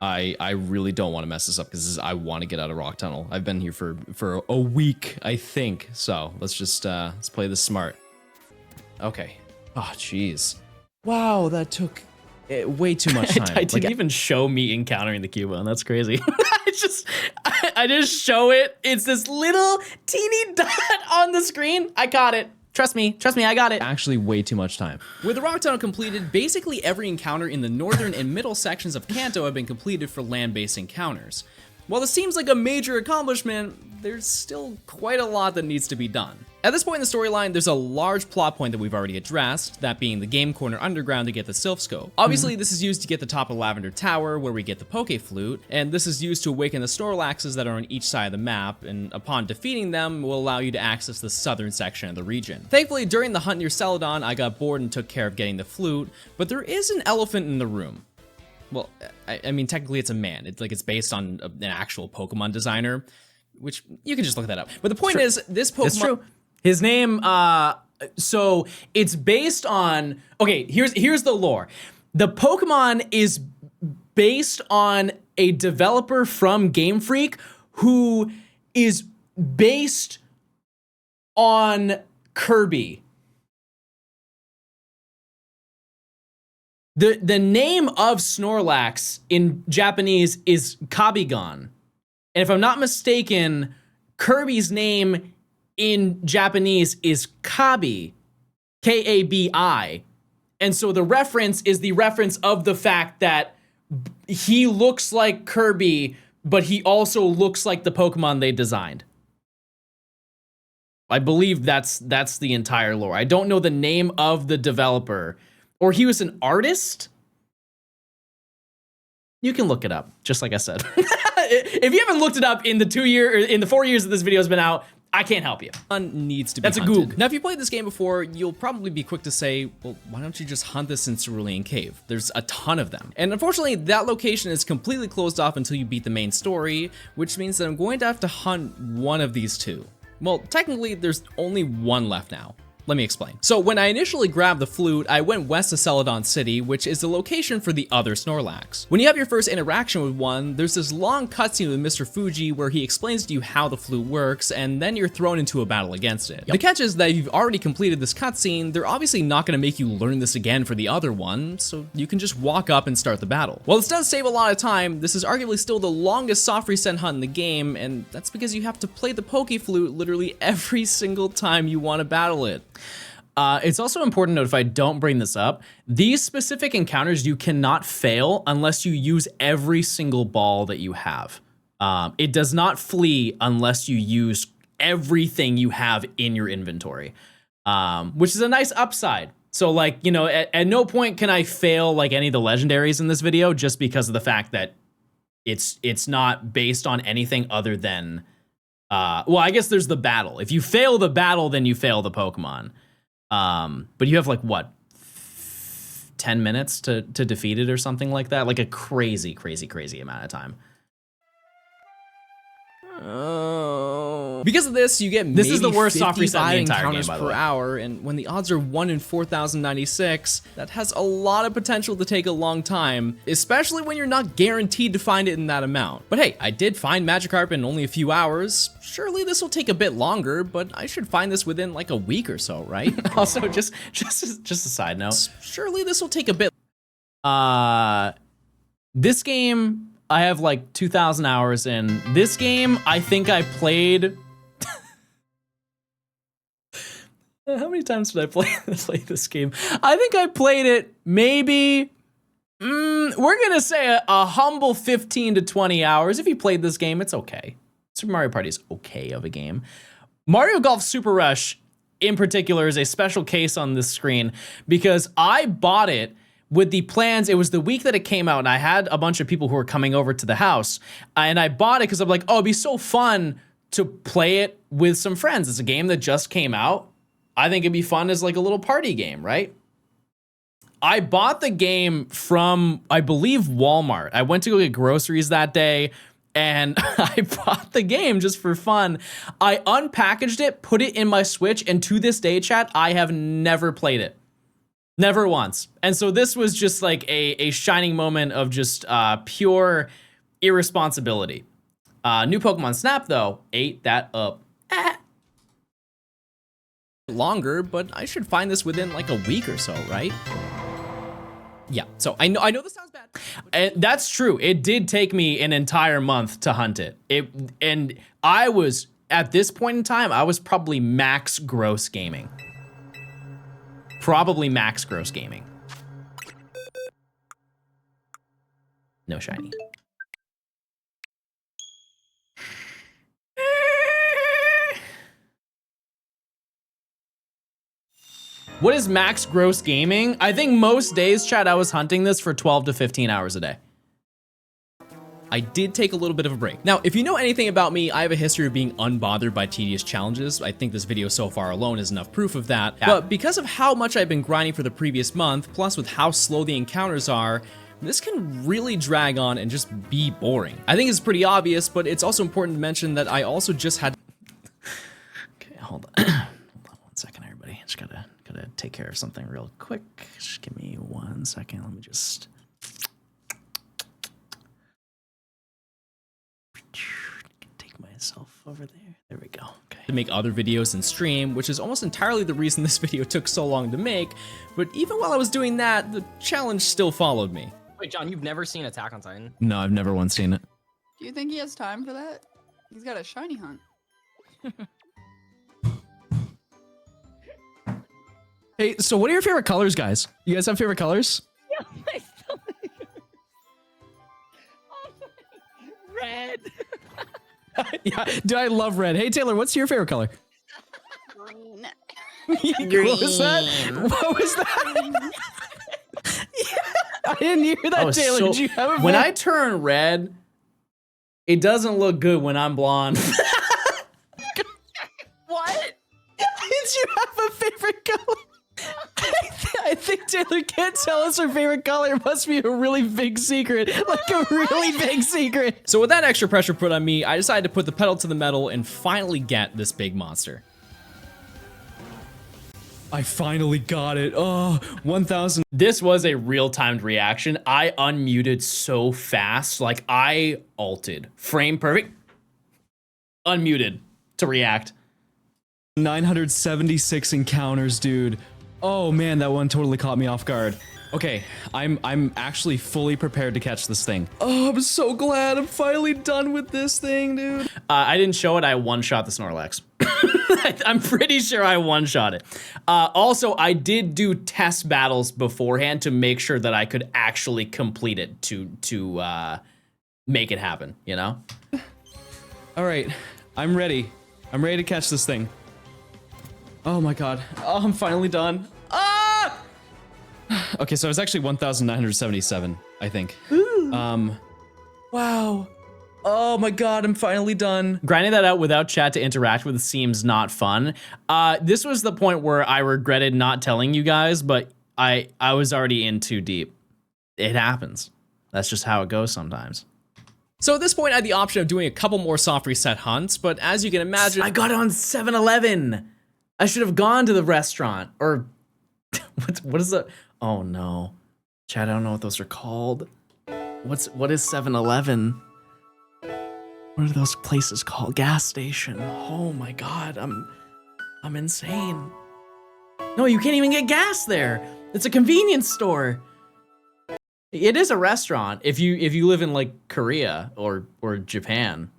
I really don't want to mess this up because I want to get out of Rock Tunnel. I've been here for a week, I think. So let's just let's play this smart. Okay. Oh, jeez. Wow, that took way too much time. I didn't even show me encountering the Cubone. That's crazy. I just show it. It's this little teeny dot on the screen. I caught it. Trust me, I got it. Actually, way too much time. With the Rock Tunnel completed, basically every encounter in the northern and middle sections of Kanto have been completed for land-based encounters. While this seems like a major accomplishment, there's still quite a lot that needs to be done. At this point in the storyline, there's a large plot point that we've already addressed, that being the Game Corner Underground to get the Sylph Scope. Obviously, this is used to get the top of Lavender Tower, where we get the Poke Flute, and this is used to awaken the Snorlaxes that are on each side of the map, and upon defeating them, will allow you to access the southern section of the region. Thankfully, during the hunt near Celadon, I got bored and took care of getting the flute, but there is an elephant in the room. Well, I mean, technically it's a man. It's based on an actual Pokemon designer, which you can just look that up. But the point is, this Pokemon... It's true. His name, so it's based on, okay, here's the lore. The Pokemon is based on a developer from Game Freak who is based on Kirby. The name of Snorlax in Japanese is Kabigon. And if I'm not mistaken, Kirby's name in Japanese is Kabi, K-A-B-I. And so the reference is the reference of the fact that he looks like Kirby, but he also looks like the Pokemon they designed. I believe that's the entire lore. I don't know the name of the developer. Or he was an artist? You can look it up, just like I said. If you haven't looked it up in the 4 years that this video has been out, I can't help you. Needs to be That's hunted. a Goog. Now, if you played this game before, you'll probably be quick to say, well, why don't you just hunt this in Cerulean Cave? There's a ton of them. And unfortunately, that location is completely closed off until you beat the main story, which means that I'm going to have to hunt one of these two. Well, technically, there's only one left now. Let me explain. So when I initially grabbed the flute, I went west to Celadon City, which is the location for the other Snorlax. When you have your first interaction with one, there's this long cutscene with Mr. Fuji where he explains to you how the flute works, and then you're thrown into a battle against it. The catch is that if you've already completed this cutscene, they're obviously not going to make you learn this again for the other one, so you can just walk up and start the battle. While this does save a lot of time, this is arguably still the longest soft reset hunt in the game, and that's because you have to play the Poke Flute literally every single time you want to battle it. It's also important to note, if I don't bring this up, these specific encounters you cannot fail unless you use every single ball that you have. It does not flee unless you use everything you have in your inventory, which is a nice upside. So like, you know, at no point can I fail like any of the legendaries in this video just because of the fact that it's not based on anything other than, well, I guess there's the battle. If you fail the battle, then you fail the Pokemon. But you have like what, 10 minutes to defeat it or something like that, like a crazy amount of time. Because of this, you get this is the worst soft reset in the entire game, encounters by the per way. hour, and when the odds are 1 in 4,096, that has a lot of potential to take a long time, especially when you're not guaranteed to find it in that amount. But hey, I did find Magikarp in only a few hours. Surely this will take a bit longer, but I should find this within like a week or so, right? Also, just a side note. Surely this will take a bit. This game, I have like 2,000 hours in. This game, I think I played. How many times did I play this game? I think I played it maybe, we're gonna say a humble 15 to 20 hours. If you played this game, it's okay. Super Mario Party is okay of a game. Mario Golf Super Rush, in particular, is a special case on this screen because I bought it with the plans. It was the week that it came out, and I had a bunch of people who were coming over to the house, and I bought it because I'm like, oh, it'd be so fun to play it with some friends. It's a game that just came out. I think it'd be fun as like a little party game, right? I bought the game from, I believe, Walmart. I went to go get groceries that day, and I bought the game just for fun. I unpackaged it, put it in my Switch, and to this day, chat, I have never played it. Never once. And so this was just like a shining moment of just pure irresponsibility. New Pokemon Snap, though, ate that up. Longer, but I should find this within like a week or so, right? Yeah, so I know this sounds bad. And that's true. It did take me an entire month to hunt it. And I was, at this point in time, I was probably max gross gaming. Probably max gross gaming. No shiny. What is max gross gaming? I think most days, chat, I was hunting this for 12 to 15 hours a day. I did take a little bit of a break. Now, if you know anything about me, I have a history of being unbothered by tedious challenges. I think this video so far alone is enough proof of that. Yeah. But because of how much I've been grinding for the previous month, plus with how slow the encounters are, this can really drag on and just be boring. I think it's pretty obvious, but it's also important to mention that I also just had... Okay, hold on. Hold on 1 second, everybody. Just gotta take care of something real quick. Just give me 1 second. Let me just... take myself over there. There we go. Okay. To make other videos and stream, which is almost entirely the reason this video took so long to make, but even while I was doing that, the challenge still followed me. Wait, John, you've never seen Attack on Titan? No, I've never once seen it. Do you think he has time for that? He's got a shiny hunt. Hey, so what are your favorite colors, guys? You guys have favorite colors? Yeah, my stomach. Oh my. Red. Yeah, do I love red? Hey, Taylor, what's your favorite color? Green. Green. What was that? What was that? Yeah, I didn't hear that, Taylor. Did you have a when I turn red, it doesn't look good when I'm blonde. What? Did you have a favorite color? I think Taylor can't tell us her favorite color. It must be a really big secret. Like a really big secret. So with that extra pressure put on me, I decided to put the pedal to the metal and finally get this big monster. I finally got it. Oh, 1,000. This was a real-timed reaction. I unmuted so fast. Like, I ulted. Frame perfect. Unmuted to react. 976 encounters, dude. Oh man, that one totally caught me off guard. Okay, I'm actually fully prepared to catch this thing. Oh, I'm so glad I'm finally done with this thing, dude. I didn't show it. I one-shot the Snorlax. I'm pretty sure I one-shot it. Also, I did do test battles beforehand to make sure that I could actually complete it to make it happen, you know? All right, I'm ready. I'm ready to catch this thing. Oh my god. Oh, I'm finally done. Ah! Okay, so it's actually 1,977, I think. Ooh. Wow. Oh my god, I'm finally done. Grinding that out without chat to interact with seems not fun. This was the point where I regretted not telling you guys, but I was already in too deep. It happens. That's just how it goes sometimes. So at this point, I had the option of doing a couple more soft reset hunts, but as you can imagine... I got it on 7-Eleven. I should have gone to the restaurant, or what is the, oh no. Chat, I don't know what those are called. What is 7-Eleven? What are those places called? Gas station. Oh my god, I'm insane. No, you can't even get gas there. It's a convenience store. It is a restaurant if you live in like Korea or Japan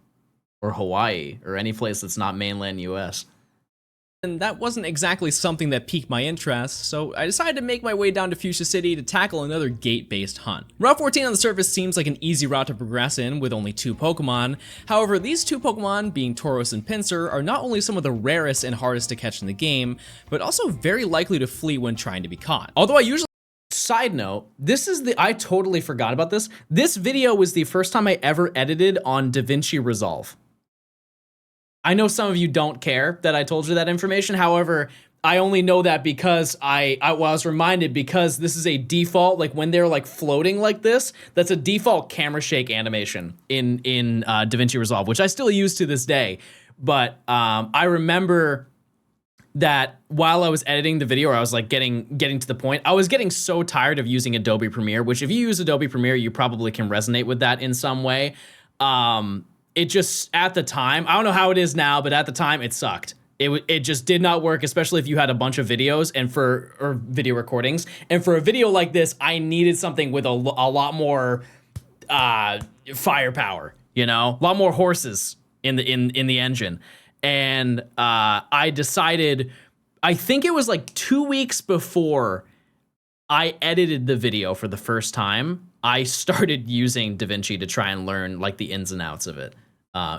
or Hawaii or any place that's not mainland US. And that wasn't exactly something that piqued my interest, so I decided to make my way down to Fuchsia City to tackle another gate-based hunt. Route 14 on the surface seems like an easy route to progress in with only 2 Pokemon. However, these 2 Pokemon, being Tauros and Pinsir, are not only some of the rarest and hardest to catch in the game, but also very likely to flee when trying to be caught. Although I usually... Side note, I totally forgot about this. This video was the first time I ever edited on DaVinci Resolve. I know some of you don't care that I told you that information. However, I only know that because I was reminded, because this is a default, like when they're like floating like this, that's a default camera shake animation in DaVinci Resolve, which I still use to this day. But I remember that while I was editing the video, or I was like getting to the point, I was getting so tired of using Adobe Premiere, which if you use Adobe Premiere, you probably can resonate with that in some way. It just, at the time, I don't know how it is now, but at the time it sucked. It just did not work, especially if you had a bunch of videos or video recordings. And for a video like this, I needed something with a lot more firepower, you know, a lot more horses in the engine. And I decided, I think it was like 2 weeks before I edited the video for the first time, I started using DaVinci to try and learn like the ins and outs of it.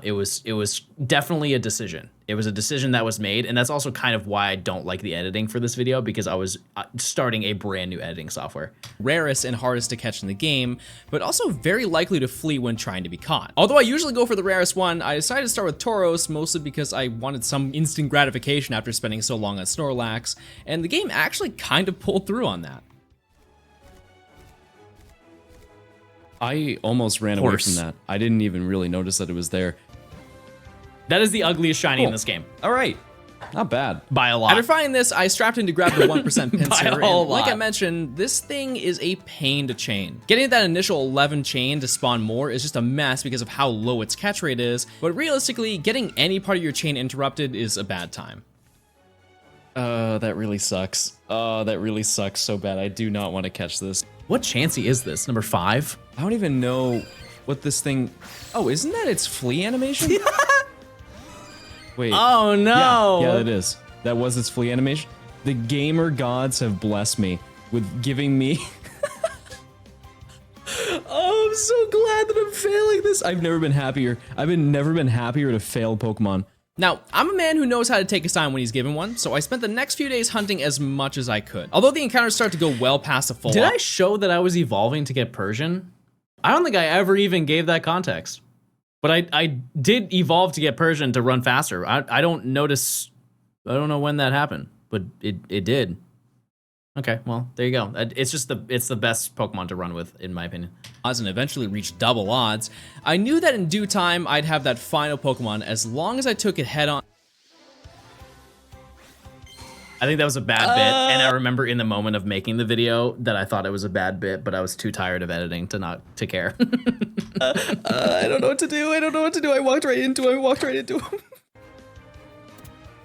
It was definitely a decision. It was a decision that was made, and that's also kind of why I don't like the editing for this video, because I was starting a brand new editing software. Rarest and hardest to catch in the game, but also very likely to flee when trying to be caught. Although I usually go for the rarest one, I decided to start with Tauros, mostly because I wanted some instant gratification after spending so long on Snorlax, and the game actually kind of pulled through on that. I almost ran away from that. I didn't even really notice that it was there. That is the ugliest shiny in this game. All right. Not bad. By a lot. After finding this, I strapped in to grab the 1% pincer, By a and whole like I lot. mentioned, this thing is a pain to chain. Getting that initial 11 chain to spawn more is just a mess because of how low its catch rate is, but realistically, getting any part of your chain interrupted is a bad time. That really sucks. That really sucks so bad. I do not want to catch this. What Chansey is this? Number 5? I don't even know what this thing... Oh, isn't that its flea animation? Wait. Oh, no. Yeah, it is. That was its flea animation. The gamer gods have blessed me with giving me... Oh, I'm so glad that I'm failing this. I've never been happier. Never been happier to fail Pokemon. Now, I'm a man who knows how to take a sign when he's given one, so I spent the next few days hunting as much as I could. Although the encounters start to go well past the full. Did I show that I was evolving to get Persian? I don't think I ever even gave that context. But I did evolve to get Persian to run faster. I don't notice, I don't know when that happened, but it did. Okay, well, there you go. It's just it's the best Pokemon to run with, in my opinion. And eventually reached double odds. I knew that in due time, I'd have that final Pokemon as long as I took it head on. I think that was a bad bit, and I remember in the moment of making the video that I thought it was a bad bit, but I was too tired of editing to care. I don't know what to do. I don't know what to do. I walked right into him.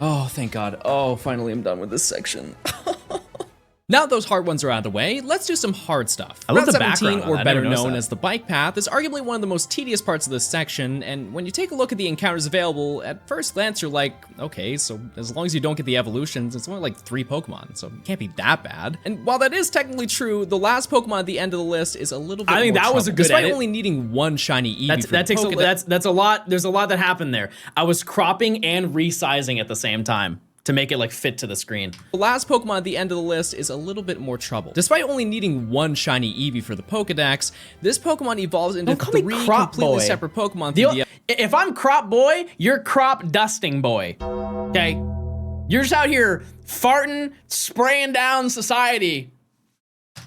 Oh, thank God. Oh, finally I'm done with this section. Now that those hard ones are out of the way, let's do some hard stuff. I love Route the 17, background on or that. I better never noticed known that. as the bike path, is arguably one of the most tedious parts of this section, and when you take a look at the encounters available, at first glance you're like, okay, so as long as you don't get the evolutions, it's only like 3 Pokemon, so it can't be that bad. And while that is technically true, the last Pokemon at the end of the list is a little bit I think more that was a trouble. good Despite edit. only needing 1 shiny Eevee That's a lot. There's a lot that happened there. I was cropping and resizing at the same time to make it like fit to the screen. The last Pokemon at the end of the list is a little bit more trouble. Despite only needing 1 shiny Eevee for the Pokedex, this Pokemon evolves into Don't call me 3 Crop completely Boy. separate Pokemon through the If I'm Crop Boy, you're Crop Dusting Boy. Okay? You're just out here farting, spraying down society.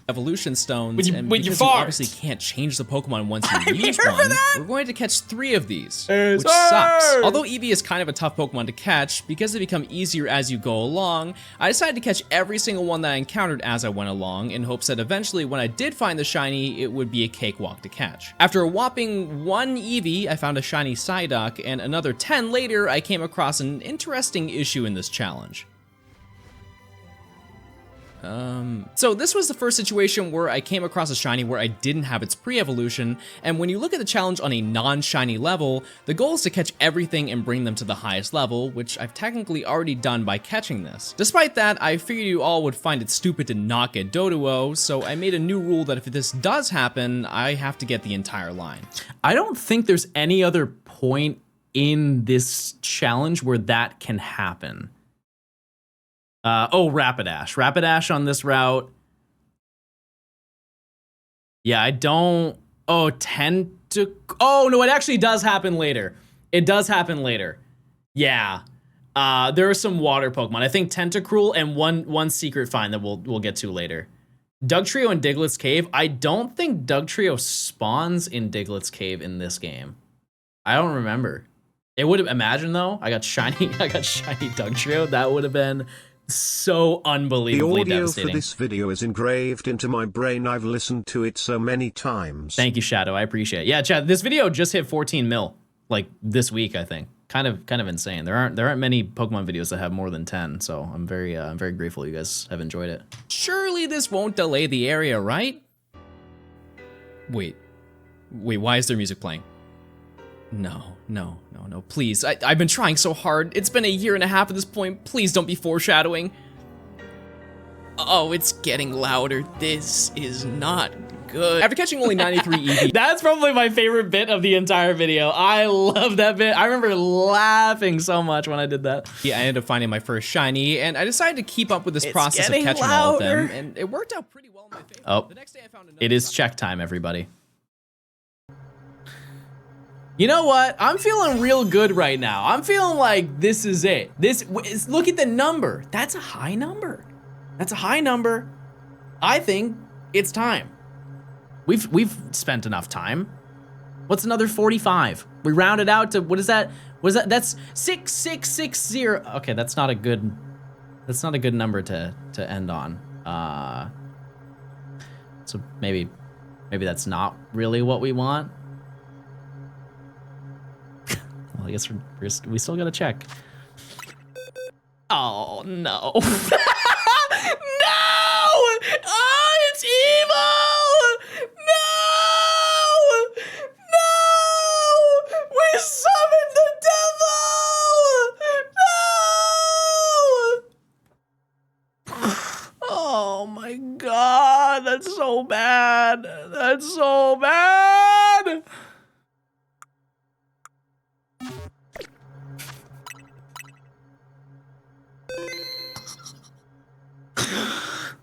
evolution stones, With your and because you farts. obviously can't change the Pokemon once I'm you use here for one, that. we're going to catch 3 of these, Yes, which sucks. sir. Although Eevee is kind of a tough Pokemon to catch, because they become easier as you go along, I decided to catch every single one that I encountered as I went along, in hopes that eventually when I did find the shiny, it would be a cakewalk to catch. After a whopping 1 Eevee, I found a shiny Psyduck, and another 10 later, I came across an interesting issue in this challenge. So this was the first situation where I came across a shiny where I didn't have its pre-evolution, and when you look at the challenge on a non-shiny level, the goal is to catch everything and bring them to the highest level, which I've technically already done by catching this. Despite that, I figured you all would find it stupid to not get Doduo, so I made a new rule that if this does happen, I have to get the entire line. I don't think there's any other point in this challenge where that can happen. Rapidash. Rapidash on this route. Yeah, I don't... Oh, Oh, no, it actually does happen later. It does happen later. Yeah. There are some water Pokemon. I think Tentacruel and one secret find that we'll get to later. Dugtrio and Diglett's Cave. I don't think Dugtrio spawns in Diglett's Cave in this game. I don't remember. It would have... Imagine, though, I got shiny Dugtrio. That would have been... so unbelievably The audio devastating. for this video is engraved into my brain. I've listened to it so many times. Thank you, Shadow. I appreciate it. Yeah, Chad, this video just hit 14 mil like this week, I think. Kind of insane. There aren't many Pokemon videos that have more than 10, so I'm very grateful you guys have enjoyed it. Surely this won't delay the area, right? Wait, why is there music playing? No, please. I've been trying so hard. It's been a year and a half at this point. Please don't be foreshadowing. Oh, it's getting louder. This is not good. After catching only 93 Eevee. That's probably my favorite bit of the entire video. I love that bit. I remember laughing so much when I did that. Yeah, I ended up finding my first shiny, and I decided to keep up with this It's process of getting catching all of them, louder. and it worked out pretty well in my favor. Oh, The next day I found another it is check time, everybody. You know what? I'm feeling real good right now. I'm feeling like this is it. Look at the number. That's a high number. That's a high number. I think it's time. We've spent enough time. What's another 45? We round it out to, what is that? What is that? That's 6660. Okay, that's not a good number to end on. So maybe that's not really what we want. Well, I guess we still gotta check. Oh no. No! Oh, it's evil! No! No! We summoned the devil! No! Oh my god, that's so bad. That's so bad.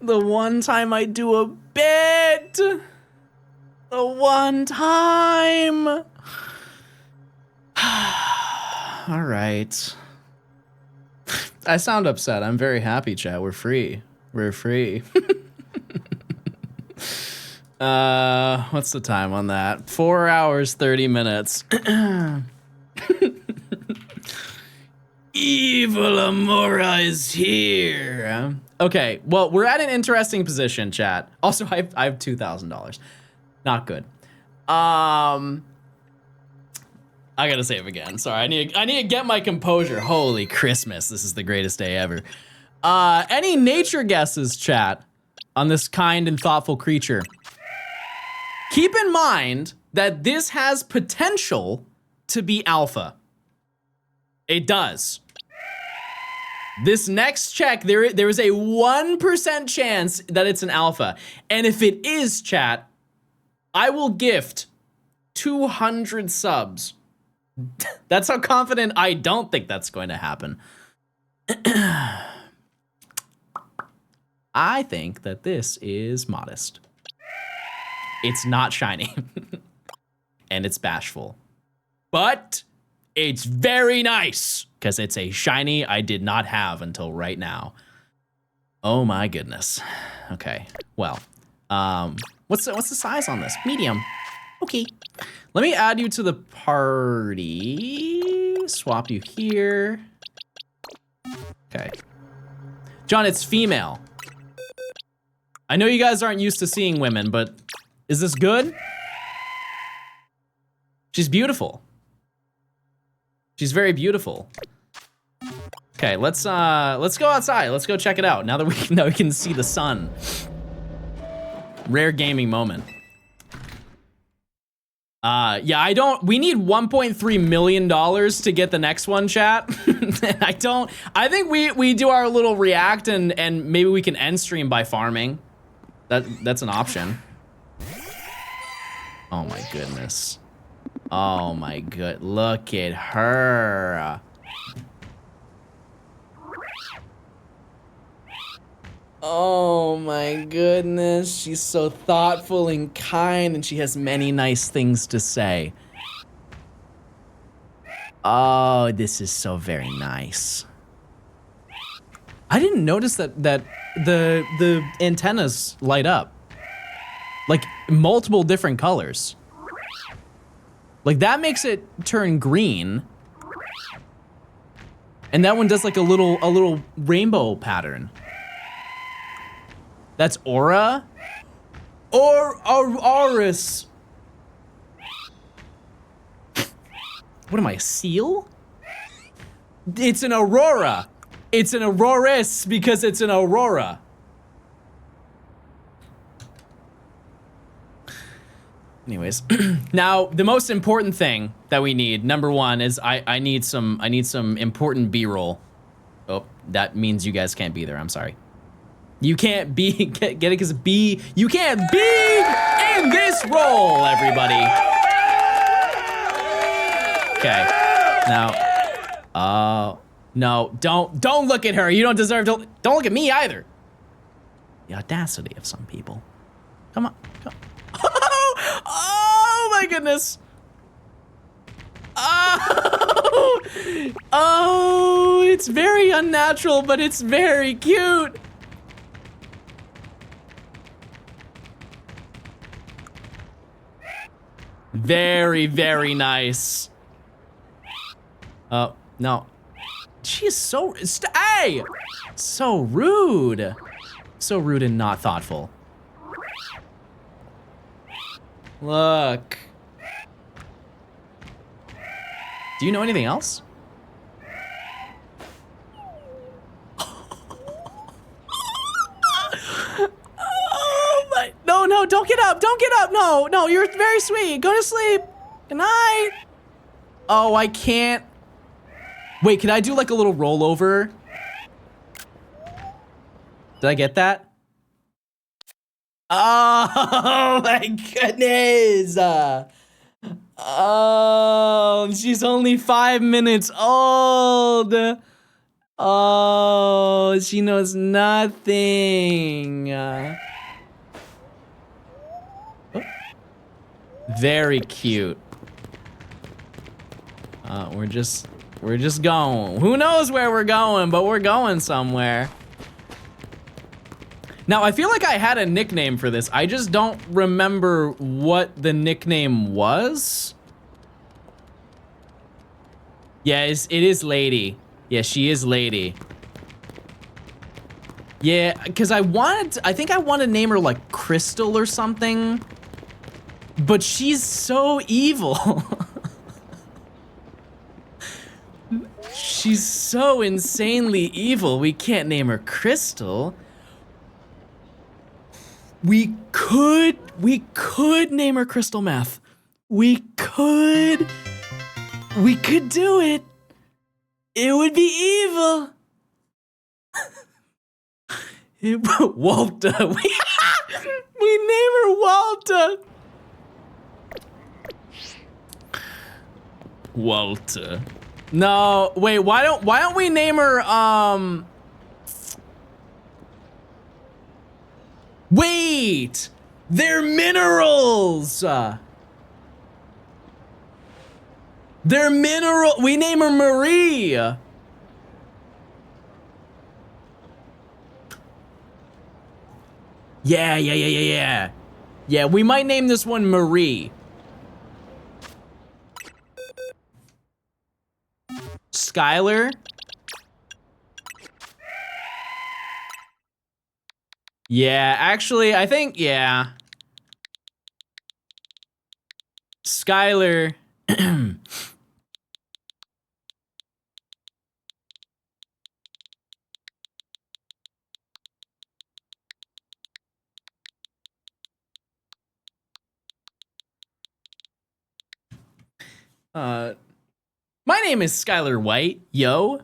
The one time I do a bit. The one time. All right. I sound upset. I'm very happy, chat. We're free. We're free. What's the time on that? 4 hours, 30 minutes. Evil Amaura is here. Okay, well, we're at an interesting position, chat. Also, I have $2,000. Not good. I gotta save again. Sorry, I need to get my composure. Holy Christmas, this is the greatest day ever. Any nature guesses, chat, on this kind and thoughtful creature? Keep in mind that this has potential to be alpha. It does. This next check, there is a 1% chance that it's an alpha. And if it is, chat, I will gift 200 subs. That's how confident I don't think that's going to happen. I think that this is modest. It's not shiny. And it's bashful. But it's very nice, because it's a shiny I did not have until right now. Oh my goodness. Okay, well, what's the size on this? Medium. Okay. Let me add you to the party. Swap you here. Okay. John, it's female. I know you guys aren't used to seeing women, but is this good? She's beautiful. She's very beautiful. Okay, let's go outside. Let's go check it out. Now that we can see the sun. Rare gaming moment. Yeah, we need $1.3 million to get the next one, chat. I think we do our little react and maybe we can end stream by farming. That's an option. Oh my goodness. Oh my good, look at her. Oh my goodness, she's so thoughtful and kind, and she has many nice things to say. Oh, this is so very nice. I didn't notice that the antennas light up. Like multiple different colors. Like that makes it turn green. And that one does like a little rainbow pattern. That's Aura? Or Auris. What am I, a seal? It's an Aurora. It's an Auroris because it's an Aurora. Anyways, now the most important thing that we need, number one, is I need some important B-roll. Oh, that means you guys can't be there. I'm sorry. You can't be get it because B. You can't be in this role, everybody. Okay. Now, no, don't look at her. You don't deserve to. Don't look at me either. The audacity of some people. Come on. Oh my goodness. Oh, it's very unnatural, but it's very cute. Very, very nice. Oh, no. She is so, hey! So rude. So rude and not thoughtful. Look. Do you know anything else? Oh my, no, don't get up, no, you're very sweet, go to sleep, good night. Oh, I can't. Wait, can I do like a little rollover? Did I get that? Oh my goodness. Oh, she's only 5 minutes old. Oh, she knows nothing. Very cute. We're just going. Who knows where we're going, but we're going somewhere. Now, I feel like I had a nickname for this. I just don't remember what the nickname was. Yeah, it is Lady. Yeah, she is Lady. Yeah, because I think I want to name her like Crystal or something. But she's so evil. She's so insanely evil. We can't name her Crystal. We could name her Crystal Meth. We could do it. It would be evil. Walter. We name her Walter. Walter. No, wait, why don't we name her wait! They're minerals! They're mineral. We name her Marie. Yeah. Yeah, we might name this one Marie. Skylar. Yeah, actually, I think, yeah. Skylar. My name is Skylar White, yo.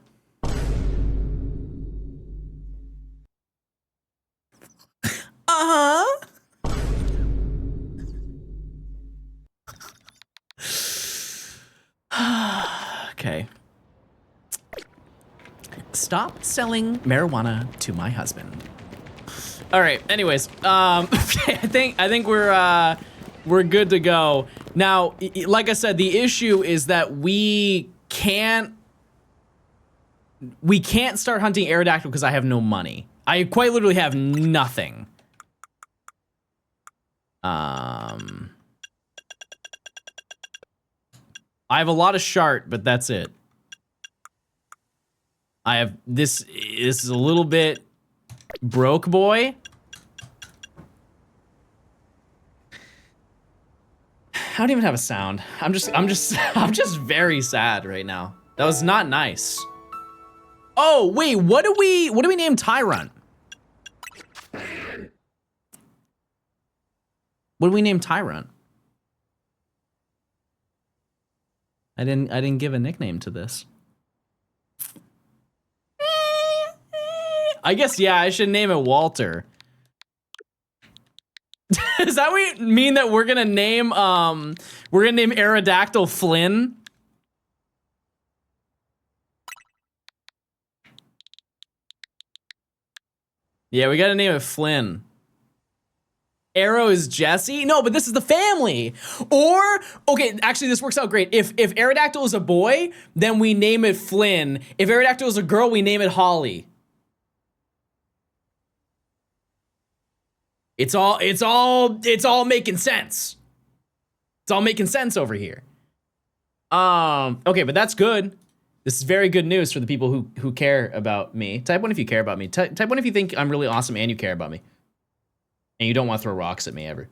Uh-huh. Okay. Stop selling marijuana to my husband. All right, anyways, I think we're good to go. Now, like I said, the issue is that we can't start hunting Aerodactyl because I have no money. I quite literally have nothing. I have a lot of shart, but that's it. I have this is a little bit broke boy. I don't even have a sound. I'm just very sad right now. That was not nice. Oh, wait, what do we name Tyrant? What do we name Tyrant? I didn't give a nickname to this. I guess, yeah, I should name it Walter. Does that mean that we're gonna name Aerodactyl Flynn? Yeah, we gotta name it Flynn. Arrow is Jesse? No, but this is the family. Or, okay, actually this works out great. If Aerodactyl is a boy, then we name it Flynn. If Aerodactyl is a girl, we name it Holly. It's all making sense. It's all making sense over here. Okay, but that's good. This is very good news for the people who care about me. Type 1 if you care about me. Type 1 if you think I'm really awesome and you care about me. And you don't want to throw rocks at me ever.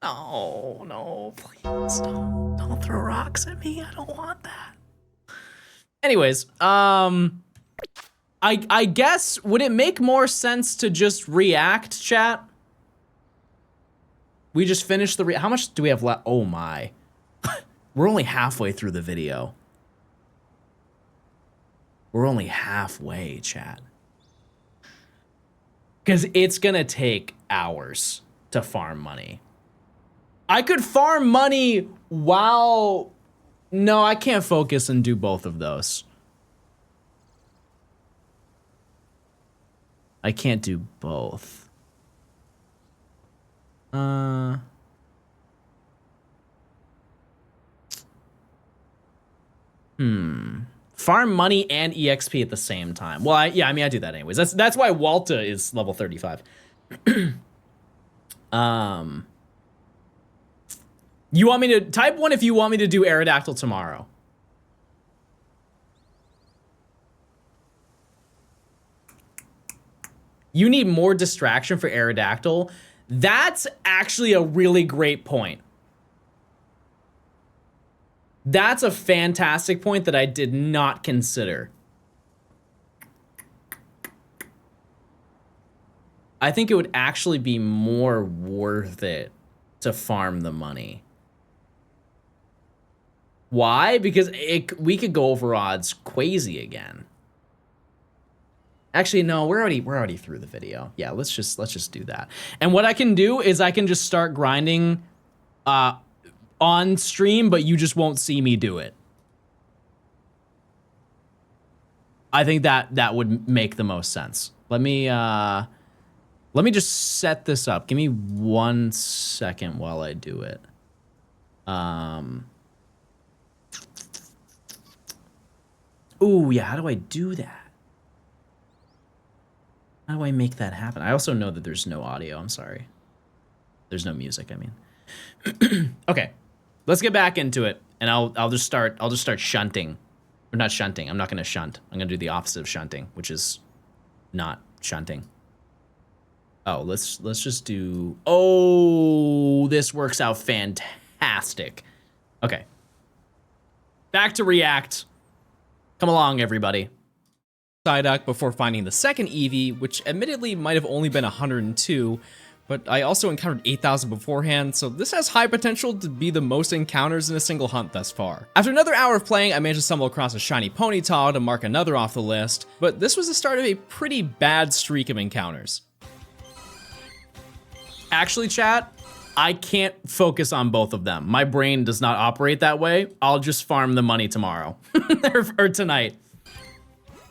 No, please don't throw rocks at me. I don't want that. Anyways, I guess, would it make more sense to just react, chat? We just finished the how much do we have left? Oh my. We're only halfway through the video. We're only halfway, chat. Because it's gonna take hours to farm money. I could farm money while... No, I can't focus and do both of those. I can't do both. Farm money and EXP at the same time. Well, I do that anyways. That's why Walta is level 35. You want me to type 1 if you want me to do Aerodactyl tomorrow. You need more distraction for Aerodactyl. That's actually a really great point. That's a fantastic point that I did not consider. I think it would actually be more worth it to farm the money. Why? Because we could go over odds crazy again. Actually, no, we're already through the video. Yeah, let's just do that. And what I can do is I can just start grinding on stream, but you just won't see me do it. I think that would make the most sense. Let me just set this up. Give me 1 second while I do it. Ooh, yeah, how do I do that? How do I make that happen? I also know that there's no audio, I'm sorry. There's no music, I mean. Okay, let's get back into it, and I'll just start shunting. Or not shunting, I'm not gonna shunt. I'm gonna do the opposite of shunting, which is not shunting. Oh, let's just do, oh, this works out fantastic. Okay. Back to React. Come along, everybody. Psyduck before finding the second Eevee, which admittedly might have only been 102, but I also encountered 8,000 beforehand, so this has high potential to be the most encounters in a single hunt thus far. After another hour of playing, I managed to stumble across a shiny Ponyta to mark another off the list, but this was the start of a pretty bad streak of encounters. Actually, chat, I can't focus on both of them. My brain does not operate that way. I'll just farm the money tomorrow or tonight.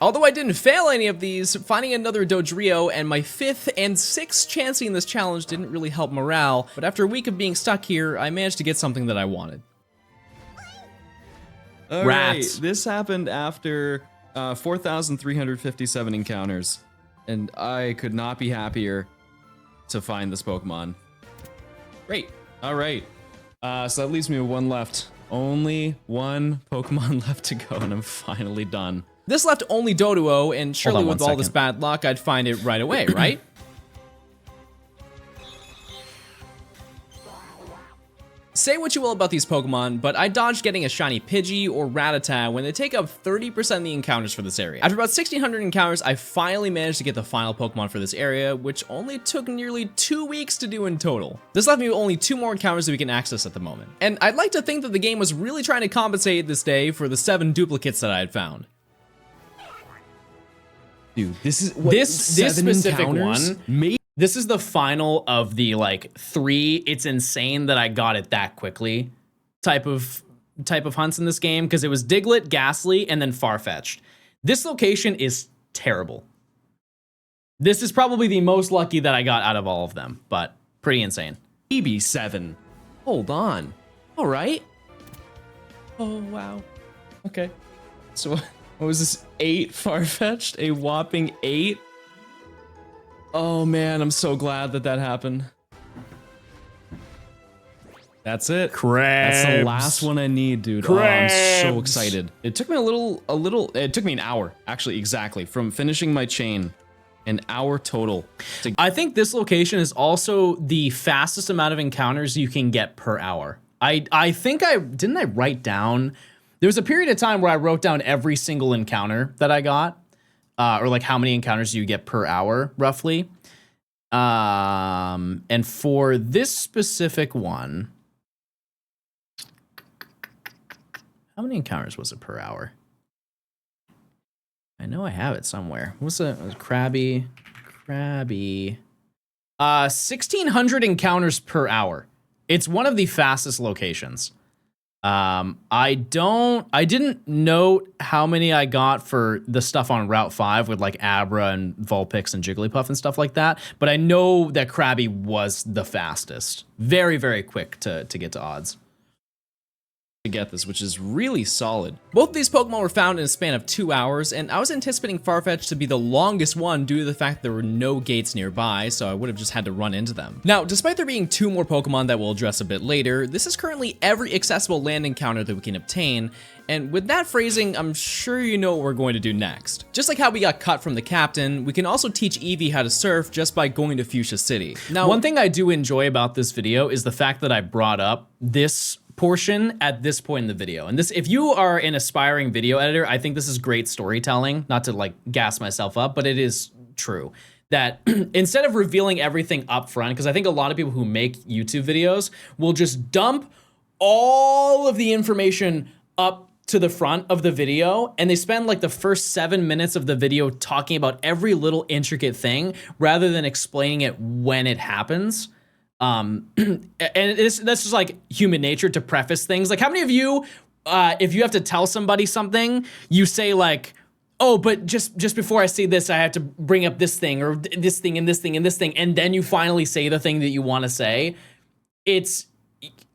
Although I didn't fail any of these, finding another Dodrio and my 5th and 6th chancing this challenge didn't really help morale, but after a week of being stuck here, I managed to get something that I wanted. All Rats. right, this happened after 4,357 encounters, and I could not be happier to find this Pokemon. Great. All right. So that leaves me with 1 left. Only 1 Pokemon left to go, and I'm finally done. This left only Doduo, and surely with all this bad luck, I'd find it right away, right? Say what you will about these Pokemon, but I dodged getting a shiny Pidgey or Rattata when they take up 30% of the encounters for this area. After about 1,600 encounters, I finally managed to get the final Pokemon for this area, which only took nearly 2 weeks to do in total. This left me with only 2 more encounters that we can access at the moment. And I'd like to think that the game was really trying to compensate this day for the 7 duplicates that I had found. Dude, this is this specific one. This is the final of the like 3. It's insane that I got it that quickly type of hunts in this game, because it was Diglett, Ghastly, and then Farfetch'd. This location is terrible. This is probably the most lucky that I got out of all of them, but pretty insane. EB7. Hold on. All right. Oh wow. Okay. So what was this? 8 Farfetch'd? A whopping 8? Oh man, I'm so glad that happened. That's it. Crabs. That's the last one I need, dude. Crabs. Oh, I'm so excited. It took me it took me an hour, actually, exactly, from finishing my chain. An hour total. I think this location is also the fastest amount of encounters you can get per hour. I think didn't I write down, there was a period of time where I wrote down every single encounter that I got, or like how many encounters you get per hour, roughly. And for this specific one, how many encounters was it per hour? I know I have it somewhere. What's it? Crabby. 1,600 encounters per hour. It's one of the fastest locations. I didn't note how many I got for the stuff on Route 5 with like Abra and Vulpix and Jigglypuff and stuff like that, but I know that Krabby was the fastest. Very, very quick to get to odds. To get this, which is really solid. Both of these Pokemon were found in a span of 2 hours, and I was anticipating Farfetch'd to be the longest one due to the fact there were no gates nearby, so I would have just had to run into them. Now, despite there being 2 more Pokemon that we'll address a bit later, this is currently every accessible land encounter that we can obtain, and with that phrasing, I'm sure you know what we're going to do next. Just like how we got cut from the captain, we can also teach Eevee how to surf just by going to Fuchsia City. Now, one thing I do enjoy about this video is the fact that I brought up this portion at this point in the video. And this, if you are an aspiring video editor, I think this is great storytelling, not to like gas myself up, but it is true that instead of revealing everything up front, because I think a lot of people who make YouTube videos will just dump all of the information up to the front of the video, and they spend like the first 7 minutes of the video talking about every little intricate thing rather than explaining it when it happens. And that's just like human nature to preface things. Like, how many of you, if you have to tell somebody something, you say like, oh, but just before I say this, I have to bring up this thing or this thing and this thing and this thing, and then you finally say the thing that you want to say. It's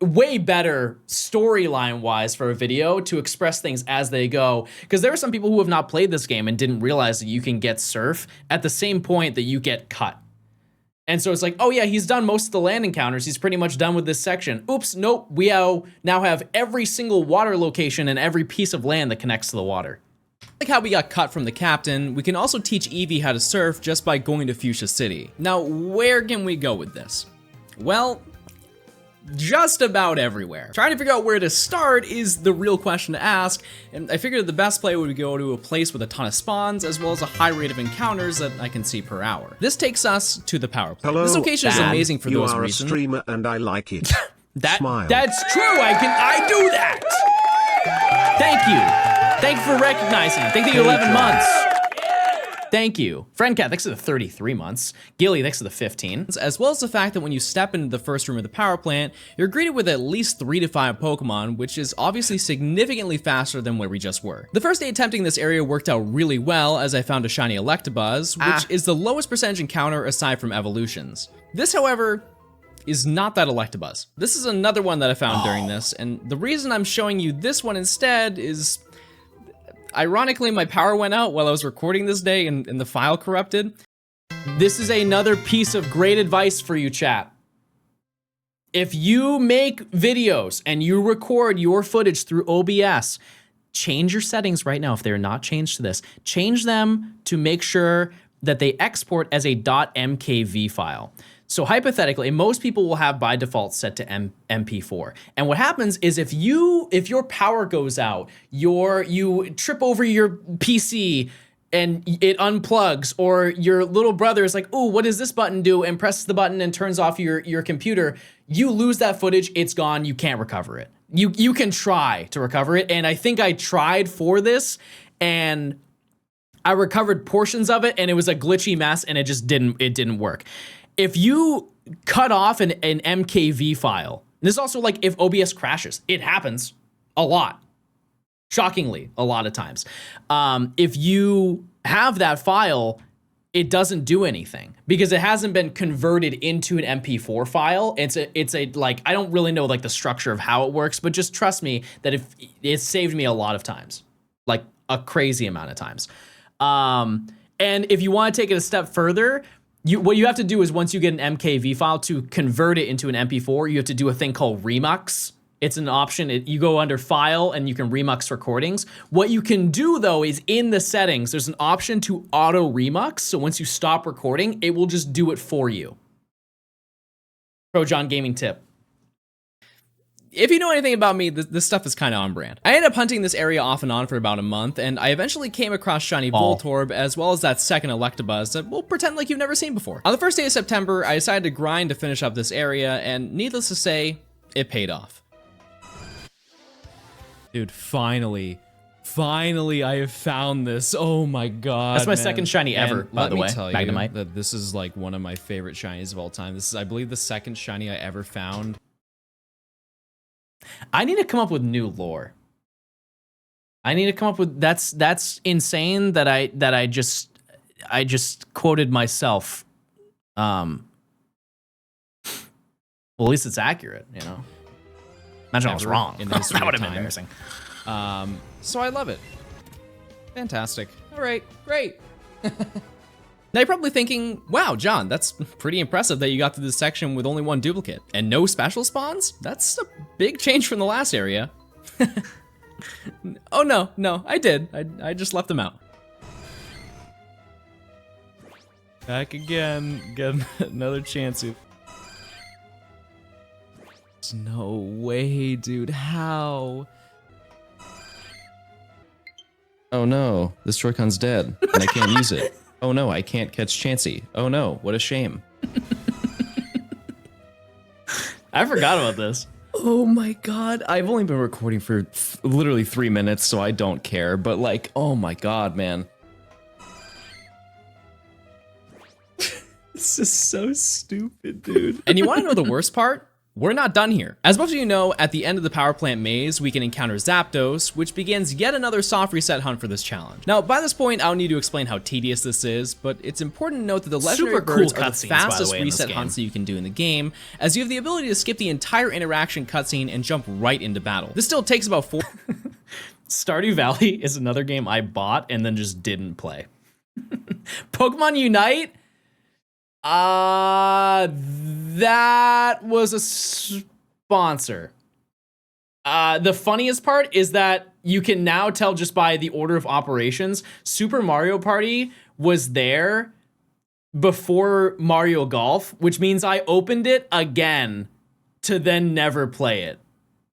way better storyline wise for a video to express things as they go, because there are some people who have not played this game and didn't realize that you can get surf at the same point that you get cut. And so it's like, oh yeah, he's done most of the land encounters. He's pretty much done with this section. Oops, nope, we now have every single water location and every piece of land that connects to the water. Like how we got cut from the captain, we can also teach Eevee how to surf just by going to Fuchsia City. Now, where can we go with this? Well, just about everywhere. Trying to figure out where to start is the real question to ask, and I figured the best play would go to a place with a ton of spawns, as well as a high rate of encounters that I can see per hour. This takes us to the power plant. Hello, this location is amazing for those reasons. You are a streamer and I like it. Smile. That's true, I do that! Thank you. Thank you for recognizing it. Thank you 11 months. Thank you. Friendcat, thanks to the 33 months. Gilly, thanks to the 15. As well as the fact that when you step into the first room of the power plant, you're greeted with at least 3 to 5 Pokemon, which is obviously significantly faster than where we just were. The first day attempting this area worked out really well, as I found a shiny Electabuzz, which is the lowest percentage encounter aside from evolutions. This, however, is not that Electabuzz. This is another one that I found during this, and the reason I'm showing you this one instead is, ironically, my power went out while I was recording this day and the file corrupted. This is another piece of great advice for you, chat. If you make videos and you record your footage through OBS, change your settings right now if they're not changed to this. Change them to make sure that they export as a .mkv file. So hypothetically, most people will have by default set to MP4. And what happens is if your power goes out, you trip over your PC and it unplugs, or your little brother is like, oh, what does this button do? And presses the button and turns off your computer, you lose that footage, it's gone, you can't recover it. You can try to recover it, and I think I tried for this, and I recovered portions of it, and it was a glitchy mess, and it didn't work. If you cut off an MKV file, this is also like if OBS crashes, it happens a lot, shockingly, a lot of times. If you have that file, it doesn't do anything because it hasn't been converted into an MP4 file. It's a like, I don't really know like the structure of how it works, but just trust me that if it saved me a lot of times, like a crazy amount of times. And if you want to take it a step further, what you have to do is once you get an MKV file to convert it into an MP4, you have to do a thing called Remux. It's an option. You go under File and you can remux recordings. What you can do though is in the settings, there's an option to auto remux. So once you stop recording, it will just do it for you. Pro John Gaming tip. If you know anything about me, this stuff is kind of on brand. I ended up hunting this area off and on for about a month, and I eventually came across Shiny Voltorb, as well as that second Electabuzz that we'll pretend like you've never seen before. On the first day of September, I decided to grind to finish up this area, and needless to say, it paid off. Dude, finally I have found this. Oh my god, that's my second shiny ever, by the way. Let me tell Magnemite. you that this is like one of my favorite shinies of all time. This is, I believe, the second shiny I ever found. I need to come up with new lore. I need to come up with that's insane that I just quoted myself. Well, at least it's accurate, you know. Imagine I was wrong. That would have been embarrassing. So I love it. Fantastic. All right, great. Now you're probably thinking, wow, John, that's pretty impressive that you got through this section with only one duplicate and no special spawns? That's a big change from the last area. Oh no, I did. I just left them out. Back again, get another chance. No way, dude, how? Oh no, this Joy-Con's dead and I can't use it. Oh no, I can't catch Chansey. Oh no, what a shame. I forgot about this. Oh my god, I've only been recording for literally 3 minutes, so I don't care, but like, oh my god, man. This is so stupid, dude. And you wanna know the worst part? We're not done here. As most of you know, at the end of the power plant maze, we can encounter Zapdos, which begins yet another soft reset hunt for this challenge. Now, by this point, I don't need to explain how tedious this is, but it's important to note that the legendary birds are the fastest reset hunts that you can do in the game, as you have the ability to skip the entire interaction cutscene and jump right into battle. This still takes about 4... Stardew Valley is another game I bought and then just didn't play. Pokemon Unite? That was a sponsor. The funniest part is that you can now tell just by the order of operations, Super Mario Party was there before Mario Golf, which means I opened it again to then never play it.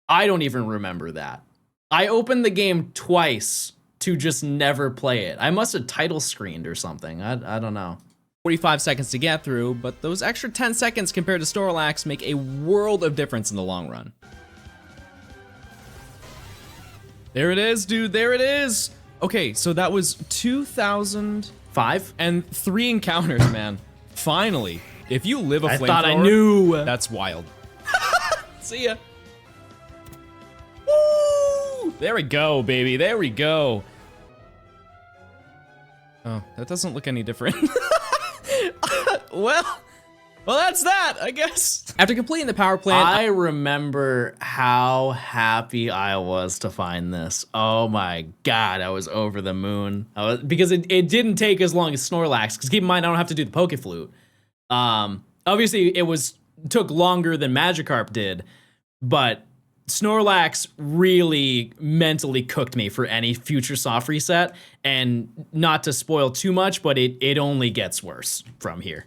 I don't even remember that. I opened the game twice to just never play it. I must have title screened or something. I don't know. 45 seconds to get through, but those extra 10 seconds compared to Snorlax make a world of difference in the long run. There it is, dude, there it is! Okay, so that was 2,005 and 3 encounters, man. Finally, if you live a flamethrower, I thought I knew. That's wild. See ya. Woo! There we go, baby, there we go. Oh, that doesn't look any different. Well, that's that, I guess. After completing the power plant, I remember how happy I was to find this. Oh my god, I was over the moon. Because it didn't take as long as Snorlax, because keep in mind, I don't have to do the Poke Flute. Obviously, it took longer than Magikarp did, but Snorlax really mentally cooked me for any future soft reset, and not to spoil too much, but it only gets worse from here.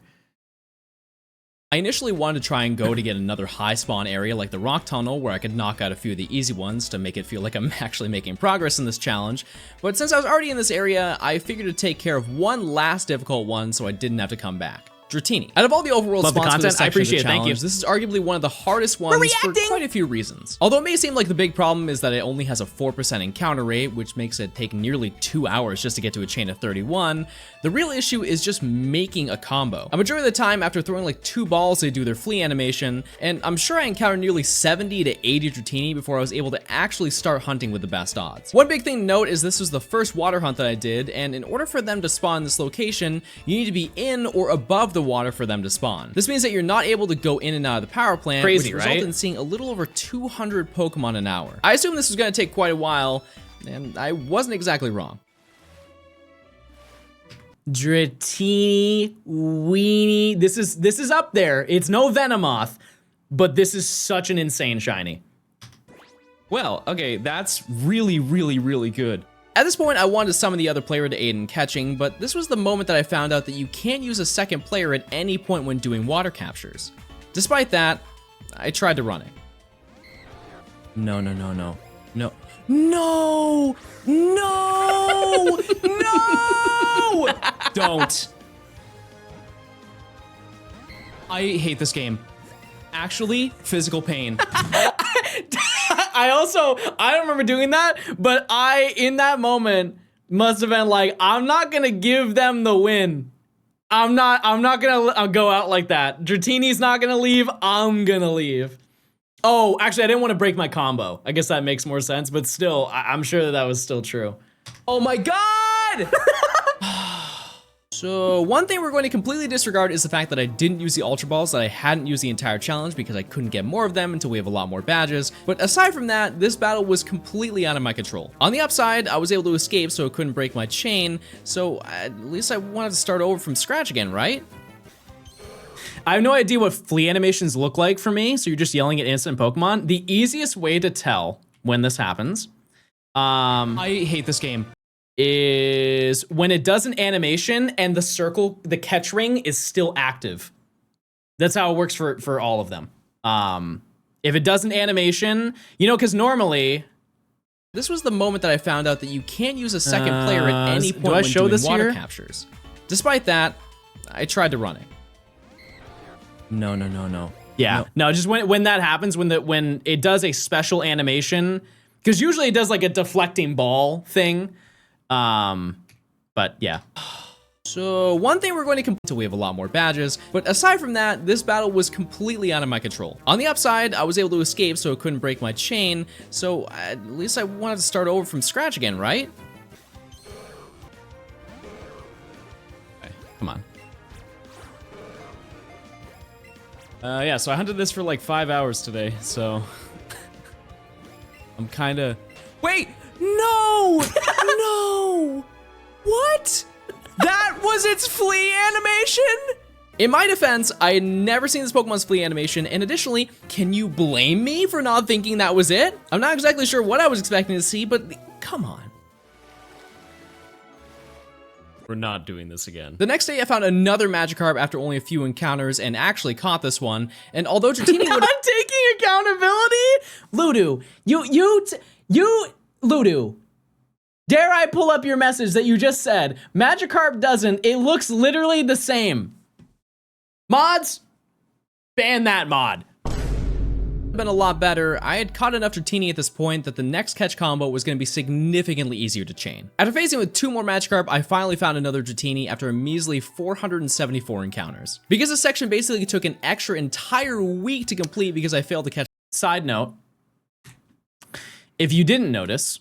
I initially wanted to try and go to get another high spawn area like the rock tunnel where I could knock out a few of the easy ones to make it feel like I'm actually making progress in this challenge, but since I was already in this area, I figured to take care of one last difficult one so I didn't have to come back. Dratini. Out of all the overworld spawns for this section of the challenge, this is arguably one of the hardest ones for quite a few reasons. Although it may seem like the big problem is that it only has a 4% encounter rate, which makes it take nearly 2 hours just to get to a chain of 31, the real issue is just making a combo. A majority of the time, after throwing like 2 balls, they do their flee animation, and I'm sure I encountered nearly 70 to 80 Dratini before I was able to actually start hunting with the best odds. One big thing to note is this was the first water hunt that I did, and in order for them to spawn in this location, you need to be in or above the water for them to spawn. This means that you're not able to go in and out of the power plant, which resulted in seeing a little over 200 Pokemon an hour. I assumed this was going to take quite a while, and I wasn't exactly wrong. Dratini weenie. This is up there. It's no Venomoth, but this is such an insane shiny. Well, okay, that's really, really, really good. At this point, I wanted to summon the other player to aid in catching, but this was the moment that I found out that you can't use a second player at any point when doing water captures. Despite that, I tried to run it. No. No! Don't. I hate this game. Actually, physical pain. I don't remember doing that, but in that moment, must have been like, I'm not gonna give them the win. I'm not gonna go out like that. Dratini's not gonna leave, I'm gonna leave. Oh, actually, I didn't want to break my combo. I guess that makes more sense, but still, I'm sure that was still true. Oh my god! So one thing we're going to completely disregard is the fact that I didn't use the Ultra Balls, that I hadn't used the entire challenge because I couldn't get more of them until we have a lot more badges. But aside from that, this battle was completely out of my control. On the upside, I was able to escape so it couldn't break my chain, so at least I wanted to start over from scratch again, right? I have no idea what flee animations look like for me, so you're just yelling at instant Pokemon. The easiest way to tell when this happens, I hate this game, is when it does an animation and the circle, the catch ring is still active. That's how it works for all of them. If it does an animation, you know, because normally, this was the moment that I found out that you can't use a second player at any point when doing water captures. Despite that, I tried to run it. No. Yeah, no, just when that happens, when it does a special animation, because usually it does like a deflecting ball thing. But yeah. So one thing we're going to complete until we have a lot more badges, but aside from that, this battle was completely out of my control. On the upside, I was able to escape so it couldn't break my chain, so at least I wanted to start over from scratch again, right? Okay, come on. Yeah, so I hunted this for like 5 hours today, so I'm kinda... Wait! No! No! What? That was its flee animation? In my defense, I had never seen this Pokemon's flee animation, and additionally, can you blame me for not thinking that was it? I'm not exactly sure what I was expecting to see, but come on. We're not doing this again. The next day, I found another Magikarp after only a few encounters and actually caught this one. And although Dratini not taking accountability, Ludu, Ludu, dare I pull up your message that you just said? Magikarp doesn't. It looks literally the same. Mods, ban that mod. Been a lot better. I had caught enough Dratini at this point that the next catch combo was going to be significantly easier to chain. After facing with 2 more Magikarp, I finally found another Dratini after a measly 474 encounters. Because this section basically took an extra entire week to complete because I failed to catch. Side note, if you didn't notice,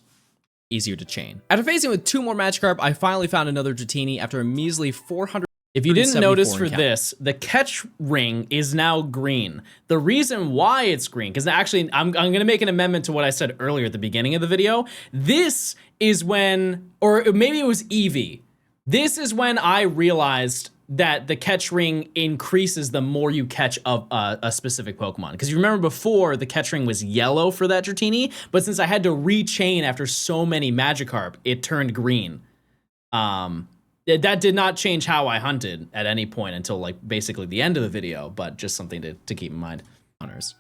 easier to chain. After facing with 2 more Magikarp, I finally found another Dratini after a measly 400. If you didn't notice for this, the catch ring is now green. The reason why it's green, because actually I'm gonna make an amendment to what I said earlier at the beginning of the video. This is when, or maybe it was Eevee. This is when I realized that the catch ring increases the more you catch of a specific Pokemon. Because you remember before, the catch ring was yellow for that Dratini, but since I had to rechain after so many Magikarp, it turned green. That did not change how I hunted at any point until like basically the end of the video, but just something to keep in mind.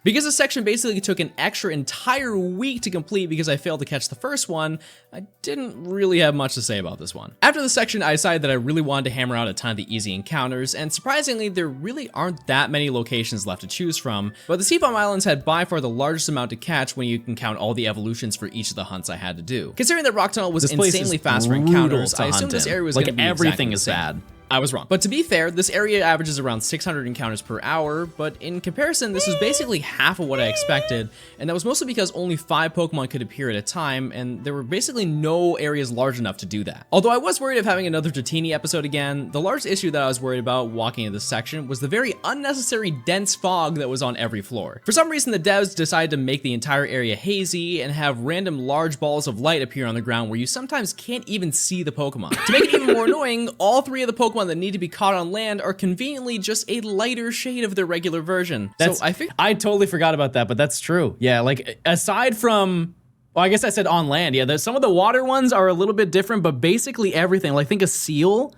Because this section basically took an extra entire week to complete because I failed to catch the first one, I didn't really have much to say about this one. After this section, I decided that I really wanted to hammer out a ton of the easy encounters, and surprisingly, there really aren't that many locations left to choose from, but the Sea Bomb Islands had by far the largest amount to catch when you can count all the evolutions for each of the hunts I had to do. Considering that Rock Tunnel was insanely fast for encounters, I assumed this area was like going to be everything exactly is bad. I was wrong. But to be fair, this area averages around 600 encounters per hour, but in comparison, this was basically half of what I expected, and that was mostly because only 5 Pokemon could appear at a time, and there were basically no areas large enough to do that. Although I was worried of having another Dratini episode again, the largest issue that I was worried about walking into this section was the very unnecessary dense fog that was on every floor. For some reason, the devs decided to make the entire area hazy and have random large balls of light appear on the ground where you sometimes can't even see the Pokemon. To make it even more annoying, all 3 of the Pokemon that need to be caught on land are conveniently just a lighter shade of their regular version. So I totally forgot about that, but that's true. Yeah, like aside from, well, I guess I said on land. Yeah, some of the water ones are a little bit different, but basically everything. Like think a seal.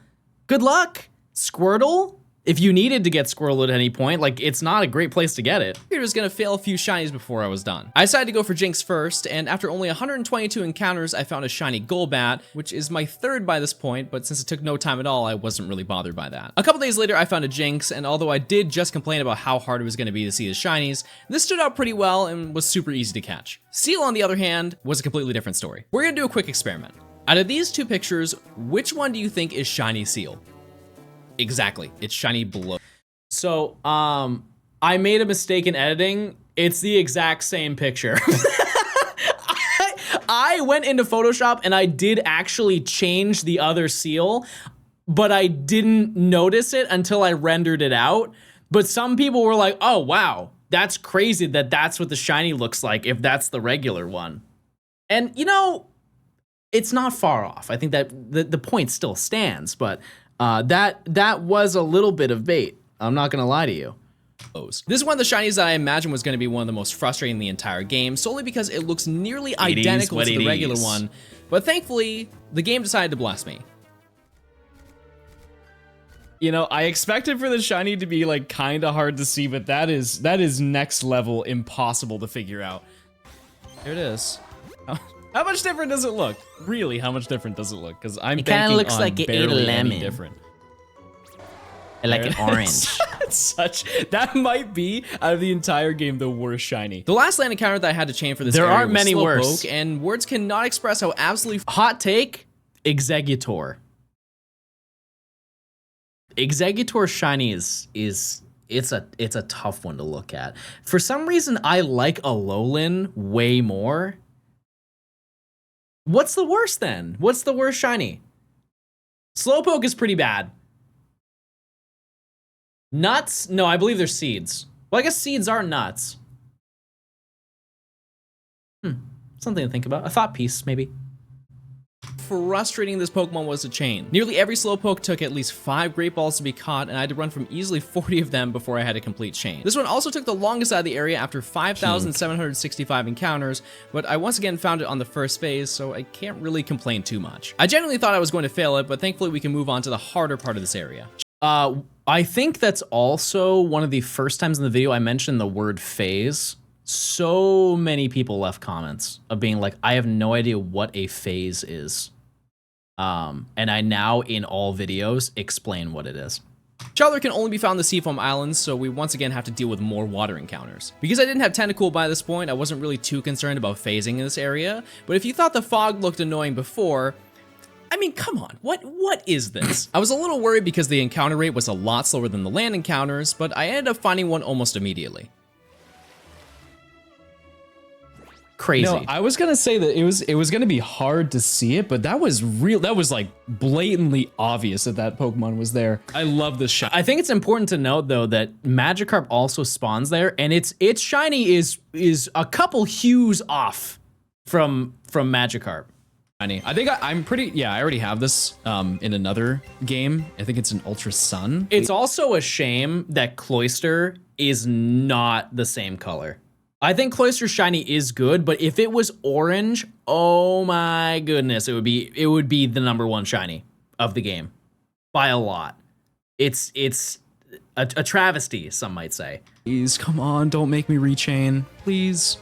Good luck. Squirtle. If you needed to get Squirtle at any point, like it's not a great place to get it. I was gonna fail a few shinies before I was done. I decided to go for Jinx first, and after only 122 encounters, I found a shiny Golbat, which is my 3rd by this point, but since it took no time at all, I wasn't really bothered by that. A couple days later, I found a Jinx, and although I did just complain about how hard it was gonna be to see the shinies, this stood out pretty well and was super easy to catch. Seal, on the other hand, was a completely different story. We're gonna do a quick experiment. Out of these 2 pictures, which one do you think is shiny Seal? Exactly, it's shiny below. So, I made a mistake in editing. It's the exact same picture. I went into Photoshop and I did actually change the other seal, but I didn't notice it until I rendered it out. But some people were like, oh, wow, that's crazy that that's what the shiny looks like if that's the regular one. And, you know, it's not far off. I think that the point still stands, but that was a little bit of bait. I'm not gonna lie to you. This is one of the shinies that I imagine was gonna be one of the most frustrating in the entire game, solely because it looks nearly identical to the regular one, but thankfully, the game decided to bless me. You know, I expected for the shiny to be like kinda hard to see, but that is next level impossible to figure out. Here it is. How much different does it look? Really, how much different does it look? Because I'm it kind of looks on like it ate a lemon. Different. Like an orange. That might be, out of the entire game, the worst shiny. The last land encounter that I had to chain for this there area aren't was many worse, and words cannot express how absolutely hot take. Executor. Executor shiny is it's a tough one to look at. For some reason, I like Alolan way more. What's the worst then? What's the worst shiny? Slowpoke is pretty bad. Nuts? No, I believe they're seeds. Well, I guess seeds are nuts. Something to think about. A thought piece, maybe. Frustrating this Pokemon was to chain. Nearly every Slowpoke took at least 5 Great Balls to be caught, and I had to run from easily 40 of them before I had a complete chain. This one also took the longest out of the area after 5,765 encounters, but I once again found it on the first phase, so I can't really complain too much. I genuinely thought I was going to fail it, but thankfully we can move on to the harder part of this area. I think that's also one of the first times in the video I mentioned the word phase. So many people left comments of being like, I have no idea what a phase is. And I now, in all videos, explain what it is. Charlotte can only be found in the Seafoam Islands, so we once again have to deal with more water encounters. Because I didn't have Tentacool by this point, I wasn't really too concerned about phasing in this area, but if you thought the fog looked annoying before, I mean, come on, what is this? I was a little worried because the encounter rate was a lot slower than the land encounters, but I ended up finding one almost immediately. Crazy. No, I was gonna say that it was gonna be hard to see it, but that was real. That was like blatantly obvious that Pokemon was there. I love this shot. I think it's important to note though that Magikarp also spawns there, and its shiny is a couple hues off from Magikarp. I think I'm pretty, yeah, I already have this in another game. I think it's an Ultra Sun. It's also a shame that Cloyster is not the same color. I think Cloyster shiny is good, but if it was orange, oh my goodness, it would be the #1 shiny of the game by a lot. It's a travesty, some might say. Please, come on, don't make me rechain, please.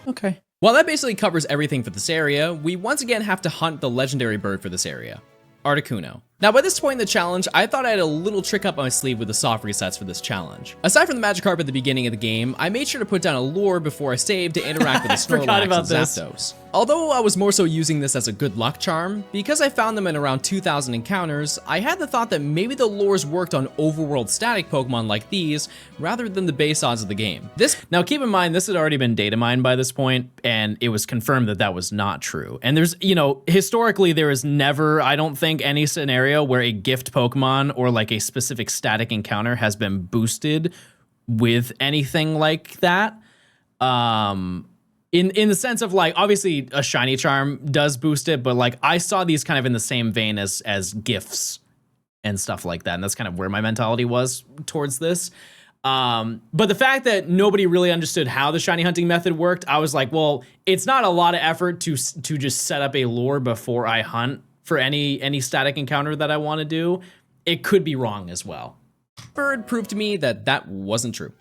Okay. While that basically covers everything for this area, we once again have to hunt the legendary bird for this area, Articuno. Now, by this point in the challenge, I thought I had a little trick up my sleeve with the soft resets for this challenge. Aside from the Magikarp at the beginning of the game, I made sure to put down a lure before I saved to interact with the Snorlax and Zapdos. Although I was more so using this as a good luck charm, because I found them in around 2,000 encounters, I had the thought that maybe the lures worked on overworld static Pokemon like these, rather than the base odds of the game. Now keep in mind, this had already been data mined by this point, and it was confirmed that that was not true. And there's, you know, historically there is never, I don't think, any scenario where a gift Pokemon or like a specific static encounter has been boosted with anything like that. In the sense of, like, obviously a shiny charm does boost it, but like I saw these kind of in the same vein as gifts and stuff like that. And that's kind of where my mentality was towards this. But the fact that nobody really understood how the shiny hunting method worked, I was like, well, it's not a lot of effort to just set up a lure before I hunt for any static encounter that I want to do. It could be wrong as well. Bird proved to me that that wasn't true.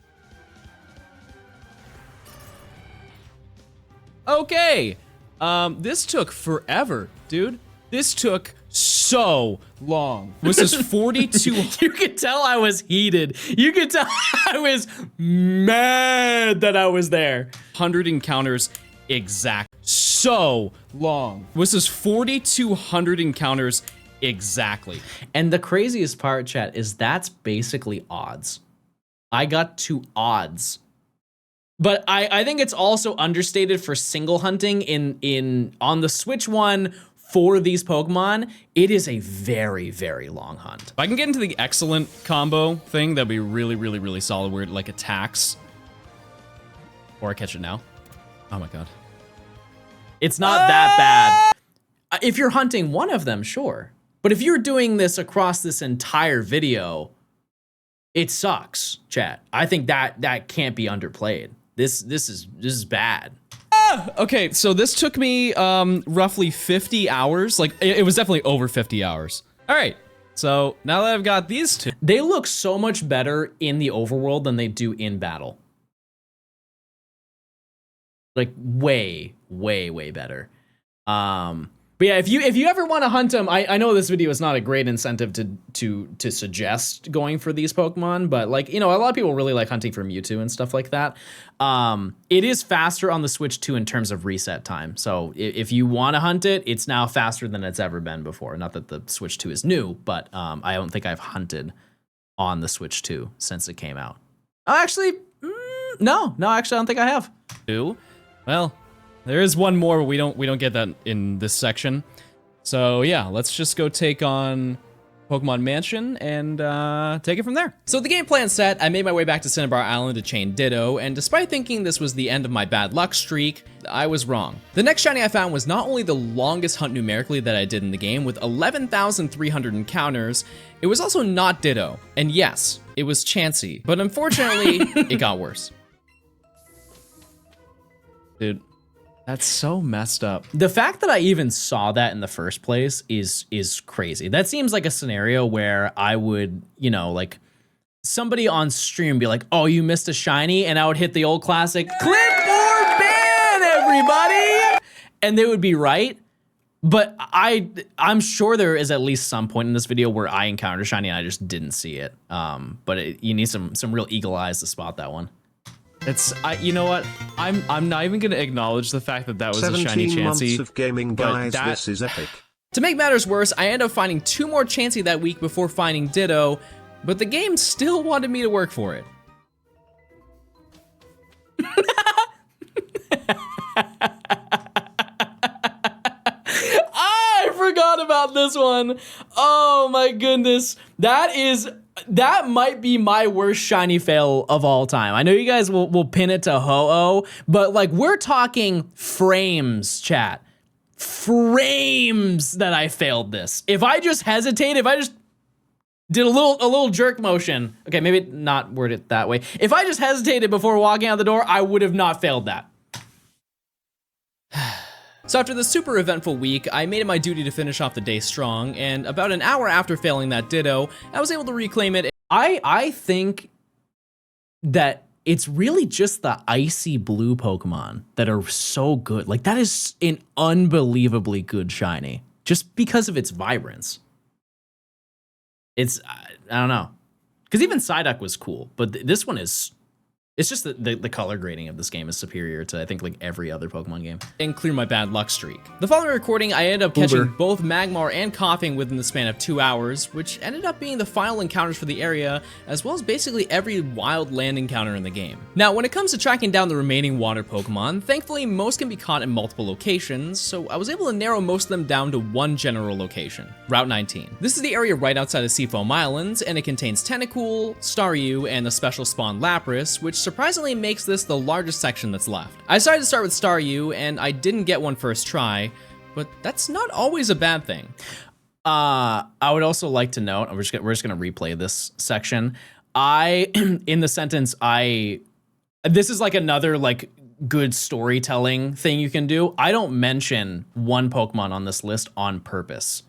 Okay, this took forever, dude. This took so long. This is 42. You could tell I was heated. You could tell I was mad that I was there. 100 encounters exact. So long. This is 4,200 encounters exactly. And the craziest part, chat, is that's basically odds. I got to odds. But I think it's also understated for single hunting on the Switch one for these Pokemon. It is a very, very long hunt. If I can get into the excellent combo thing, that'd be really, really, really solid where it like attacks. Or I catch it now. Oh my god. It's not that bad. If you're hunting one of them, sure. But if you're doing this across this entire video, it sucks, chat. I think that can't be underplayed. This is bad. Okay, so this took me roughly 50 hours. Like, it was definitely over 50 hours. All right, so now that I've got these two. They look so much better in the overworld than they do in battle. Like, way, way, way better. But yeah, if you ever want to hunt them, I know this video is not a great incentive to suggest going for these Pokemon, but like, you know, a lot of people really like hunting for Mewtwo and stuff like that. It is faster on the Switch 2 in terms of reset time. So if you want to hunt it, it's now faster than it's ever been before. Not that the Switch 2 is new, but I don't think I've hunted on the Switch 2 since it came out. Oh, actually, no, actually, I don't think I have. Well, there is one more, but we don't get that in this section. So yeah, let's just go take on Pokemon Mansion and take it from there. So the game plan set, I made my way back to Cinnabar Island to chain Ditto, and despite thinking this was the end of my bad luck streak, I was wrong. The next shiny I found was not only the longest hunt numerically that I did in the game with 11,300 encounters, it was also not Ditto. And yes, it was Chansey, but unfortunately, it got worse. Dude. That's so messed up. The fact that I even saw that in the first place is crazy. That seems like a scenario where I would, you know, like somebody on stream be like, oh, you missed a shiny, and I would hit the old classic clipboard ban, everybody, and they would be right. But I'm sure there is at least some point in this video where I encountered a shiny and I just didn't see it. But you need some real eagle eyes to spot that one. You know what? I'm not even gonna acknowledge the fact that was a shiny 17 Chansey. months of gaming, guys. This is epic. To make matters worse, I ended up finding 2 more Chansey that week before finding Ditto, but the game still wanted me to work for it. I forgot about this one. Oh my goodness. That might be my worst shiny fail of all time. I know you guys will pin it to Ho-Oh, but like we're talking frames, chat. Frames that I failed this. If I just hesitated, if I just did a little jerk motion, okay, maybe not word it that way. If I just hesitated before walking out the door, I would have not failed that. So after the super eventful week, I made it my duty to finish off the day strong, and about an hour after failing that Ditto, I was able to reclaim it. I think that it's really just the icy blue Pokemon that are so good. Like, that is an unbelievably good shiny, just because of its vibrance. It's, I don't know. Because even Psyduck was cool, but this one is, it's just the color grading of this game is superior to, I think, like every other Pokemon game. And clear my bad luck streak. The following recording, I ended up catching both Magmar and Coughing within the span of 2 hours, which ended up being the final encounters for the area, as well as basically every wild land encounter in the game. Now, when it comes to tracking down the remaining water Pokemon, thankfully most can be caught in multiple locations, so I was able to narrow most of them down to one general location, Route 19. This is the area right outside of Seafoam Islands, and it contains Tentacool, Staryu, and the special spawn Lapras, which surprisingly makes this the largest section that's left. I decided to start with Staryu, and I didn't get one first try, but that's not always a bad thing. I would also like to note, we're just gonna replay this section. In the sentence, this is like another like good storytelling thing you can do. I don't mention one Pokemon on this list on purpose.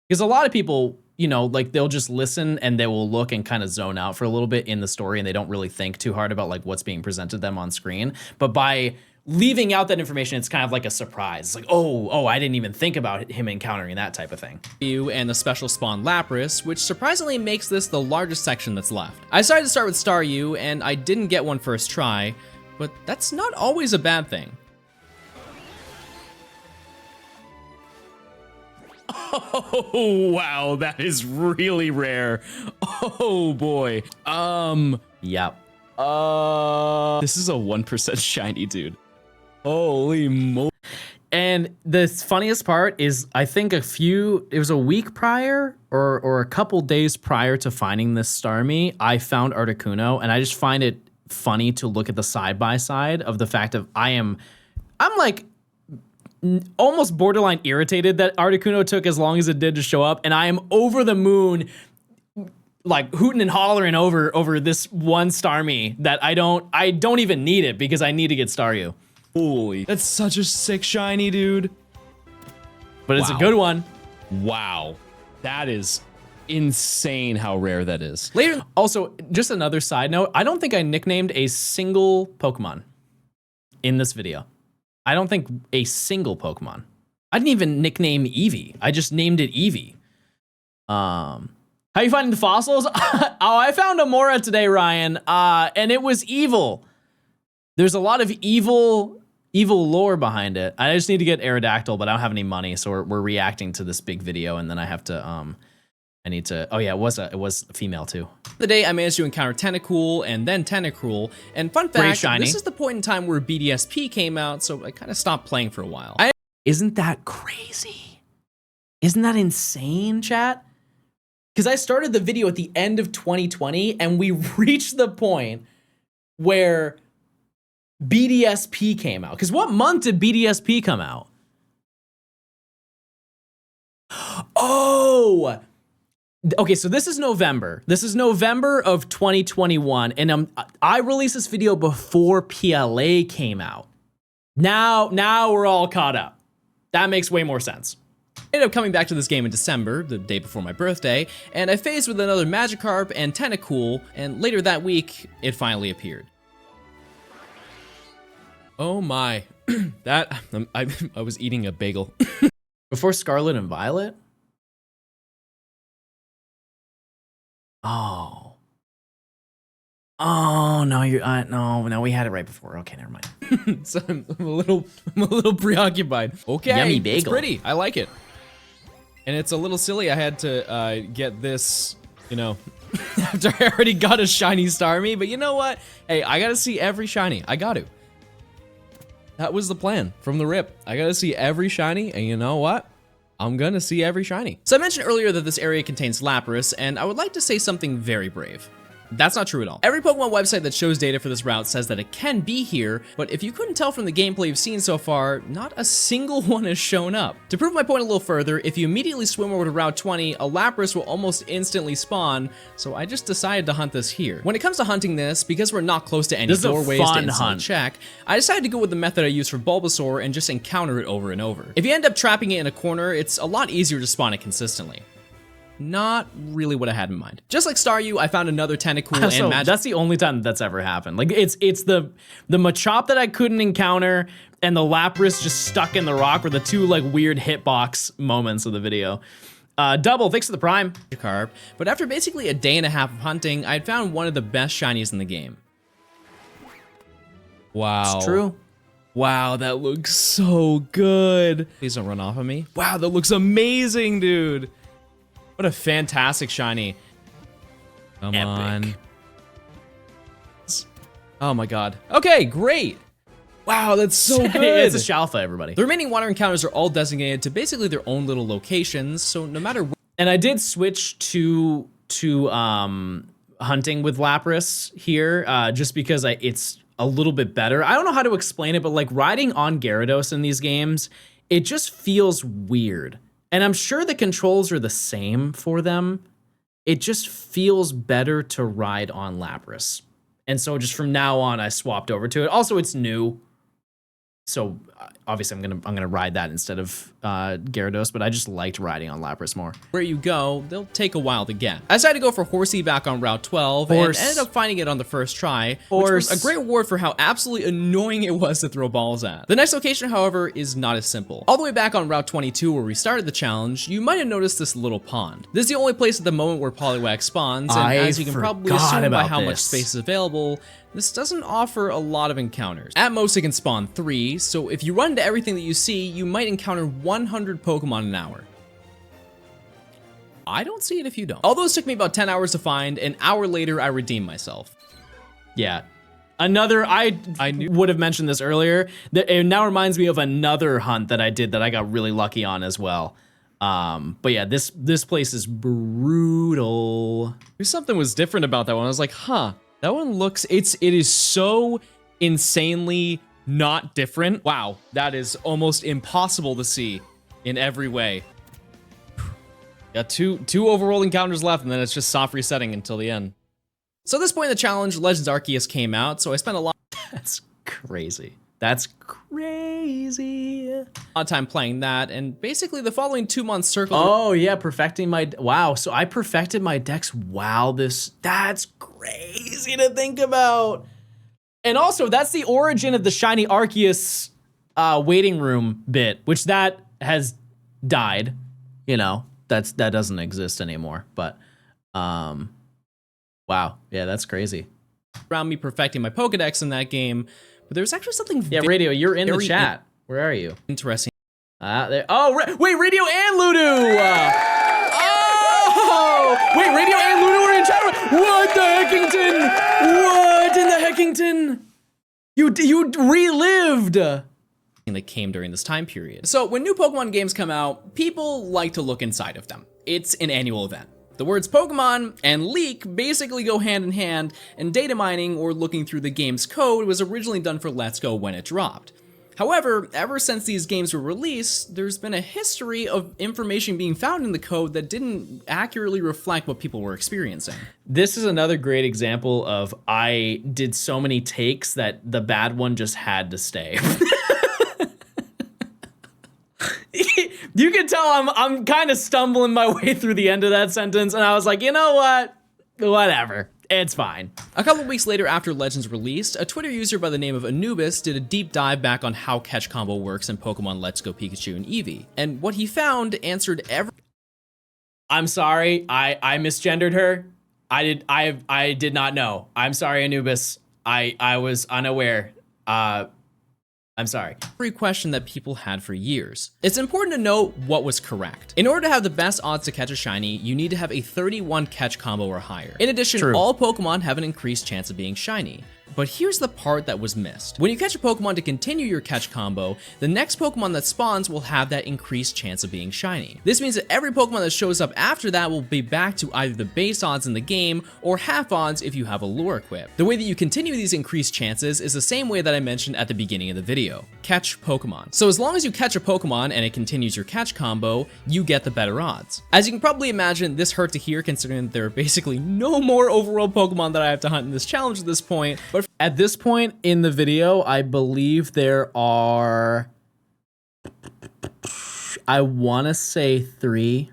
Because a lot of people, you know, like they'll just listen and they will look and kind of zone out for a little bit in the story and they don't really think too hard about like what's being presented to them on screen. But by leaving out that information, it's kind of like a surprise. It's like, oh, I didn't even think about him encountering that type of thing. And the special spawn Lapras, which surprisingly makes this the largest section that's left. I decided to start with Staryu, and I didn't get one first try, but that's not always a bad thing. Oh, wow, that is really rare. Oh, boy. Yep. This is a 1% shiny, dude. Holy mo. And the funniest part is, I think it was a week prior or a couple days prior to finding this Starmie, I found Articuno, and I just find it funny to look at the side-by-side of the fact of I'm like almost borderline irritated that Articuno took as long as it did to show up, and I am over the moon like hooting and hollering over this one Starmie that I don't even need it because I need to get Staryu. Holy, that's such a sick shiny, dude. But it's a good one. Wow. That is insane how rare that is. Later, also, just another side note, I don't think I nicknamed a single Pokemon in this video. I don't think a single Pokemon. I didn't even nickname Eevee. I just named it Eevee. How you finding the fossils? Oh, I found Amaura today, Ryan, and it was evil. There's a lot of evil lore behind it. I just need to get Aerodactyl, but I don't have any money, so we're reacting to this big video, and then I have to, I need to, oh yeah, it was a female too. The day I managed to encounter Tentacool and then Tentacruel, and fun fact, this is the point in time where BDSP came out, so I kind of stopped playing for a while. Isn't that crazy? Isn't that insane, chat? Because I started the video at the end of 2020, and we reached the point where BDSP came out. Because what month did BDSP come out? Oh! Okay, so this is November. This is November of 2021, and I released this video before PLA came out. Now we're all caught up. That makes way more sense. I ended up coming back to this game in December, the day before my birthday, and I phased with another Magikarp and Tentacool, and later that week, it finally appeared. Oh my, I was eating a bagel. Before Scarlet and Violet? Oh, no, no, we had it right before. Okay, never mind. So I'm a little preoccupied. Okay, yummy bagel. It's pretty. I like it. And it's a little silly I had to get this, you know, after I already got a shiny Starmie, but you know what? Hey, I gotta see every shiny. I got to. That was the plan from the rip. I gotta see every shiny, and you know what? I'm gonna see every shiny. So I mentioned earlier that this area contains Lapras, and I would like to say something very brave. That's not true at all. Every Pokemon website that shows data for this route says that it can be here, but if you couldn't tell from the gameplay you've seen so far, not a single one has shown up. To prove my point a little further, if you immediately swim over to Route 20, a Lapras will almost instantly spawn, so I just decided to hunt this here. When it comes to hunting this, because we're not close to any doorways to instantly check, I decided to go with the method I use for Bulbasaur and just encounter it over and over. If you end up trapping it in a corner, it's a lot easier to spawn it consistently. Not really what I had in mind. Just like Staryu, I found another Tentacool and Magic. That's the only time that's ever happened. Like it's the Machop that I couldn't encounter and the Lapras just stuck in the rock were the two like weird hitbox moments of the video. Double, thanks for the prime. Carp, but after basically a day and a half of hunting, I'd found one of the best shinies in the game. Wow. It's true. Wow, that looks so good. Please don't run off of me. Wow, that looks amazing, dude. What a fantastic shiny. Come on. Oh my god. Okay, great. Wow, that's so good. It's a Shalfa, everybody. The remaining water encounters are all designated to basically their own little locations, so no matter And I did switch to hunting with Lapras here, just because it's a little bit better. I don't know how to explain it, but like riding on Gyarados in these games, it just feels weird. And I'm sure the controls are the same for them. It just feels better to ride on Lapras. And so just from now on, I swapped over to it. Also, it's new. So obviously I'm gonna ride that instead of Gyarados, but I just liked riding on Lapras more. Where you go, they'll take a while to get. I decided to go for Horsey back on Route 12 and ended up finding it on the first try, which was a great reward for how absolutely annoying it was to throw balls at. The next location, however, is not as simple. All the way back on Route 22 where we started the challenge, you might have noticed this little pond. This is the only place at the moment where Poliwag spawns, and as you can probably assume by how much space is available, this doesn't offer a lot of encounters. At most it can spawn 3, so if you run into everything that you see, you might encounter 100 Pokemon an hour. I don't see it if you don't. All those took me about 10 hours to find. An hour later, I redeemed myself. Yeah. Another, I would have mentioned this earlier, that it now reminds me of another hunt that I did that I got really lucky on as well. But yeah, this place is brutal. Something was different about that one. I was like, huh, that one looks, it is so insanely not different. Wow, that is almost impossible to see in every way. Got two overworld encounters left, and then it's just soft resetting until the end. So at this point in the challenge, Legends Arceus came out, so I spent a lot That's crazy. That's crazy. of time playing that, and basically the following 2 months circled. Oh yeah, perfecting my, wow. So I perfected my decks. Wow, that's crazy to think about. And also, that's the origin of the Shiny Arceus waiting room bit, which that has died. You know, that doesn't exist anymore. But wow, yeah, that's crazy. Around me perfecting my Pokedex in that game, but there's actually something. Yeah, Radio, you're in the chat. Where are you? Interesting. There. Oh, wait, Radio and Ludo. Oh, wait, Radio and Ludo are in chat. What the Heckington? What in the Heckington? You relived. That came during this time period. So when new Pokemon games come out, people like to look inside of them. It's an annual event. The words Pokemon and leak basically go hand in hand, and data mining or looking through the game's code was originally done for Let's Go when it dropped. However, ever since these games were released, there's been a history of information being found in the code that didn't accurately reflect what people were experiencing. This is another great example of I did so many takes that the bad one just had to stay. You can tell I'm kind of stumbling my way through the end of that sentence, and I was like, you know what? Whatever. It's fine. A couple of weeks later after Legends released, a Twitter user by the name of Anubis did a deep dive back on how catch combo works in Pokemon Let's Go Pikachu and Eevee. And what he found answered every— I'm sorry, I misgendered her. I did not know. I'm sorry, Anubis. I was unaware. I'm sorry. Every question that people had for years. It's important to know what was correct. In order to have the best odds to catch a shiny, you need to have a 31 catch combo or higher. In addition, all Pokemon have an increased chance of being shiny. But here's the part that was missed. When you catch a Pokemon to continue your catch combo, the next Pokemon that spawns will have that increased chance of being shiny. This means that every Pokemon that shows up after that will be back to either the base odds in the game or half odds if you have a lure equipped. The way that you continue these increased chances is the same way that I mentioned at the beginning of the video. Catch Pokemon. So as long as you catch a Pokemon and it continues your catch combo, you get the better odds. As you can probably imagine, this hurt to hear considering that there are basically no more overworld Pokemon that I have to hunt in this challenge at this point, but at this point in the video, I believe there are, I want to say 3,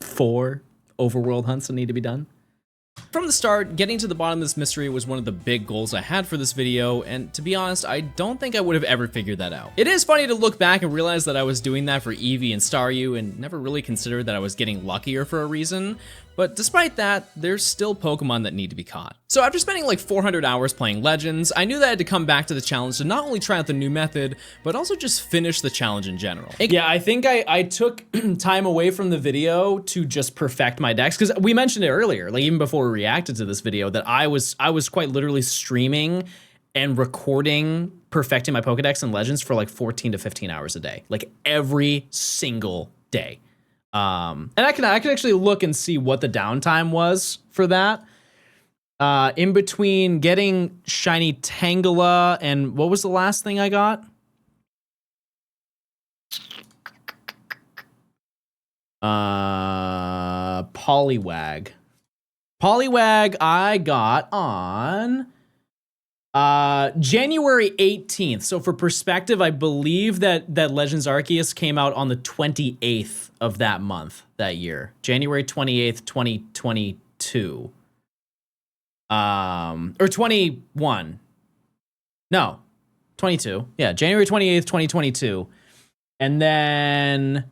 4 overworld hunts that need to be done. From the start, getting to the bottom of this mystery was one of the big goals I had for this video, and to be honest, I don't think I would have ever figured that out. It is funny to look back and realize that I was doing that for Eevee and Staryu and never really considered that I was getting luckier for a reason, but despite that, there's still Pokemon that need to be caught. So after spending like 400 hours playing Legends, I knew that I had to come back to the challenge to not only try out the new method, but also just finish the challenge in general. Yeah, I think I took time away from the video to just perfect my decks, because we mentioned it earlier, like even before we reacted to this video, that I was quite literally streaming and recording perfecting my Pokedex and Legends for like 14 to 15 hours a day, like every single day. And I can actually look and see what the downtime was for that. In between getting shiny Tangela and what was the last thing I got? Poliwag. Poliwag I got on January 18th. So for perspective, I believe that Legends Arceus came out on the 28th of that month, that year. January 28th, 2022. Or 21. No, 22. Yeah, January 28th, 2022. And then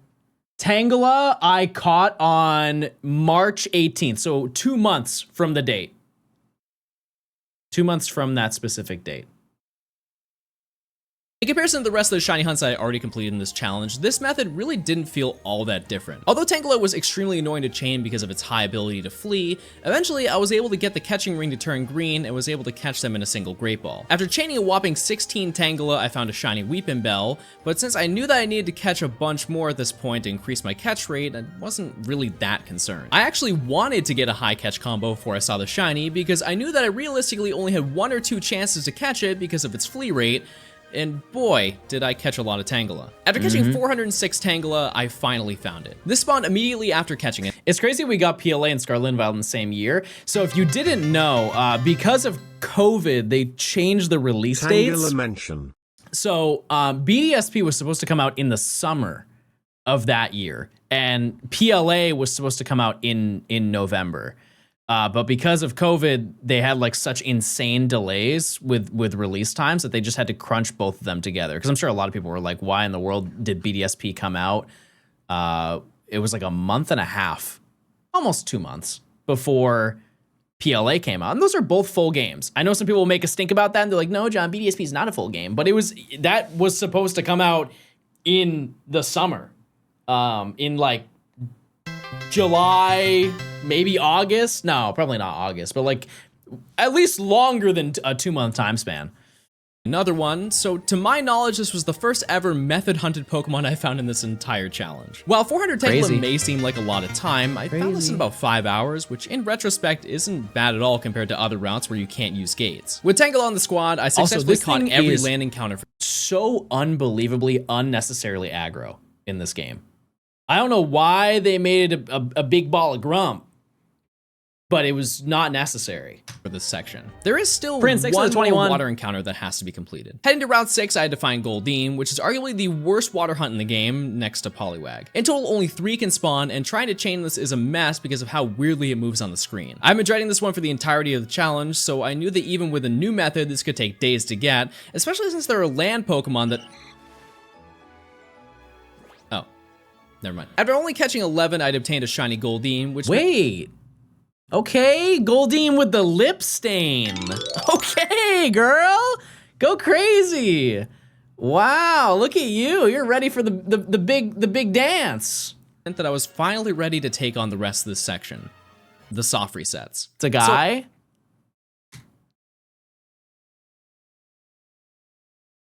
Tangela I caught on March 18th. So 2 months from the date. 2 months from that specific date. In comparison to the rest of the shiny hunts I already completed in this challenge, this method really didn't feel all that different. Although Tangela was extremely annoying to chain because of its high ability to flee, eventually I was able to get the catching ring to turn green and was able to catch them in a single Great Ball. After chaining a whopping 16 Tangela, I found a shiny Weepinbell, but since I knew that I needed to catch a bunch more at this point to increase my catch rate, I wasn't really that concerned. I actually wanted to get a high catch combo before I saw the shiny because I knew that I realistically only had 1 or 2 chances to catch it because of its flee rate, and boy, did I catch a lot of Tangela. After catching 406 Tangela, I finally found it. This spawned immediately after catching it. It's crazy we got PLA and Scarlet Violet in the same year. So if you didn't know, because of COVID, they changed the release dates. Tangela mention. So BDSP was supposed to come out in the summer of that year, and PLA was supposed to come out in November. But because of COVID, they had like such insane delays with release times that they just had to crunch both of them together. Because I'm sure a lot of people were like, why in the world did BDSP come out? It was like a month and a half, almost 2 months before PLA came out. And those are both full games. I know some people will make a stink about that and they're like, no, John, BDSP is not a full game. But that was supposed to come out in the summer, in like July, maybe August. No, probably not August, but like at least longer than a 2 month time span. Another one, so to my knowledge, this was the first ever method hunted Pokemon I found in this entire challenge. While 400 Tangela may seem like a lot of time, I found this in about 5 hours, which in retrospect isn't bad at all compared to other routes where you can't use gates. With Tangela on the squad, I successfully caught every landing counter. So unbelievably unnecessarily aggro in this game. I don't know why they made it a big ball of grump, but it was not necessary for this section. There is still Prince, one more water encounter that has to be completed. Heading to Route 6, I had to find Goldeen, which is arguably the worst water hunt in the game next to Poliwag. In total, only 3 can spawn, and trying to chain this is a mess because of how weirdly it moves on the screen. I've been dreading this one for the entirety of the challenge, so I knew that even with a new method, this could take days to get, especially since there are land Pokemon that... Oh, never mind. After only catching 11, I'd obtained a shiny Goldeen, which... Wait! Okay, Goldeen with the lip stain. Okay, girl, go crazy. Wow, look at you. You're ready for the big dance. Meant that I was finally ready to take on the rest of this section, the soft resets. It's a guy.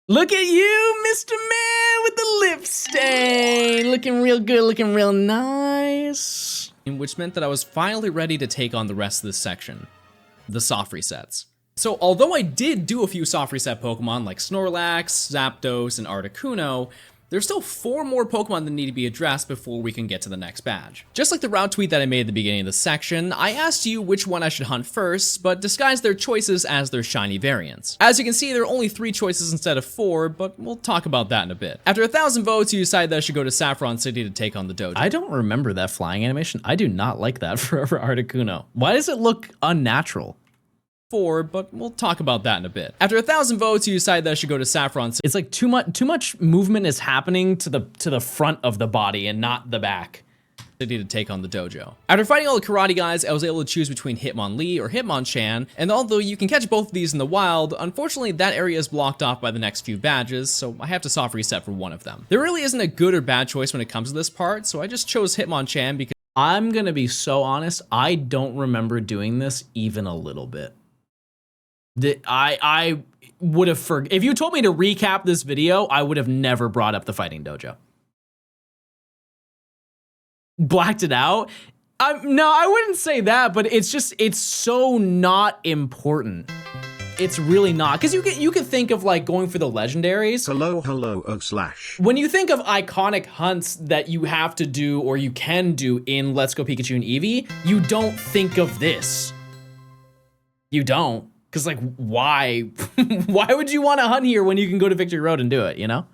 Look at you, Mr. Man with the lip stain. Looking real good, looking real nice. Which meant that I was finally ready to take on the rest of this section, the soft resets. So although I did do a few soft reset Pokemon like Snorlax, Zapdos, and Articuno, There's still 4 more Pokemon that need to be addressed before we can get to the next badge. Just like the route tweet that I made at the beginning of the section, I asked you which one I should hunt first, but disguised their choices as their shiny variants. As you can see, there are only 3 choices instead of 4, but we'll talk about that in a bit. After 1,000 votes, you decide that I should go to Saffron City to take on the dojo. I don't remember that flying animation. I do not like that for Articuno. Why does it look unnatural? 4, but we'll talk about that in a bit. After 1,000 votes, you decide that I should go to Saffron City. It's like too much movement is happening to the front of the body and not the back. To take on the dojo. After fighting all the karate guys, I was able to choose between Hitmonlee or Hitmonchan, and although you can catch both of these in the wild, unfortunately that area is blocked off by the next few badges, so I have to soft reset for one of them. There really isn't a good or bad choice when it comes to this part, so I just chose Hitmonchan because I'm gonna be so honest, I don't remember doing this even a little bit. I would have if you told me to recap this video, I would have never brought up the fighting dojo. Blacked it out? No, I wouldn't say that, but it's so not important. It's really not, because you could think of like going for the legendaries. Hello, / When you think of iconic hunts that you have to do or you can do in Let's Go Pikachu and Eevee, you don't think of this. You don't. Because, like, why? Why would you want to hunt here when you can go to Victory Road and do it, you know?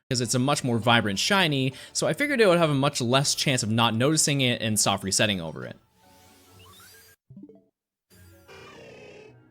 Because it's a much more vibrant shiny, so I figured it would have a much less chance of not noticing it and soft resetting over it.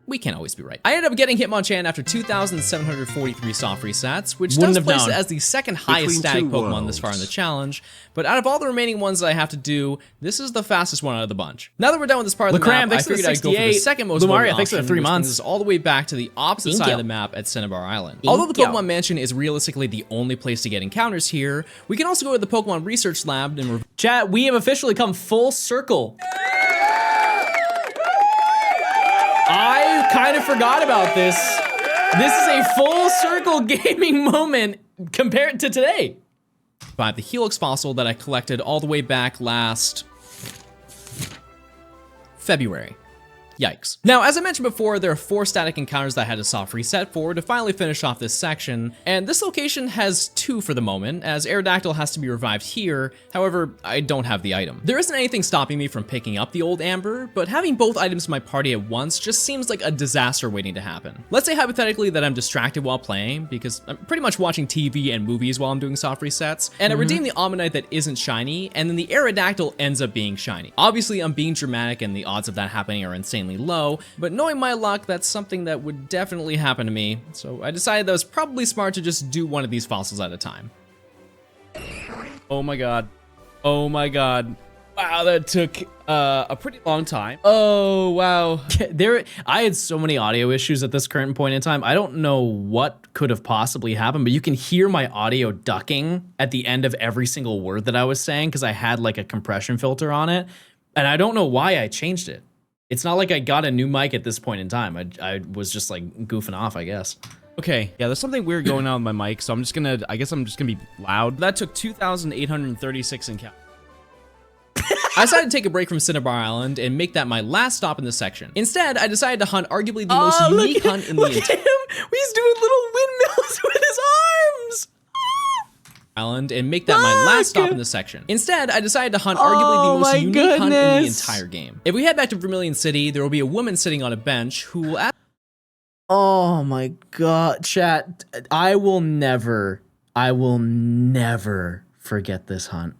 We can't always be right. I ended up getting Hitmonchan after 2,743 soft resets, which does place it as the second highest static Pokemon this far in the challenge, but out of all the remaining ones that I have to do, this is the fastest one out of the bunch. Now that we're done with this part of the map, I figured I'd go for the second most voted option, for the 3 months. This is all the way back to the opposite side of the map at Cinnabar Island. Although the Pokemon Mansion is realistically the only place to get encounters here, we can also go to the Pokemon Research Lab and chat, we have officially come full circle. I kind of forgot about this. This is a full circle gaming moment compared to today. By the Helix fossil that I collected all the way back last February. Yikes. Now, as I mentioned before, there are 4 static encounters that I had to soft reset for to finally finish off this section, and this location has 2 for the moment, as Aerodactyl has to be revived here. However, I don't have the item. There isn't anything stopping me from picking up the old Amber, but having both items in my party at once just seems like a disaster waiting to happen. Let's say hypothetically that I'm distracted while playing, because I'm pretty much watching TV and movies while I'm doing soft resets, and I redeem the Ammonite that isn't shiny, and then the Aerodactyl ends up being shiny. Obviously, I'm being dramatic, and the odds of that happening are insanely low, but knowing my luck, that's something that would definitely happen to me, so I decided that it was probably smart to just do one of these fossils at a time. Oh my god. Oh my god. Wow, that took a pretty long time. Oh, wow. I had so many audio issues at this current point in time. I don't know what could have possibly happened, but you can hear my audio ducking at the end of every single word that I was saying because I had like a compression filter on it, and I don't know why I changed it. It's not like I got a new mic at this point in time. I was just like goofing off, I guess. Okay, yeah, there's something weird going on with my mic, so I guess I'm just gonna be loud. That took 2,836 encounters. I decided to take a break from Cinnabar Island and make that my last stop in this section. Instead, I decided to hunt arguably the most unique hunt in the entire He's doing little windmills with his arms. Island and make that my last stop in this section. Instead, I decided to hunt arguably the most unique hunt in the entire game. If we head back to Vermilion City, there will be a woman sitting on a bench who will ask— Oh my god, chat. I will never forget this hunt.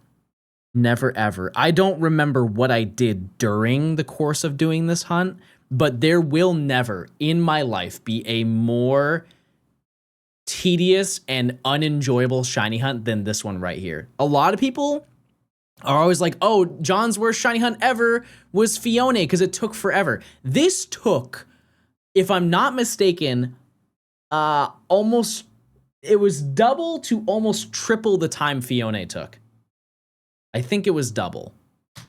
Never ever. I don't remember what I did during the course of doing this hunt, but there will never in my life be a more tedious and unenjoyable shiny hunt than this one right here. A lot of people are always like, oh, John's worst shiny hunt ever was Fione because it took forever. This took, if I'm not mistaken, almost, it was double to almost triple the time Fione took. I think it was double.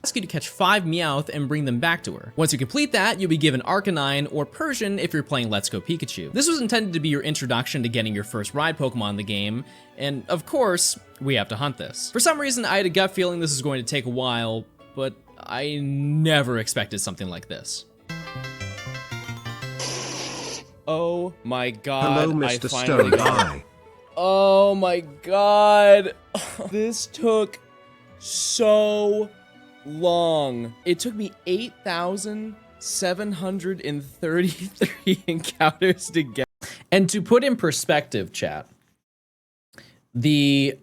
Ask you to catch 5 Meowth and bring them back to her. Once you complete that, you'll be given Arcanine or Persian if you're playing Let's Go Pikachu. This was intended to be your introduction to getting your first ride Pokemon in the game, and of course, we have to hunt this. For some reason, I had a gut feeling this was going to take a while, but I never expected something like this. Oh my god, hello, Mr. Stone. Hi. Oh my god. This took so long. It took me 8,733 encounters to get. And to put in perspective, chat, the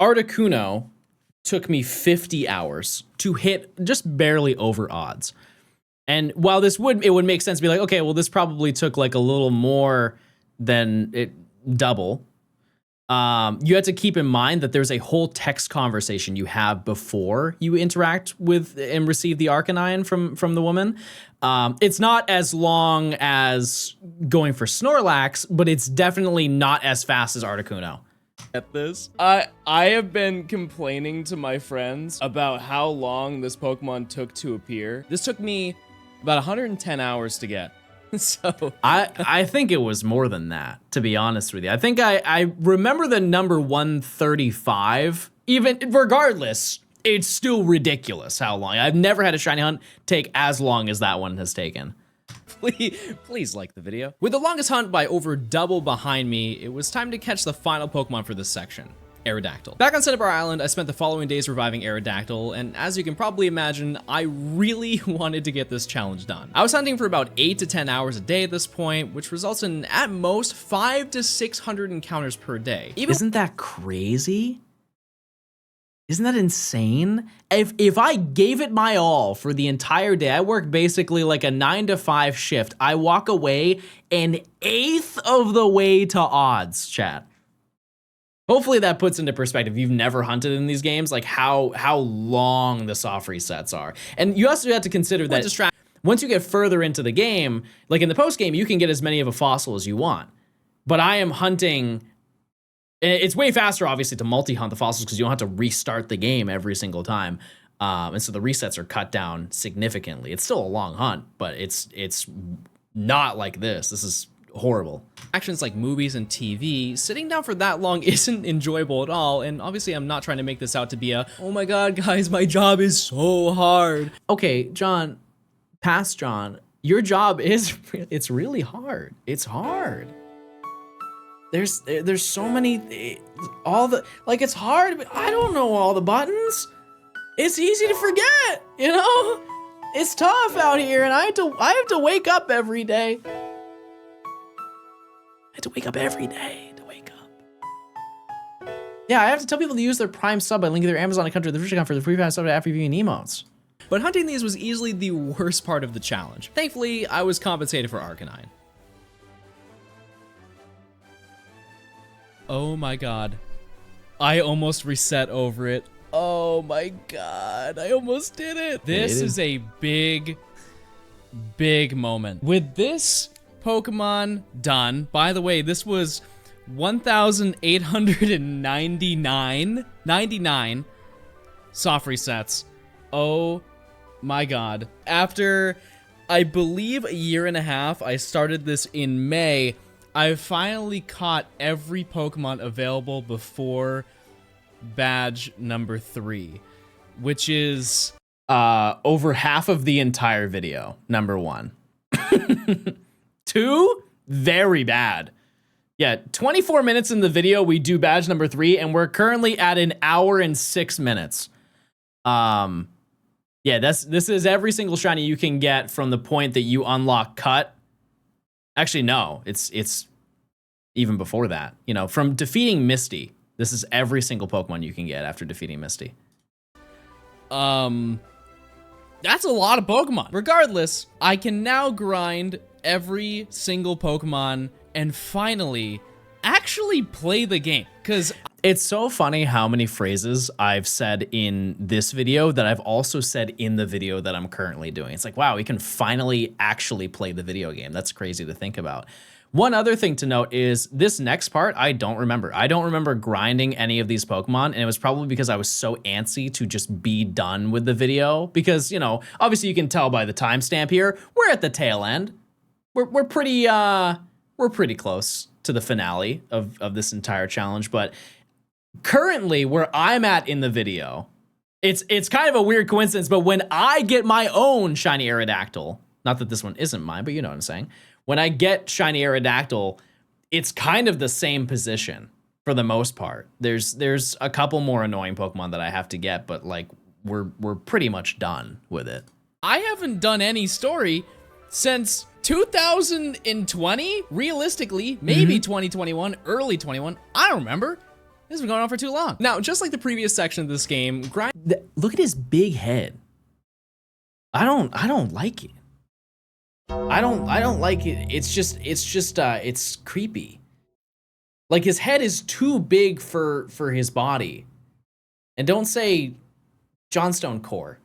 Articuno took me 50 hours to hit just barely over odds. And while it would make sense to be like, okay, well, this probably took like a little more than double. You have to keep in mind that there's a whole text conversation you have before you interact with and receive the Arcanine from the woman. It's not as long as going for Snorlax, but it's definitely not as fast as Articuno. At this, I have been complaining to my friends about how long this Pokemon took to appear. This took me about 110 hours to get. So I think it was more than that, to be honest with you. I think I remember the number 135. Even regardless, it's still ridiculous how long. I've never had a shiny hunt take as long as that one has taken. Please like the video. With the longest hunt by over double behind me, it was time to catch the final Pokemon for this section. Aerodactyl. Back on Cinnabar Island, I spent the following days reviving Aerodactyl, and as you can probably imagine, I really wanted to get this challenge done. I was hunting for about 8 to 10 hours a day at this point, which results in, at most, 500 to 600 encounters per day. Isn't that crazy? Isn't that insane? If I gave it my all for the entire day, I work basically like a 9 to 5 shift, I walk away an eighth of the way to odds, chat. Hopefully that puts into perspective, you've never hunted in these games, like how long the soft resets are. And you also have to consider that once you get further into the game, like in the post game, you can get as many of a fossil as you want. But I am hunting, it's way faster obviously to multi-hunt the fossils because you don't have to restart the game every single time. And so the resets are cut down significantly. It's still a long hunt, but it's not like this. This is horrible. Actions like movies and TV, sitting down for that long isn't enjoyable at all, and obviously I'm not trying to make this out to be a, oh my god guys, my job is so hard. Okay, John, past John, your job is, it's really hard. It's hard. There's so many, it's hard, but I don't know all the buttons. It's easy to forget, you know? It's tough out here, and I have to wake up every day. I have to wake up every day to wake up. Yeah, I have to tell people to use their Prime sub by linking their Amazon account to the Twitch account for the free Prime sub after viewing emotes. But hunting these was easily the worst part of the challenge. Thankfully, I was compensated for Arcanine. Oh my god. I almost reset over it. Oh my god, I almost did it. This is a big moment. With this Pokemon done, by the way, this was 1,899 soft resets. Oh my god. After, I believe, a year and a half, I started this in May, I finally caught every Pokemon available before badge number 3, which is over half of the entire video, number 1. 2, very bad. Yeah, 24 minutes in the video, we do badge number 3, and we're currently at 1 hour and 6 minutes. Yeah, this is every single shiny you can get from the point that you unlock Cut. Actually, no, it's even before that. You know, from defeating Misty, this is every single Pokemon you can get after defeating Misty. That's a lot of Pokemon. Regardless, I can now grind every single Pokemon and finally actually play the game. Because it's so funny how many phrases I've said in this video that I've also said in the video that I'm currently doing. It's like, wow, we can finally actually play the video game. That's crazy to think about. One other thing to note is this next part, I don't remember. I don't remember grinding any of these Pokemon, and it was probably because I was so antsy to just be done with the video. Because, you know, obviously you can tell by the timestamp here, we're at the tail end. We're pretty close to the finale of this entire challenge, but currently where I'm at in the video, it's kind of a weird coincidence, but when I get my own shiny Aerodactyl, not that this one isn't mine, but you know what I'm saying, when I get shiny Aerodactyl, it's kind of the same position for the most part. There's a couple more annoying Pokemon that I have to get, but like we're pretty much done with it. I haven't done any story since 2020, realistically, maybe 2021, early 21. I don't remember. This has been going on for too long. Now, just like the previous section of this game, look at his big head. I don't like it. I don't like it. It's creepy. Like his head is too big for his body. And don't say Johnstone core,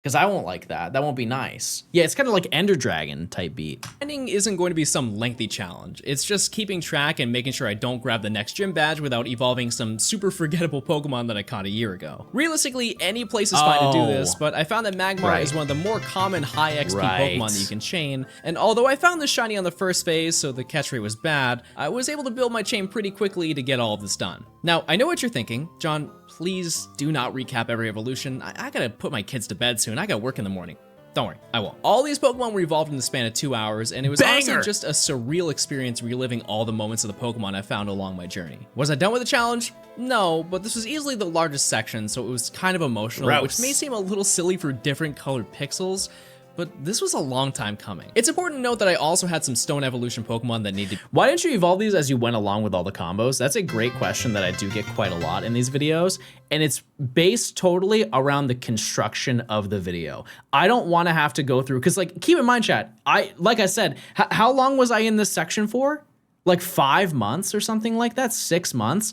because I won't like that. That won't be nice. Yeah, it's kind of like Ender Dragon type beat. Grinding isn't going to be some lengthy challenge. It's just keeping track and making sure I don't grab the next gym badge without evolving some super forgettable Pokemon that I caught a year ago. Realistically, any place is fine to do this, but I found that Magmar is one of the more common high XP Pokemon that you can chain, and although I found the shiny on the first phase, so the catch rate was bad, I was able to build my chain pretty quickly to get all of this done. Now, I know what you're thinking. John, please do not recap every evolution. I gotta put my kids to bed soon. I got work in the morning. Don't worry, I won't. All these Pokemon were evolved in the span of 2 hours, and it was honestly just a surreal experience reliving all the moments of the Pokemon I found along my journey. Was I done with the challenge? No, but this was easily the largest section, so it was kind of emotional, which may seem a little silly for different colored pixels, but this was a long time coming. It's important to note that I also had some Stone Evolution Pokemon that needed— Why didn't you evolve these as you went along with all the combos? That's a great question that I do get quite a lot in these videos, and it's based totally around the construction of the video. I don't want to have to go through, because like, keep in mind, chat, like I said, how long was I in this section for? Like 5 months or something like that, 6 months?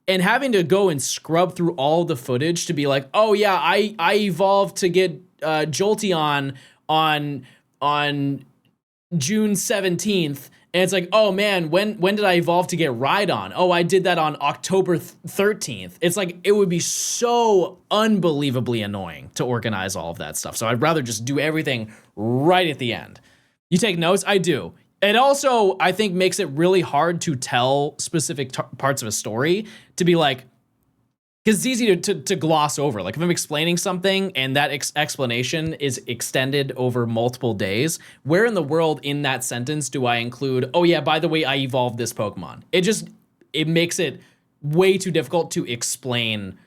And having to go and scrub through all the footage to be like, oh yeah, I evolved to get Jolteon on June 17th, and it's like, oh man, when did I evolve to get Rhydon? Oh, I did that on October 13th. It's like, it would be so unbelievably annoying to organize all of that stuff. So I'd rather just do everything right at the end. You take notes? I do. It also, I think, makes it really hard to tell specific parts of a story, to be like, because it's easy to gloss over. Like if I'm explaining something and that explanation is extended over multiple days, where in the world in that sentence do I include, oh yeah, by the way, I evolved this Pokemon? It makes it way too difficult to explain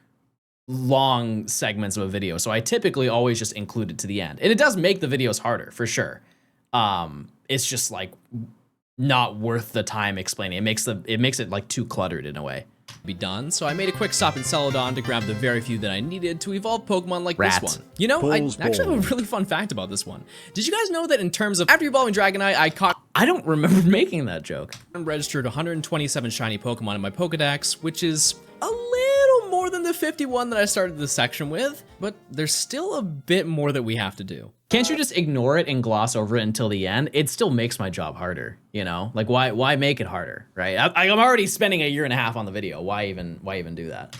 long segments of a video. So I typically always just include it to the end. And it does make the videos harder, for sure. It's just like not worth the time explaining. It makes it like too cluttered in a way. Be done, so I made a quick stop in Celadon to grab the very few that I needed to evolve Pokemon like this one. You know, I actually have a really fun fact about this one. Did you guys know that in terms of after evolving Dragonite, I don't remember making that joke. Registered 127 shiny Pokemon in my Pokedex, which is a little more than the 51 that I started this section with, but there's still a bit more that we have to do. Can't you just ignore it and gloss over it until the end? It still makes my job harder, you know? Like, why make it harder, right? I'm already spending 1.5 years on the video. Why even do that?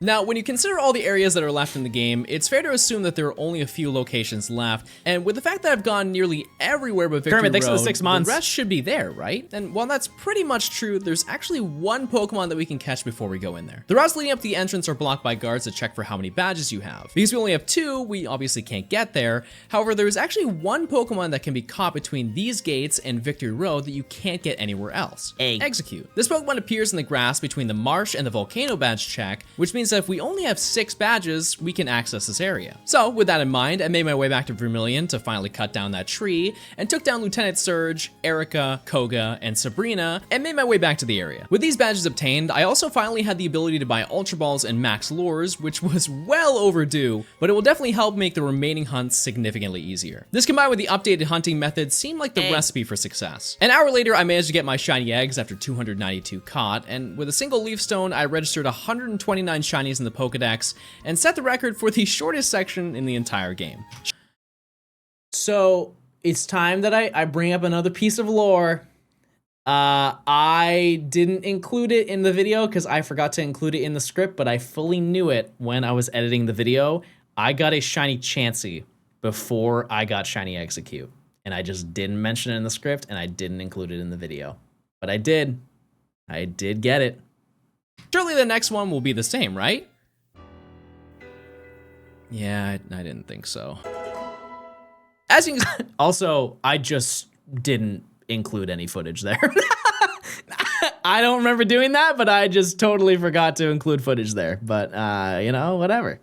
Now, when you consider all the areas that are left in the game, it's fair to assume that there are only a few locations left, and with the fact that I've gone nearly everywhere but Victory Road, thanks for the 6 months. The rest should be there, right? And while that's pretty much true, there's actually one Pokemon that we can catch before we go in there. The routes leading up to the entrance are blocked by guards to check for how many badges you have. Because we only have 2, we obviously can't get there. However, there's actually one Pokemon that can be caught between these gates and Victory Road that you can't get anywhere else. Execute. This Pokemon appears in the grass between the marsh and the volcano badge check, which means that if we only have 6 badges, we can access this area. So with that in mind, I made my way back to Vermilion to finally cut down that tree, and took down Lieutenant Surge, Erica, Koga, and Sabrina, and made my way back to the area. With these badges obtained, I also finally had the ability to buy Ultra Balls and Max Lures, which was well overdue, but it will definitely help make the remaining hunts significantly easier. This combined with the updated hunting methods seemed like the recipe for success. An hour later, I managed to get my shiny eggs after 292 caught, and with a single leaf stone, I registered 129 shinies in the Pokedex, and set the record for the shortest section in the entire game. So it's time that I bring up another piece of lore. I didn't include it in the video because I forgot to include it in the script, but I fully knew it when I was editing the video. I got a shiny Chansey before I got shiny Execute, and I just didn't mention it in the script, and I didn't include it in the video. But I did get it. Surely the next one will be the same, right? Yeah, I didn't think so. As you can also, I just didn't include any footage there. I don't remember doing that, but I just totally forgot to include footage there. But you know, whatever.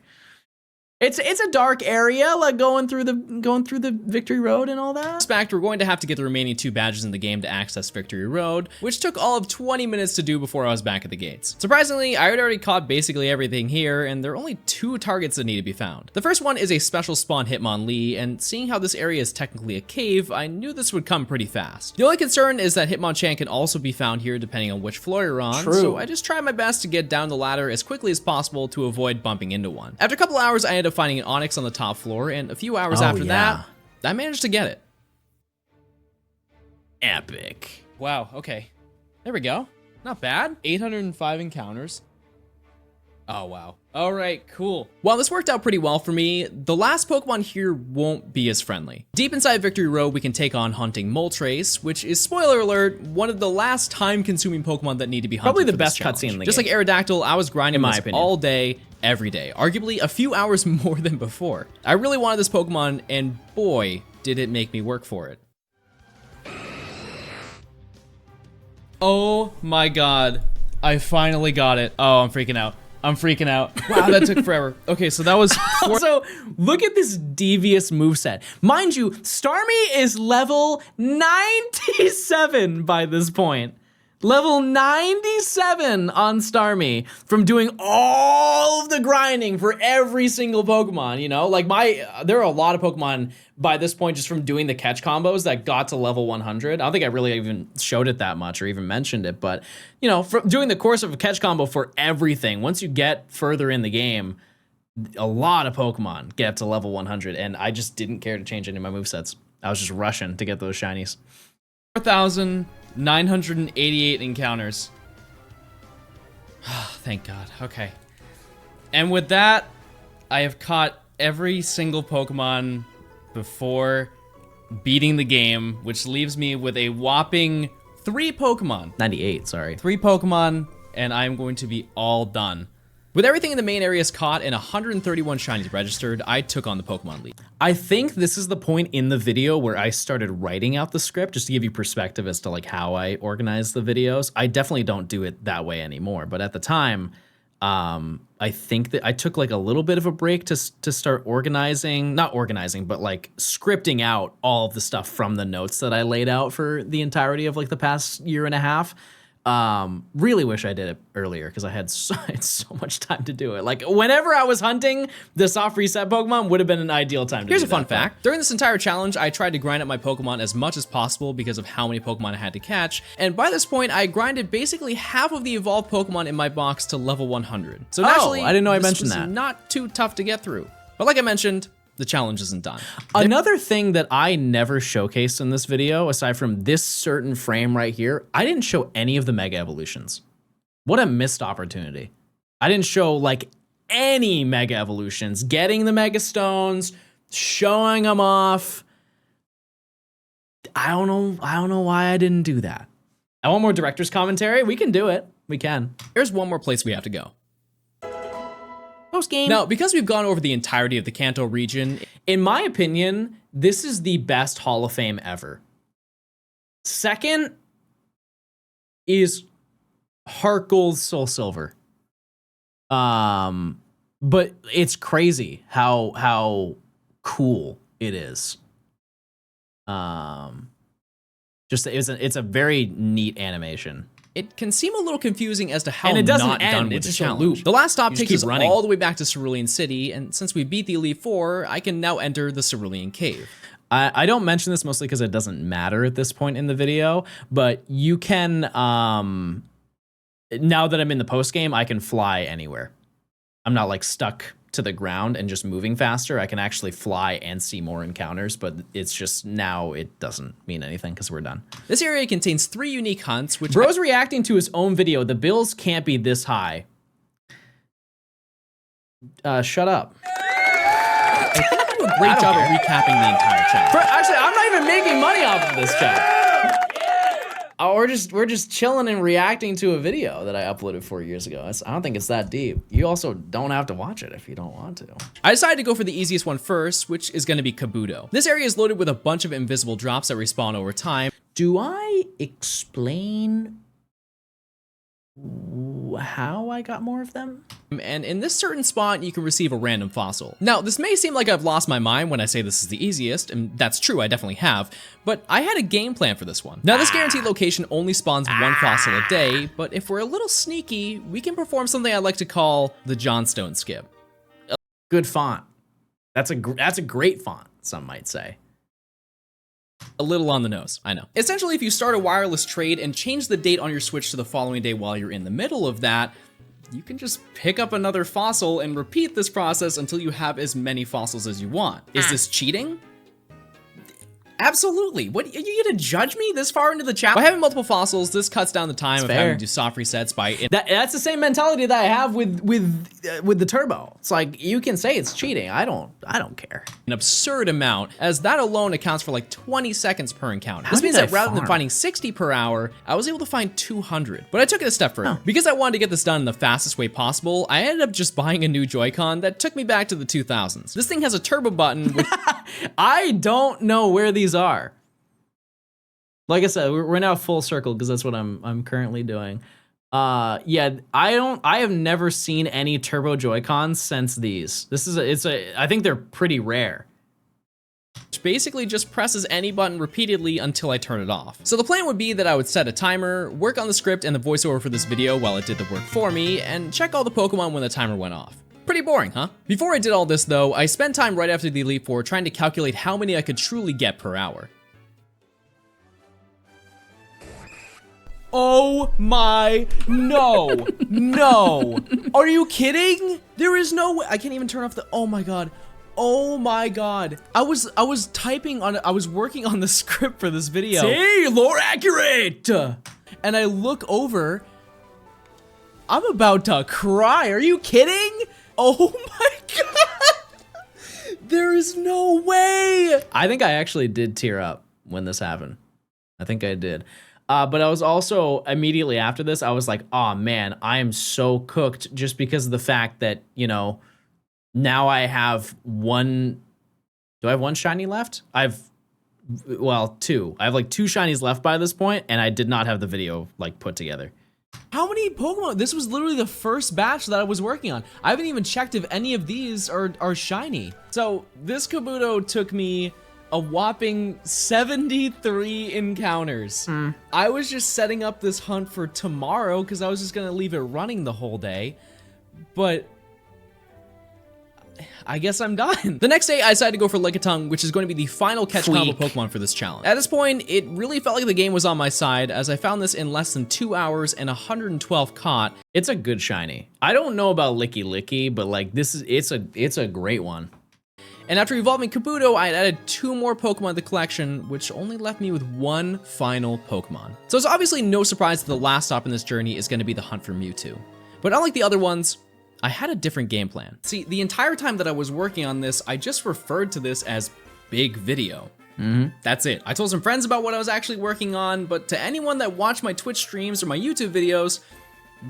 It's a dark area, like going through the Victory Road and all that. In fact, we're going to have to get the remaining 2 badges in the game to access Victory Road, which took all of 20 minutes to do before I was back at the gates. Surprisingly, I had already caught basically everything here, and there are only 2 targets that need to be found. The first one is a special spawn Hitmonlee, and seeing how this area is technically a cave, I knew this would come pretty fast. The only concern is that Hitmonchan can also be found here depending on which floor you're on, so I just tried my best to get down the ladder as quickly as possible to avoid bumping into one. After a couple hours, I ended up finding an Onyx on the top floor, and a few hours after that, I managed to get it. Epic. Wow, okay. There we go. Not bad. 805 encounters. Oh, wow. All right, cool. While this worked out pretty well for me, the last Pokemon here won't be as friendly. Deep inside Victory Road, we can take on hunting Moltres, which is, spoiler alert, one of the last time-consuming Pokemon that need to be hunted. Probably the best cutscene in the game. Just like Aerodactyl, I was grinding this all day, every day, arguably a few hours more than before. I really wanted this Pokemon, and boy, did it make me work for it. Oh my god, I finally got it. Oh, I'm freaking out. I'm freaking out. Wow, that took forever. Okay, so that was Also, look at this devious moveset. Mind you, Starmie is level 97 by this point. Level 97 on Starmie from doing all of the grinding for every single Pokemon, you know? Like there are a lot of Pokemon by this point just from doing the catch combos that got to level 100. I don't think I really even showed it that much or even mentioned it, but you know, from doing the course of a catch combo for everything, once you get further in the game, a lot of Pokemon get up to level 100, and I just didn't care to change any of my movesets. I was just rushing to get those shinies. 4,988 encounters. Thank God. Okay. And with that, I have caught every single Pokemon before beating the game, which leaves me with a whopping 3 Pokemon. 98, sorry. 3 Pokemon, and I'm going to be all done. With everything in the main areas caught and 131 shinies registered, I took on the Pokemon League. I think this is the point in the video where I started writing out the script just to give you perspective as to like how I organize the videos. I definitely don't do it that way anymore, but at the time, I think that I took like a little bit of a break to start organizing, not organizing, but like scripting out all of the stuff from the notes that I laid out for the entirety of like the past year and a half. Really wish I did it earlier because I had so much time to do it. Like whenever I was hunting the soft reset Pokemon would have been an ideal time to do that. Here's a fun fact. During this entire challenge, I tried to grind up my Pokemon as much as possible because of how many Pokemon I had to catch. And by this point, I grinded basically half of the evolved Pokemon in my box to level 100. So naturally, I didn't know I mentioned that. Not too tough to get through. But like I mentioned, the challenge isn't done. Another thing that I never showcased in this video, aside from this certain frame right here, I didn't show any of the Mega Evolutions. What a missed opportunity. I didn't show like any Mega Evolutions, getting the Mega Stones, showing them off. I don't know why I didn't do that. I want more director's commentary. We can do it. We can. Here's one more place we have to go. Post-game. Now, because we've gone over the entirety of the Kanto region, in my opinion, this is the best Hall of Fame ever. Second is Heart Gold, Soul Silver. But it's crazy how cool it is. Just it's a very neat animation. It can seem a little confusing as to how and it doesn't not end. done with it's the just challenge. A loop. The last stop you takes us all the way back to Cerulean City, and since we beat the Elite Four, I can now enter the Cerulean Cave. I don't mention this mostly because it doesn't matter at this point in the video, but you can, now that I'm in the post game, I can fly anywhere. I'm not like stuck to the ground and just moving faster. I can actually fly and see more encounters, but it's just now it doesn't mean anything because we're done. This area contains 3 unique hunts, which Bro's reacting to his own video. The bills can't be this high. Shut up. I think I do a great job of recapping the entire chat. Actually, I'm not even making money off of this chat. Oh, we're just chilling and reacting to a video that I uploaded 4 years ago. I don't think it's that deep. You also don't have to watch it if you don't want to. I decided to go for the easiest one first, which is going to be Kabuto. This area is loaded with a bunch of invisible drops that respawn over time. Do I explain how I got more of them. And in this certain spot, you can receive a random fossil. Now, this may seem like I've lost my mind when I say this is the easiest, and that's true, I definitely have, but I had a game plan for this one. Now, this guaranteed location only spawns one fossil a day, but if we're a little sneaky, we can perform something I like to call the Johnstone skip. Good font. That's a great font, some might say. A little on the nose, I know. Essentially, if you start a wireless trade and change the date on your Switch to the following day while you're in the middle of that, you can just pick up another fossil and repeat this process until you have as many fossils as you want. Is this cheating? Absolutely. What, are you gonna judge me this far into the chat? By having multiple fossils, this cuts down the time of having to do soft resets by... That's the same mentality that I have with the turbo. It's like, you can say it's cheating. I don't care. An absurd amount, as that alone accounts for like 20 seconds per encounter. This means that rather than finding 60 per hour, I was able to find 200. But I took it a step further. Because I wanted to get this done in the fastest way possible, I ended up just buying a new Joy-Con that took me back to the 2000s. This thing has a turbo button, which... I don't know where these are. Like I said, we're now full circle because that's what I'm currently doing. Yeah, I have never seen any turbo Joy-Cons since these. I think they're pretty rare. Which basically just presses any button repeatedly until I turn it off. So the plan would be that I would set a timer, work on the script and the voiceover for this video while it did the work for me, and check all the Pokemon when the timer went off. Pretty boring, huh? Before I did all this though, I spent time right after the Elite Four trying to calculate how many I could truly get per hour. Oh my, no, no. Are you kidding? There is no way, I can't even turn off the, oh my God. Oh my God. I was typing on, I was working on the script for this video. See, lore accurate. And I look over, I'm about to cry. Are you kidding? Oh my God. There is no way. I think I actually did tear up when this happened. I think I did. But I was also, immediately after this, I was like, oh man, I am so cooked just because of the fact that, you know, now I have one, do I have one shiny left? Well, two. I have like 2 shinies left by this point, and I did not have the video like put together. How many Pokemon? This was literally the first batch that I was working on. I haven't even checked if any of these are shiny. So this Kabuto took me a whopping 73 encounters. I was just setting up this hunt for tomorrow because I was just gonna leave it running the whole day. But I guess I'm done. The next day, I decided to go for Lickitung, which is going to be the final catch combo Pokemon for this challenge. At this point, it really felt like the game was on my side, as I found this in less than 2 hours and 112 caught. It's a good shiny. I don't know about Licky Licky, but like it's a great one. And after evolving Kabuto, I had added 2 more Pokemon to the collection, which only left me with 1 final Pokemon. So it's obviously no surprise that the last stop in this journey is going to be the hunt for Mewtwo. But unlike the other ones, I had a different game plan. See, the entire time that I was working on this, I just referred to this as big video. That's it. I told some friends about what I was actually working on, but to anyone that watched my Twitch streams or my YouTube videos,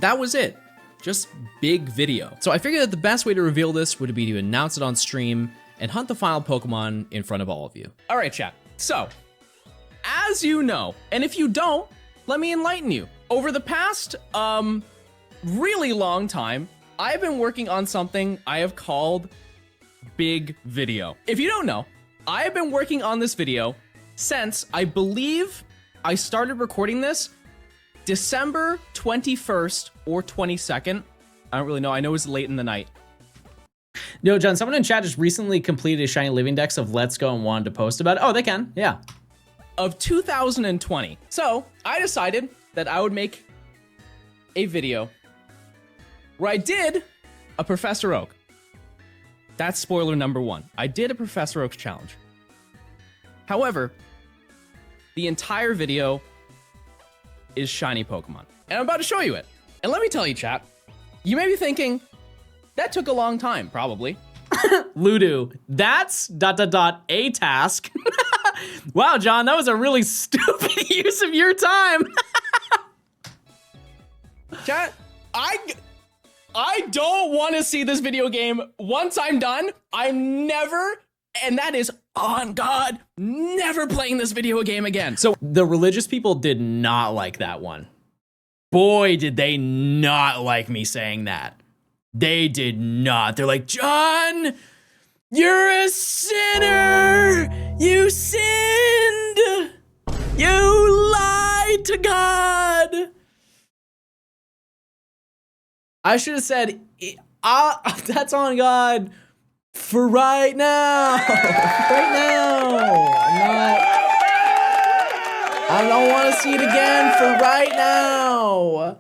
that was it. Just big video. So I figured that the best way to reveal this would be to announce it on stream and hunt the final Pokemon in front of all of you. All right, chat. So, as you know, and if you don't, let me enlighten you. Over the past, really long time, I've been working on something I have called big video. If you don't know, I have been working on this video since I believe I started recording this December 21st or 22nd. I don't really know. I know it was late in the night. Yo, John, someone in chat just recently completed a Shiny Living Dex of Let's Go and wanted to post about it. Oh, they can, yeah. Of 2020. So I decided that I would make a video where I did a Professor Oak. That's spoiler number 1. I did a Professor Oak challenge. However, the entire video is shiny Pokemon. And I'm about to show you it. And let me tell you, chat, you may be thinking, that took a long time, probably. Ludo, that's ... a task. Wow, John, that was a really stupid use of your time. Chat, I don't want to see this video game. Once I'm done, I'm never, and that is on God, never playing this video game again. So the religious people did not like that one. boy, did they not like me saying that. They did not. They're like, John, you're a sinner. You sinned. You lied to God. I should have said, that's on God for right now. Right now. I don't want to see it again for right now.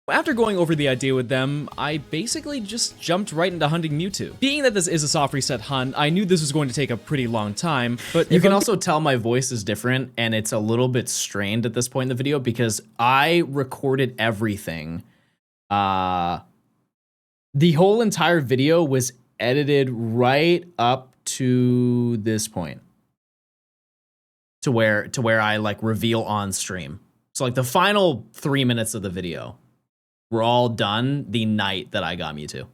After going over the idea with them, I basically just jumped right into hunting Mewtwo. Being that this is a soft reset hunt, I knew this was going to take a pretty long time, but you can also tell my voice is different and it's a little bit strained at this point in the video because I recorded everything. The whole entire video was edited right up to this point. To where I like reveal on stream. So like the final 3 minutes of the video were all done the night that I got Mewtwo.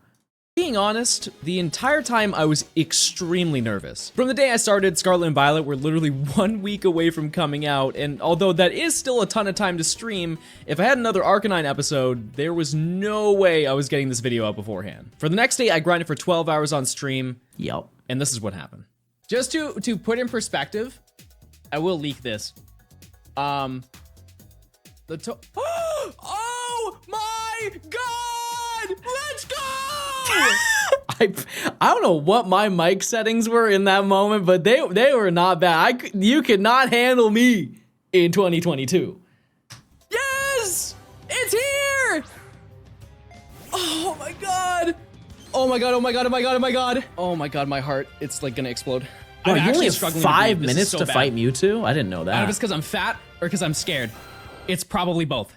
Being honest, the entire time I was extremely nervous. From the day I started, Scarlet and Violet were literally 1 week away from coming out, and although that is still a ton of time to stream, if I had another Arcanine episode, there was no way I was getting this video out beforehand. For the next day, I grinded for 12 hours on stream. Yep. And this is what happened. Just to put in perspective, I will leak this. Oh my God! Let's go! I don't know what my mic settings were in that moment, but they were not bad. You could not handle me in 2022. Yes! It's here! Oh my God! Oh my God, oh my God, oh my God, oh my God. Oh my God, my heart, it's like gonna explode. Bro, I'm you only actually have struggling 5 to breathe. minutes This is so to fight Mewtwo? I didn't know I don't know if that. it's because I'm fat or because I'm scared. It's probably both.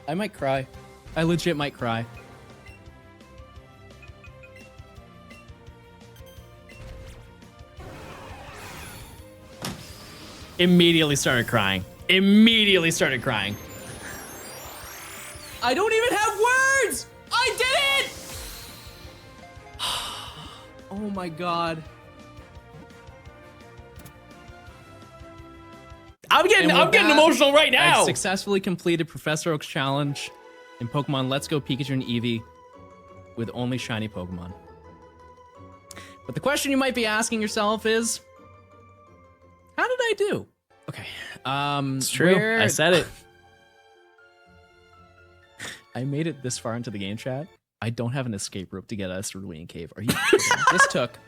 I might cry. I legit might cry. Immediately started crying. Immediately started crying. I don't even have words! I did it! Oh my God. I'm getting emotional right now. I've successfully completed Professor Oak's challenge in Pokemon Let's Go Pikachu and Eevee with only shiny Pokemon. But the question you might be asking yourself is, how did I do? Okay. It's true. I said it. I made it this far into the game chat. I don't have an escape rope to get us through the Waiting Cave. Are you kidding? This took.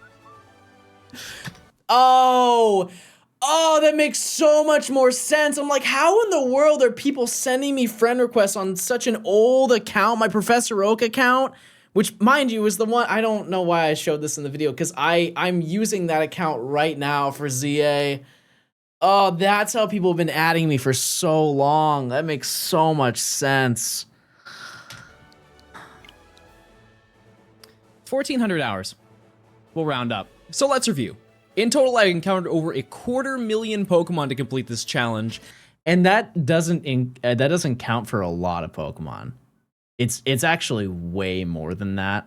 Oh, that makes so much more sense. I'm like, how in the world are people sending me friend requests on such an old account, my Professor Oak account, which, mind you, is the one, I don't know why I showed this in the video, because I'm using that account right now for ZA. Oh, that's how people have been adding me for so long. That makes so much sense. 1,400 hours. We'll round up. So let's review. In total, I encountered over 250,000 Pokemon to complete this challenge, and that doesn't count for a lot of Pokemon. It's actually way more than that.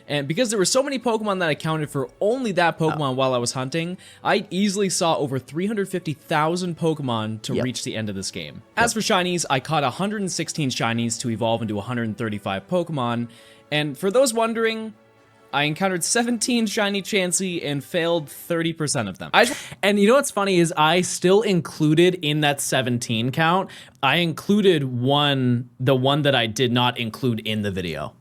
And because there were so many Pokemon that I counted for only that Pokemon while I was hunting, I easily saw over 350,000 Pokemon to reach the end of this game. As for shinies, I caught 116 shinies to evolve into 135 Pokemon, and for those wondering, I encountered 17 shiny Chansey and failed 30% of them. And you know what's funny is I still included in that 17 count, I included the one that I did not include in the video.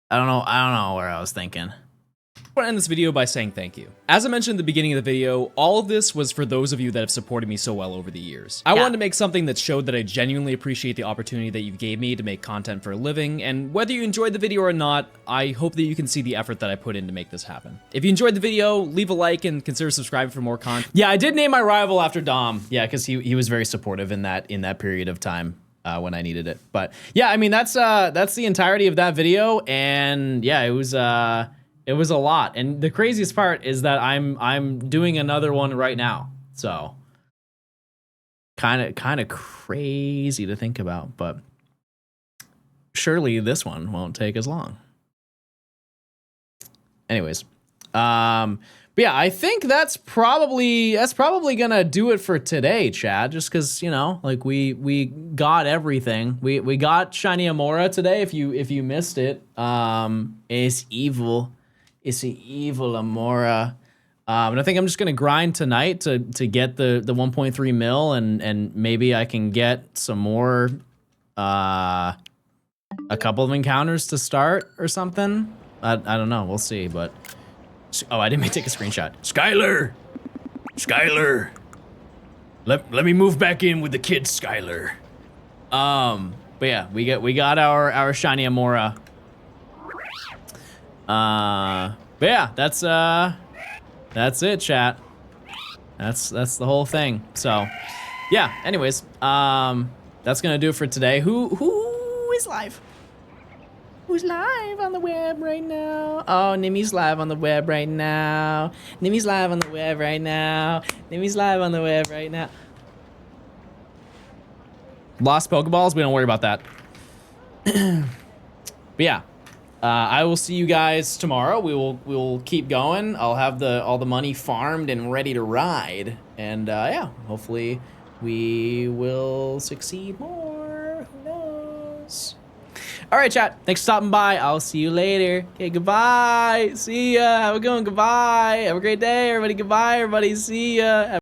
I don't know where I was thinking. I want to end this video by saying thank you. As I mentioned at the beginning of the video, all of this was for those of you that have supported me so well over the years. I wanted to make something that showed that I genuinely appreciate the opportunity that you gave me to make content for a living, and whether you enjoyed the video or not, I hope that you can see the effort that I put in to make this happen. If you enjoyed the video, leave a like and consider subscribing for more content. Yeah, I did name my rival after Dom. Yeah, because he was very supportive in that period of time. When I needed it. But yeah, I mean, that's the entirety of that video, and yeah, it was a lot. And the craziest part is that I'm doing another one right now. So kind of crazy to think about, but surely this one won't take as long. Anyways, But yeah, I think that's probably gonna do it for today, Chad. Just because, you know, like we got everything. We got Shiny Amaura today. If you missed it, it's evil. It's an evil Amaura. And I think I'm just gonna grind tonight to get the 1.3 mil, and maybe I can get some more, a couple of encounters to start or something. I don't know. We'll see, but. Oh, I didn't take a screenshot. Skylar! Skylar! Let me move back in with the kids, Skylar. But yeah, we got our shiny Amaura. But yeah, that's it, chat. That's the whole thing. So, yeah, anyways, that's gonna do it for today. Who is live? Who's live on the web right now? Oh, Nimmy's live on the web right now. Nimmy's live on the web right now. Nimmy's live on the web right now. Lost Pokeballs? We don't worry about that. But yeah, I will see you guys tomorrow. We will keep going. I'll have all the money farmed and ready to ride. And yeah, hopefully we will succeed more. Who knows? All right, chat. Thanks for stopping by. I'll see you later. Okay, goodbye. See ya. Have a good one. Goodbye. Have a great day, everybody. Goodbye, everybody. See ya.